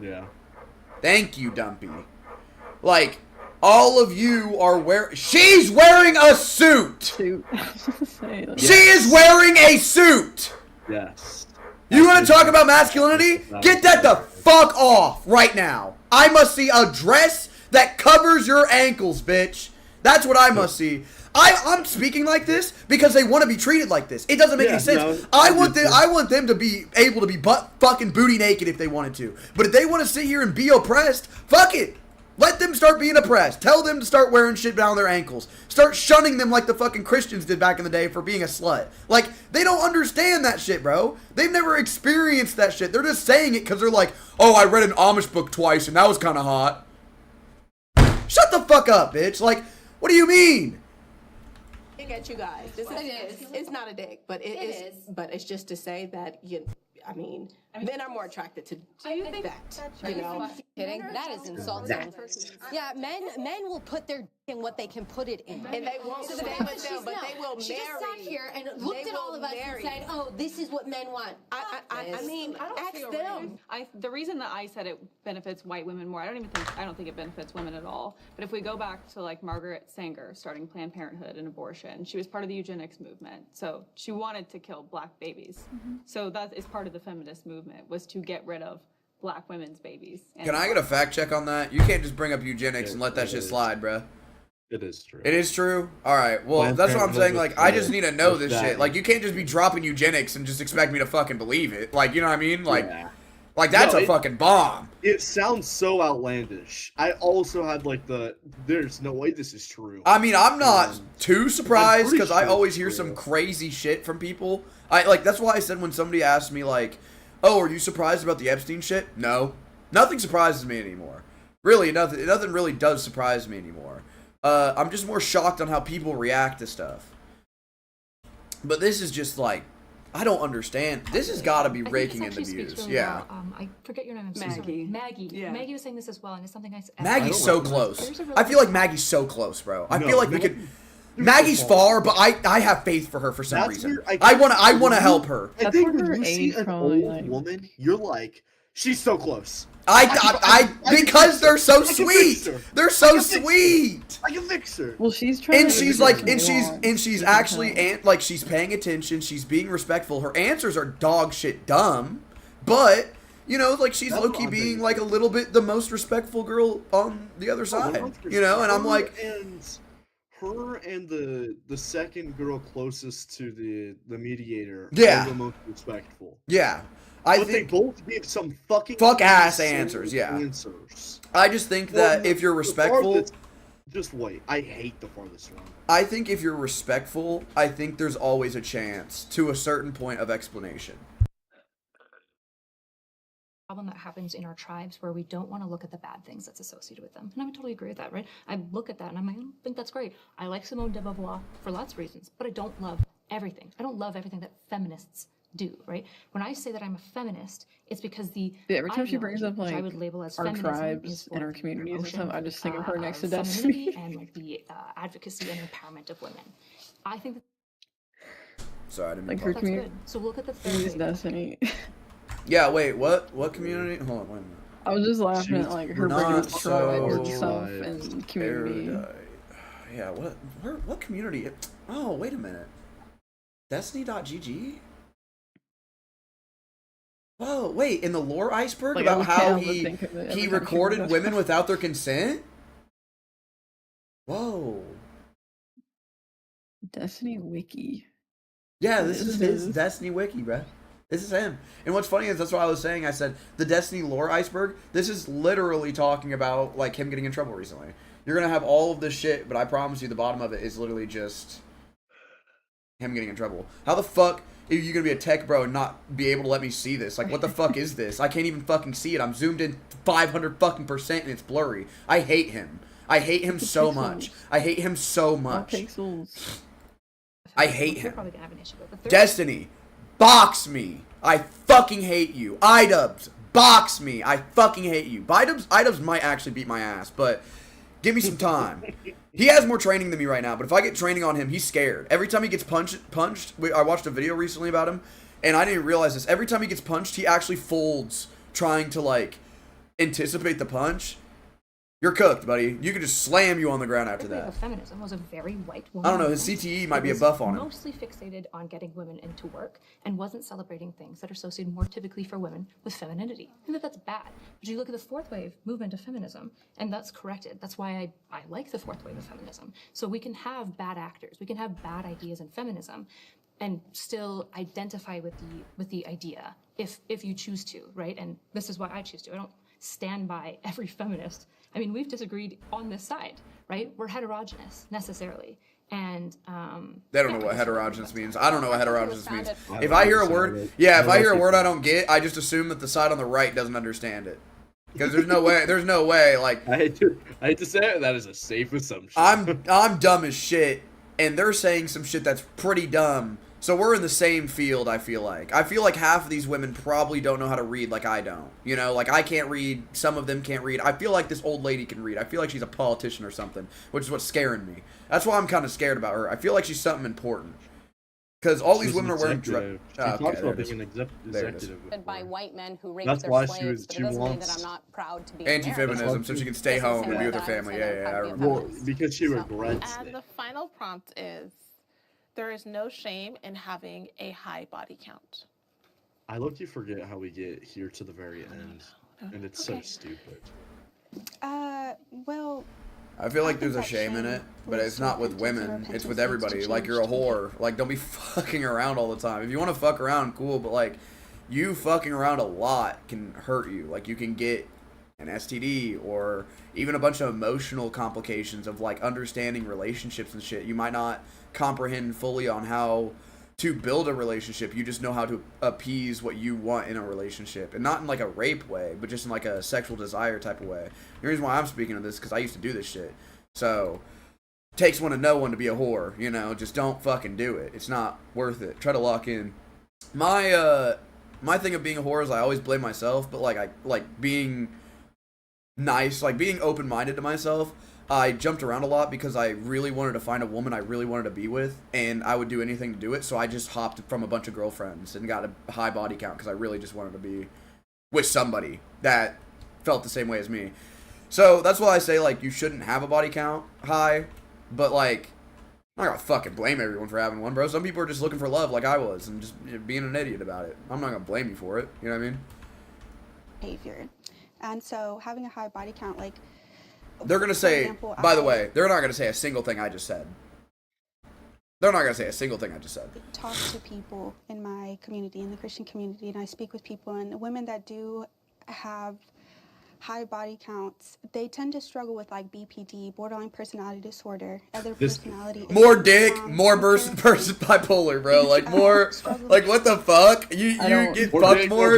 Yeah. Thank you, Dumpy. Like, all of you are wearing. She's wearing a suit. She is wearing a suit. Yes. You want to talk about masculinity? Get that the fuck off right now. I must see a dress that covers your ankles, bitch. That's what I must see. I'm speaking like this because they want to be treated like this. It doesn't make any sense. No, I want them to be able to be fucking booty naked if they wanted to. But if they want to sit here and be oppressed, fuck it. Let them start being oppressed. Tell them to start wearing shit down their ankles. Start shunning them like the fucking Christians did back in the day for being a slut. Like, they don't understand that shit, bro. They've never experienced that shit. They're just saying it because they're like, oh, I read an Amish book twice and that was kind of hot. Shut the fuck up, bitch. Like, what do you mean? At you guys. It's not a dig, but it is. But it's just to say that men are more attracted to that. You know, kidding? That is insulting. Yeah, men will put their in what they can put it in, and they won't stay with them, but they will marry. She just sat here and looked at all of us and said, "Oh, this is what men want." I mean, ask them. The reason that I said it benefits white women more, I don't think it benefits women at all. But if we go back to like Margaret Sanger starting Planned Parenthood and abortion, she was part of the eugenics movement, so she wanted to kill black babies. So that is part of the feminist movement, was to get rid of black women's babies. Can I get a fact check on that? You can't just bring up eugenics and let that shit slide, bruh. It is true. It is true? Alright, well, that's what I'm saying. Like, I just need to know this shit. Like, you can't just be dropping eugenics and just expect me to fucking believe it. Like, you know what I mean? Like, like that's a fucking bomb. It sounds so outlandish. I also had, like, there's no way this is true. I mean, I'm not too surprised because I always hear some crazy shit from people. That's why I said when somebody asked me, like, oh, are you surprised about the Epstein shit? No. Nothing surprises me anymore. Really, nothing really does surprise me anymore. I'm just more shocked on how people react to stuff. But this is just like, I don't understand. This has got to be raking in the views. Really yeah. Well. I forget your name. I'm so sorry. Maggie. Yeah. Maggie was saying this as well, and it's something I said. Maggie's so close. I feel like Maggie's so close, bro. I feel like we could. Maggie's far, but I have faith for her for some reason. I want to help her. I think when you see an old woman, you're like, she's so close. Because they're so sweet. They're so sweet. I can fix her. Well, she's trying. And she's like, and she's actually, like, she's paying attention. She's being respectful. Her answers are dog shit dumb, but you know, like she's low key being like a little bit the most respectful girl on the other side. You know, and I'm like. Her and the second girl closest to the mediator are the most respectful. Yeah. But they both give some fuck ass answers, yeah. I just think that if you're respectful... Just wait. I hate the farthest one. I think if you're respectful, I think there's always a chance to a certain point of explanation. Problem that happens in our tribes where we don't want to look at the bad things that's associated with them. And I would totally agree with that, right? I look at that and I'm like, I don't think that's great. I like Simone de Beauvoir for lots of reasons, but I don't love everything. I don't love everything that feminists do, right? When I say that I'm a feminist, it's because every time she brings up like I would label as our tribes and our communities and stuff, I just think of her next to Destiny and like the advocacy and empowerment of women. I think that sorry, I didn't like her community. So look at the Destiny. Yeah, wait, what community? Hold on, wait a minute. I was just laughing at like her bringing up tribes and stuff and community. Yeah, what community? Oh, wait a minute. Destiny.gg? Whoa, wait, in the lore iceberg like, about how he recorded women without their consent? Whoa. Destiny Wiki. Yeah, this is his Destiny Wiki, bruh. This is him. And what's funny is that's what I was saying. I said the Destiny lore iceberg. This is literally talking about like him getting in trouble recently. You're gonna have all of this shit, but I promise you, the bottom of it is literally just him getting in trouble. How the fuck are you gonna be a tech bro and not be able to let me see this? Like, what the fuck is this? I can't even fucking see it. I'm zoomed in 500 fucking % and it's blurry. I hate him. I hate him so much. I hate him so much. I hate him. Destiny, box me. I fucking hate you. iDubbbz, box me. I fucking hate you. iDubbbz might actually beat my ass, but give me some time. He has more training than me right now, but if I get training on him, he's scared. Every time he gets punched, I watched a video recently about him, and I didn't realize this. Every time he gets punched, he actually folds trying to, like, anticipate the punch. You're cooked, buddy. You could just slam you on the ground after that. Feminism was a very white woman. I don't know. His CTE might be a buff on him. Mostly fixated on getting women into work and wasn't celebrating things that are associated more typically for women with femininity. I think that's bad. But you look at the fourth wave movement of feminism, and that's corrected. That's why I like the fourth wave of feminism. So we can have bad actors, we can have bad ideas in feminism, and still identify with the idea if you choose to, right? And this is why I choose to. I don't stand by every feminist. I mean, we've disagreed on this side, right? We're heterogeneous necessarily, and they don't know what heterogeneous means. I don't know what heterogeneous means. If I hear a word, if I hear a word I don't get, I just assume that the side on the right doesn't understand it. Because there's no way, like I hate to say it, that is a safe assumption. I'm dumb as shit, and they're saying some shit that's pretty dumb. So we're in the same field, I feel like. I feel like half of these women probably don't know how to read like I don't. You know, like I can't read, some of them can't read. I feel like this old lady can read. I feel like she's a politician or something, which is what's scaring me. That's why I'm kind of scared about her. I feel like she's something important. Because all these women are wearing dresses. She talks about being an executive. By white men who raped That's their why slaves, but it doesn't mean that I'm not proud to be anti-feminism, so she can stay home and be with her family. Yeah, I remember. Well, because she regrets it. And the final prompt is, there is no shame in having a high body count. I look-y forget how we get here to the very end, and it's so stupid. Well, I feel like there's a shame in it, but it's not with women. It's with everybody. Like, you're a whore. Like, don't be fucking around all the time. If you want to fuck around, cool, but, like, you fucking around a lot can hurt you. Like, you can get an STD or even a bunch of emotional complications of, like, understanding relationships and shit. You might not comprehend fully on how to build a relationship. You just know how to appease what you want in a relationship, and not in like a rape way, but just in like a sexual desire type of way. The reason why I'm speaking of this is because I used to do this shit. So takes one to know one to be a whore, you know. Just don't fucking do it. It's not worth it. Try to lock in. My thing of being a whore is I always blame myself, but like I like being nice, like being open-minded to myself. I jumped around a lot because I really wanted to find a woman I really wanted to be with, and I would do anything to do it, so I just hopped from a bunch of girlfriends and got a high body count because I really just wanted to be with somebody that felt the same way as me. So that's why I say, like, you shouldn't have a body count high, but, like, I'm not gonna fucking blame everyone for having one, bro. Some people are just looking for love like I was and just being an idiot about it. I'm not gonna blame you for it, you know what I mean? Behavior. And so having a high body count, like, they're going to say, by the way, they're not going to say a single thing I just said. They're not going to say a single thing I just said. Talk to people in my community, in the Christian community, and I speak with people, and women that do have high body counts, they tend to struggle with like BPD, borderline personality disorder, other personality. More dick, more person bipolar, bro. Like more, like what the fuck? You get fucked more.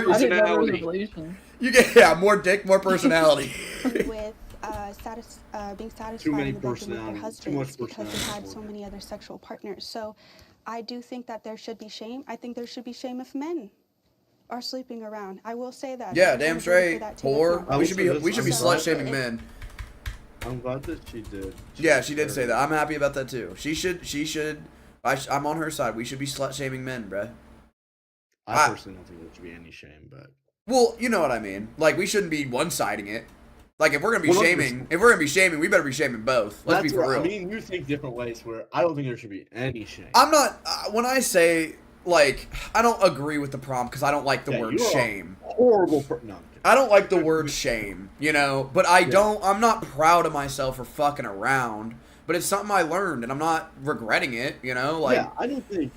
You get more dick, more personality. With being satisfied in the bedroom with their husbands because they had so many other sexual partners. So I do think that there should be shame. I think there should be shame if men are sleeping around. I will say that. Yeah, damn straight. Poor. We should be slut shaming men. I'm glad that she did. Yeah, she did say that. I'm happy about that too. She should. I'm on her side. We should be slut shaming men, bruh. I personally don't think there should be any shame, but. Well, you know what I mean. Like, we shouldn't be one-siding it. Like, if we're gonna be shaming, we better be shaming both. Let's be for real. I mean, you think different ways. Where I don't think there should be any shame. I'm not. When I say like, I don't agree with the prompt because I don't like the word shame. Horrible. No, I don't like the word shame. You know, but I'm not proud of myself for fucking around. But it's something I learned, and I'm not regretting it. You know, like. Yeah, I don't think.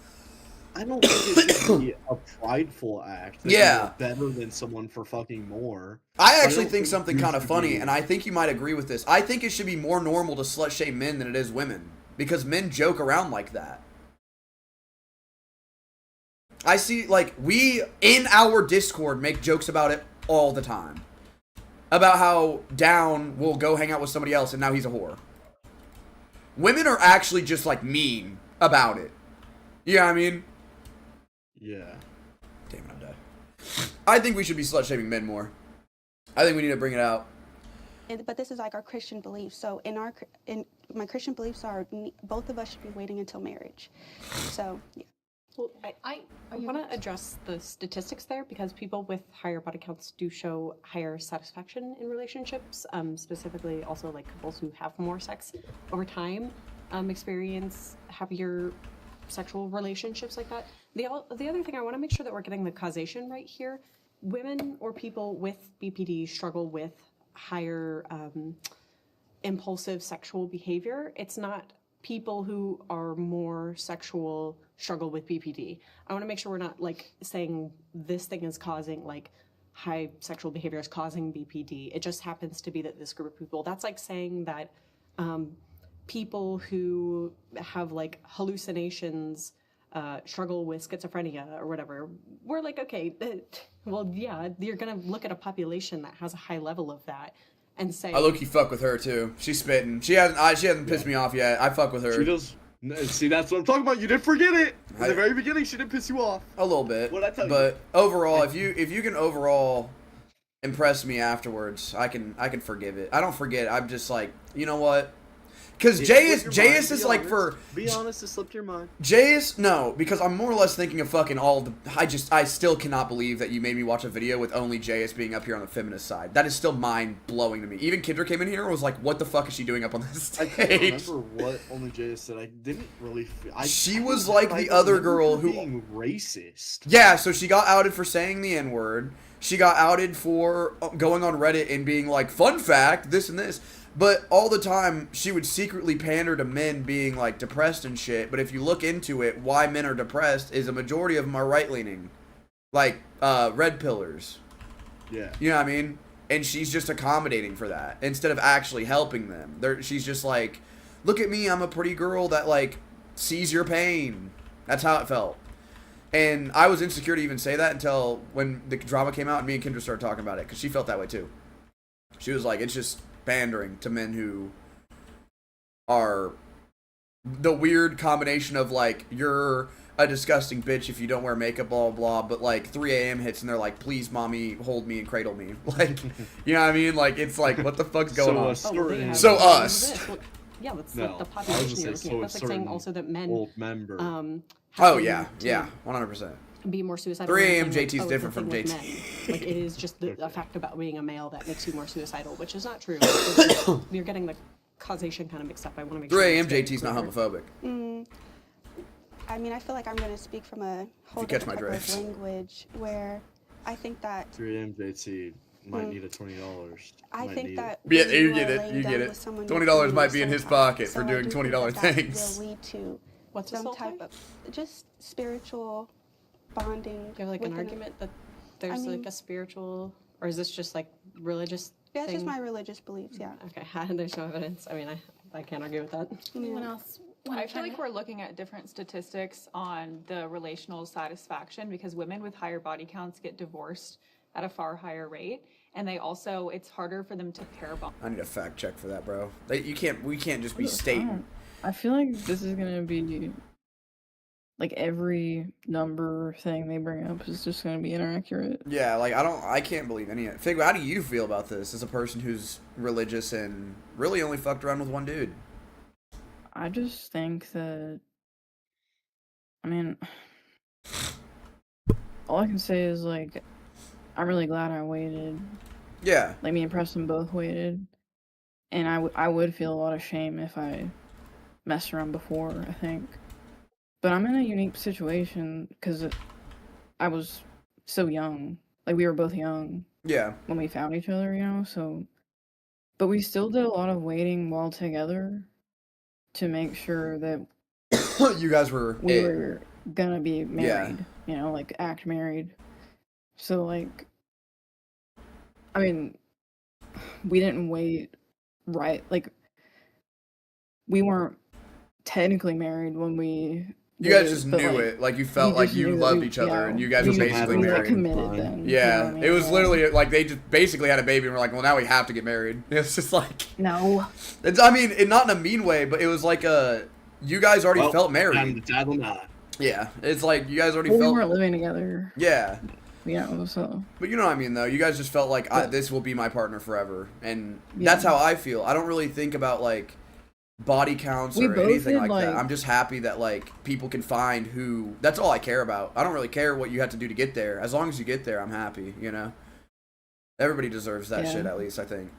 I don't think it should be a prideful act. That you're better than someone for fucking more. I actually think something kind of funny, and I think you might agree with this. I think it should be more normal to slut shame men than it is women, because men joke around like that. I see, like, we in our Discord make jokes about it all the time. About how Down will go hang out with somebody else and now he's a whore. Women are actually just, like, mean about it. You know what I mean? Yeah. Damn it, I'm dead. I think we should be slut-shaming men more. I think we need to bring it out. But this is like our Christian beliefs. So in my Christian beliefs are both of us should be waiting until marriage. So, yeah. Well, I want to address the statistics there, because people with higher body counts do show higher satisfaction in relationships, specifically also like couples who have more sex over time experience happier sexual relationships like that. The other thing, I want to make sure that we're getting the causation right here. Women or people with BPD struggle with higher impulsive sexual behavior. It's not people who are more sexual struggle with BPD. I want to make sure we're not like saying this thing is causing like high sexual behavior is causing BPD. It just happens to be that this group of people, that's like saying that people who have like hallucinations struggle with schizophrenia or whatever. We're like, okay, well, yeah, you're going to look at a population that has a high level of that and say... I low-key fuck with her, too. She's spitting. She hasn't pissed me off yet. I fuck with her. She does. See, that's what I'm talking about. You didn't forget it. In the very beginning, she didn't piss you off. A little bit. What'd I tell you? But overall, if you can overall impress me afterwards, I can forgive it. I don't forget. I'm just like, you know what? Because J.S. is like for... Be honest, it slipped your mind. J.S. No, because I'm more or less thinking of fucking all the... I still cannot believe that you made me watch a video with only J.S. being up here on the feminist side. That is still mind-blowing to me. Even Kendra came in here and was like, what the fuck is she doing up on this stage? I can't remember what only J.S. said. I didn't really feel... She was like the other girl who... being racist. Yeah, so she got outed for saying the N-word. She got outed for going on Reddit and being like, fun fact, this and this. But all the time, she would secretly pander to men being, like, depressed and shit. But if you look into it, why men are depressed is a majority of them are right-leaning. Like, red pillars. Yeah. You know what I mean? And she's just accommodating for that instead of actually helping them. She's just like, look at me, I'm a pretty girl that, like, sees your pain. That's how it felt. And I was insecure to even say that until when the drama came out and me and Kendra started talking about it. Because she felt that way, too. She was like, it's just... pandering to men who are the weird combination of like, you're a disgusting bitch if you don't wear makeup, blah blah blah, but like 3 a.m. hits and they're like, please mommy hold me and cradle me, like, you know what I mean? Like, it's like, what the fuck's going on? So us. Yeah, that's like the population you're looking at. That's like saying also that men old member. Oh yeah, yeah, 100%. Be more suicidal. 3 a.m. JT's different from JT. Like, it is just a fact about being a male that makes you more suicidal, which is not true. You're getting the causation kind of mixed up. I want to make sure 3 a.m. JT's not homophobic. I mean, I feel like I'm going to speak from a whole different type of language where I think that 3 a.m. JT might need a $20. I think that yeah, you get it. You get it. $20 might be in his pocket for doing $20 things. Will lead to some type of just spiritual bonding. You have like an argument that there's like a spiritual, or is this just like religious? Yeah, it's just my religious beliefs. Yeah. Okay, there's no evidence. I mean, I can't argue with that. Anyone else? I feel like we're looking at different statistics on the relational satisfaction, because women with higher body counts get divorced at a far higher rate, and they also, it's harder for them to pair bond. I need a fact check for that, bro. We can't just be stating. I feel like this is gonna be like every number thing they bring up is just gonna be inaccurate. Yeah, like I can't believe any of it. Figure, how do you feel about this as a person who's religious and really only fucked around with one dude? I just think that, I mean, all I can say is like, I'm really glad I waited. Yeah. Like, me and Preston both waited, and I would feel a lot of shame if I messed around before, I think. But I'm in a unique situation because I was so young. Like, we were both young. Yeah. When we found each other, you know, so. But we still did a lot of waiting while together to make sure that you guys were gonna be married, you know, like act married. So like, I mean, we didn't wait, right? Like, we weren't technically married when we. You guys just knew it. Like, you felt like you loved each other, and you guys were basically married. Committed then. Yeah, you know what I mean? it was literally like they just basically had a baby, and we're like, well, now we have to get married. It's just like no. It's I mean, not in a mean way, but it was like you guys already felt married. Yeah, it's like you guys already felt. We weren't living together. Yeah. Yeah, so. But you know what I mean, though. You guys just felt like this will be my partner forever, and that's how I feel. I don't really think about like body counts or anything like that. I'm just happy that like people can find who. That's all I care about. I don't really care what you have to do to get there. As long as you get there, I'm happy. You know. Everybody deserves that shit. At least I think.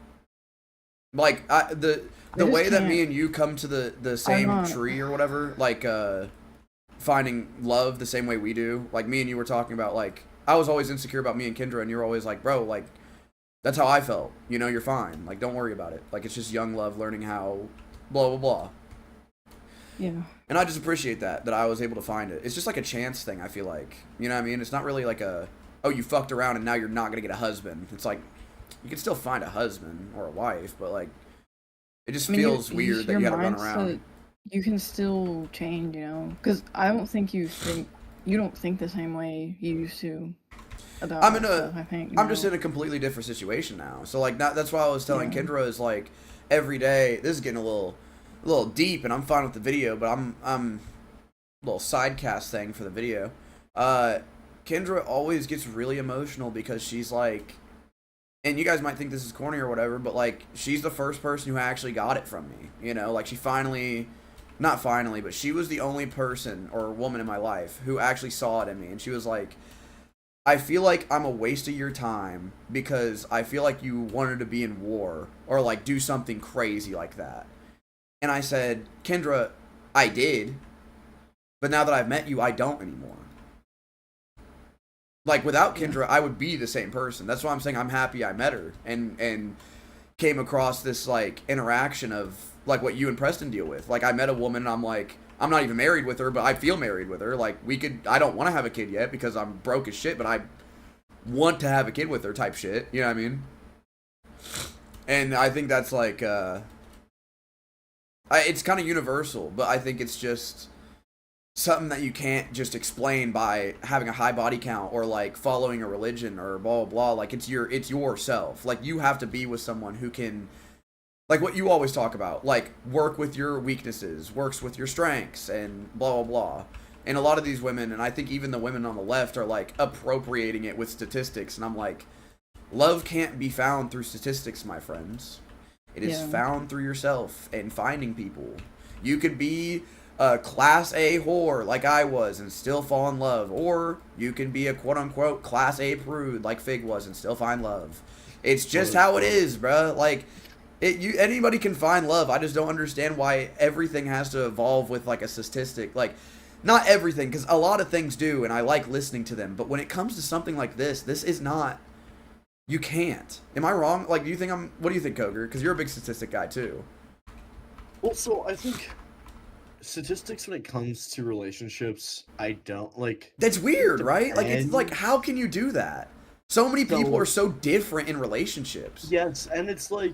Like the way that me and you come to the same tree or whatever, like finding love the same way we do. Like me and you were talking about, like I was always insecure about me and Kendra, and you were always like, bro, like that's how I felt. You know, you're fine. Like don't worry about it. Like it's just young love learning how blah blah blah. Yeah. And I just appreciate that I was able to find it. It's just like a chance thing, I feel like. You know what I mean? It's not really like oh, you fucked around and now you're not gonna get a husband. It's like you can still find a husband or a wife, but like it just feels weird that you gotta run around. You can still change, you know, because I don't think you don't think the same way you used to. About I'm just in a completely different situation now. So like that's why I was telling Kendra is like every day. This is getting a little deep, and I'm fine with the video, but I'm a little sidecast thing for the video. Kendra always gets really emotional because she's like, and you guys might think this is corny or whatever, but like she's the first person who actually got it from me. You know, like not finally, but she was the only person or woman in my life who actually saw it in me, and she was like, I feel like I'm a waste of your time because I feel like you wanted to be in war or like do something crazy like that. And I said, Kendra, I did, but now that I've met you, I don't anymore. Like without Kendra, I would be the same person. That's why I'm saying I'm happy I met her and came across this like interaction of like what you and Preston deal with. Like I met a woman and I'm like, I'm not even married with her, but I feel married with her. Like I don't want to have a kid yet because I'm broke as shit, but I want to have a kid with her type shit. You know what I mean? And I think that's like, it's kind of universal, but I think it's just something that you can't just explain by having a high body count or like following a religion or blah, blah, blah. Like it's yourself. Like you have to be with someone who can, like what you always talk about, like work with your weaknesses, works with your strengths, and blah, blah, blah. And a lot of these women, and I think even the women on the left are like appropriating it with statistics. And I'm like, love can't be found through statistics, my friends. It is found through yourself and finding people. You could be a class A whore like I was and still fall in love. Or you can be a quote-unquote class A prude like Fig was and still find love. It's just how it is, bruh. Like, anybody can find love. I just don't understand why everything has to evolve with like a statistic. Like, not everything, because a lot of things do, and I like listening to them. But when it comes to something like this is not. You can't. Am I wrong? Like, do you think what do you think, Koger? Because you're a big statistic guy too. Well, so I think statistics when it comes to relationships, I don't like. That's weird, right? Like, it's like, how can you do that? So many people are so different in relationships. Yes, and it's like,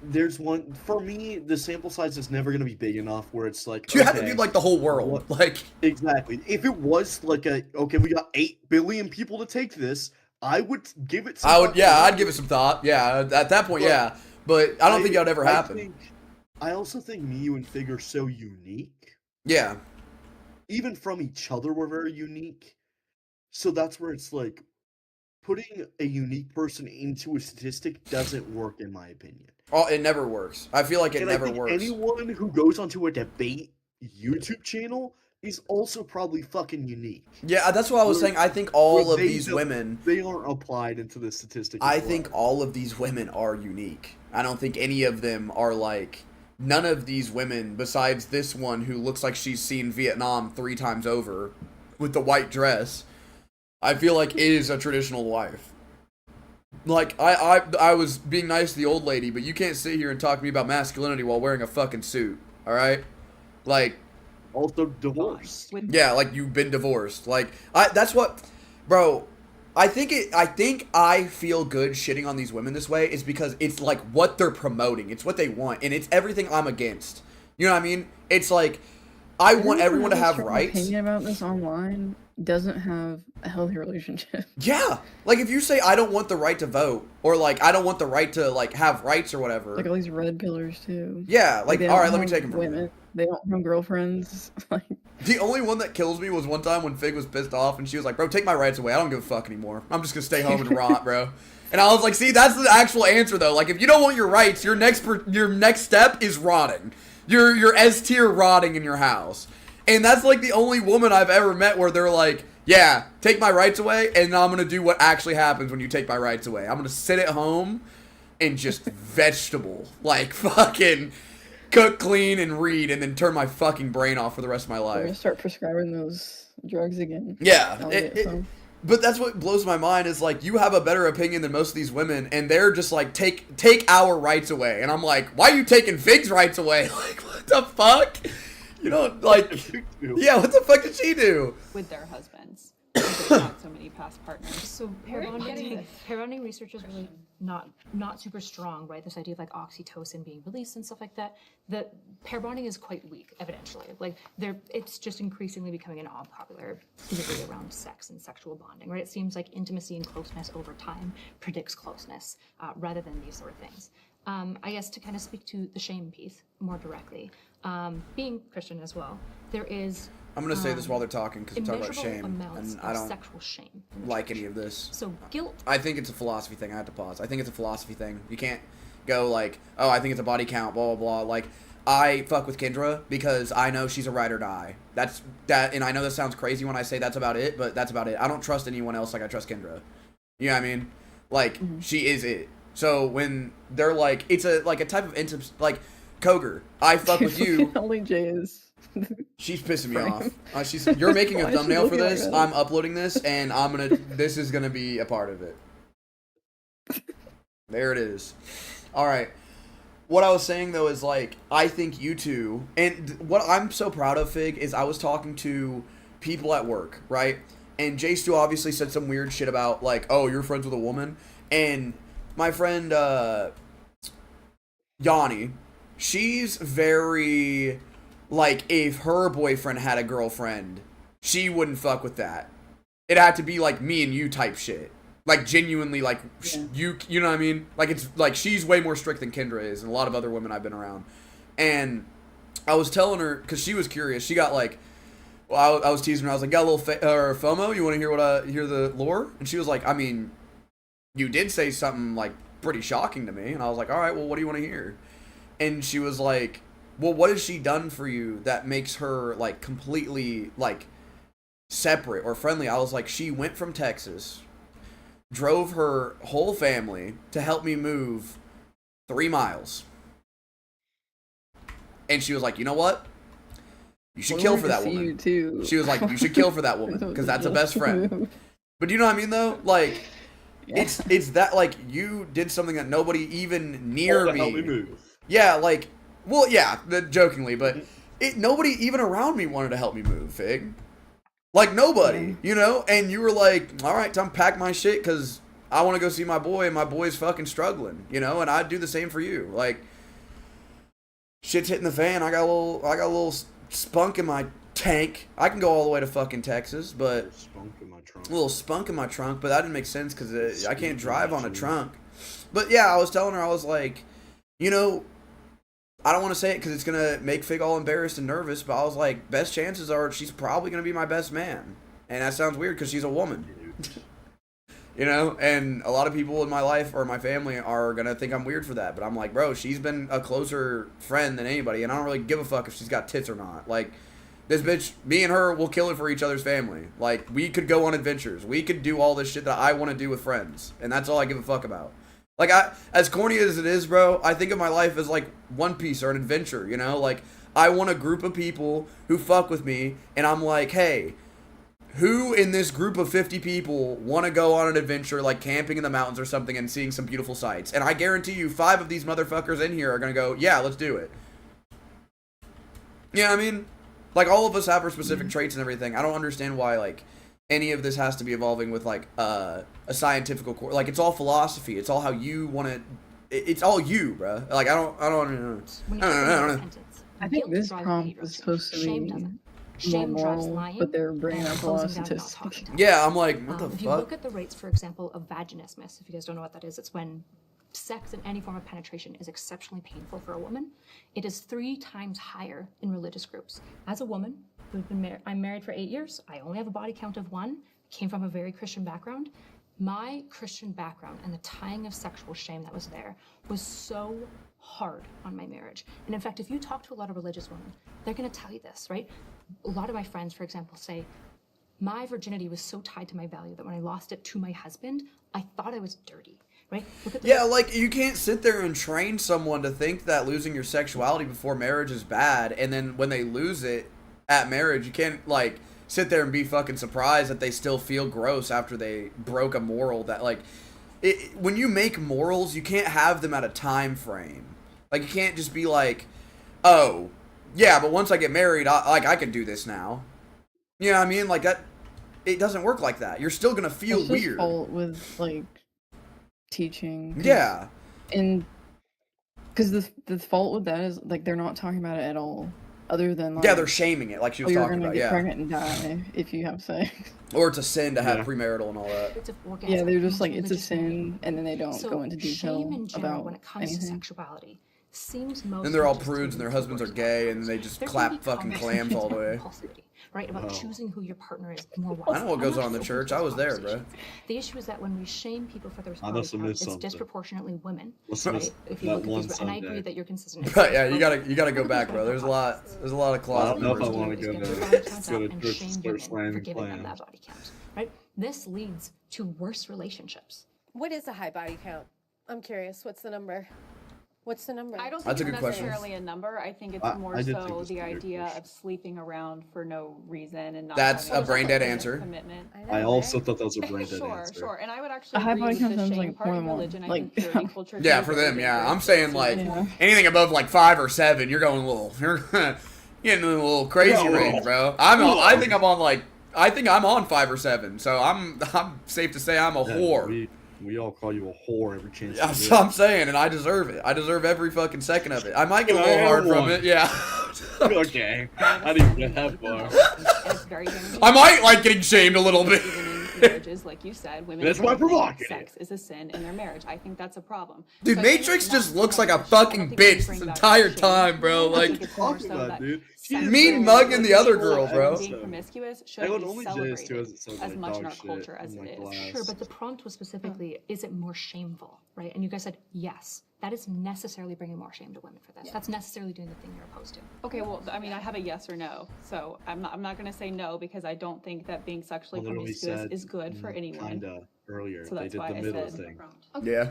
there's one, for me, the sample size is never going to be big enough where it's like, you have to do like the whole world. Like, exactly. If it was like okay, we got 8 billion people to take this, I would give it some thought. I'd give it some thought. Yeah, at that point, yeah. But I don't think that would ever happen. I also think me, you, and Fig are so unique. Yeah. Even from each other, we're very unique. So that's where it's like, putting a unique person into a statistic doesn't work, in my opinion. Oh, it never works. I feel like it never works. Anyone who goes onto a debate YouTube channel is also probably fucking unique. Yeah, that's what I was saying. I think all of these women... They aren't applied into the statistic. I think all of these women are unique. I don't think any of them are like... None of these women, besides this one who looks like she's seen Vietnam 3 times over with the white dress, I feel like is a traditional wife. Like, I was being nice to the old lady, but you can't sit here and talk to me about masculinity while wearing a fucking suit, alright? Like... Also divorced. Yeah, like you've been divorced. Like that's what, bro. I think I feel good shitting on these women this way is because it's like what they're promoting. It's what they want, and it's everything I'm against. You know what I mean? It's like I want everyone to have rights. Opinion about this online doesn't have a healthy relationship. Yeah, like if you say I don't want the right to vote, or like I don't want the right to like have rights or whatever. Like all these red pillars too. Yeah, like all right, let me take them from women. They don't have girlfriends. Like the only one that kills me was one time when Fig was pissed off and she was like, "Bro, take my rights away. I don't give a fuck anymore. I'm just gonna stay home and rot, bro." And I was like, "See, that's the actual answer though. Like if you don't want your rights, your next step is rotting. You're S tier rotting in your house." And that's like the only woman I've ever met where they're like, "Yeah, take my rights away, and I'm gonna do what actually happens when you take my rights away. I'm gonna sit at home and just vegetable, like fucking cook, clean, and read, and then turn my fucking brain off for the rest of my life." I'm gonna start prescribing those drugs again. Yeah, but that's what blows my mind is like you have a better opinion than most of these women, and they're just like take our rights away, and I'm like, why are you taking Fig's rights away? Like what the fuck? You know, like, yeah, what the fuck did she do? With their husbands. They've had so many past partners. So pair bonding research is really not super strong, right? This idea of like oxytocin being released and stuff like that. The pair bonding is quite weak, evidentially. Like it's just increasingly becoming an popular theory around sex and sexual bonding, right? It seems like intimacy and closeness over time predicts closeness rather than these sort of things. I guess to kind of speak to the shame piece more directly, being Christian as well, there is. I'm going to say this while they're talking because they're talking about shame, and I don't sexual shame like any of this. So guilt. I think it's a philosophy thing. I have to pause. I think it's a philosophy thing. You can't go like, oh, I think it's a body count, blah, blah, blah. Like, I fuck with Kendra because I know she's a ride or die. That's that, and I know this sounds crazy when I say that's about it, but that's about it. I don't trust anyone else like I trust Kendra. You know what I mean? Like, she is it. So when they're like, it's a type of intimacy, like, Koger, I fuck with you. Only Jay is. She's pissing me off. You're making a thumbnail for this. I'm uploading this, and this is gonna be a part of it. There it is. All right. What I was saying though is like, I think you two, and what I'm so proud of, Fig, is I was talking to people at work, right? And Jay Stu obviously said some weird shit about like, oh, you're friends with a woman, and my friend Yanni, she's very. Like, if her boyfriend had a girlfriend, she wouldn't fuck with that. It had to be, like, me and you type shit. Like, genuinely, like, you know what I mean? Like, it's, like, she's way more strict than Kendra is, and a lot of other women I've been around. And I was telling her, because she was curious, she got, like, well, I was teasing her, I was like, got a little FOMO? You want to hear the lore? And she was like, I mean, you did say something, like, pretty shocking to me. And I was like, all right, well, what do you want to hear? And she was like, well, what has she done for you that makes her, like, completely, like, separate or friendly? I was like, she went from Texas, drove her whole family to help me move 3 miles. And she was like, you know what? You should kill for that woman. She was like, you should kill for that woman because that's a best friend. But do you know what I mean, though? Like, it's that, like, you did something that nobody even near me. Help me move. Yeah, like... Well, yeah, jokingly, but nobody even around me wanted to help me move, Fig. Like, nobody, you know? And you were like, all right, time to pack my shit because I want to go see my boy and my boy's fucking struggling, you know? And I'd do the same for you. Like, shit's hitting the fan. I got a little spunk in my tank. I can go all the way to fucking Texas, but... A little spunk in my trunk, but that didn't make sense because I can't drive on a trunk. But, yeah, I was telling her, I was like, you know... I don't want to say it because it's going to make Fig all embarrassed and nervous, but I was like, best chances are she's probably going to be my best man. And that sounds weird because she's a woman. You know? And a lot of people in my life or my family are going to think I'm weird for that. But I'm like, bro, she's been a closer friend than anybody, and I don't really give a fuck if she's got tits or not. Like, this bitch, me and her will kill it for each other's family. Like, we could go on adventures. We could do all this shit that I want to do with friends. And that's all I give a fuck about. Like, as corny as it is, bro, I think of my life as, like, One Piece or an adventure, you know? Like, I want a group of people who fuck with me, and I'm like, hey, who in this group of 50 people want to go on an adventure, like camping in the mountains or something and seeing some beautiful sights? And I guarantee you 5 of these motherfuckers in here are going to go, yeah, let's do it. You know what I mean? Like, all of us have our specific traits and everything. I don't understand why, like, any of this has to be evolving with, like, a scientific core. Like, it's all philosophy. It's all how you want to... It's all you, bro. Like, I don't know. I think this prompt was supposed to be more moral, but they're bringing up a lot of statistics. Yeah, I'm like, what the If fuck? you look at the rates, for example, of vaginismus, if you guys don't know what that is, it's when sex and any form of penetration is exceptionally painful for a woman. It is 3 times higher in religious groups. As a woman who's been I'm married for 8 years. I only have a body count of 1. Came from a very Christian background. My Christian background and the tying of sexual shame that was there was so hard on my marriage. And in fact, if you talk to a lot of religious women, they're going to tell you this, right? A lot of my friends, for example, say, my virginity was so tied to my value that when I lost it to my husband, I thought I was dirty, right? Yeah, like, you can't sit there and train someone to think that losing your sexuality before marriage is bad, and then when they lose it at marriage, you can't, like, sit there and be fucking surprised that they still feel gross after they broke a moral that, like, when you make morals, you can't have them at a time frame. Like, you can't just be like, oh, yeah, but once I get married, I can do this now. You know what I mean? Like, that, it doesn't work like that. You're still gonna feel It's just weird. fault with, like, teaching. Yeah. And, because the fault with that is, like, they're not talking about it at all. Other than, like, Yeah, they're shaming it, like she was talking about, you're yeah. gonna get pregnant and die if you have sex. Or it's a sin to have premarital and all that. Yeah, they're just like, it's a sin, and then they don't So go into detail shame in general about when it comes to anything. sexuality seems most. Then they're all just prudes and their husbands are gay and they just There can clap be fucking conversations clams all the way. about impulsivity, right? About choosing who your partner is more I wisely. know what goes I'm not on in the open church. to I those was there, bro. conversations. The issue is that when we shame people for their I must have body count, missed it's something. disproportionately women, Must have right? missed If you that look at one these, and I agree Sunday. that you're consistent. But yeah, you gotta go back, bro. There's a lot of closet. I don't know if I members. want to go Get to their body counts go up to and church shame and start women for slamming giving them that clams. body count, right? This leads to worse relationships. What is a high body count? I'm curious. What's the number? What's the number? I don't That's think a it's good question. necessarily a number. I think it's I more did think so it's a the good idea question. of sleeping around for no reason and not. That's having a brain dead commitment. answer. Commitment. I also thought that was a brain dead Sure, answer. sure. And I would A actually high agree body with count the sounds shame like part more of than one. religion. I Like, think purity culture. Yeah, is for very them, yeah. dangerous. I'm saying like Yeah. anything above like 5 or 7, you're going a little, you're getting a little crazy range, bro. I think I'm on 5 or 7, so I'm safe to say I'm a whore. We all call you a whore every chance. That's you what get. I'm saying, and I deserve it. I deserve every fucking second of it. I might get a little hard from it, yeah. Okay, I didn't get that far. And it's very damaging. I might like getting shamed a little bit. Even in marriages, like you said, women That's why don't think provocative. sex is a sin in their marriage. I think that's a problem. Dude, So I think Matrix it's just not looks so like a much- I don't fucking think we bitch bring this that entire shame. time, bro. I Like, think it's more Talking so about, that dude. sexual mean mugging the other girl, people bro. Being promiscuous should I would be only jizz too, as it celebrated sounds as like much in dog our shit culture as in it my is. glass. Sure, but the prompt was specifically, is it more shameful, right? And you guys said yes. That is necessarily bringing more shame to women for this. That's necessarily doing the thing you're opposed to. Okay, well, I mean, I have a yes or no, so I'm not going to say no because I don't think that being sexually I literally promiscuous said is good for anyone. Kinda earlier. So They that's did why the I middle said- thing. yeah.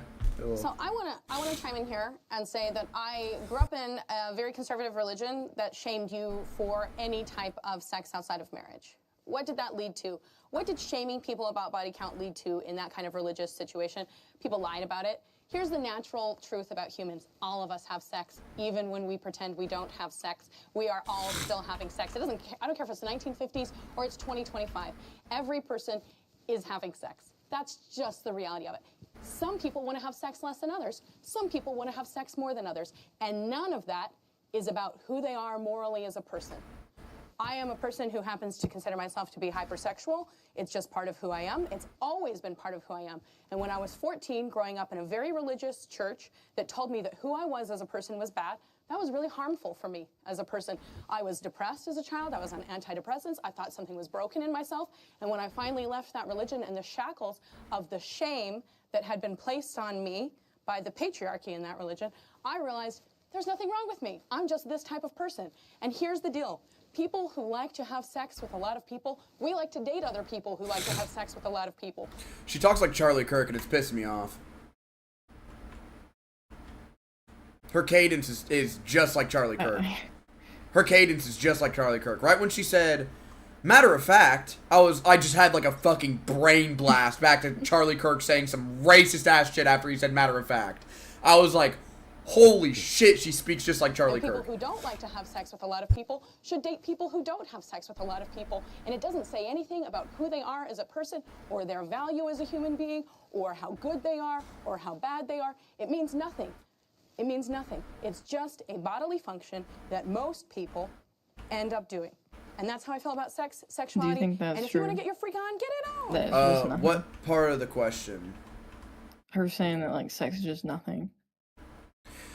So I wanna chime in here and say that I grew up in a very conservative religion that shamed you for any type of sex outside of marriage. What did that lead to? What did shaming people about body count lead to in that kind of religious situation? People lied about it. Here's the natural truth about humans. All of us have sex, even when we pretend we don't have sex. We are all still having sex. I don't care if it's the 1950s or it's 2025. Every person is having sex. That's just the reality of it. Some people want to have sex less than others. Some people want to have sex more than others. And none of that is about who they are morally as a person. I am a person who happens to consider myself to be hypersexual. It's just part of who I am. It's always been part of who I am. And when I was 14, growing up in a very religious church that told me that who I was as a person was bad, that was really harmful for me as a person. I was depressed as a child. I was on antidepressants. I thought something was broken in myself. And when I finally left that religion and the shackles of the shame that had been placed on me by the patriarchy in that religion, I realized there's nothing wrong with me. I'm just this type of person. And here's the deal. People who like to have sex with a lot of people, we like to date other people who like to have sex with a lot of people. She talks like Charlie Kirk, and it's pissing me off. Her cadence is just like Charlie Kirk. Her cadence is just like Charlie Kirk. Right when she said, matter of fact, I just had like a fucking brain blast back to Charlie Kirk saying some racist ass shit after he said matter of fact. I was like, Holy shit, she speaks just like Charlie People Kirk. who don't like to have sex with a lot of people should date people who don't have sex with a lot of people. And it doesn't say anything about who they are as a person or their value as a human being or how good they are or how bad they are. It means nothing. It means nothing. It's just a bodily function that most people end up doing. And that's how I feel about sex, sexuality. Do you think that's and if true? you want to get your freak on, get it on. What part of the question? Her saying that like sex is just nothing.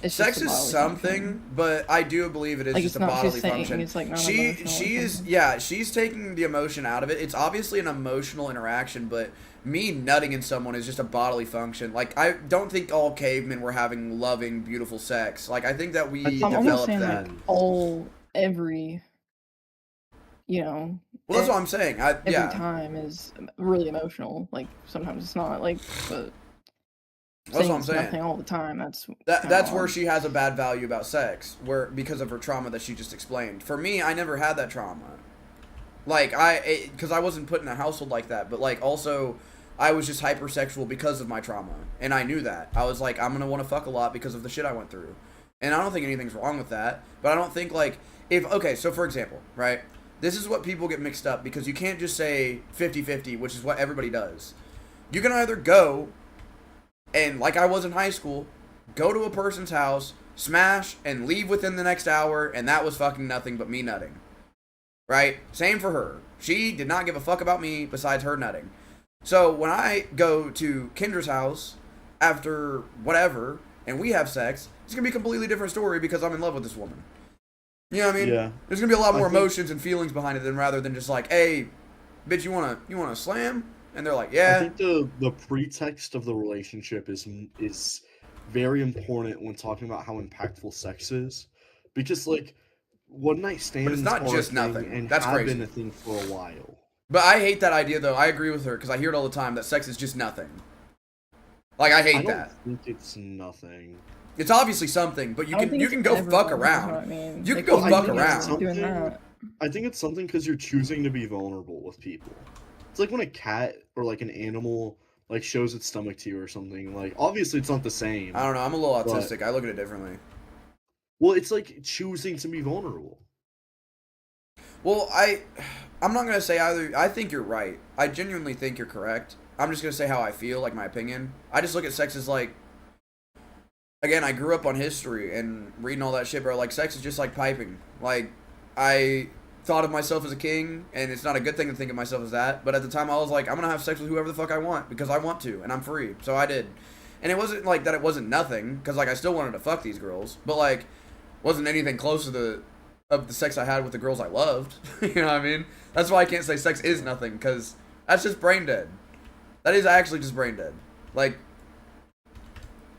It's Sex just a is bodily something, function. but I do believe it is Like, just it's a not bodily just saying, function. it's, like, not she emotional or is something. yeah, she's taking the emotion out of it. It's obviously an emotional interaction, but me nutting in someone is just a bodily function. Like, I don't think all cavemen were having loving, beautiful sex. Like, I think that we I'm almost developed saying that. like every, you know. Well, that's what I'm saying. Every Yeah. time is really emotional. Like sometimes it's not. Like, but That's what I'm it's saying. nothing all the time. That's That's where she has a bad value about sex, because of her trauma that she just explained. For me, I never had that trauma. Like, because I wasn't put in a household like that, but like also, I was just hypersexual because of my trauma, and I knew that. I was like, I'm gonna want to fuck a lot because of the shit I went through, and I don't think anything's wrong with that. But I don't think like okay, so for example, right? This is what people get mixed up because you can't just say 50-50, which is what everybody does. You can either go and, like I was in high school, go to a person's house, smash, and leave within the next hour, and that was fucking nothing but me nutting. Right? Same for her. She did not give a fuck about me besides her nutting. So when I go to Kendra's house after whatever, and we have sex, it's going to be a completely different story because I'm in love with this woman. You know what I mean? Yeah. There's going to be a lot more emotions and feelings behind it rather than just like, hey, bitch, you wanna slam? And they're like, yeah. I think the pretext of the relationship is very important when talking about how impactful sex is, because like one night stands But it's not are just a thing nothing. and That's have crazy. been a thing for a while. But I hate that idea, though. I agree with her, because I hear it all the time, that sex is just nothing. Like, I hate that. I think it's nothing. It's obviously something, but you can go fuck around. You can go fuck around. I think it's something because you're choosing to be vulnerable with people. It's like when a cat or like an animal like shows its stomach to you or something. Like, obviously it's not the same. I don't know. I'm a little autistic. I look at it differently. Well, it's like choosing to be vulnerable. Well, I'm not gonna say either. I think you're right. I genuinely think you're correct. I'm just gonna say how I feel, like my opinion. I just look at sex as like, again, I grew up on history and reading all that shit, bro. Like, sex is just like piping. Like, I thought of myself as a king, and it's not a good thing to think of myself as that. But at the time, I was like, I'm gonna have sex with whoever the fuck I want because I want to, and I'm free. So I did. And it wasn't like that. It wasn't nothing because like I still wanted to fuck these girls, but like wasn't anything close to the sex I had with the girls I loved. You know what I mean? That's why I can't say sex is nothing, because that's just brain dead. That is actually just brain dead. Like,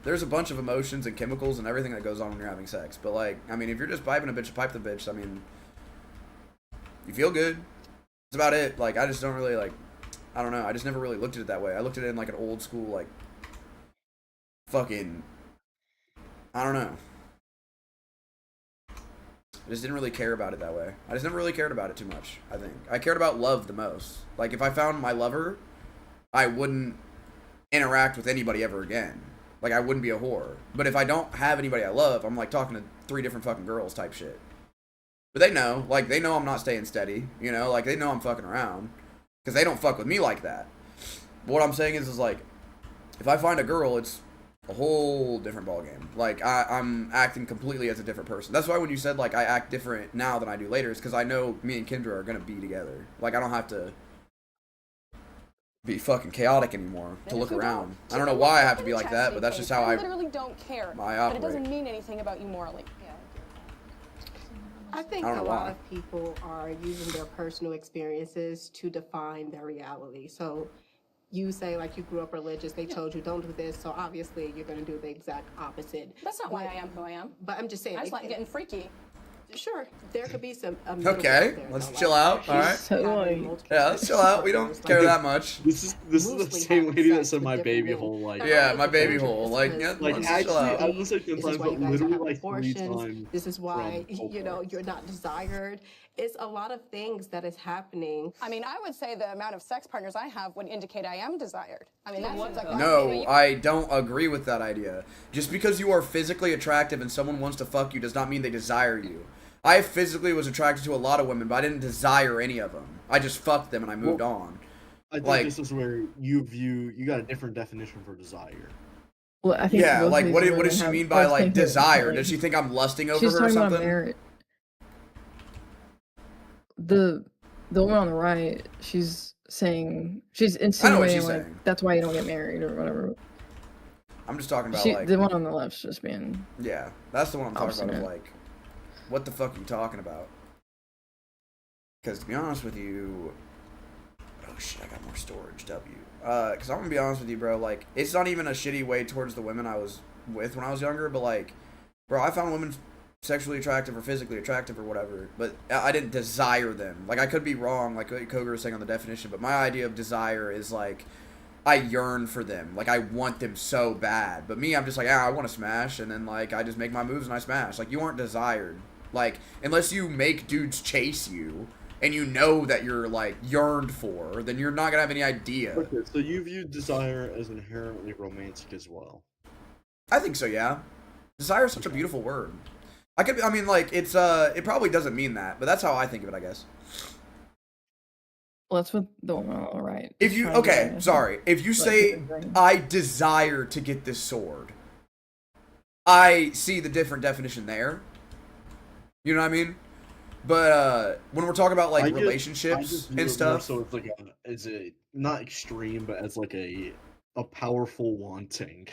there's a bunch of emotions and chemicals and everything that goes on when you're having sex. But like, I mean, if you're just piping a bitch, pipe the bitch. I mean, you feel good. That's about it. Like, I just don't really like, I don't know. I just never really looked at it that way. I looked at it in like an old school, like, fucking, I don't know. I just didn't really care about it that way. I just never really cared about it too much, I think. I cared about love the most. Like, if I found my lover, I wouldn't interact with anybody ever again. Like, I wouldn't be a whore. But if I don't have anybody I love, I'm, like, talking to 3 different fucking girls type shit. But they know. Like, they know I'm not staying steady. You know? Like, they know I'm fucking around. Because they don't fuck with me like that. But what I'm saying is like, if I find a girl, it's a whole different ballgame. Like, I'm acting completely as a different person. That's why when you said, like, I act different now than I do later, is because I know me and Kendra are going to be together. Like, I don't have to be fucking chaotic anymore to look around. I don't know why I have to be like that, but that's just how I literally don't care. I But it operate. doesn't mean anything about you morally. I think I a don't know lot why. of people are using their personal experiences to define their reality. So you say, like, you grew up religious, they told you don't do this, so obviously you're going to do the exact opposite. That's not why I am who I am. But I'm just saying. I just like getting freaky. Sure, there could be some. Okay, let's chill out. All right. Yeah, let's chill out. We don't care that much. This is the same lady that said my baby hole. Like, yeah, my baby hole. Like, yeah, like let's actually, chill out. I was like 10 times, but literally like 3 times. This is why you're not desired. It's a lot of things that is happening. I mean, I would say the amount of sex partners I have would indicate I am desired. I mean, that seems like No, I don't agree with that idea. Just because you are physically attractive and someone wants to fuck you does not mean they desire you. I physically was attracted to a lot of women, but I didn't desire any of them. I just fucked them and I moved on. I think this is where you got a different definition for desire. Well, I think yeah, like what does she mean by like desire? Does she think I'm lusting over her or something? The woman on the right, she's insinuating like that's why you don't get married or whatever. I'm just talking about like the one on the left's just being. Yeah, that's the one I'm talking about. Of, like, what the fuck are you talking about? Because to be honest with you, oh shit, I got more storage. Because I'm gonna be honest with you, bro. Like, it's not even a shitty way towards the women I was with when I was younger, but like, bro, I found women sexually attractive or physically attractive or whatever, but I didn't desire them. Like, I could be wrong, like what Koger was saying on the definition, but my idea of desire is like, I yearn for them. Like, I want them so bad. But me, I'm just like, I want to smash, and then like, I just make my moves and I smash. Like, you aren't desired. Like, unless you make dudes chase you, and you know that you're like yearned for, then you're not gonna have any idea. Okay, so you view desire as inherently romantic as well. I think so, yeah. Desire is such a beautiful word. I mean, like, it's, it probably doesn't mean that, but that's how I think of it, I guess. Well, that's what the one on the right. If you, okay, sorry. If you say, I desire to get this sword, I see the different definition there. You know what I mean? But, when we're talking about, like, relationships and stuff. So it's like as a, not extreme, but as like a powerful wanting.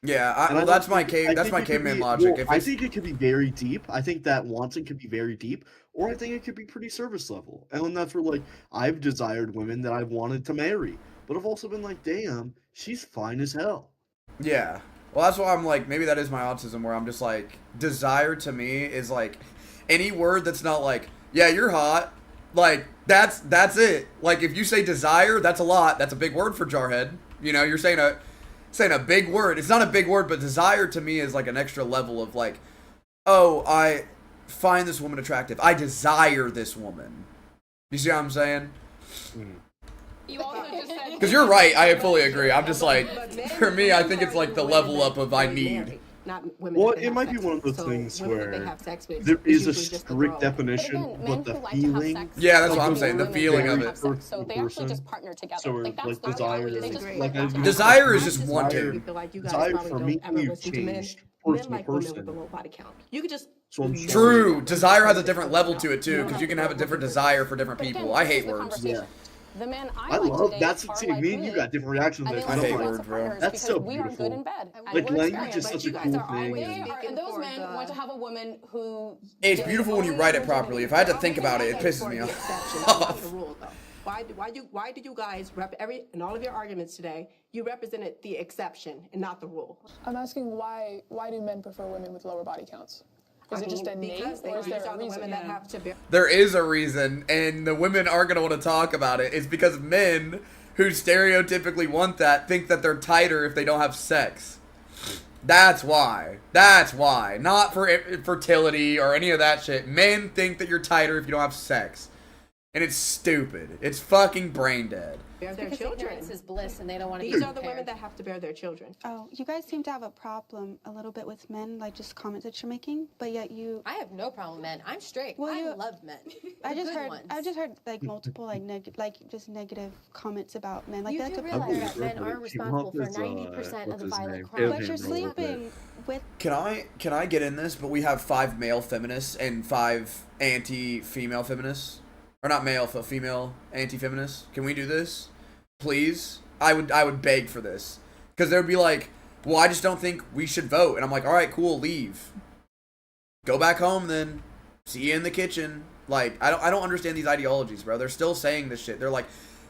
Yeah, well, that's my caveman logic. Well, I think it could be very deep. I think that wanting could be very deep, or I think it could be pretty surface level. And then that's where, like, I've desired women that I've wanted to marry, but I've also been like, damn, she's fine as hell. Yeah. Well, that's why I'm like, maybe that is my autism, where I'm just like, desire to me is like, any word that's not like, yeah, you're hot, like, that's it. Like, if you say desire, that's a lot. That's a big word for Jarhead. You know, you're saying a big word. It's not a big word, but desire to me is like an extra level of like, oh, I find this woman attractive. I desire this woman. You see what I'm saying? You also just said. Because you're right. I fully agree. I'm just like, for me, I think it's like the level up of I need. Well, it might be one of those things where there is a strict definition, but the feeling. Yeah, that's what I'm saying. The feeling of it. So they actually just partner together. So like, that's desire, desire is just wanting. Desire for me, you've changed person to person. You could just. True. Desire has a different level to it too, because you can have a different desire for different people. I hate words. Yeah. The men I love that's see me and you got different reactions. I hate words, bro. That's so we are good in bed. Like language is such a cool thing. And those men want to have a woman who. It's beautiful when you write it properly. If I had to think about it, it pisses me off. Why do you guys in all of your arguments today, you represented the exception and not the rule? I'm asking why do men prefer women with lower body counts? Is it just a name, or is there a reason? There is a reason, and the women aren't going to want to talk about it. It's because men who stereotypically want that think that they're tighter if they don't have sex. That's why. That's why. Not for fertility or any of that shit. Men think that you're tighter if you don't have sex. And it's stupid. It's fucking brain dead. Bear their children. Ignorance is bliss, and they don't want to. These are the women that have to bear their children. Oh, you guys seem to have a problem a little bit with men, like just comments that you're making, but yet you. I have no problem with men. I'm straight. Well, I love men. I just heard like multiple just negative comments about men. Like you that's do realize that men are responsible for 90% of the violent crimes. But you're sleeping with. Can I get in this? But we have 5 male feminists and 5 anti-female feminists. Or not male, but female anti-feminists. Can we do this? Please? I would beg for this. Because they would be like, well, I just don't think we should vote. And I'm like, alright, cool, leave. Go back home then. See you in the kitchen. Like, I don't understand these ideologies, bro. They're still saying this shit. They're like,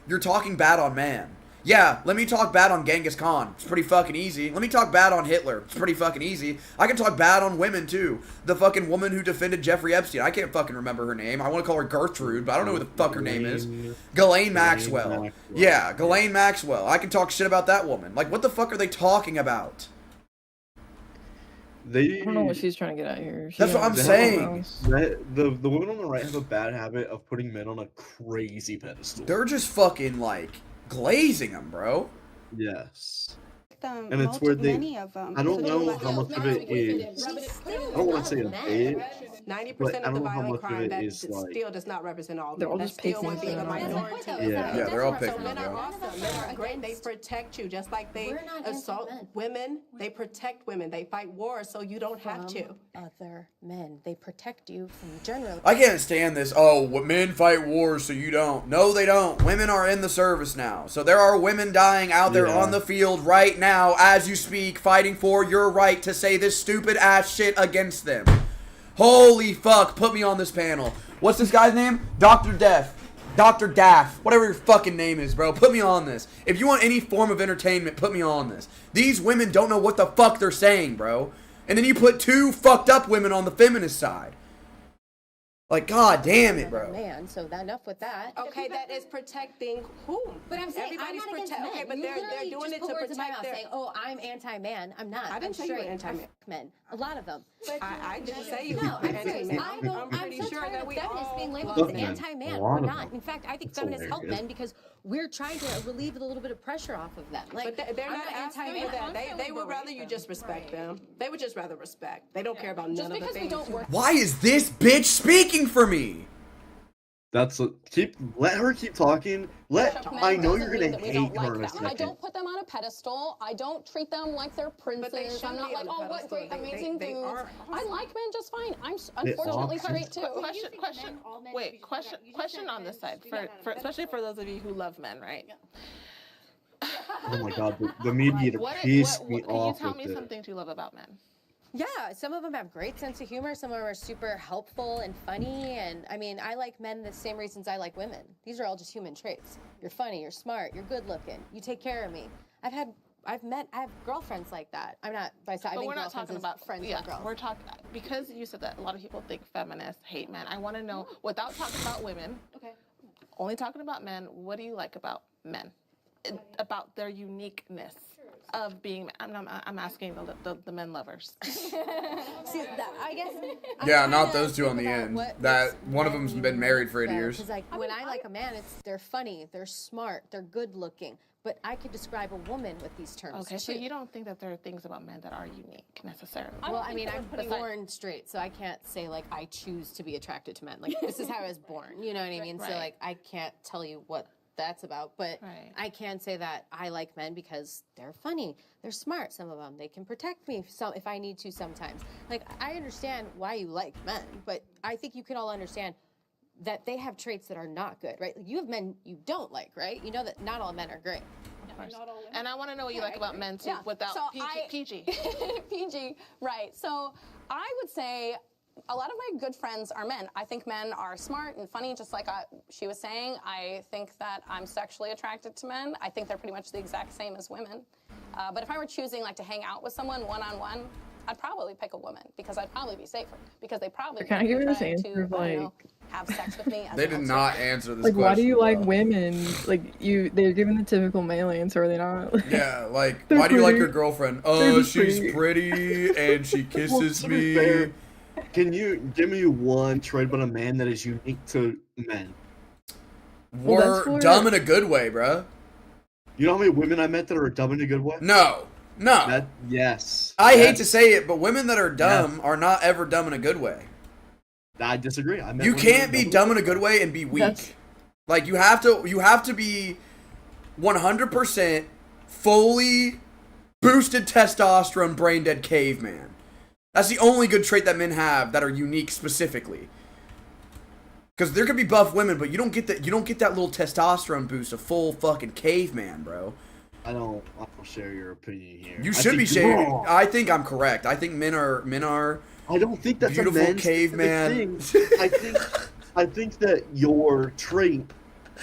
you're talking bad on man. Yeah, let me talk bad on Genghis Khan. It's pretty fucking easy. Let me talk bad on Hitler. It's pretty fucking easy. I can talk bad on women, too. The fucking woman who defended Jeffrey Epstein. I can't fucking remember her name. I want to call her Gertrude, but I don't know who the fuck her name is. Ghislaine Maxwell. Yeah, Ghislaine Maxwell. I can talk shit about that woman. Like, what the fuck are they talking about? I don't know what she's trying to get at here. That's what I'm saying. The women on the right have a bad habit of putting men on a crazy pedestal. They're just fucking, like, glazing them, bro. Yes. And it's where they, I don't know how much of it is, I don't want to say a bit, 90% of the violent crime that still does not represent all men. That still would be a minority. Yeah, they're all picking. So men are awesome. Men are great. They protect you just like they assault women. They protect women. They fight wars so you don't have to. Other men, they protect you from general. I can't stand this. Oh, men fight wars so you don't. No, they don't. Women are in the service now. So there are women dying out there on the field right now as you speak, fighting for your right to say this stupid ass shit against them. Holy fuck, put me on this panel. What's this guy's name? Dr. Daff. Whatever your fucking name is, bro. Put me on this. If you want any form of entertainment, put me on this. These women don't know what the fuck they're saying, bro. And then you put two fucked up women on the feminist side. Like, god damn it, bro. Man, so enough with that. Okay, that is protecting whom? But I'm saying everybody's I'm not against men. Okay, but they're doing it to protect their. Saying, oh, I'm anti-man. I'm not. I didn't say you were anti-man. Men. A lot of them. I didn't say you were anti-man. I'm pretty so sure tired that of we feminists all being labeled love as men. anti-man. A lot We're of not. them. In fact, I think That's feminists help hilarious. men because we're trying to relieve a little bit of pressure off of them. Like, But they're I'm not asking you anti-man. that. They would rather you just respect them. They would just rather respect. They don't care about none of the things. Why is this bitch speaking for me? Let her keep talking. I know you're gonna hate her in a I second. don't put them on a pedestal. I don't treat them like they're princes. I'm not like, oh, what great, amazing dudes. I like men just fine. I'm unfortunately straight too. Question on this side, for especially for those of you who love men, right? Oh my god, the media pissed me off. Can you tell me some things you love about men? Yeah, some of them have great sense of humor. Some of them are super helpful and funny. And I mean, I like men the same reasons I like women. These are all just human traits. You're funny, you're smart, you're good looking, you take care of me. I have girlfriends like that. I'm not bisexual. But we're not talking about friends yeah, or girls. We're talking because you said that a lot of people think feminists hate men. I want to know, without talking about women, only talking about men, what do you like about men? About their uniqueness of being. I'm asking the men lovers. See, I guess. Yeah, not those two on the end. That one of them's been married for 8 years. Because like when I like a man, they're funny, they're smart, they're good looking. But I could describe a woman with these terms. Okay, so you don't think that there are things about men that are unique necessarily? Well, I mean, I'm born straight, so I can't say like I choose to be attracted to men. Like this is how I was born. You know what I mean? Right. So like I can't tell you what that's about, but I can say that I like men because they're funny, they're smart. Some of them, they can protect me if I need to sometimes. Like I understand why you like men, but I think you can all understand that they have traits that are not good, right? Like, you have men you don't like, right? You know that not all men are great. And I want to know what you like about men too, without PG. PG, right? So I would say a lot of my good friends are men. I think men are smart and funny, just like she was saying. I think that I'm sexually attracted to men. I think they're pretty much the exact same as women. But if I were choosing like to hang out with someone one-on-one, I'd probably pick a woman because I'd probably be safer because they probably Can I give you this answer of I don't like know, have sex with me. As They did not answer this like question. why do you like women? Like they're giving the typical male answer, are they not? Yeah, like They're why do you like pretty. your girlfriend? They're Oh, just she's pretty and she kisses To be me. fair, can you give me one trait about a man that is unique to men? We're dumb in a good way, bruh. You know how many women I met that are dumb in a good way? No. Yes. I hate to say it, but women that are dumb are not ever dumb in a good way. I disagree. You can't be dumb in a good way and be weak. Like you have to be 100% fully boosted testosterone brain dead caveman. That's the only good trait that men have that are unique specifically. Because there could be buff women, but you don't get that little testosterone boost of full fucking caveman, bro. I don't share your opinion here. You should be sharing. I think I'm correct. I think men are. I don't think that's beautiful a men's caveman. thing. I think that your trait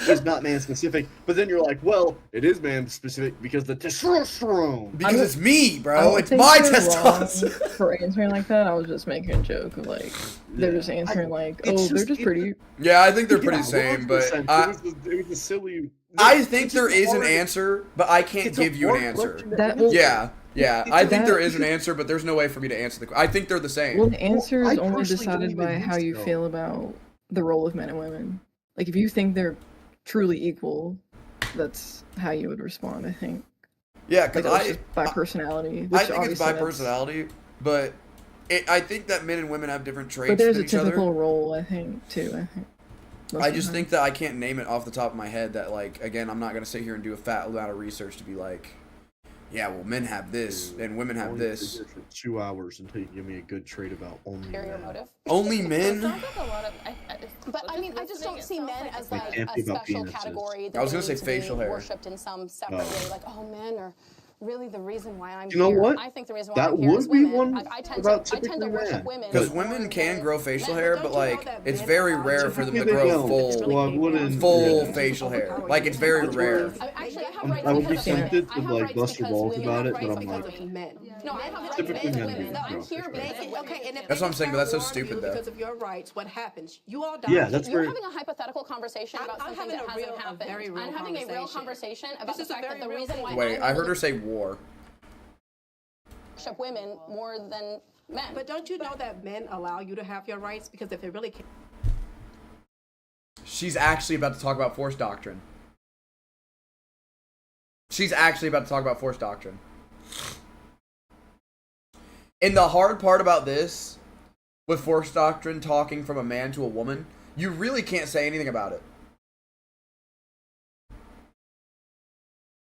is not man specific. But then you're like, well, it is man specific because the testosterone. Because it's me, bro. It's my testosterone. For answering like that, I was just making a joke of like they're just answering like, oh, they're just pretty. Yeah, I think they're pretty same, but it was a silly. I think there is an answer, but I can't give you an answer. Yeah, I think there is an answer, but there's no way for me to answer the question. I think they're the same. Well, the answer is only decided by how you feel about the role of men and women. Like, if you think they're truly equal, that's how you would respond, I think. Yeah, because by personality. I think it's by personality, but I think that men and women have different traits. But there's a than each other. typical role, I think, too. I think. I just think that I can't name it off the top of my head. That, like, again, I'm not gonna sit here and do a fat amount of research to be like, yeah, well, men have this and women have this. For 2 hours until you give me a good trait about only men. Motive. Only men? But I mean, I just don't see men as like can't a be about special penises. category. I was gonna that say needs to facial be hair. worshipped in some separate way. Like, oh, men are really the reason why I'm You know here. what? I think the reason why That I'm here would is be women. one I tend about to worship men. women. Because women can grow facial hair, but like it's very rare for them to Typically grow don't. Well, I wouldn't- full yeah. facial hair. Like it's very rare. Actually, I have rights I would be because of women. tempted I to have like rights bust your because balls women about have it, but rights I'm because like, of men. No, I have rights typically because of men women. do. I'm here because of women. Okay, and if That's what I'm saying, but that's so warn stupid, you though. Because of your rights, what happens? You all die. Yeah, that's You're very. having a hypothetical conversation about I'm something having that a real- hasn't a happened. very real I'm having a real conversation about This the is a fact that very the real reason why Wait, I'm I able heard her to say war. worship women more than men. But don't you know that men allow you to have your rights? Because if it really came She's actually about to talk about force doctrine. She's actually about to talk about force doctrine. And the hard part about this, with force doctrine talking from a man to a woman, you really can't say anything about it.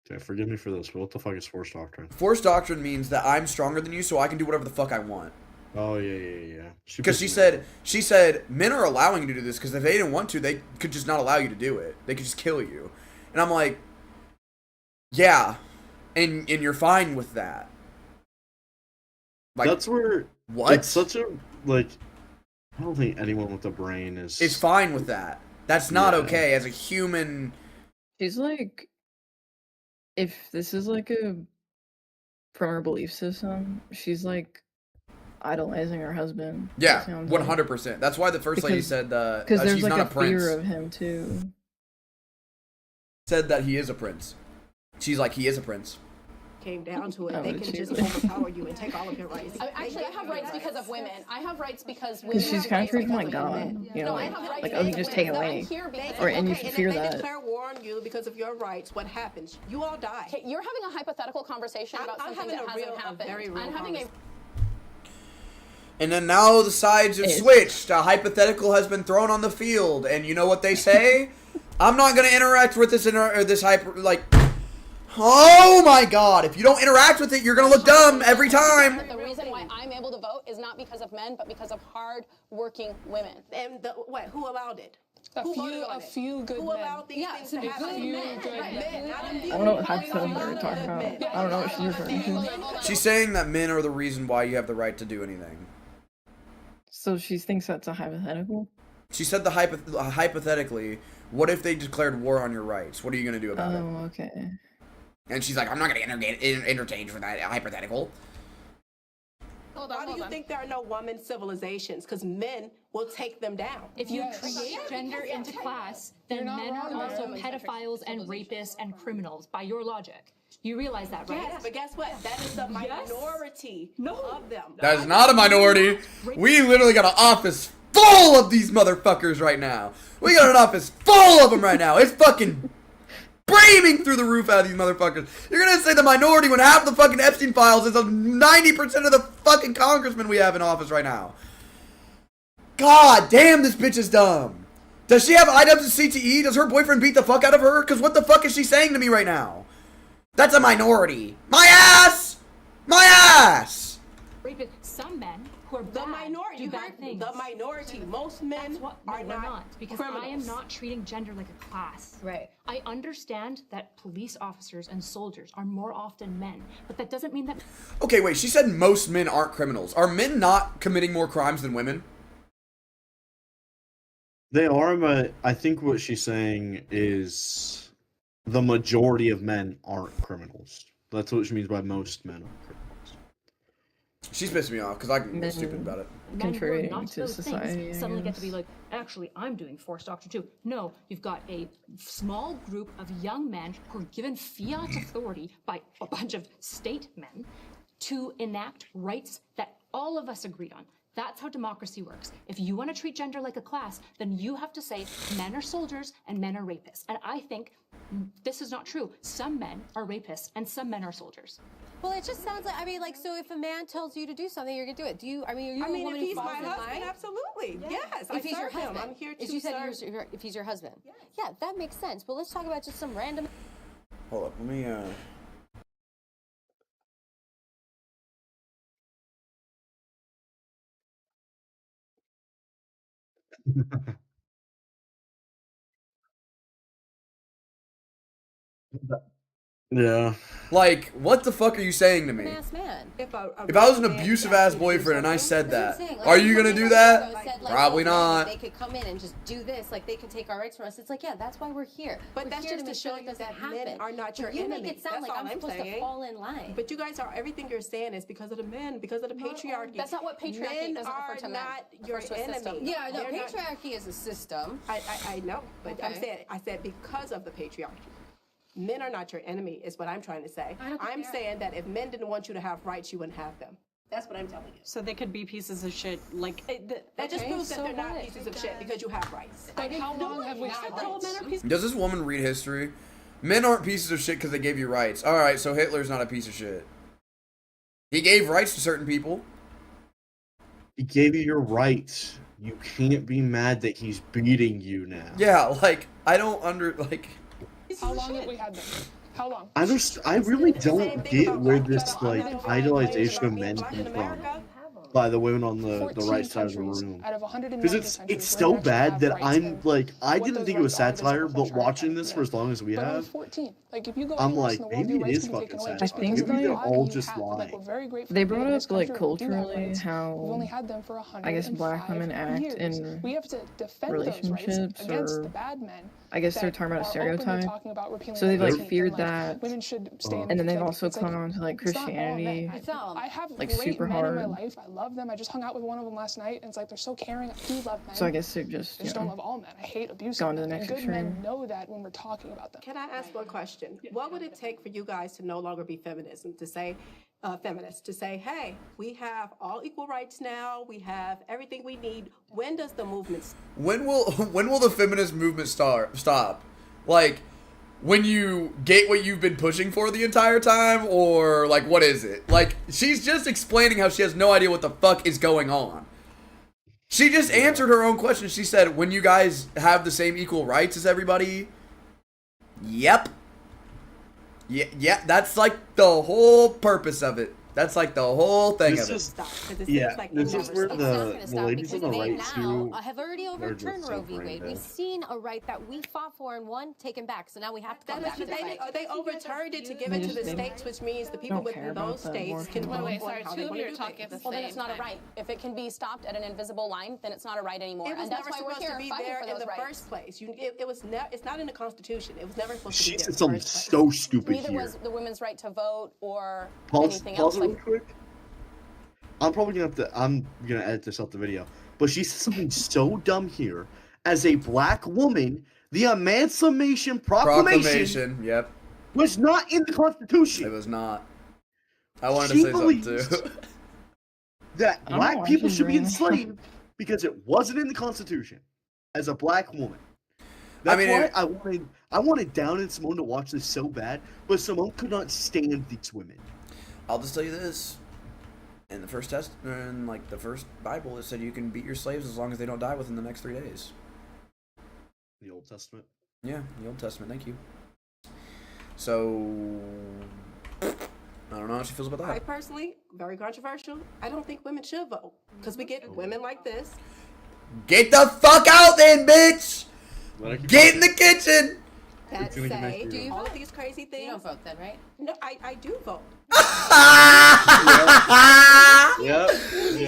Okay, forgive me for this, but what the fuck is force doctrine? Force doctrine means that I'm stronger than you, so I can do whatever the fuck I want. Oh yeah. Because she said men are allowing you to do this because if they didn't want to, they could just not allow you to do it. They could just kill you. And I'm like, yeah, and you're fine with that. Like, that's where what? It's such a like. I don't think anyone with a brain is. It's fine with that. That's not okay as a human. She's like, if this is like from her belief system, she's like idolizing her husband. Yeah, 100%. That's why the first lady said because there's she's like not a a prince. fear of him too. Said that he is a prince. She's like, he is a prince. came down to it, Oh, they can just overpower you and take all of your rights. Actually, I have rights because of women. I have rights because women. Because she's have kind of rights treated him because like of God, women. you know, No, I have rights like oh, you just take it because away, I'm here because- or and you Okay, should and fear if they that. declare war on you because of your rights, what happens? You all die. Okay, you're having a hypothetical conversation about I'm something having that a real- hasn't a happened. very real I'm having a And then now the sides have switched. A hypothetical has been thrown on the field, and you know what they say? I'm not going to interact with this oh my god, if you don't interact with it, you're going to look dumb every time. The reason why I'm able to vote is not because of men, but because of hard-working women. And who allowed it? A few good Who men. allowed these things to happen? few good men. I don't know what hypothetical you're talking about. I don't know what she's referring to. She's saying that men are the reason why you have the right to do anything. So she thinks that's a hypothetical? She said hypothetically, what if they declared war on your rights? What are you going to do about it? Oh, okay. And she's like, I'm not going to entertain for that hypothetical. Why do you think there are no woman civilizations? Because men will take them down. If you create gender into class, then men are also pedophiles and rapists and criminals, by your logic. You realize that, right? Yes, but guess what? That is the minority of them. That is not a minority. We literally got an office full of these motherfuckers right now. We got an office full of them right now. It's fucking breaming through the roof out of these motherfuckers. You're gonna say the minority when half the fucking Epstein files is 90% of the fucking congressmen we have in office right now. God damn, this bitch is dumb. Does she have IDubs and CTE? Does her boyfriend beat the fuck out of her? Because what the fuck is she saying to me right now? That's a minority. My ass! My ass! Some men who are the minority. You heard things. the minority. Most men are not because criminals. I am not treating gender like a class. Right. I understand that police officers and soldiers are more often men, but that doesn't mean that. Okay, wait. She said most men aren't criminals. Are men not committing more crimes than women? They are, but I think what she's saying is the majority of men aren't criminals. That's what she means by most men are criminals. She's pissing me off because I can get stupid about it. Men who are not those things suddenly get to be like, actually, I'm doing forced doctrine too. No, you've got a small group of young men who are given fiat authority by a bunch of state men to enact rights that all of us agreed on. That's how democracy works. If you want to treat gender like a class, then you have to say men are soldiers and men are rapists. And I think this is not true. Some men are rapists and some men are soldiers. Well, it just sounds like, I mean, like, so if a man tells you to do something, you're going to do it. Do you, I mean, are you a woman if he's who falls my in husband, line? absolutely. Yes, If he's your serve him. husband. I'm here to If you said serve. if he's your husband. Yes. Yeah, that makes sense. But let's talk about just some random... Hold up, let me, Yeah. Like, what the fuck are you saying to me? Ass man. If I was an abusive ass boyfriend and I said that, are you gonna do that? Probably not. They could come in and just do this, like they could take our rights from us. It's like, yeah, that's why we're here. But We're that's here just to make show sure you that doesn't men happen. are not your But you enemy. make it sound That's like all I'm supposed to fall in line. But you guys are, everything you're saying is because of the men, because of the patriarchy. That's not what patriarchy men doesn't refer to men. not your Refers to a system. enemy. Yeah, no, They're not- patriarchy is a system. I know, but Okay. I said because of the patriarchy. Men are not your enemy, is what I'm trying to say. I'm saying that if men didn't want you to have rights, you wouldn't have them. That's what I'm telling you. So they could be pieces of shit, like... That just proves that they're not pieces of shit because you have rights. Like, how long have we had rights? Does this woman read history? Men aren't pieces of shit because they gave you rights. Alright, so Hitler's not a piece of shit. He gave rights to certain people. He gave you your rights. You can't be mad that he's beating you now. Yeah, like, I don't How long have we had them? How long? I really don't get where this like idolization of men comes from by the women on the right side of the room. Out of 190 Because countries, it's so women actually bad have that rights I'm there. like I What didn't those think it was rights are, satire, visible but culture, watching this for as long as we But only have, 14. Like, if you go I'm anywhere else like in the world, maybe your it rights is can be fucking taken away satire. just because Maybe of the they're body all you just have. Like, lying. we're very grateful They to live brought in this up like country where we do have culturally rights. We've only how had them for I guess black 105 women act years. in We have to defend those rights relationships, against or the bad men. I guess they're that talking about a are openly stereotype. talking about repealing So they've the like 13th feared and, like, that, women should stay in and then the they've like, also it's like, come on to like it's not all men. Christianity, I have like great super men in my hard. life. I love them. I just hung out with one of them last night, and it's like they're so caring. I do love men. So I guess they're just I just don't love all men. I hate abusive gone to the men. next And good men extreme. know that when we're talking about them. Can I ask one question? What would it take for you guys to no longer be feminism, to say, feminists, to say, hey, we have all equal rights now, we have everything we need. When does the movement start? when will the feminist movement stop? Like, when you get what you've been pushing for the entire time, or like what is it? Like, she's just explaining how she has no idea what the fuck is going on. She just answered her own question. She said, when you guys have the same equal rights as everybody. Yep. Yeah, that's like the whole purpose of it. That's like the whole thing This of is- it. yeah, this is where It's not the going to stop ladies on because the they right too. now have already they're overturned just Roe so v. brain Wade. dead. We've seen a right that we fought for and won taken back. So now we have to come back to the fight. They overturned it to give They it to the just- they states, which means the people don't care within about those that states more can than vote Wait, on sorry, how two they of want you to are do talking at the things. same Well, time. then it's not a right. If it can be stopped at an invisible line, then it's not a right anymore. It was And that's never why we're supposed here to be fighting there for in those the rights. first place. It's not in the Constitution. It was never supposed to be She there. said in something the first place. so stupid Neither here. was the women's right to vote or Pause anything it else. real Like, quick. I'm gonna edit this out the video. But she said something so dumb here. As a black woman, the Emancipation Proclamation Yep. was not in the Constitution. It was not. I wanted She to say something believes too. that I don't know black why people she's should be doing that. enslaved because it wasn't in the Constitution. As a black woman. That's mean, why I wanted Down and Simone to watch this so bad, but Simone could not stand these women. I'll just tell you this. In the first the first Bible, it said you can beat your slaves as long as they don't die within the next 3 days. The Old Testament. Yeah, the Old Testament. Thank you. So, I don't know how she feels about I that. personally, very controversial, I don't think women should vote. Because we get women like this. Get the fuck out then, bitch! Let her keep Get in the kitchen! That It's gonna get say back to you. all of these crazy things. You don't vote then, right? No, I do vote. Yep.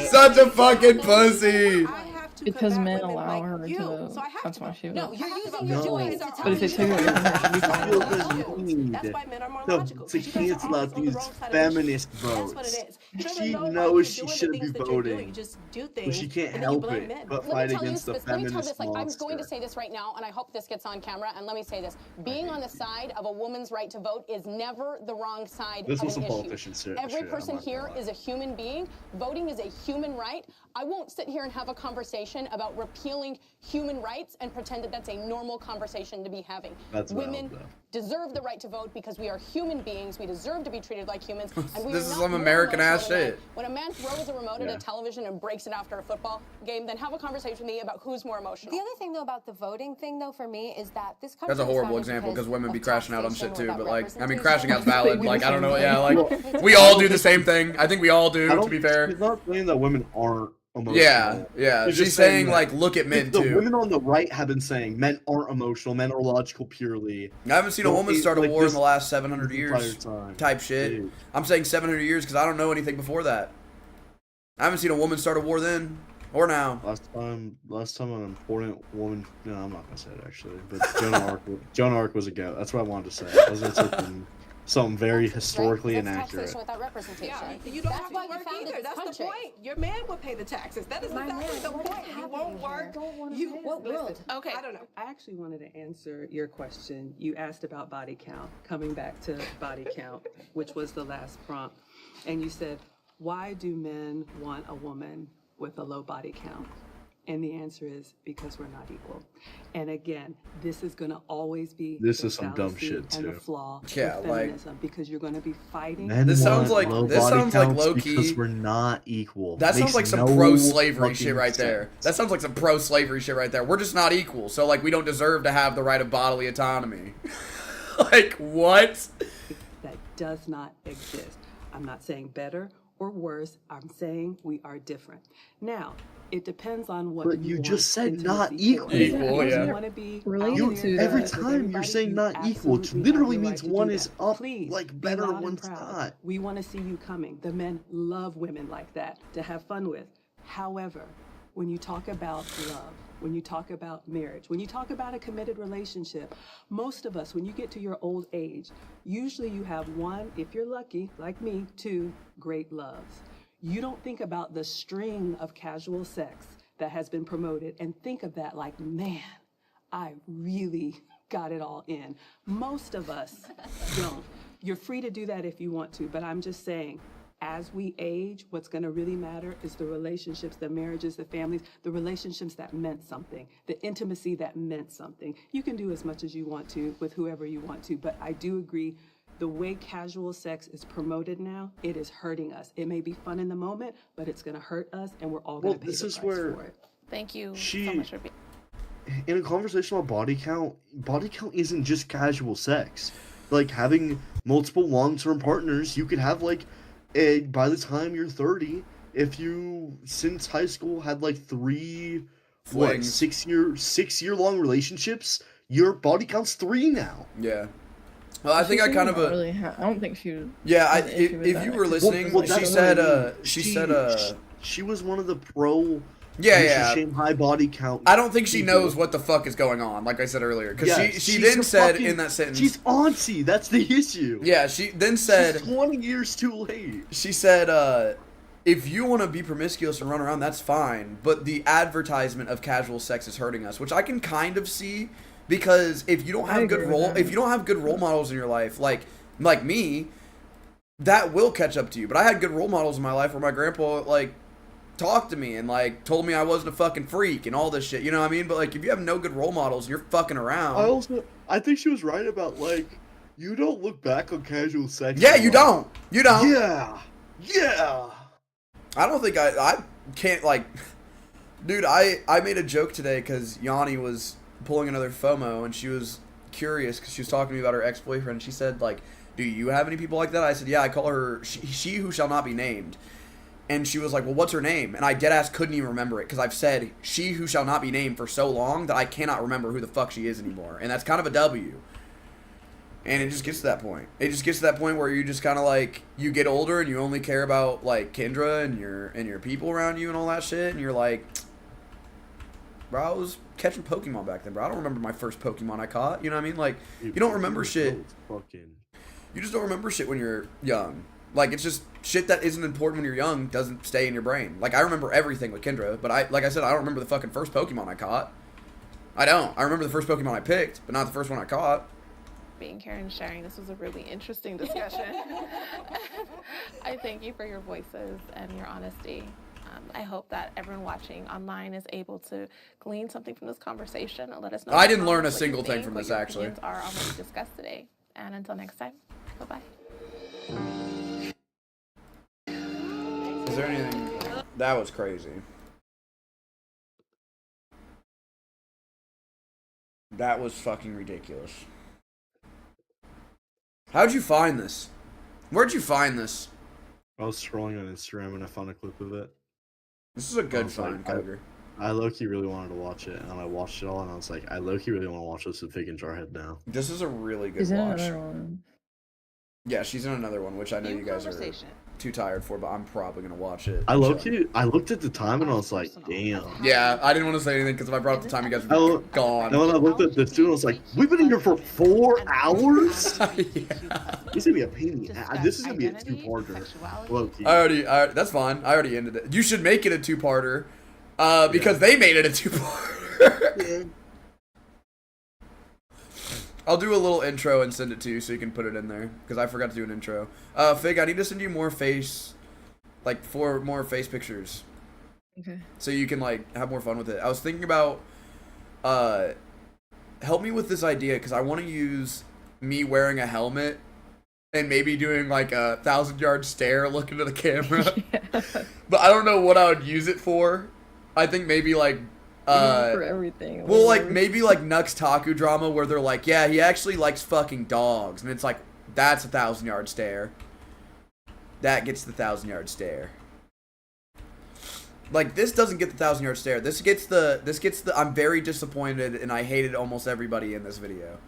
Such a fucking pussy. I have to because men allow her to vote. So that's why she votes. No, you're using your voice to tell But if they take away from her, she'd be gone. That's why men are more logical. To cancel out these feminist votes. That's what it is. She knows she shouldn't be voting. You just do things, but she can't help it but fight against the feminist monster. I'm going to say this right now, and I hope this gets on camera. And let me say this: being on the side of a woman's right to vote is never the wrong side of an issue. Every person here is a human being. Voting is a human right. I won't sit here and have a conversation about repealing human rights and pretend that that's a normal conversation to be having. Women deserve the right to vote because we are human beings. We deserve to be treated like humans. And we this is some American ass shit. When a man throws a remote at a television and breaks it after a football game, then have a conversation with me about who's more emotional. The other thing, though, about the voting thing, though, for me, is that this country that's a horrible example because women be crashing out on shit too. But like, I mean, crashing out's valid. Like, I don't know. Yeah, like we all do the same thing. I think we all do. To be fair, she's not saying that women aren't emotional. Yeah. She's saying like, look at men too. The women on the right have been saying men aren't emotional. Men are logical purely. I haven't seen a woman start a war in the last 700 years. Type shit. Dude. I'm saying 700 years because I don't know anything before that. I haven't seen a woman start a war then or now. Last time an important woman. No, I'm not gonna say it actually. But Joan of Arc was a goat. That's what I wanted to say. I was gonna something very historically inaccurate. Taxation without representation. Yeah, you don't have to work either. That's the point. Your man will pay the taxes. That is exactly the point. You won't work. What world? Okay. I don't know. I actually wanted to answer your question. You asked about body count. Coming back to body count, which was the last prompt, and you said, why do men want a woman with a low body count? And the answer is because we're not equal. And again, this is going to always be some dumb shit too. And the flaw of feminism, because you're going to be fighting. This sounds like low key because we're not equal. That sounds like some pro-slavery shit right there. That sounds like some pro-slavery shit right there. We're just not equal, so like we don't deserve to have the right of bodily autonomy. Like what? That does not exist. I'm not saying better or worse. I'm saying we are different. Now, it depends on what. But you just said not equal. Equal, yeah. You want to be every time you're saying not equal, it literally means one is up, like better, one's not. We want to see you coming. The men love women like that to have fun with. However, when you talk about love, when you talk about marriage, when you talk about a committed relationship, most of us, when you get to your old age, usually you have one, if you're lucky, like me, two great loves. You don't think about the string of casual sex that has been promoted and think of that like, man, I really got it all in. Most of us don't. You're free to do that if you want to, but I'm just saying, as we age, what's going to really matter is the relationships, the marriages, the families, the relationships that meant something, the intimacy that meant something. You can do as much as you want to with whoever you want to, but I do agree the way casual sex is promoted now, it is hurting us. It may be fun in the moment, but it's going to hurt us, and we're all going to pay the price for it. Thank you so much for being. In a conversation about body count isn't just casual sex. Like having multiple long-term partners, you could have like, by the time you're 30, if you since high school had like 6 year long relationships, your body count's 3 now. Yeah. Well, I think I kind of I don't think she would. Yeah, if you were listening, she said she was one of the pro. Yeah. Shame high body count. I don't think she knows what the fuck is going on. Like I said earlier, because she then said in that sentence, she's auntie. That's the issue. Yeah, she then said, she's 20 years too late. She said, if you want to be promiscuous and run around, that's fine. But the advertisement of casual sex is hurting us, which I can kind of see. Because if you don't have good role models in your life, like me, that will catch up to you. But I had good role models in my life where my grandpa like talked to me and like told me I wasn't a fucking freak and all this shit. You know what I mean? But like if you have no good role models and you're fucking around. I think she was right about like you don't look back on casual sex. Yeah, you don't. You don't. Yeah. I don't think I can't like, dude. I made a joke today because Yanni was pulling another FOMO and she was curious because she was talking to me about her ex-boyfriend. She said like, do you have any people like that? I said, yeah, I call her she who shall not be named. And she was like, well, what's her name? And I deadass couldn't even remember it because I've said she who shall not be named for so long that I cannot remember who the fuck she is anymore. And that's kind of a W. And it just gets to that point. It just gets to that point where you just kind of like, you get older and you only care about like Kendra and your people around you and all that shit. And you're like, bro. I was catching Pokemon back then, bro. I don't remember my first Pokemon I caught. You know what I mean? Like, you don't remember shit. You just don't remember shit when you're young. Like, it's just shit that isn't important when you're young doesn't stay in your brain. Like, I remember everything with Kendra, but like I said, I don't remember the fucking first Pokemon I caught. I don't. I remember the first Pokemon I picked, but not the first one I caught. Being here and sharing, this was a really interesting discussion. I thank you for your voices and your honesty. I hope that everyone watching online is able to glean something from this conversation and let us know. I didn't learn a single thing from this, actually. What your opinions are on what we discussed today. And until next time, bye-bye. Is there anything? That was crazy. That was fucking ridiculous. How'd you find this? Where'd you find this? I was scrolling on Instagram and I found a clip of it. This is a good find, Coger. I low-key really wanted to watch it, and I watched it all, and I was like, I low-key really want to watch this with Fig and Jarhead now. This is a really good watch. Yeah, she's in another one, which I know you guys are too tired for, but I'm probably gonna watch it. I looked at the time and I was like, damn. Yeah, I didn't want to say anything because if I brought up the time, you guys would be gone. And when I looked at this dude, I was like, we've been in here for 4 hours? Yeah. This is gonna be a pain in the ass. This is gonna be a two-parter. Low-key. That's fine. I already ended it. You should make it a two-parter, because they made it a two-parter. Yeah. I'll do a little intro and send it to you so you can put it in there, because I forgot to do an intro. Fig, I need to send you more face, like 4 more face pictures. Okay. So you can like have more fun with it. I was thinking about, help me with this idea, because I want to use me wearing a helmet and maybe doing like a 1,000-yard stare looking to the camera. Yeah. But I don't know what I would use it for. I think maybe like for everything. Well, like maybe like Nux Taku drama where they're like, yeah, he actually likes fucking dogs, and it's like that's a 1,000-yard stare. That gets the 1,000-yard stare. Like this doesn't get the 1,000-yard stare. This gets the I'm very disappointed and I hated almost everybody in this video.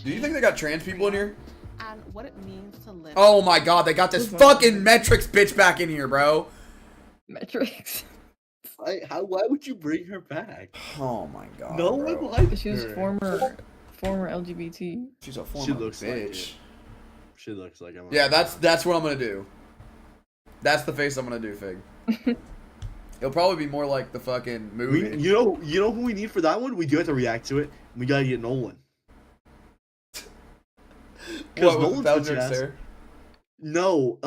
Do you think they got trans people in here? And what it means to live. Oh my god, they got this fucking Metrics bitch back in here, bro. Metrics. Why would you bring her back? Oh my god. No bro. one likes She was her. former LGBT. She's a former She looks bitch. like it. She looks like I'm. Yeah, that's what I'm gonna do. That's the face I'm gonna do, Fig. It'll probably be more like the fucking movie. You know who we need for that one? We do have to react to it. We gotta get Nolan. What, with the 1,000-yard stare? No,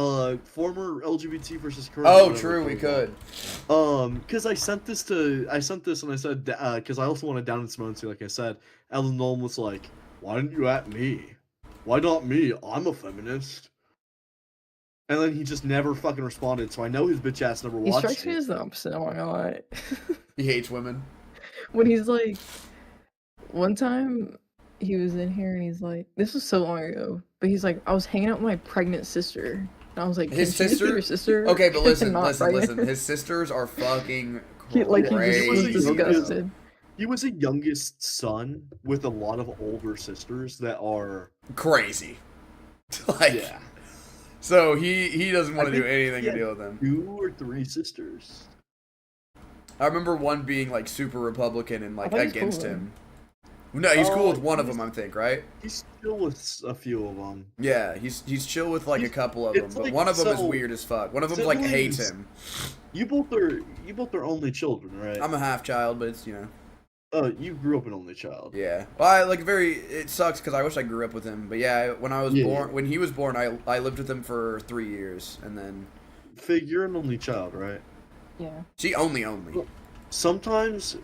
former LGBT versus current. Oh, true, we could. Because I sent this and I said, because I also wanted Down and Simone too, like I said. Ellen Nolan was like, why didn't you at me? Why not me? I'm a feminist. And then he just never fucking responded, so I know his bitch ass never watched it. He strikes me as the opposite, I'm not gonna lie. He hates women. When he's like, one time he was in here and he's like, this was so long ago, but he's like, I was hanging out with my pregnant sister. And I was like, his sister? Your sister? Okay, but listen. His sisters are fucking crazy. He was disgusted. He was a youngest son with a lot of older sisters that are crazy. Like, yeah. So he doesn't want to do anything to deal with them. 2 or 3 sisters. I remember one being like super Republican and like against him. No, he's cool with one of them, I think, right? He's chill with a few of them. Yeah, he's chill with like a couple of them, but one of them is weird as fuck. One of them like hates him. You both are only children, right? I'm a half child, but it's you grew up an only child. Yeah. Well, it sucks because I wish I grew up with him, but yeah, when I was born, when he was born, I lived with him for 3 years, and then. Fig, you're an only child, right? Yeah. She only. Sometimes,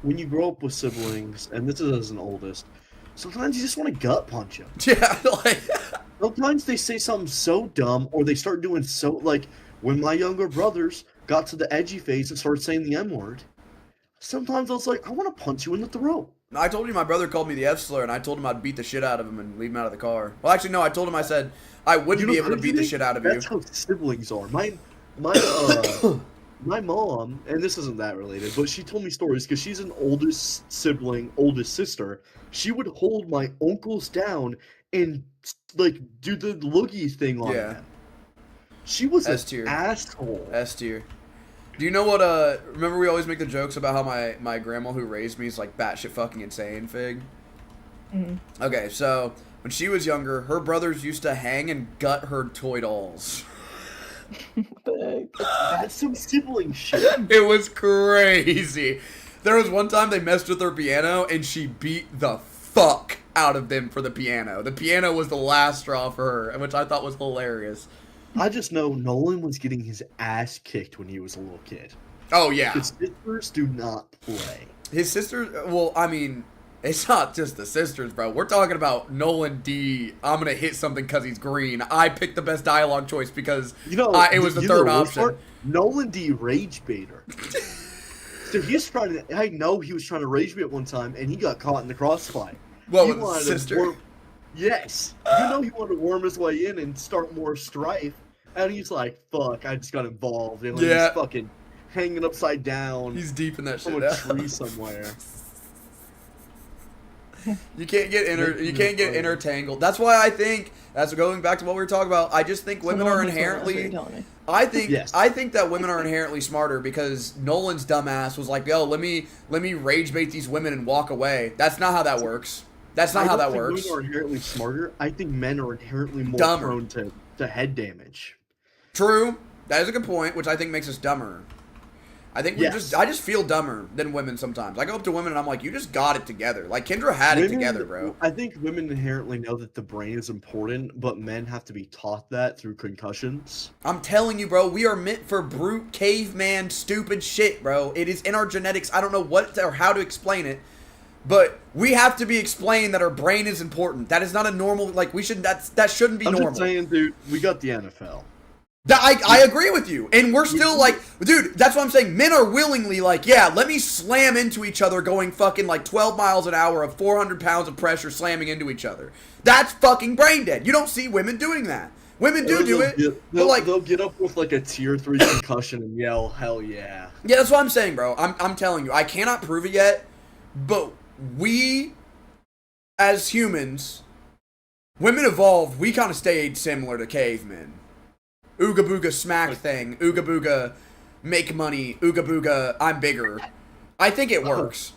when you grow up with siblings, and this is as an oldest, sometimes you just want to gut punch them. Yeah, like. Sometimes they say something so dumb, or they start doing so, like, when my younger brothers got to the edgy phase and started saying the M-word, sometimes I was like, I want to punch you in the throat. I told you my brother called me the F slur, and I told him I'd beat the shit out of him and leave him out of the car. Well, actually, no, I told him I said I wouldn't be able to beat the shit out of you. That's how siblings are. My mom, and this isn't that related, but she told me stories because she's an oldest sibling, oldest sister. She would hold my uncles down and like do the loogie thing on them. She was an asshole. S tier. Do you know what, remember we always make the jokes about how my grandma who raised me is, like, batshit fucking insane, Fig? Mm-hmm. Okay, so, when she was younger, her brothers used to hang and gut her toy dolls. That's some sibling shit. It was crazy. There was one time they messed with her piano, and she beat the fuck out of them for the piano. The piano was the last straw for her, which I thought was hilarious. I just know Nolan was getting his ass kicked when he was a little kid. Oh, yeah. His sisters do not play. His sisters, well, I mean, it's not just the sisters, bro. We're talking about Nolan D. I'm going to hit something because he's green. I picked the best dialogue choice because it was the third option. Nolan D. rage baiter. So he's trying to, I know he was trying to rage bait one time and he got caught in the crossfire. Well, with his sister. Yes. You know he wanted to worm his way in and start more strife. And he's like, fuck, I just got involved. And he's fucking hanging upside down. He's deep in that shit from a tree somewhere. You can't get intertangled. That's why I think, that's going back to what we were talking about, I just think women are inherently, I think that women are inherently smarter because Nolan's dumbass was like, yo, let me rage bait these women and walk away. That's not how that works. That's not how that works. Women are inherently smarter. I think men are inherently more prone to head damage. True. That is a good point, which I think makes us dumber. I think I just feel dumber than women sometimes. I go up to women and I'm like, you just got it together. Like, Kendra had it together, bro. I think women inherently know that the brain is important, but men have to be taught that through concussions. I'm telling you, bro, we are meant for brute, caveman, stupid shit, bro. It is in our genetics. I don't know what or how to explain it, but we have to be explained that our brain is important. That is not a normal, like, we should, that shouldn't be normal. I'm just saying, dude, we got the NFL. I agree with you. And we're still like, dude, that's what I'm saying. Men are willingly like, yeah, let me slam into each other going fucking like 12 miles an hour of 400 pounds of pressure slamming into each other. That's fucking brain dead. You don't see women doing that. Women do it. They'll get up with like a tier 3 concussion and yell, hell yeah. Yeah, that's what I'm saying, bro. I'm telling you. I cannot prove it yet, but we, as humans, women evolved, we kind of stayed similar to cavemen. Ooga booga smack thing. Ooga booga make money. Ooga booga I'm bigger. I think it works.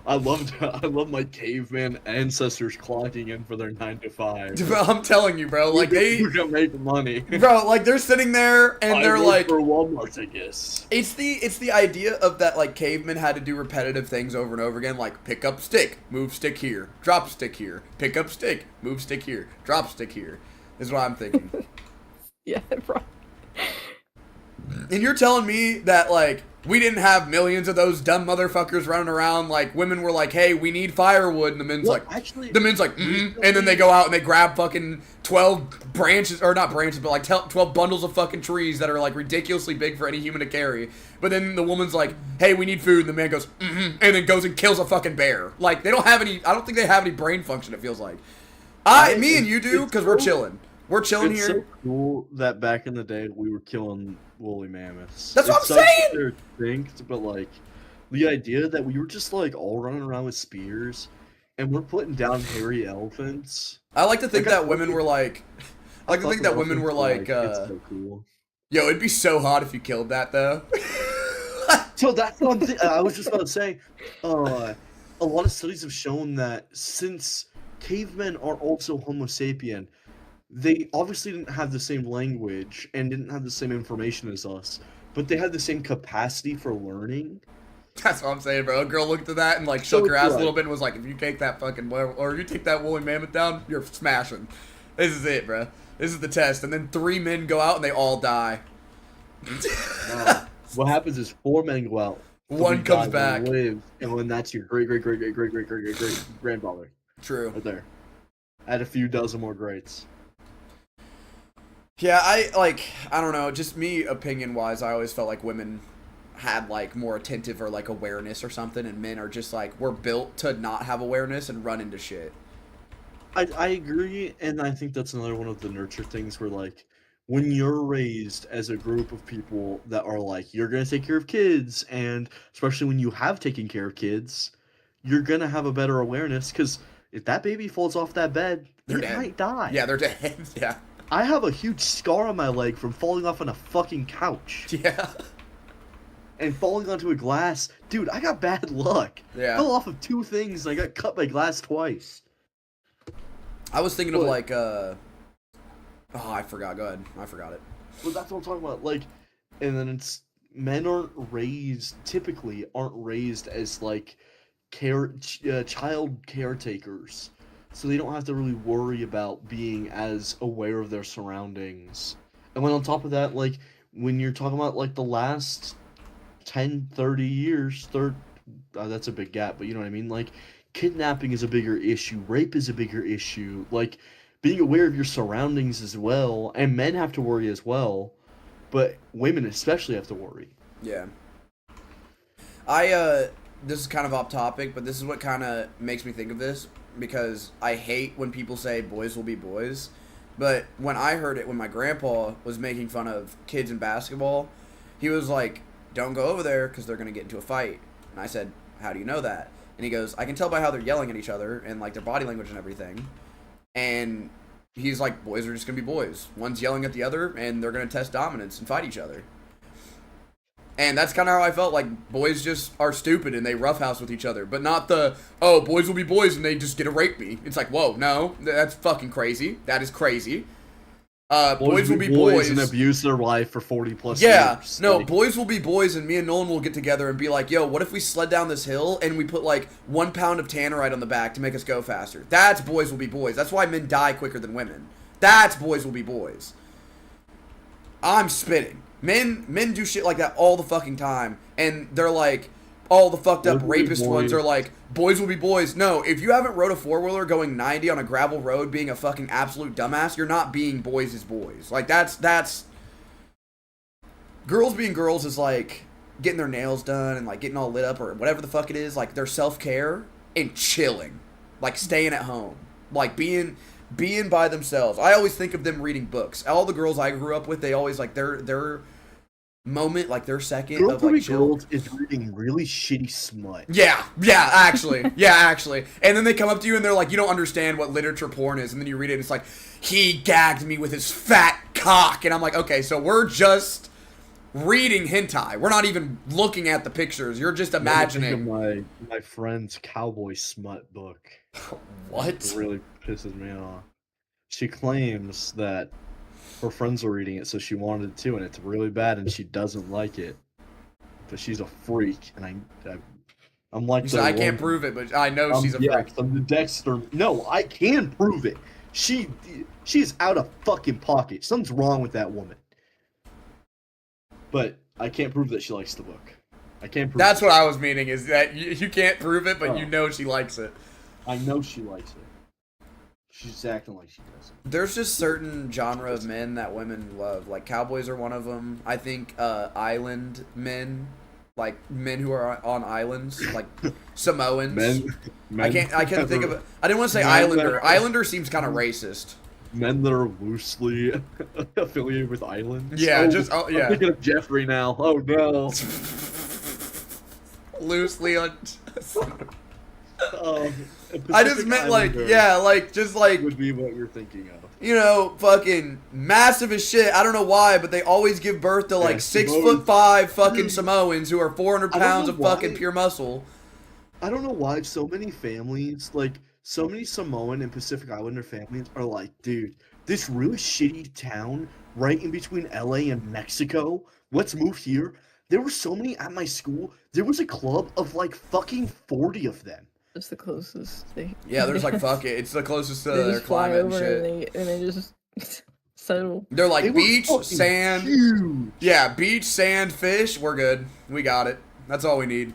I love my caveman ancestors clocking in for their 9 to 5. I'm telling you, bro. Like they make money, bro. Like they're sitting there and they're like, for Walmart, I guess. It's the idea of that like cavemen had to do repetitive things over and over again, like pick up stick, move stick here, drop stick here, pick up stick, move stick here, drop stick here. Is what I'm thinking. Yeah, bro. And you're telling me that, like, we didn't have millions of those dumb motherfuckers running around, like, women were like, hey, we need firewood, and the men's and then they go out and they grab fucking 12 branches, or not branches, but like 12 bundles of fucking trees that are, like, ridiculously big for any human to carry. But then the woman's like, hey, we need food, and the man goes, and then goes and kills a fucking bear. Like, they don't have any, I don't think they have any brain function, it feels like. Me and you do, because we're chilling. We're chilling here. It's so cool that back in the day we were killing woolly mammoths. That's what I'm saying. They're extinct, but like the idea that we were just like all running around with spears, and we're putting down hairy elephants. I like to think that women were like, it's so cool. Yo, it'd be so hot if you killed that though. So that's what I was just about to say. A lot of studies have shown that since cavemen are also Homo sapien, they obviously didn't have the same language and didn't have the same information as us, but they had the same capacity for learning. That's what I'm saying, bro. A girl looked at that and like shook her ass a little bit and was like, if you take that fucking, or if you take that woolly mammoth down, you're smashing. This is it, bro. This is the test. And then 3 men go out and they all die. What happens is 4 men go out. 1 comes back. Lives, and when that's your great grandfather. True. Right there. Add a few dozen more greats. Yeah, I don't know, just me opinion-wise, I always felt like women had, like, more attentive or, like, awareness or something, and men are just, like, we're built to not have awareness and run into shit. I agree, and I think that's another one of the nurture things where, like, when you're raised as a group of people that are, like, you're going to take care of kids, and especially when you have taken care of kids, you're going to have a better awareness, because if that baby falls off that bed, they might die. Yeah, they're dead, yeah. I have a huge scar on my leg from falling off on a fucking couch. Yeah. and falling onto a glass. Dude, I got bad luck. Yeah. Fell off of 2 things, and I got cut by glass twice. I was thinking of like, oh, I forgot. Go ahead. I forgot it. Well, that's what I'm talking about. Like, and then it's men typically aren't raised as like child caretakers, so they don't have to really worry about being as aware of their surroundings. And when on top of that, like when you're talking about like the last 10, 30 years, that's a big gap, but you know what I mean? Like kidnapping is a bigger issue, rape is a bigger issue, like being aware of your surroundings as well, and men have to worry as well, but women especially have to worry. Yeah. This is kind of off topic, but this is what kind of makes me think of this, because I hate when people say boys will be boys. But when I heard it, when my grandpa was making fun of kids in basketball, he was like, don't go over there because they're going to get into a fight. And I said, how do you know that? And he goes, I can tell by how they're yelling at each other and like their body language and everything. And he's like, boys are just going to be boys. One's yelling at the other and they're going to test dominance and fight each other. And that's kind of how I felt, like boys just are stupid and they roughhouse with each other. But not the, oh, boys will be boys and they just get to rape me. It's like, whoa, no, that's fucking crazy. That is crazy. Boys will be boys and abuse their wife for 40 plus years. Yeah, no, like, boys will be boys, and me and Nolan will get together and be like, yo, what if we sled down this hill and we put like 1 pound of tannerite on the back to make us go faster? That's boys will be boys. That's why men die quicker than women. That's boys will be boys. I'm spitting. Men do shit like that all the fucking time, and they're like, all the fucked up rapist ones are like, boys will be boys. No, if you haven't rode a 4-wheeler going 90 on a gravel road being a fucking absolute dumbass, you're not being boys is boys. Like, that's... Girls being girls is like getting their nails done and like getting all lit up or whatever the fuck it is. Like, their self-care and chilling. Like, staying at home. Like, being by themselves. I always think of them reading books. All the girls I grew up with, they always like their moment, like their second Girl of like chill. Girls is reading really shitty smut. Yeah, actually. And then they come up to you and they're like, you don't understand what literature porn is. And then you read it and it's like, he gagged me with his fat cock. And I'm like, okay, so we're just reading hentai. We're not even looking at the pictures. You're just imagining. My friend's cowboy smut book. What? It really pisses me off. She claims that her friends are reading it, so she wanted to, and it's really bad, and she doesn't like it. But she's a freak, and I'm like, I can't prove it, but I know she's a freak. I'm the Dexter. No, I can prove it. She's out of fucking pocket. Something's wrong with that woman. But I can't prove that she likes the book. I can't prove. That's what I was meaning. Is that you can't prove it, but you know she likes it. I know she likes it. She's acting like she doesn't. There's just certain genre of men that women love. Like, cowboys are one of them. I think island men, like men who are on islands, like Samoans. Men I can't think of it. I didn't want to say islander. Islander seems kind of racist. Men that are loosely affiliated with islands. Yeah, I'm thinking of Jeffrey now. Oh no. Loosely on. I just meant like, yeah, like just like would be what you're thinking of. You know, fucking massive as shit. I don't know why, but they always give birth to like 6'5" fucking Samoans who are 400 pounds of fucking pure muscle. I don't know why so many families, like so many Samoan and Pacific Islander families, are like, dude, this really shitty town right in between LA and Mexico. Let's move here. There were so many at my school. There was a club of like fucking 40 of them. It's the closest thing. Yeah, there's like, fuck it. It's the closest to their climate and shit. And they just settle. They're like, beach, sand. Huge. Yeah, beach, sand, fish. We're good. We got it. That's all we need.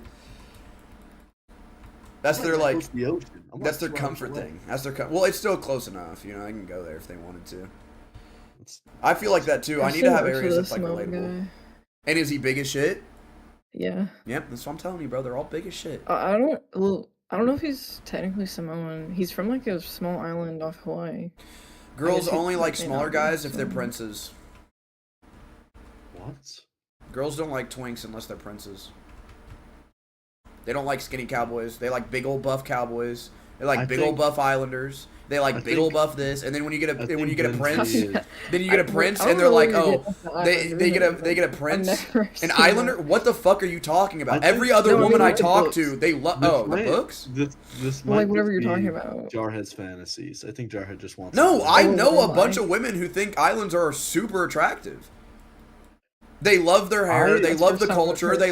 That's their like. That's their comfort thing. That's their well, it's still close enough. You know, they can go there if they wanted to. I feel like that too. I need to have areas that's like relatable. And is he big as shit? Yeah. Yep, that's what I'm telling you, bro. They're all big as shit. I don't know if he's technically Samoan. He's from like a small island off Hawaii. Girls only like smaller guys if they're princes. What? Girls don't like twinks unless they're princes. They don't like skinny cowboys. They like big old buff cowboys They like big old buff Islanders. They like big old buff this, and then when you get a prince, then you get a prince, and they're like, oh, they get a prince, an Islander. What the fuck are you talking about? Every other woman I talk to, they love the books. This might like whatever you're talking about. Jarhead's fantasies. I think Jarhead just wants. No, I know a bunch of women who think islands are super attractive. They love their hair. They love the culture. They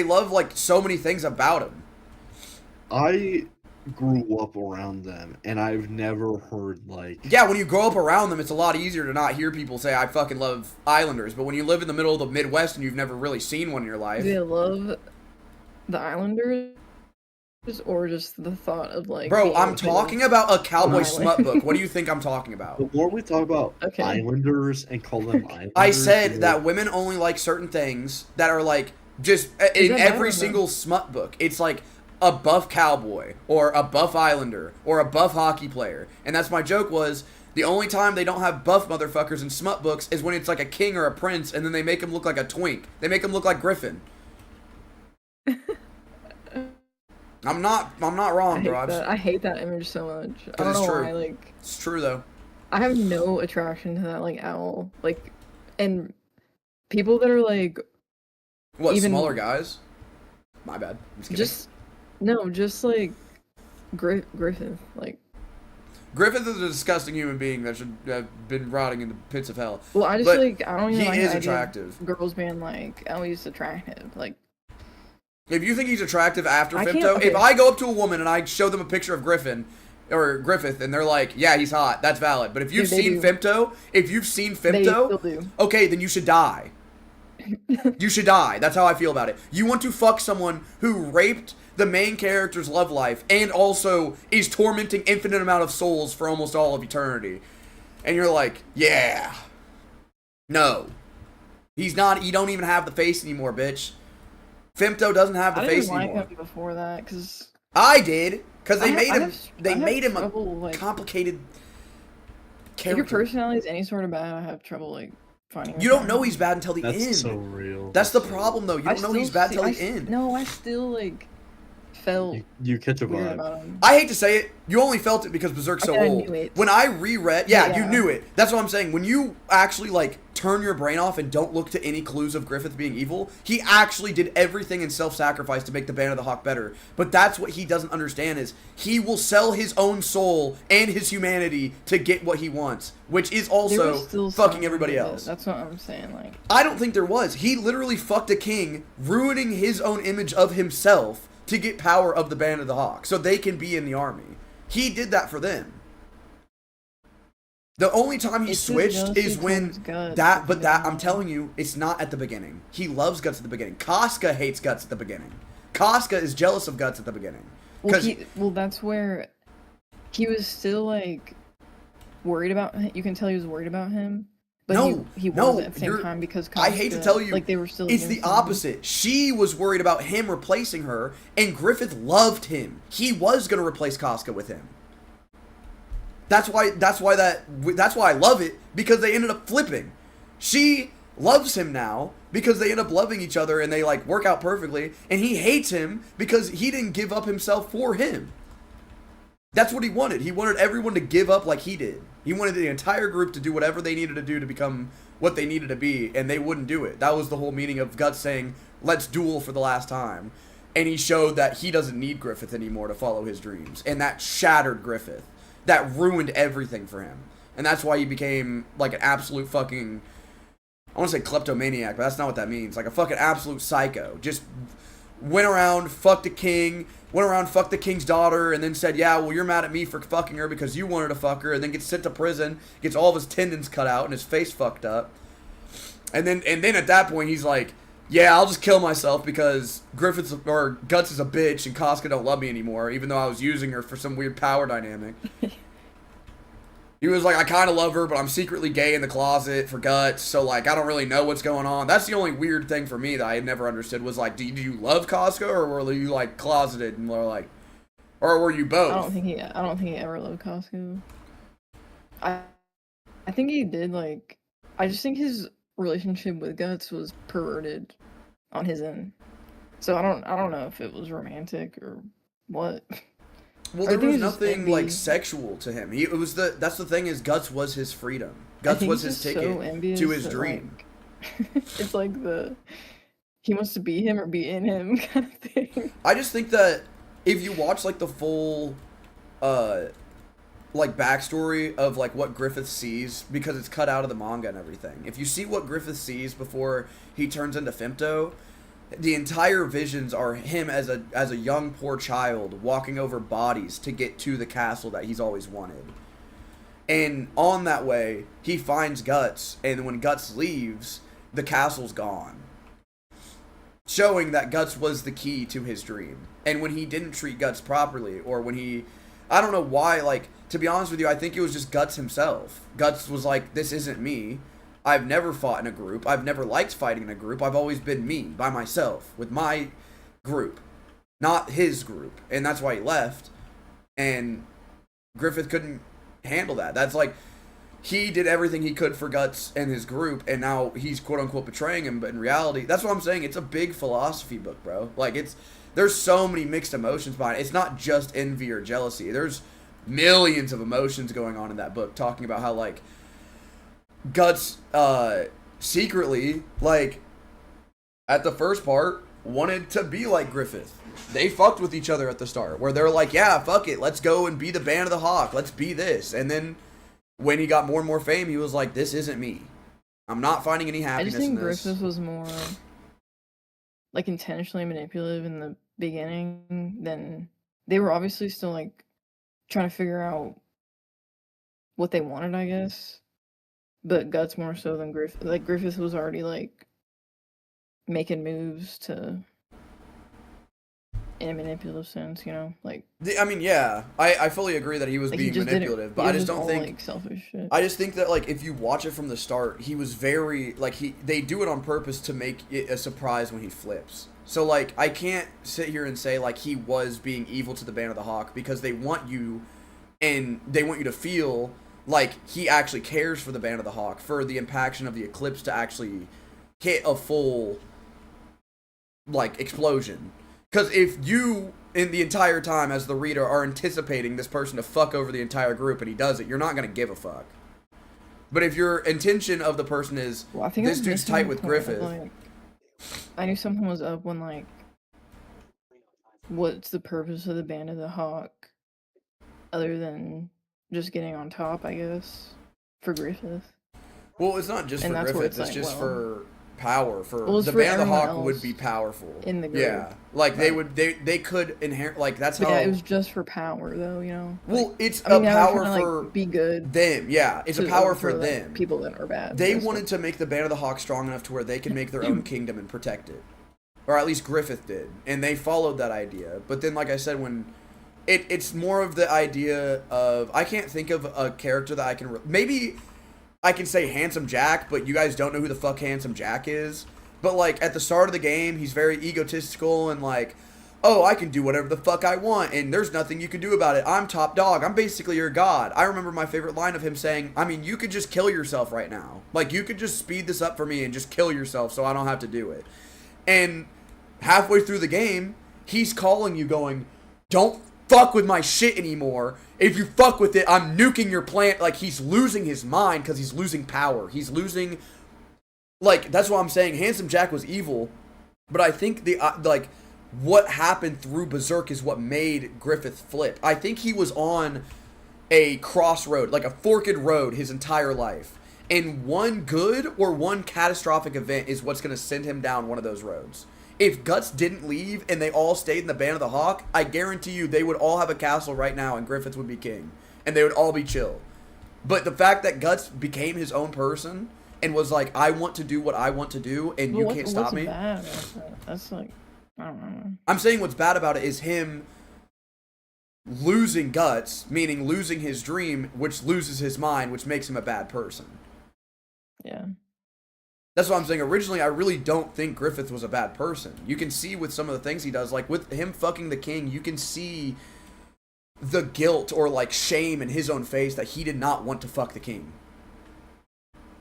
love like so many things about them. I grew up around them, and I've never heard like. Yeah, when you grow up around them, it's a lot easier to not hear people say, I fucking love Islanders. But when you live in the middle of the Midwest and you've never really seen one in your life. Do they love the Islanders? Or just the thought of like. Bro, I'm talking about a cowboy smut book. What do you think I'm talking about? The more we talk about Islanders and call them Islanders. I said that women only like certain things that are like just in every single smut book. It's like a buff cowboy or a buff Islander or a buff hockey player. And that's my joke was the only time they don't have buff motherfuckers in smut books is when it's like a king or a prince and then they make him look like a twink. They make him look like Griffin. I'm not wrong, bro. I hate that image so much. I don't know why, like. It's true though. I have no attraction to that like owl. Like, and people that are like. What, smaller guys? My bad. Just like Griffith. Like. Griffith is a disgusting human being that should have been rotting in the pits of hell. Well, I just like I don't even he like is the idea attractive. of girls being like, oh, he's attractive. Like. If you think he's attractive after Femto, if I go up to a woman and I show them a picture of Griffith and they're like, yeah, he's hot, that's valid. But if you've seen Femto, okay, then you should die. You should die. That's how I feel about it. You want to fuck someone who raped the main character's love life and also is tormenting infinite amount of souls for almost all of eternity. And you're like, yeah. No. He's not, you don't even have the face anymore, bitch. Femto doesn't have the face anymore. I didn't like him before that, because... I did, because they made him a complicated character. If your personality is any sort of bad, I have trouble, like, finding... You don't know he's bad until the end. That's so real. That's the problem, though. You don't know he's bad until the end. No, I still, like, felt... You catch a vibe. I hate to say it, you only felt it because Berserk's so old. When I reread... Yeah, you knew it. That's what I'm saying. When you actually, like... turn your brain off and don't look to any clues of Griffith being evil. He actually did everything in self-sacrifice to make the Band of the Hawk better. But that's what he doesn't understand is he will sell his own soul and his humanity to get what he wants, which is also fucking everybody else. That's what I'm saying. Like, I don't think there was. He literally fucked a king, ruining his own image of himself to get power of the Band of the Hawk so they can be in the army. He did that for them. The only time he switched is when I'm telling you, it's not at the beginning. He loves Guts at the beginning. Casca hates Guts at the beginning. Casca is jealous of Guts at the beginning. Well, that's where he was still, like, worried about him. You can tell he was worried about him. But he wasn't at the same time because Casca, I hate to tell you, like, they were still it's the opposite. She was worried about him replacing her, and Griffith loved him. He was going to replace Casca with him. That's why I love it, because they ended up flipping. She loves him now because they end up loving each other and they like work out perfectly, and he hates him because he didn't give up himself for him. That's what he wanted. He wanted everyone to give up like he did. He wanted the entire group to do whatever they needed to do to become what they needed to be, and they wouldn't do it. That was the whole meaning of Guts saying, let's duel for the last time. And he showed that he doesn't need Griffith anymore to follow his dreams, and that shattered Griffith. That ruined everything for him. And that's why he became, like, an absolute fucking... I want to say kleptomaniac, but that's not what that means. Like, a fucking absolute psycho. Just went around, fucked a king, went around, fucked the king's daughter, and then said, yeah, well, you're mad at me for fucking her because you wanted to fuck her, and then gets sent to prison, gets all of his tendons cut out, and his face fucked up. And then at that point, he's like... yeah, I'll just kill myself because Guts is a bitch and Casca don't love me anymore, even though I was using her for some weird power dynamic. He was like, I kind of love her, but I'm secretly gay in the closet for Guts, so like I don't really know what's going on. That's the only weird thing for me that I had never understood was like, do you love Casca or were you like closeted and were like, or were you both? I don't think he ever loved Casca. I think he did like. I just think his relationship with Guts was perverted on his end. So I don't know if it was romantic or what. Well, there was nothing like sexual to him. That's the thing is Guts was his freedom. Guts was his ticket to his dream. It's like he wants to be him or be in him kind of thing. I just think that if you watch like the full like backstory of like what Griffith sees, because it's cut out of the manga and everything. If you see what Griffith sees before he turns into Femto, the entire visions are him as a young poor child walking over bodies to get to the castle that he's always wanted. And on that way, he finds Guts, and when Guts leaves, the castle's gone. Showing that Guts was the key to his dream. And when he didn't treat Guts properly, or when he... I don't know why, like, to be honest with you, I think it was just Guts himself. Guts was like, this isn't me. I've never fought in a group. I've never liked fighting in a group. I've always been me, by myself, with my group. Not his group. And that's why he left. And Griffith couldn't handle that. That's like, he did everything he could for Guts and his group, and now he's quote-unquote betraying him, but in reality, that's what I'm saying, it's a big philosophy book, bro. Like, there's so many mixed emotions behind it. It's not just envy or jealousy. There's millions of emotions going on in that book, talking about how, like, Guts, secretly, like, at the first part, wanted to be like Griffith. They fucked with each other at the start, where they're like, yeah, fuck it, let's go and be the Band of the Hawk, let's be this. And then, when he got more and more fame, he was like, this isn't me. I'm not finding any happiness in this. I just think Griffith was more, like, intentionally manipulative in the beginning than... They were obviously still, like, trying to figure out what they wanted, I guess. But Guts more so than Griffith. Like, Griffith was already, like, making moves to... in a manipulative sense, you know? Like... I mean, yeah. I fully agree that he was being manipulative, but I just don't think... like, selfish shit. I just think that, like, if you watch it from the start, he was very... Like, they do it on purpose to make it a surprise when he flips. So, like, I can't sit here and say, like, he was being evil to the Band of the Hawk, because they want you, and they want you to feel like he actually cares for the Band of the Hawk, for the impaction of the eclipse to actually hit a full, like, explosion. Because if you, in the entire time, as the reader, are anticipating this person to fuck over the entire group and he does it, you're not going to give a fuck. But if your intention of the person is, well, this dude's tight with Griffith... Like, I knew something was up when, like, what's the purpose of the Band of the Hawk other than just getting on top, I guess, for Griffith? Well, it's not just for Griffith, it's just for power. The Band of the Hawk would be powerful. In the group. Yeah. Like, they could inherit, like, that's how... Yeah, it was just for power, though, you know? Well, like, it's a power for... Like, be good. Them, yeah. It's a power for them. Like, people that are bad. They wanted to make the Band of the Hawk strong enough to where they could make their own kingdom and protect it. Or at least Griffith did. And they followed that idea. But then, like I said, when... It's more of the idea of... I can't think of a character that I can... Maybe... I can say Handsome Jack, but you guys don't know who the fuck Handsome Jack is. But, like, at the start of the game, he's very egotistical and, like, oh, I can do whatever the fuck I want, and there's nothing you can do about it. I'm top dog. I'm basically your god. I remember my favorite line of him saying, I mean, you could just kill yourself right now. Like, you could just speed this up for me and just kill yourself so I don't have to do it. And halfway through the game, he's calling you going, don't fuck with my shit anymore. If you fuck with it, I'm nuking your plant. Like, he's losing his mind because he's losing power. He's losing... Like, that's why I'm saying Handsome Jack was evil. But I think like, what happened through Berserk is what made Griffith flip. I think he was on a crossroad, like a forked road his entire life. And one good or one catastrophic event is what's going to send him down one of those roads. If Guts didn't leave and they all stayed in the Band of the Hawk, I guarantee you they would all have a castle right now and Griffith would be king. And they would all be chill. But the fact that Guts became his own person and was like, I want to do what I want to do and you can't stop me. Bad? That's like, I don't know. I'm saying what's bad about it is him losing Guts, meaning losing his dream, which loses his mind, which makes him a bad person. Yeah. That's what I'm saying. Originally, I really don't think Griffith was a bad person. You can see with some of the things he does, like with him fucking the king, you can see the guilt or like shame in his own face that he did not want to fuck the king.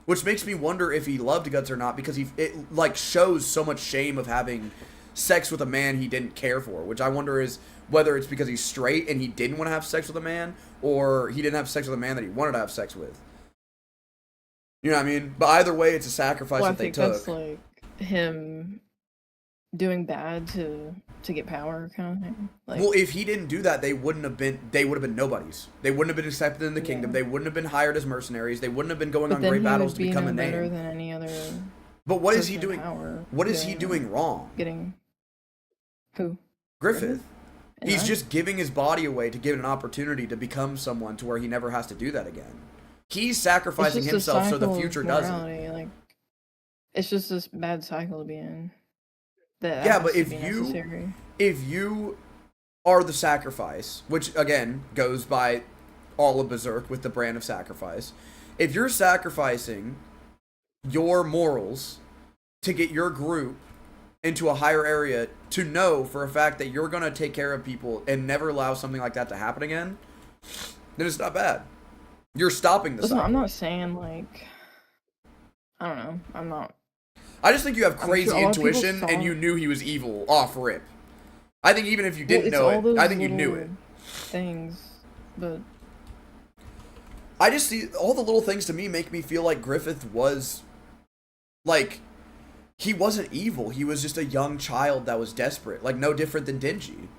Which makes me wonder if he loved Guts or not, because it like shows so much shame of having sex with a man he didn't care for, which I wonder is whether it's because he's straight and he didn't want to have sex with a man, or he didn't have sex with a man that he wanted to have sex with. You know what I mean? But either way, it's a sacrifice that they took. That's like him doing bad to get power kind of thing. Like, well, if he didn't do that, they would have been nobodies. They wouldn't have been accepted in the kingdom. They wouldn't have been hired as mercenaries. They wouldn't have been going on great battles to become a name. Than any other. But what is he doing? What is he doing wrong? Getting who? Griffith. He's just giving his body away to give it an opportunity to become someone to where he never has to do that again. He's sacrificing himself so the future doesn't. Like, it's just this bad cycle to be in. Yeah, but if you are the sacrifice, which again goes by all of Berserk with the brand of sacrifice, if you're sacrificing your morals to get your group into a higher area to know for a fact that you're going to take care of people and never allow something like that to happen again, then it's not bad. You're stopping the cycle. I'm not saying, like, I don't know. I'm not. I just think you have crazy intuition and you knew he was evil off rip. I think even if you didn't know it, I think you knew it. Things, but I just see all the little things to me make me feel like Griffith was, like, he wasn't evil. He was just a young child that was desperate, like no different than Denji.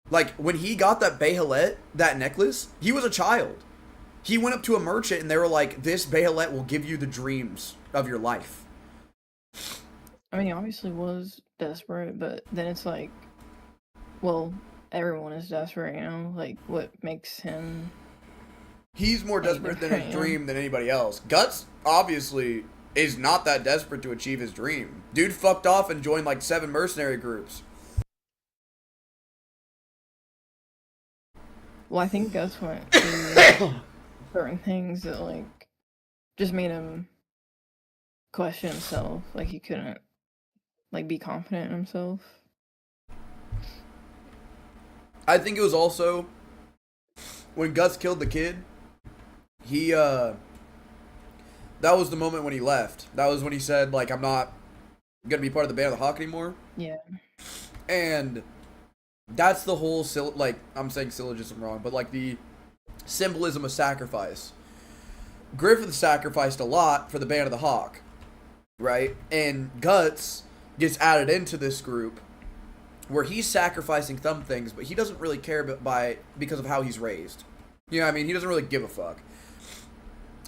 Like when he got that Behelet, that necklace, he was a child. He went up to a merchant and they were like, "This Behelet will give you the dreams of your life." I mean, he obviously was desperate, but then it's like, well, everyone is desperate, you know? Like, what makes him... He's more desperate than his dream than anybody else. Guts, obviously, is not that desperate to achieve his dream. Dude fucked off and joined, like, 7 mercenary groups. Well, I think Guts went through certain things that, like, just made him question himself. Like, he couldn't, like, be confident in himself. I think it was also when Guts killed the kid, he that was the moment when he left. That was when he said, like, I'm not gonna be part of the Band of the Hawk anymore. Yeah. And that's the whole like, I'm saying syllogism wrong, but like the symbolism of sacrifice. Griffith sacrificed a lot for the Band of the Hawk, right? And Guts gets added into this group where he's sacrificing some things, but he doesn't really care because of how he's raised. You know what I mean? He doesn't really give a fuck.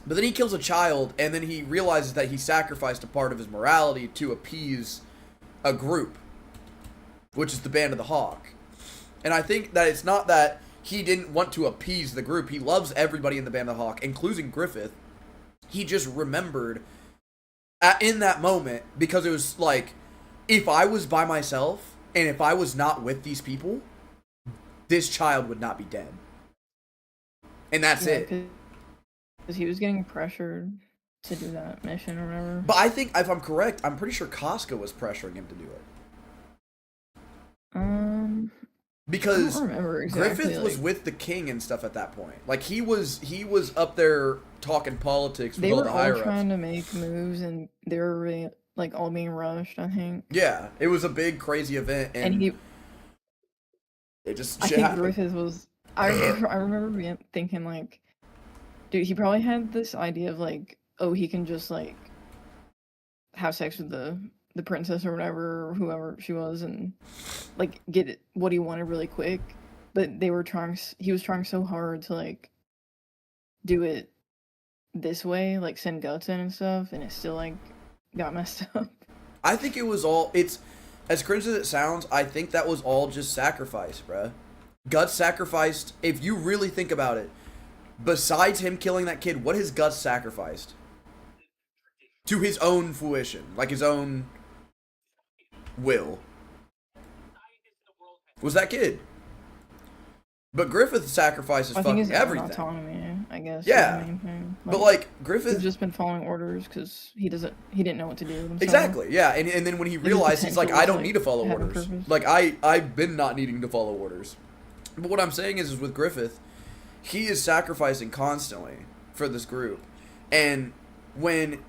But then he kills a child, and then he realizes that he sacrificed a part of his morality to appease a group, which is the Band of the Hawk. And I think that it's not that he didn't want to appease the group. He loves everybody in the Band of the Hawk, including Griffith. He just remembered in that moment, because it was like, if I was by myself, and if I was not with these people, this child would not be dead. And that's it. Because he was getting pressured to do that mission or whatever. But I think, if I'm correct, I'm pretty sure Casca was pressuring him to do it. Because I don't remember exactly, Griffith was with the king and stuff at that point. Like, he was up there talking politics with all the higher-ups. They were all trying to make moves, and they were really, like, all being rushed, I think. Yeah, it was a big, crazy event, and it just shit happened. Griffith was... I remember thinking, like, dude, he probably had this idea of, like, oh, he can just, like, have sex with the princess or whatever, or whoever she was, and, like, get what he wanted really quick. But he was trying so hard to, like, do it this way, like, send Guts in and stuff, and it still, like, got messed up. I think it was all, as cringe as it sounds, I think that was all just sacrifice, bruh. Guts sacrificed, if you really think about it, besides him killing that kid, what has Guts sacrificed? To his own fruition, like his own will. Was that kid. But Griffith sacrifices fucking everything. Autonomy, I guess. Yeah. But like Griffith, he's just been following orders because he didn't know what to do himself. Exactly. Yeah, and then when he realized, he's like, I don't need to follow orders. Like I've been not needing to follow orders. But what I'm saying is with Griffith, he is sacrificing constantly for this group, and when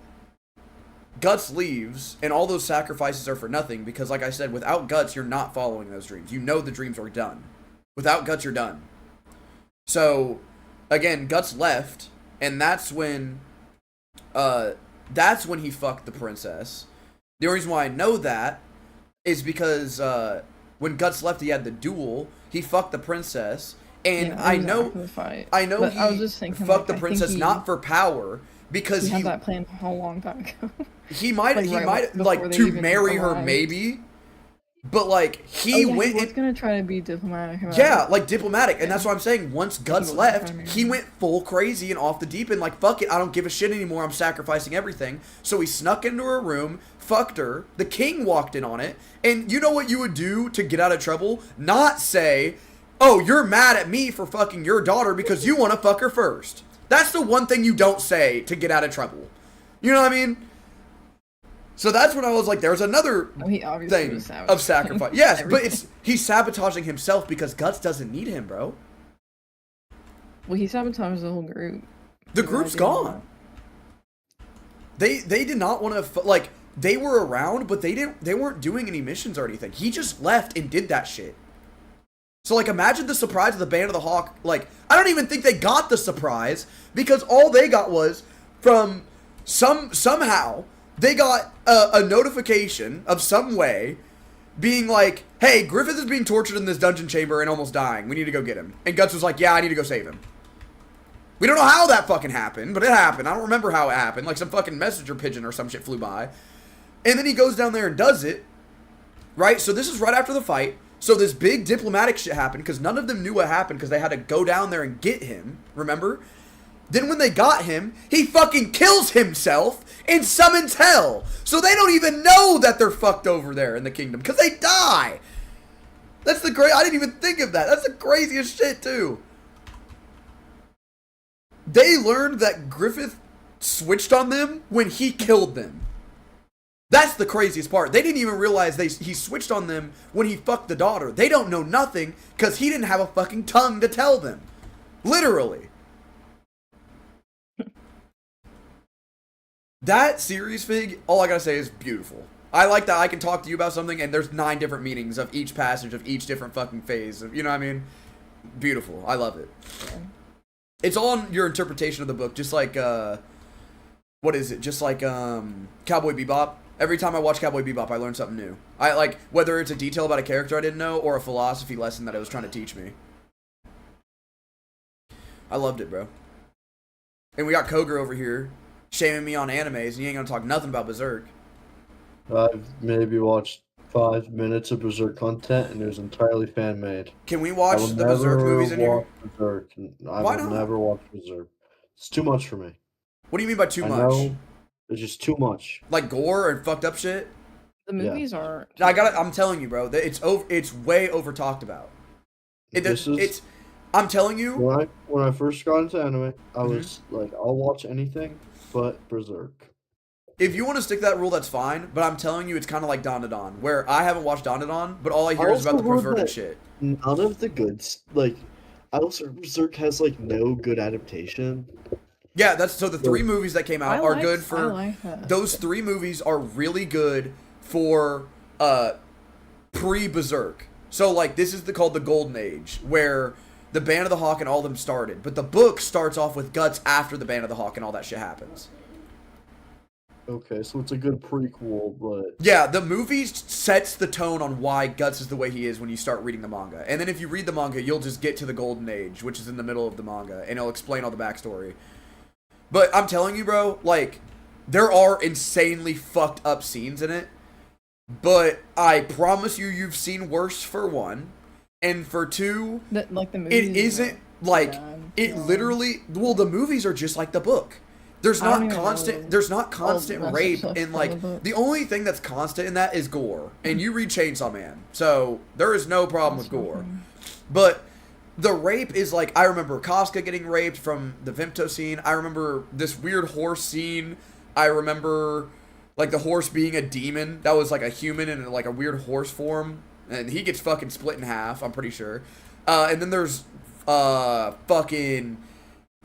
Guts leaves, and all those sacrifices are for nothing because, like I said, without Guts, you're not following those dreams. You know the dreams are done. Without Guts, you're done. So, again, Guts left, and that's when he fucked the princess. The only reason why I know that is because when Guts left, he had the duel. He fucked the princess, and I know he fucked the princess not for power because he had that plan a long time ago. He might like to marry her maybe, but like he was gonna try to be diplomatic. Yeah, like diplomatic, and that's what I'm saying. Once Guts left, he went full crazy and off the deep end. Like fuck it, I don't give a shit anymore. I'm sacrificing everything. So he snuck into her room, fucked her. The king walked in on it, and you know what you would do to get out of trouble? Not say, "Oh, you're mad at me for fucking your daughter because you want to fuck her first." That's the one thing you don't say to get out of trouble. You know what I mean? So that's when I was like, there's another thing of sacrifice. Yes, but he's sabotaging himself because Guts doesn't need him, bro. Well, he sabotaged the whole group. The group's gone. They did not want to like they were around, but they weren't doing any missions or anything. He just left and did that shit. So like imagine the surprise of the Band of the Hawk. Like I don't even think they got the surprise because all they got was from somehow they got a notification of some way being like, hey, Griffith is being tortured in this dungeon chamber and almost dying. We need to go get him. And Guts was like, yeah, I need to go save him. We don't know how that fucking happened, but it happened. I don't remember how it happened. Like some fucking messenger pigeon or some shit flew by. And then he goes down there and does it. Right? So this is right after the fight. So this big diplomatic shit happened because none of them knew what happened because they had to go down there and get him. Remember? Then when they got him, he fucking kills himself and summons hell. So they don't even know that they're fucked over there in the kingdom because they die. That's the great. I didn't even think of that. That's the craziest shit too. They learned that Griffith switched on them when he killed them. That's the craziest part. They didn't even realize he switched on them when he fucked the daughter. They don't know nothing because he didn't have a fucking tongue to tell them. Literally. That series, Fig, all I gotta say is beautiful. I like that I can talk to you about something and there's 9 different meanings of each passage of each different fucking phase. You know what I mean? Beautiful. I love it. Yeah. It's all in your interpretation of the book, just like, what is it? Just like, Cowboy Bebop. Every time I watch Cowboy Bebop, I learn something new. I like, whether it's a detail about a character I didn't know or a philosophy lesson that it was trying to teach me. I loved it, bro. And we got Koger over here shaming me on animes, and you ain't gonna talk nothing about Berserk. I've maybe watched 5 minutes of Berserk content, and it was entirely fan-made. Can we watch the Berserk movies in here? I will never watch Berserk. It's too much for me. What do you mean by too much? Know, it's just too much. Like gore and fucked up shit? The movies are... I'm telling you, bro, it's way over talked about. I'm telling you... When I first got into anime, I was like, I'll watch anything but Berserk. If you want to stick to that rule, that's fine, but I'm telling you, it's kind of like Dandadan, where I haven't watched Dandadan, but all I hear is about the perverted shit. None of the goods, like, I also Berserk has, like, no good adaptation. Yeah, so the 3 movies that came out are good for... Those 3 movies are really good for pre-Berserk. So, like, this is called the Golden Age, where the Band of the Hawk and all of them started. But the book starts off with Guts after the Band of the Hawk and all that shit happens. Okay, so it's a good prequel, but... Yeah, the movie sets the tone on why Guts is the way he is when you start reading the manga. And then if you read the manga, you'll just get to the Golden Age, which is in the middle of the manga, and it'll explain all the backstory. But I'm telling you, bro, like, there are insanely fucked up scenes in it. But I promise you've seen worse, for 1. And for 2, like the movies, it isn't, like, it literally... Well, the movies are just like the book. There's not constant rape in, like, the only thing that's constant in that is gore. And you read Chainsaw Man, so there is no problem with gore. But the rape is, like, I remember Casca getting raped from the Vimto scene. I remember this weird horse scene. I remember, like, the horse being a demon that was, like, a human in, like, a weird horse form. And he gets fucking split in half, I'm pretty sure. And then there's fucking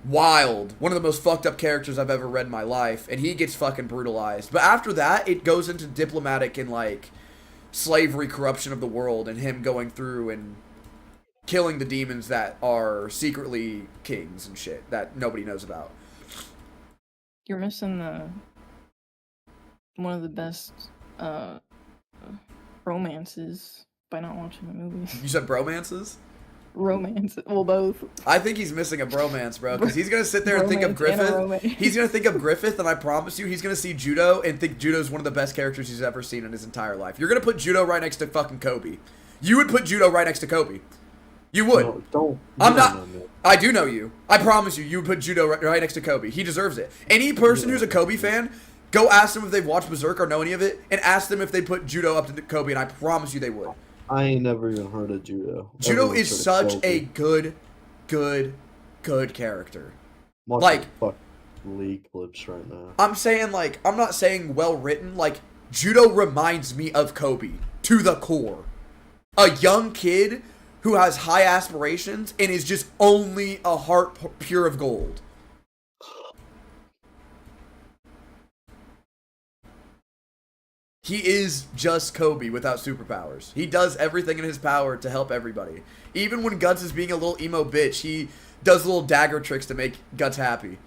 wild. One of the most fucked up characters I've ever read in my life. And he gets fucking brutalized. But after that, it goes into diplomatic and, like, slavery, corruption of the world, and him going through and killing the demons that are secretly kings and shit that nobody knows about. You're missing one of the best romances by not watching the movie. You said bromances? Romance. Well, both. I think he's missing a bromance, bro, because he's going to sit there and think of Griffith. He's going to think of Griffith, and I promise you, he's going to see Judo and think Judo's one of the best characters he's ever seen in his entire life. You're going to put Judo right next to fucking Kobe. You would put Judo right next to Kobe. You would. No, don't. I'm not. I do know you. I promise you, you would put Judo right next to Kobe. He deserves it. Any person who's a Kobe fan, go ask them if they've watched Berserk or know any of it, and ask them if they put Judo up to Kobe, and I promise you they would. I ain't never even heard of Judo. Judo is such a good character. Like, fuck League clips right now. I'm saying, like, I'm not saying well written. Like, Judo reminds me of Kobe to the core. A young kid who has high aspirations and is just only a heart pure of gold. He is just Kobe without superpowers. He does everything in his power to help everybody. Even when Guts is being a little emo bitch, he does little dagger tricks to make Guts happy.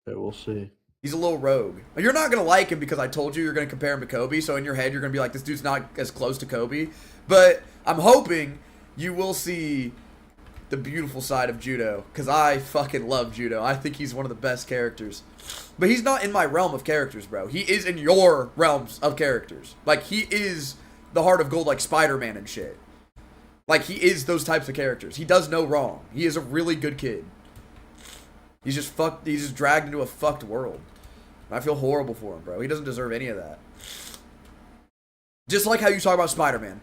Okay, we'll see. He's a little rogue. You're not going to like him because I told you you're going to compare him to Kobe, so in your head you're going to be like, this dude's not as close to Kobe. But I'm hoping you will see the beautiful side of Judo, because I fucking love Judo. I think he's one of the best characters. But he's not in my realm of characters, bro. He is in your realms of characters. Like, he is the heart of gold, like Spider-Man and shit. Like, he is those types of characters. He does no wrong. He is a really good kid. He's just fucked. He's just dragged into a fucked world. I feel horrible for him, bro. He doesn't deserve any of that. Just like how you talk about Spider-Man.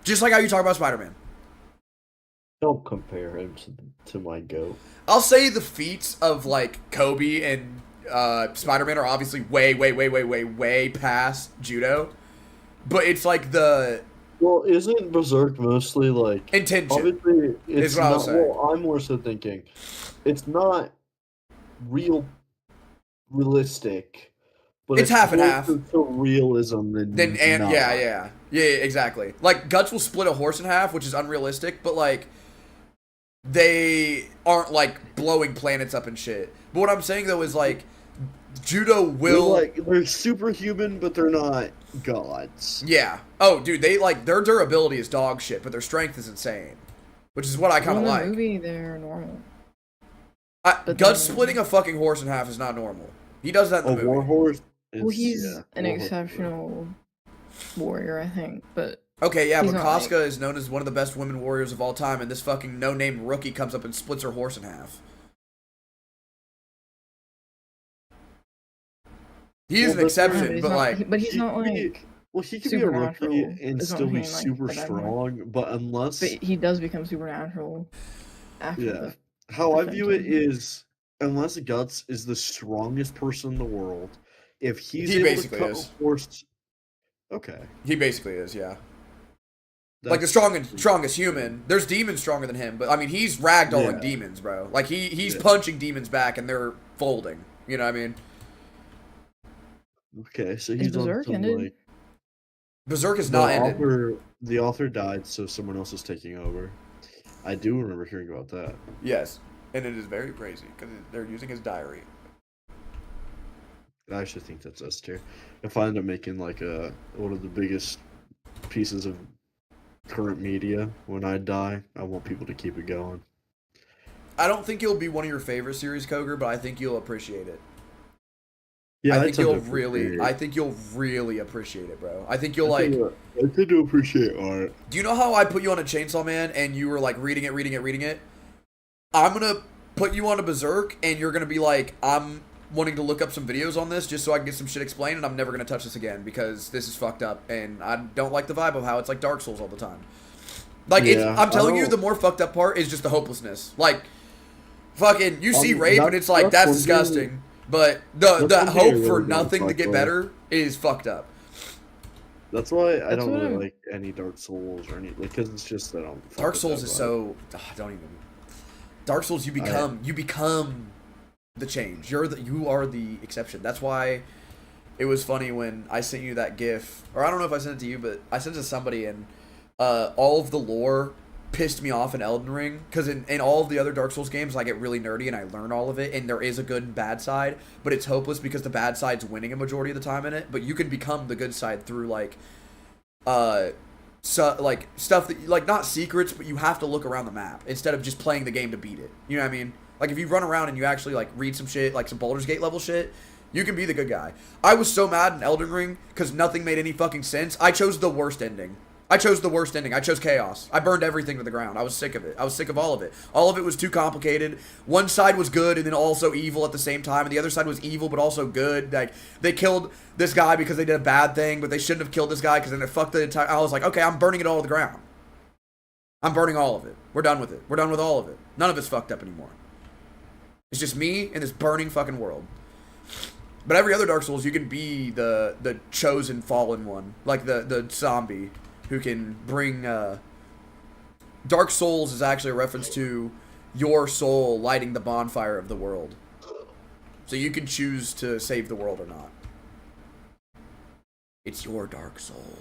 Just like how you talk about Spider-Man. Don't compare him to my GOAT. I'll say the feats of, like, Kobe and Spider-Man are obviously way past Judo. But it's like the... Well, isn't Berserk mostly, like... intention. Obviously, it's is what not... Well, I'm more so thinking, it's not realistic, but it's half and half. To realism than yeah, exactly. Like, Guts will split a horse in half, which is unrealistic, but, like, they aren't, like, blowing planets up and shit. But what I'm saying, though, is, like, Judo will... They're superhuman, but they're not gods. Yeah. Oh, dude, they, like, their durability is dog shit, but their strength is insane. Which is what I kind of like. In the movie, they're normal. Guts splitting a fucking horse in half is not normal. He does that in the movie. A war horse? Well, he's an exceptional warrior, I think, but... Okay, yeah, but Casca is known as one of the best women warriors of all time, and this fucking no-name rookie comes up and splits her horse in half. He is an exception, but like... But he's not like... Well, he could be a rookie and still be super strong, but unless... But he does become supernatural after yeah. How I view it is, unless Guts is the strongest person in the world, if he's able to cut a horse... Okay. He basically is, yeah. Like the strongest human. There's demons stronger than him, but I mean he's ragdolling demons, bro. Like he's punching demons back and they're folding. You know what I mean? Okay, so he's on some like Berserk is not ended. The author died, so someone else is taking over. I do remember hearing about that. Yes, and it is very crazy because they're using his diary. I actually think that's S tier. If I end up making like one of the biggest pieces of current media when I die, I want people to keep it going. I don't think it'll be one of your favorite series, Koger, but I think you'll appreciate it. Yeah, I think you'll really appreciate it, bro. I think you'll I tend to appreciate art. Do you know how I put you on a Chainsaw Man and you were like reading it? I'm gonna put you on a Berserk and you're gonna be like, I'm wanting to look up some videos on this just so I can get some shit explained, and I'm never going to touch this again because this is fucked up, and I don't like the vibe of how it's like Dark Souls all the time. Like, I'm telling you, the more fucked up part is just the hopelessness. Like, fucking, you see rape, and it's like, that's disgusting, but the hope for nothing to get better is fucked up. That's why I don't really like any Dark Souls or any, because it's just that Dark Souls is so... don't even... Dark Souls, you become the change. You are the exception. That's why it was funny when I sent you that GIF, or I don't know if I sent it to you, but I sent it to somebody, and all of the lore pissed me off in Elden Ring, because in all of the other Dark Souls games, I get really nerdy and I learn all of it, and there is a good and bad side, but it's hopeless because the bad side's winning a majority of the time in it. But you can become the good side through like stuff that, like, not secrets, but you have to look around the map instead of just playing the game to beat it. You know what I mean? Like, if you run around and you actually like read some shit, like some Baldur's Gate level shit, you can be the good guy. I was so mad in Elden Ring because nothing made any fucking sense. I chose the worst ending. I chose chaos. I burned everything to the ground. I was sick of it. I was sick of all of it. All of it was too complicated. One side was good and then also evil at the same time, and the other side was evil but also good. Like, they killed this guy because they did a bad thing, but they shouldn't have killed this guy because then it fucked the entire... I was like, okay, I'm burning it all to the ground. I'm burning all of it. We're done with it. We're done with all of it. None of it's fucked up anymore. It's just me in this burning fucking world. But every other Dark Souls, you can be the chosen fallen one. Like the zombie who can bring... Dark Souls is actually a reference to your soul lighting the bonfire of the world. So you can choose to save the world or not. It's your Dark Soul.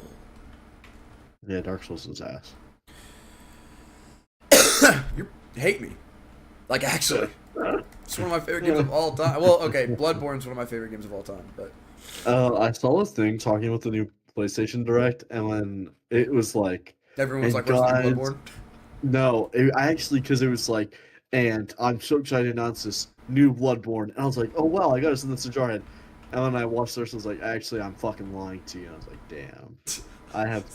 Yeah, Dark Souls is ass. You hate me. Like, actually. It's one of my favorite games of all time. Well, okay, Bloodborne's one of my favorite games of all time, but... I saw this thing talking about the new PlayStation Direct, and when it was like... Everyone was like, where's the new Bloodborne? No, I actually, because it was like, and I'm so excited to announce this new Bloodborne, and I was like, oh, well, I gotta send this to Jarhead. And when I watched this, I was like, actually, I'm fucking lying to you. And I was like, damn.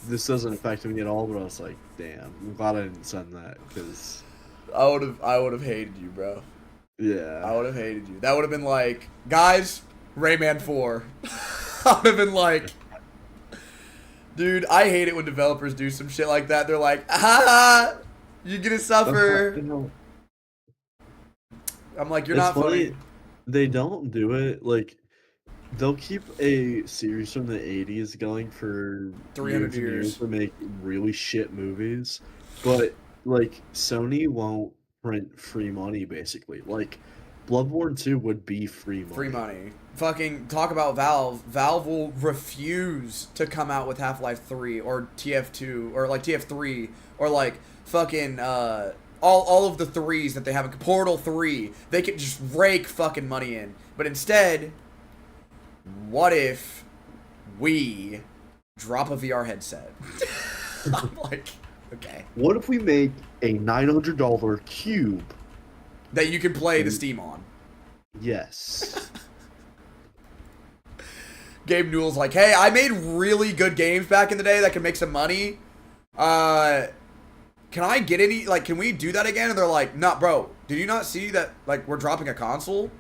This doesn't affect me at all, but I was like, damn. I'm glad I didn't send that, because... I would have hated you, bro. Yeah. I would have hated you. That would have been like, guys, Rayman 4. I would have been like, dude, I hate it when developers do some shit like that. They're like, ah, you're gonna suffer. I'm like, you're not funny. They don't do it. Like, they'll keep a series from the 80s going for 300 years to make really shit movies. But, like, Sony won't print free money, basically. Like, Bloodborne 2 would be free money. Free money. Fucking talk about Valve. Valve will refuse to come out with Half-Life 3 or TF2 or like TF3 or like fucking all of the 3s that they have. Portal 3. They could just rake fucking money in. But instead, what if we drop a VR headset? I'm like, okay. What if we make a $900 cube that you can play the Steam on? Yes. Gabe Newell's like, hey, I made really good games back in the day that can make some money. Can I get any, like, can we do that again? And they're like, nah, bro, did you not see that, like, we're dropping a console?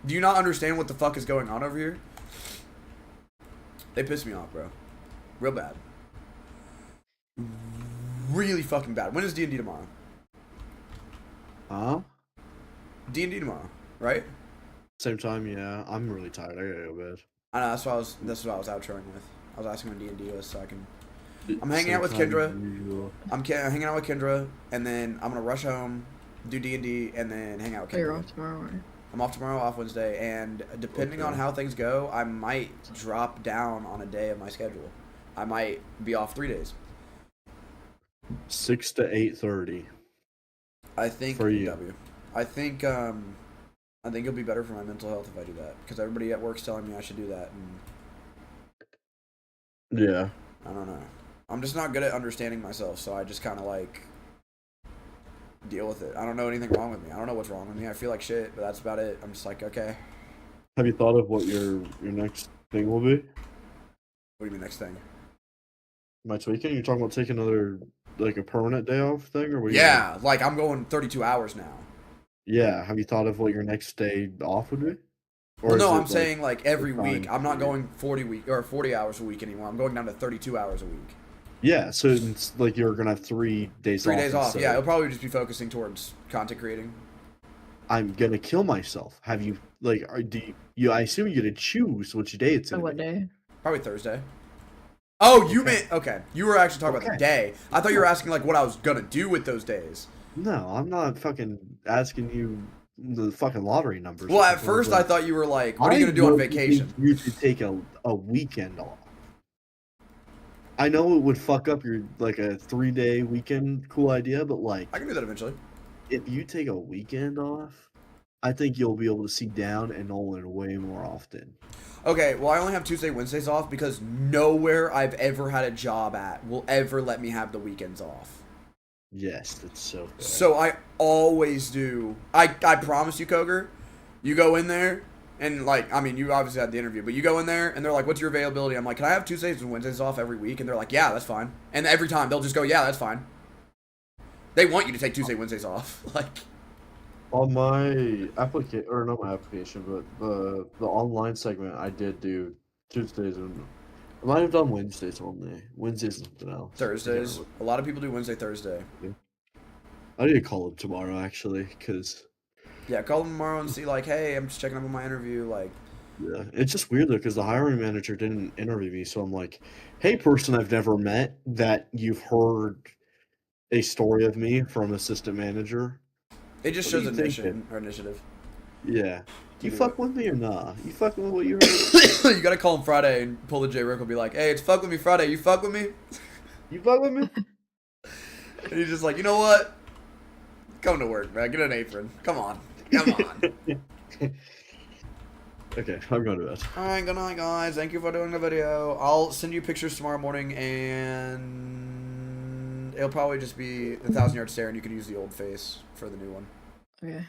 Do you not understand what the fuck is going on over here? They piss me off, bro. Real bad. Really fucking bad. When is D&D tomorrow? Huh? D&D tomorrow, right? Same time, yeah. I'm really tired. I gotta go to bed. I know, that's what I was outroing with. I was asking when D&D was so I can... I'm hanging out with Kendra. I'm hanging out with Kendra, and then I'm gonna rush home, do D&D, and then hang out with Kendra. You're off tomorrow, right? I'm off tomorrow, off Wednesday, and depending on how things go, I might drop down on a day of my schedule. I might be off 3 days. 6 to 8:30. I think for you. I think it'll be better for my mental health if I do that, because everybody at work's telling me I should do that, and yeah. I don't know. I'm just not good at understanding myself, so I just kind of like deal with it. I don't know anything wrong with me. I don't know what's wrong with me. I feel like shit, but that's about it. I'm just like, okay. Have you thought of what your next thing will be? What do you mean next thing? Next weekend? You're talking about taking another, like, a permanent day off thing, or what? Yeah, like I'm going 32 hours now. Yeah. Have you thought of what your next day off would be? Well, no, I'm saying like every week. I'm not going 40 hours a week anymore. I'm going down to 32 hours a week. Yeah, so it's like you're gonna have 3 days off. 3 days off. Yeah, it'll probably just be focusing towards content creating. I'm gonna kill myself. Have you like? I assume you get to choose which day it's gonna what be. day? Probably Thursday. Oh, you meant okay. You were actually talking about the day. I thought you were asking like what I was gonna do with those days. No, I'm not fucking asking you the fucking lottery numbers. Well, at first I thought you were like, what are you going to do on vacation? You should take a weekend off. I know it would fuck up your, like, a 3-day weekend cool idea, but, like... I can do that eventually. If you take a weekend off, I think you'll be able to see Down and Nolan way more often. Okay, well, I only have Tuesday, Wednesdays off because nowhere I've ever had a job at will ever let me have the weekends off. Yes, that's so fair. So I always do. I promise you, Koger, you go in there, and, like, I mean, you obviously had the interview, but you go in there, and they're like, what's your availability? I'm like, can I have Tuesdays and Wednesdays off every week? And they're like, yeah, that's fine. And every time, they'll just go, yeah, that's fine. They want you to take Tuesday, Wednesdays off. Like, on my application, or not my application, but the online segment, I did do Tuesdays and I might have done Wednesdays only. Wednesdays and something else. Thursdays. A lot of people do Wednesday, Thursday. Yeah. I need to call him tomorrow, actually, because... Yeah, call him tomorrow and see, like, hey, I'm just checking up on my interview, like... Yeah, it's just weird, though, because the hiring manager didn't interview me, so I'm like, hey, person I've never met that you've heard a story of me from assistant manager. It just shows initiative. Yeah. You fuck with me or nah? You fucking with what you heard? You gotta call him Friday and pull the J. Rick will be like, hey, it's fuck with me Friday. You fuck with me? You fuck with me? And he's just like, you know what? Come to work, man. Get an apron. Come on. Come on. Okay, I'm going to bed. Alright, good night, guys. Thank you for doing the video. I'll send you pictures tomorrow morning, and it'll probably just be the 1,000-yard stare, and you can use the old face for the new one. Okay.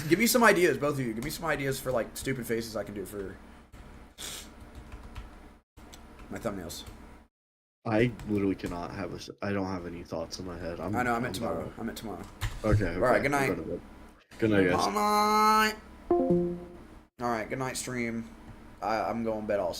Give me some ideas, both of you. Give me some ideas for, like, stupid faces I can do for my thumbnails. I literally cannot have I don't have any thoughts in my head. I know, I meant tomorrow. Okay. Alright, good night. Good night, guys. Good night. Alright, good night, stream. I'm going to bed also.